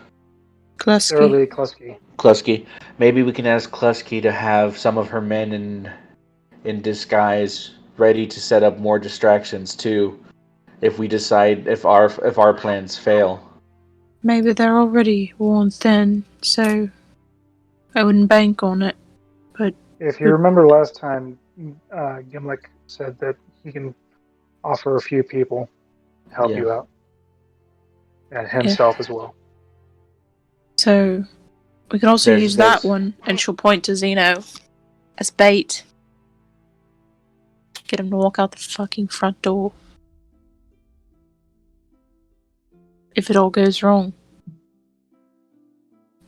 Klusky. Early Klusky. Klusky. Maybe we can ask Klusky to have some of her men in disguise ready to set up more distractions too, if we decide if our plans fail. Maybe they're already worn thin, so I wouldn't bank on it. But If you remember last time, Gimlick said that he can offer a few people to help you out. And himself as well. So we can also use that one, and she'll point to Zeno as bait. Get him to walk out the fucking front door. If it all goes wrong,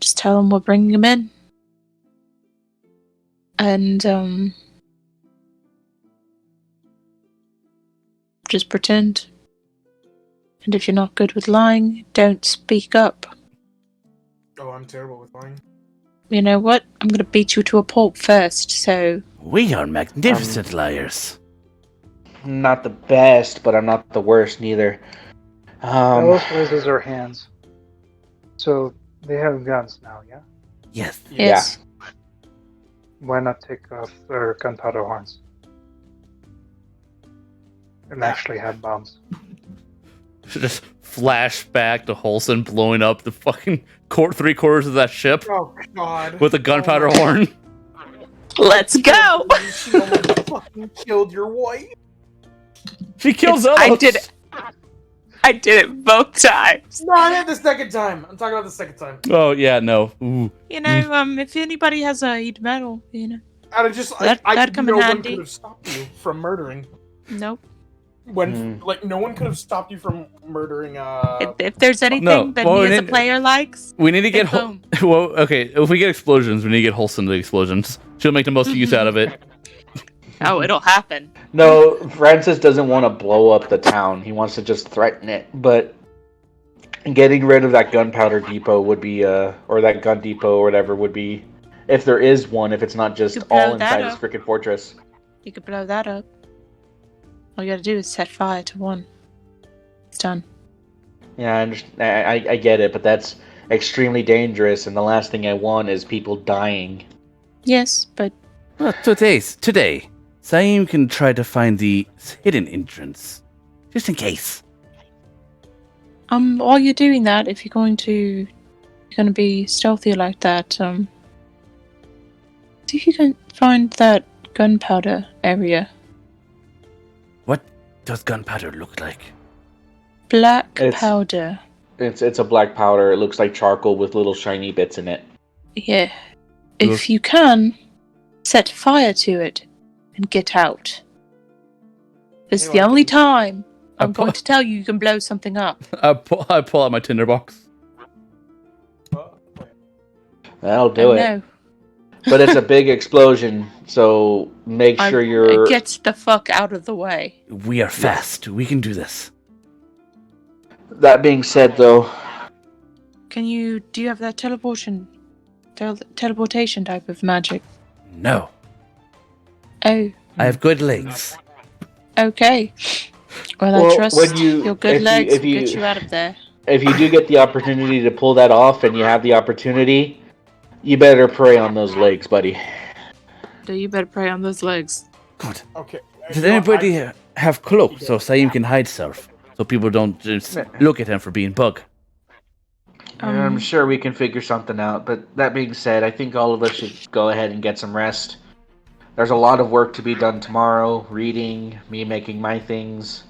just tell him we're bringing him in. And, just pretend. And if you're not good with lying, don't speak up. Oh, I'm terrible with lying. You know what? I'm gonna beat you to a pulp first, so... We are magnificent liars. Not the best, but I'm not the worst neither. Alice raises her hands. So, they have guns now, yeah? Yes. Yes. Yeah. Why not take off their gunpowder horns? And actually have bombs. Just flash back to Holson blowing up the fucking 3/4 of that ship Oh God! with a gunpowder horn. Let's go! She almost fucking killed your wife. She kills us. I did it both times. No, I did the second time. I'm talking about the second time. Oh yeah, no. Ooh. You know, if anybody has a heat metal, you know. I'd just That'd come in no one handy. could have stopped you from murdering. Nope. When no one could have stopped you from murdering. If there's anything No, that well, me as a player likes, We need to get boom. well. Okay, if we get explosions, we need to get Holson the explosions. She'll make the most use out of it. Oh, it'll happen. No, Francis doesn't want to blow up the town. He wants to just threaten it. But getting rid of that gunpowder depot would be, or that gun depot or whatever would be, if there is one, if it's not just You blow all that inside this up. freaking fortress. You could blow that up. All you gotta do is set fire to one. It's done. Yeah, I get it, but that's extremely dangerous, and the last thing I want is people dying. Yes, but Well, today, Saim can try to find the hidden entrance, just in case. while you're doing that, if you're going to you're gonna be stealthy like that, see if you can find that gunpowder area. What does gunpowder look like? Black It's- powder. It's a black powder. It looks like charcoal with little shiny bits in it. Yeah. Look- If you can, set fire to it and get out. This is the Anyone only can- time I'm I going pu- to tell you can blow something up. I pull out my tinderbox. That'll I do it. know. But it's a big explosion, so make sure you're. Get the fuck out of the way. We are fast. We can do this. That being said, though, Do you have that teleportation type of magic? No. Oh, I have good legs. okay. Well, I Well, trust when you- your good if you- legs if will get you- you out of there. if you do get the opportunity to pull that off, and you have the opportunity, you better prey on those legs, buddy. So you better pray on those legs. Good. Okay. Did anybody have cloaks so Saim can hide stuff? So people don't just look at him for being bug. I'm sure we can figure something out. But that being said, I think all of us should go ahead and get some rest. There's a lot of work to be done tomorrow. Reading, me making my things.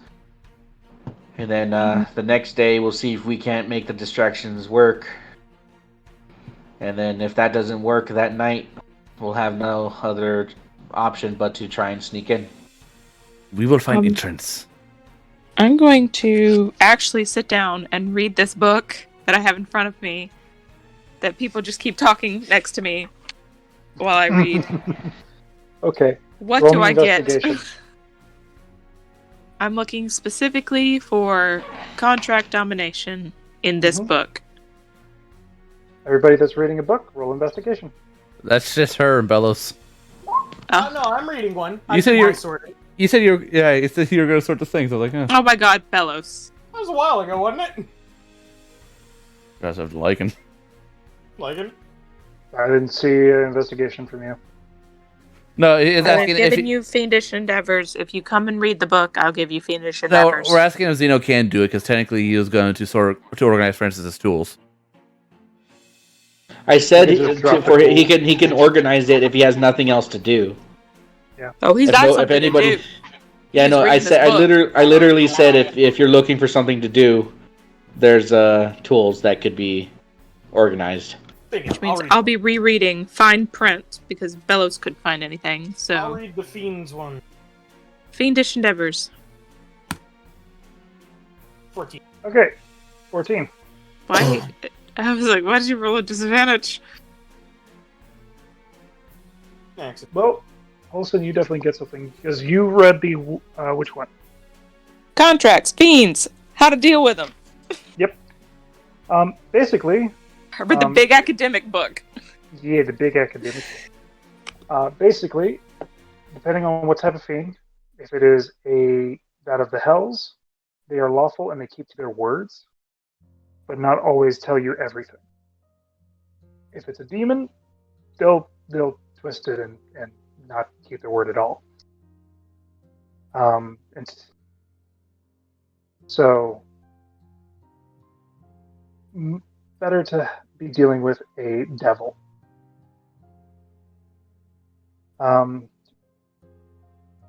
And then the next day, we'll see if we can't make the distractions work. And then if that doesn't work that night, we'll have no other option but to try and sneak in. We will find entrance. I'm going to actually sit down and read this book that I have in front of me that people just keep talking next to me while I read. Okay. What Roll do me I get? investigation. I'm looking specifically for contract domination in this book. Everybody that's reading a book, roll investigation. That's just her and Bellows. Oh, no, I'm reading one. said I you're- sorted. You said you were going to sort the things. I was like, Oh my god, Bellows. That was a while ago, wasn't it? guys have liking. Like it. I didn't see an investigation from you. No, it's I've asking if given you fiendish endeavors. If you come and read the book, I'll give you fiendish no, endeavors. we're asking if Zeno can do it because technically he was going to organize Francis's tools. I said You can just drop the he can organize it if he has nothing else to do. Oh, he's If got no- if something anybody- to do. Yeah, He's no, I reading said this book. I literally said if you're looking for something to do, there's tools that could be organized. There you Which go. means I'll read, I'll be rereading fine print because Bellows couldn't find anything. I'll So, read the Fiends one. fiendish endeavors. 14. Okay. 14. Why? I was like, why did you roll a disadvantage? Next. Well, Olsen, you definitely get something because you read the which one? Contracts, fiends, how to deal with them. Basically, I read the big academic book. yeah, the big academic. Basically, depending on what type of fiend, if it is that of the hells, they are lawful and they keep to their words, but not always tell you everything. If it's a demon, they'll twist it and not keep their word at all. And so better to be dealing with a devil.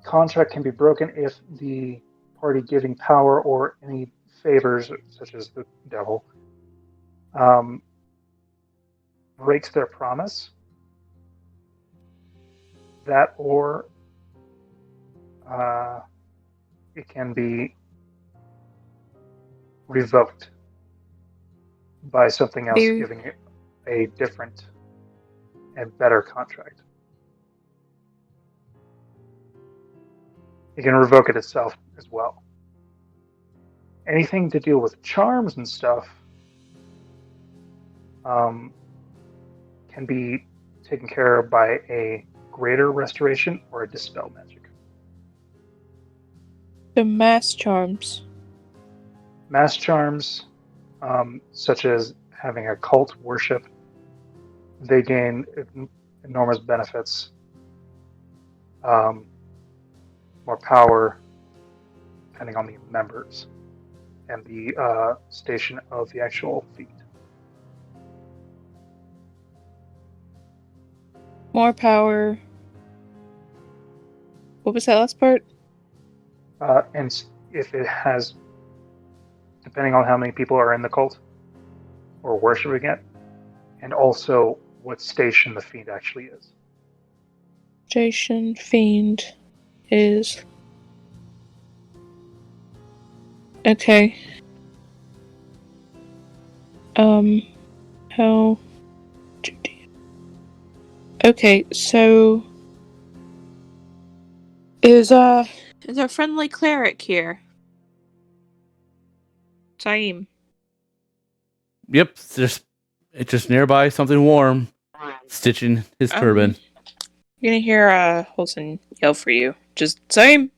Contract can be broken if the party giving power or any favors, such as the devil, breaks their promise. That or it can be revoked by something else Do- giving it a different and better contract. You can revoke it itself as well. Anything to deal with charms and stuff can be taken care of by a greater restoration or a dispel magic. The mass charms. Mass charms, such as having a cult worship, they gain enormous benefits, more power, depending on the members and the station of the actual feat. More power. What was that last part? And if it has, depending on how many people are in the cult or worshiping it, and also what station the fiend actually is. Station Fiend is... Okay. How... Okay, so... Is our friendly cleric here? Taim. Yep, it's just nearby, something warm, stitching his turban. You're gonna hear Holson yell for you. Just same.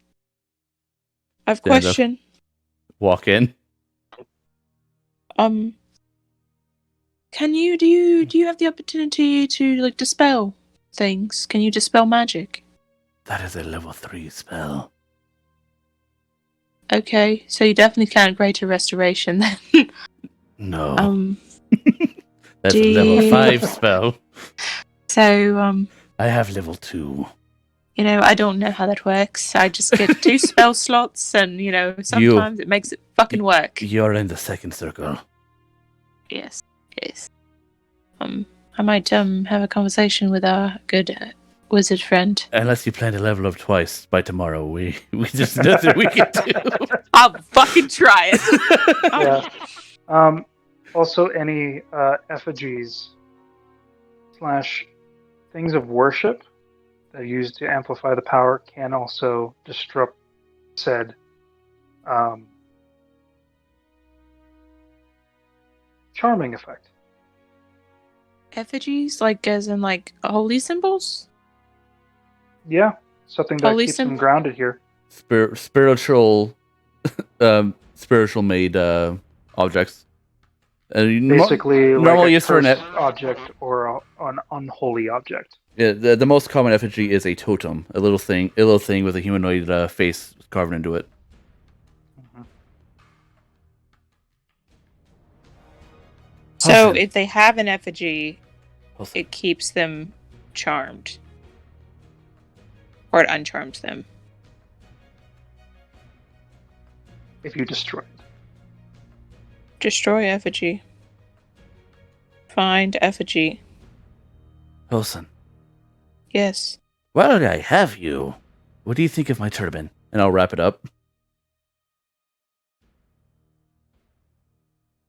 I have a Stand up. question. Walk in. Can you do you have the opportunity to like dispel things? Can you dispel magic? That is a level 3 spell. Okay, so you definitely can't greater restoration then. No. That's do a level you- 5 spell. So I have level 2. I don't know how that works. I just get 2 spell slots, and sometimes it makes it fucking work. You're in the second circle. Yes. I might have a conversation with our good wizard friend. Unless you plan to level up twice by tomorrow, we just nothing we can do. I'll fucking try it. Yeah. Also, any effigies / things of worship that are used to amplify the power can also disrupt said charming effect. Effigies, like as in like holy symbols? Yeah, something that Holy keeps them symbol? grounded here. Spiritual made objects. Basically, normal like a use for an cursed object or an unholy object. Yeah, the most common effigy is a totem, a little thing with a humanoid face carved into it. Mm-hmm. So if they have an effigy, Awesome. it keeps them charmed. Or it uncharms them. If you destroy it. Destroy effigy. Find effigy. Wilson, Yes. while I have you, what do you think of my turban? And I'll wrap it up.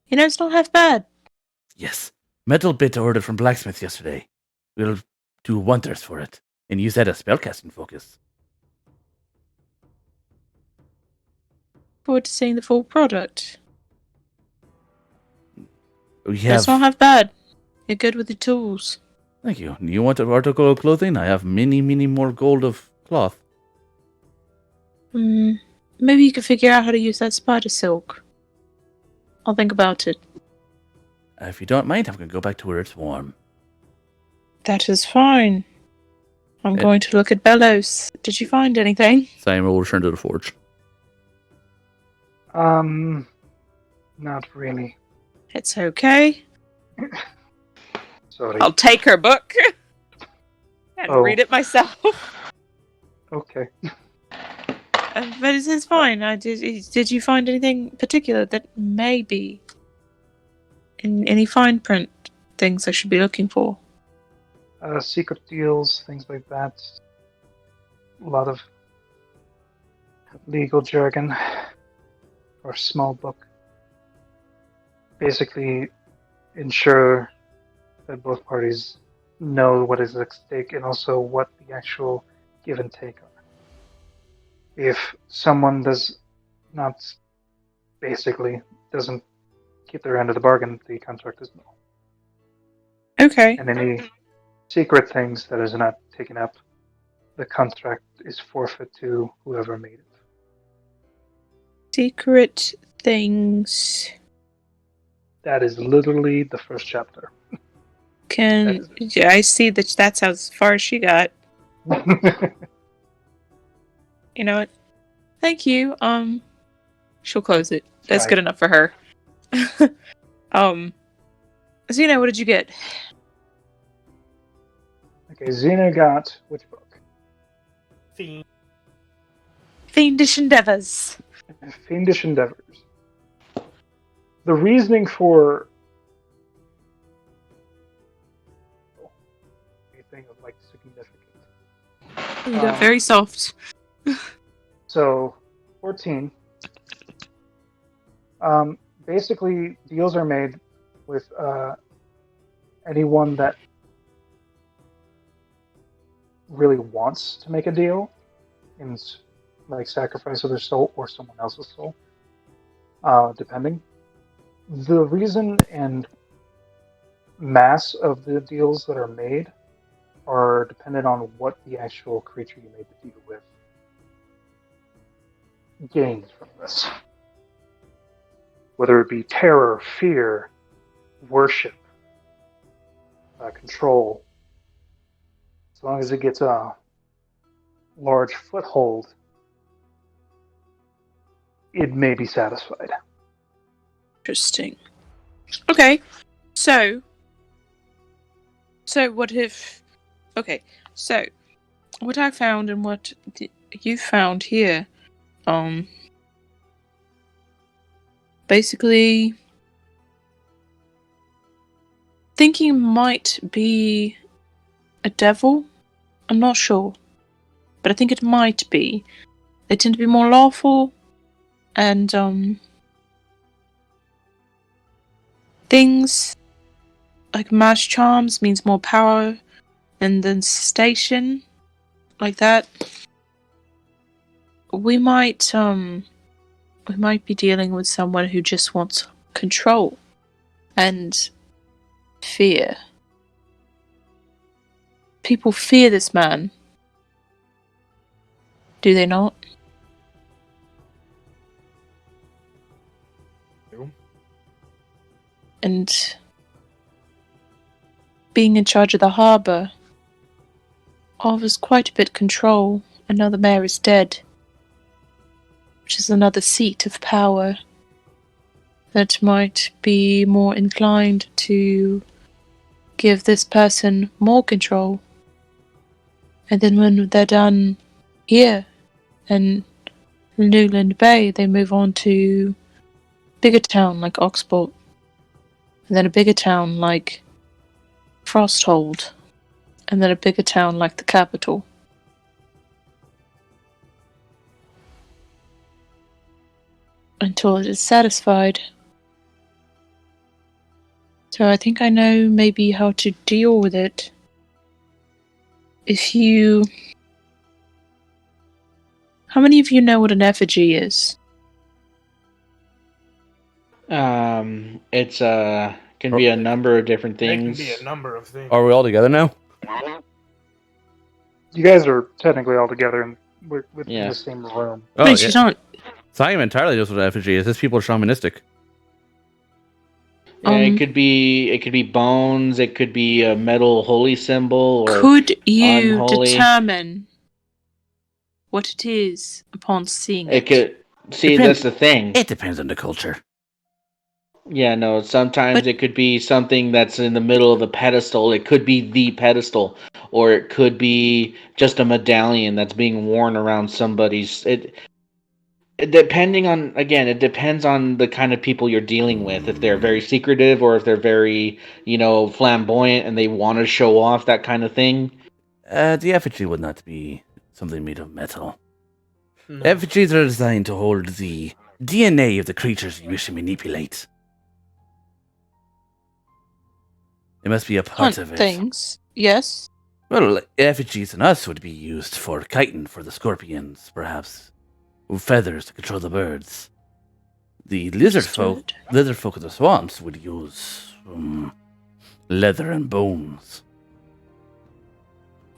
It's not half bad. Yes, metal bit ordered from blacksmith yesterday. We'll do wonders for it, and use that as spellcasting focus. Forward to seeing the full product. We It's not half bad. You're good with the tools. Thank you. You want an article of clothing? I have many, many more gold of cloth. Maybe you could figure out how to use that spider silk. I'll think about it. If you don't mind, I'm going to go back to where it's warm. That is fine. I'm going to look at Bellows. Did you find anything? Simon will return to the forge. Not really. It's okay. Sorry. I'll take her book and read it myself. Okay. But it's fine. Did you find anything particular that may be in any fine print things I should be looking for? Secret deals, things like that. A lot of legal jargon or small book. Basically, ensure that both parties know what is at stake and also what the actual give and take are. If someone doesn't keep their end of the bargain, the contract is null. Okay. And any secret things that is not taken up, the contract is forfeit to whoever made it. Secret things. That is literally the first chapter. Yeah, I see that's as far as she got. You know what? Thank you. She'll close it. That's Right. good enough for her. Zeno, what did you get? I Okay, Xena got which book? Fiend. Fiendish endeavors. Fiendish Endeavors. The reasoning for anything of like significant. You got very soft. So, 14. Basically, deals are made with anyone that really wants to make a deal and like sacrifice of their soul or someone else's soul, depending. The reason and mass of the deals that are made are dependent on what the actual creature you made the deal with gains from this. Whether it be terror, fear, worship, control, as long as it gets a large foothold, it may be satisfied. Interesting. Okay, so what if? Okay, so what I found and what you found here, basically, thinking might be a devil. I'm not sure, but I think it might be. They tend to be more lawful, and things like mass charms means more power, and then station, like that. We might be dealing with someone who just wants control and fear. People fear this man, do they not? No. And being in charge of the harbour offers quite a bit of control, and now the mayor is dead, which is another seat of power that might be more inclined to give this person more control. And then when they're done here in Newland Bay, they move on to bigger town like Oxbolt, and then a bigger town like Frosthold, and then a bigger town like the capital. Until it is satisfied. So I think I know maybe how to deal with it. If you... How many of you know what an effigy is? It's can be a number of different They can things. be a number of things. Are we all together now? You guys are technically all together and within Yeah. the same room. Oh, Wait, she's not. So I am entirely just what effigy is. These people are shamanistic. Yeah, it could be bones. It could be a metal holy symbol, or Could you unholy. determine what it is upon seeing it it? could see. Depends. That's the thing. It depends on the culture. Yeah, no. Sometimes But- it could be something that's in the middle of a pedestal. It could be the pedestal, or it could be just a medallion that's being worn around somebody's. It depending on, again, it depends on the kind of people you're dealing with. If they're very secretive, or if they're very, flamboyant and they want to show off, that kind of thing. The effigy would not be something made of metal. No. Effigies are designed to hold the DNA of the creatures you wish to manipulate. It must be a part Hunt of it. things. Yes. Well, effigies in us would be used for kiting for the scorpions, perhaps. With feathers to control the birds. The lizard folk of the swamps would use leather and bones.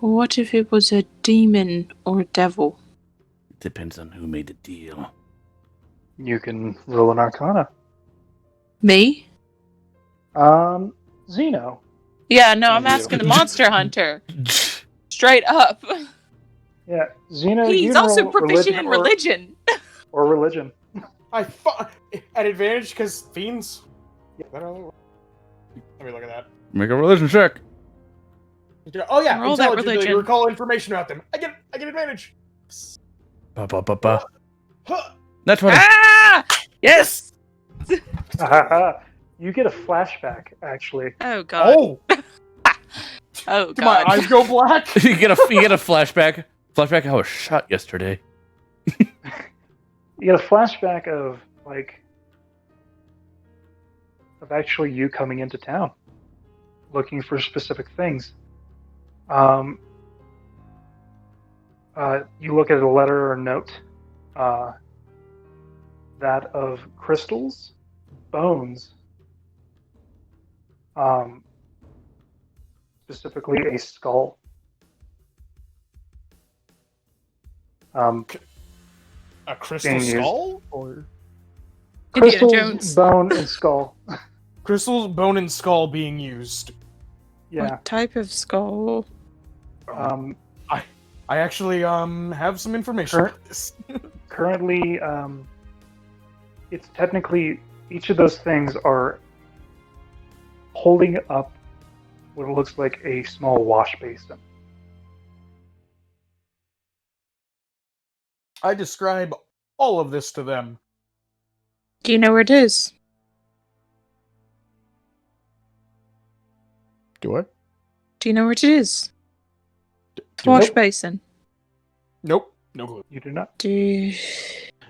What if it was a demon or a devil? It depends on who made the deal. You can roll an Arcana. Me? Zeno. Yeah, no, I'm You. asking the monster hunter. Straight up. Yeah, Zeno. He's you can also roll proficient in religion. or religion. At advantage because fiends. Yeah, that only works. Let me look at that. Make a religion check. Oh yeah, Roll that intelligence ability to religion. recall information about them. I get advantage. Ba ba ba ba. Huh. That's what. Ah! Yes! You get a flashback, actually. Oh god. Oh, Oh do my god. eyes go black? you get a flashback. Flashback. I was shot yesterday. You get a flashback of actually you coming into town, looking for specific things. You look at a letter or note, that of crystals, bones, specifically a skull. A crystal Being used. skull or Indiana Crystals, Jones. bone, and skull. crystals, bone, and skull being used. Yeah. What type of skull? I actually have some information. Sure. about this. Currently, it's technically each of those things are holding up what looks like a small wash basin. I describe all of this to them. Do you know where it is? Do I? Do you know where it is? do Wash Nope. basin. Nope. No clue. You do not. Do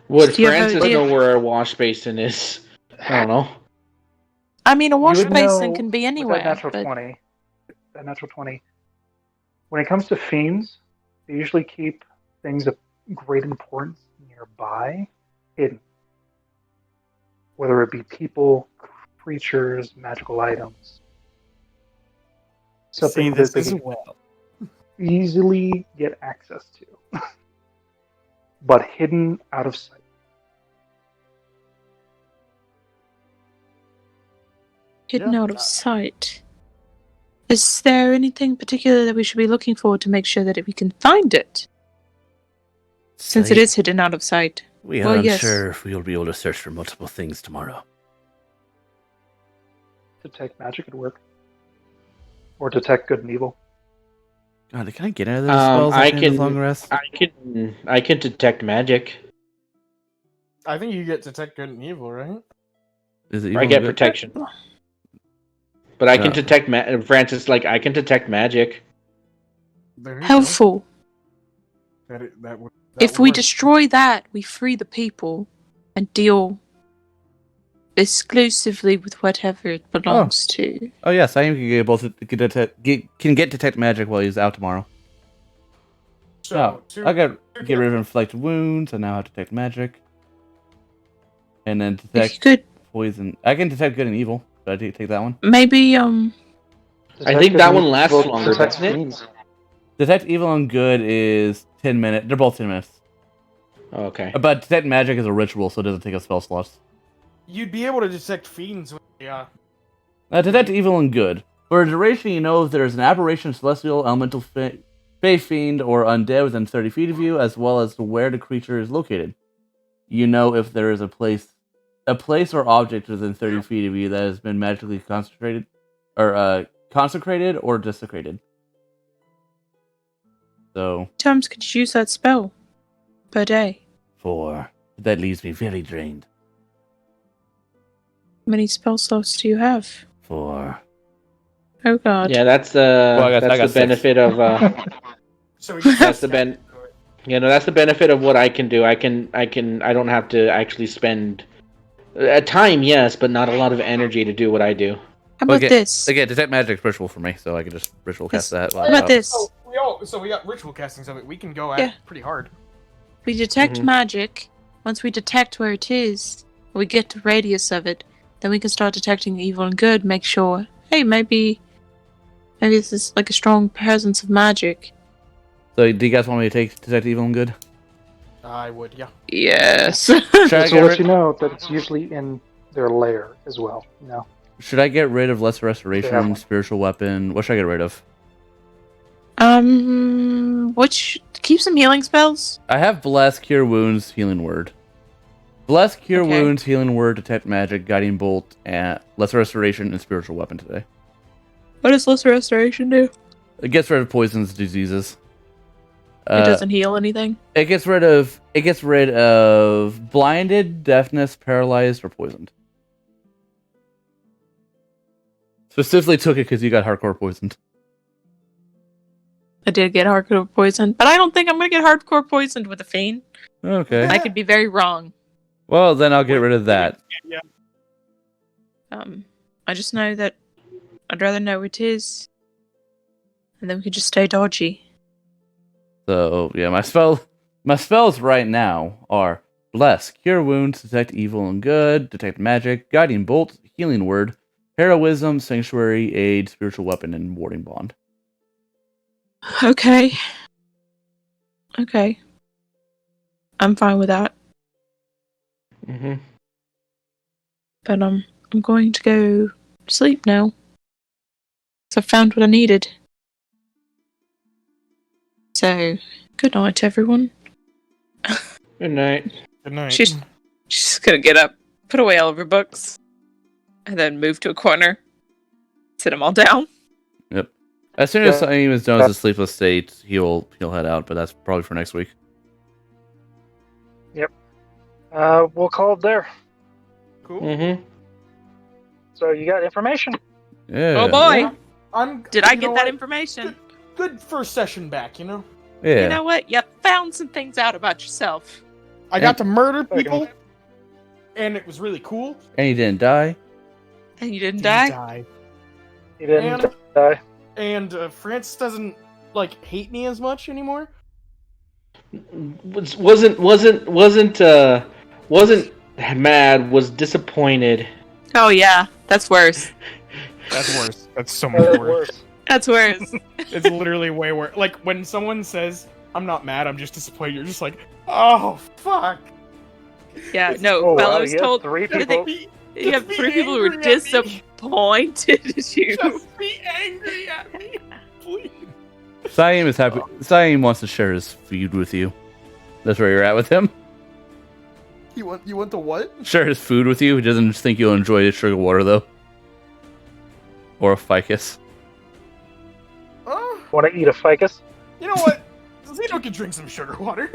Would Do you have an Francis idea? know where a wash basin is? I don't know. I mean, a wash You would basin know can be with anywhere, That natural but 20. That natural 20. When it comes to fiends, they usually keep things of great importance nearby, hidden. Whether it be people, creatures, magical items. Something Say this that they as can well. easily get access to, but hidden out of sight. hidden Yeah. out of sight. Is there anything particular that we should be looking for to make sure that we can find it? Since it is hidden out of sight. We Well, are yes. unsure if we will be able to search for multiple things tomorrow. Detect magic at work. Or detect good and evil. God, can I get out of those spells I at the end of can- long rest? I can detect magic. I think you get detect good and evil, right? Is it I evil get and good? protection. But I can Yeah. detect Francis. Like I can detect magic. There you go. Helpful. That would. If we destroy that, we free the people and deal exclusively with whatever it belongs to. Oh yes, I am can get both can get detect magic while he's out tomorrow. So, I get rid of inflicted wounds. I now have detect magic, and then If you detect could poison. I can detect good and evil. Should I take that one? maybe I think that one lasts longer, Detect doesn't it? fiends. Detect evil and good is 10 minutes. They're both 10 minutes. Oh, okay. But detect magic is a ritual, so it doesn't take a spell slots. you'd be able to detect fiends. Yeah. Detect evil and good. For a duration, you know if there is an aberration, celestial, elemental, fey fiend, or undead within 30 feet of you, as well as where the creature is located. You know if there is a place or object within 30 feet of you that has been magically consecrated or desecrated. So, times could you use that spell per day? 4. That leaves me very drained. How many spell slots do you have? 4. Oh god. Yeah, that's I got the 6. benefit of So we that's the that's the benefit of what I can do. I don't have to actually spend time, yes, but not a lot of energy to do what I do. How about this? Again, detect magic ritual for me, so I can just ritual cast that. How about this? So we got ritual castings of it. We can go at Yeah. pretty hard. We detect Mhm. magic. Once we detect where it is, we get the radius of it, then we can start detecting evil and good, make sure, hey, maybe this is like a strong presence of magic. So, do you guys want me to take detect evil and good? I would, yeah. Yes. Should I Just to get let rid- you know that it's usually in their lair as well. Should I get rid of lesser restoration, one. spiritual weapon? What should I get rid of? Which keep some healing spells? I have bless, cure wounds, healing word. Bless, cure Okay. wounds, healing word, detect magic, guiding bolt, and lesser restoration and spiritual weapon today. What does lesser restoration do? It gets rid of poisons, diseases. It doesn't heal anything. It gets rid of blinded, deafness, paralyzed, or poisoned. Specifically took it because you got hardcore poisoned. I did get hardcore poisoned, but I don't think I'm gonna get hardcore poisoned with a fiend. Okay. I could be very wrong. Well, then I'll get rid of that. Yeah. I just know that I'd rather know it is, and then we could just stay dodgy. So yeah, my spells right now are Bless, Cure Wounds, Detect Evil and Good, Detect Magic, Guiding Bolt, Healing Word, Heroism, Sanctuary, Aid, Spiritual Weapon, and Warding Bond. Okay. I'm fine with that. Mm-hmm. But I'm going to go to sleep now. So I've found what I needed. So, good night, everyone. Good night. Good night. She's gonna get up, put away all of her books, and then move to a corner, sit them all down. Yep. As soon as Saeem is done with his sleepless state, he'll head out, but that's probably for next week. Yep. We'll call it there. Cool. Mm-hmm. So you got information? Yeah. Oh boy! Yeah. Did I you get know that what? information? Good first session back, you know? Yeah. You know what? You found some things out about yourself. I got to murder people, and it was really cool. And he didn't die. And you didn't die? You didn't And- die. And Francis doesn't, like, hate me as much anymore. Wasn't mad. Was disappointed. Oh yeah, that's worse. That's worse. That's so That much was worse. worse. That's worse. It's literally way worse. Like, when someone says, I'm not mad, I'm just disappointed, you're just like, oh, fuck. Yeah, no, Oh, wow, Bellows you have told... three I people. think you have Just be 3 people who were angry at me. disappointed at you. Just be angry at me, please. Saeem is happy. Saeem wants to share his food with you. That's where you're at with him. You want the what? Share his food with you. He doesn't think you'll enjoy the sugar water, though. Or a ficus. Want to eat a ficus? You know what? Zeno can drink some sugar water.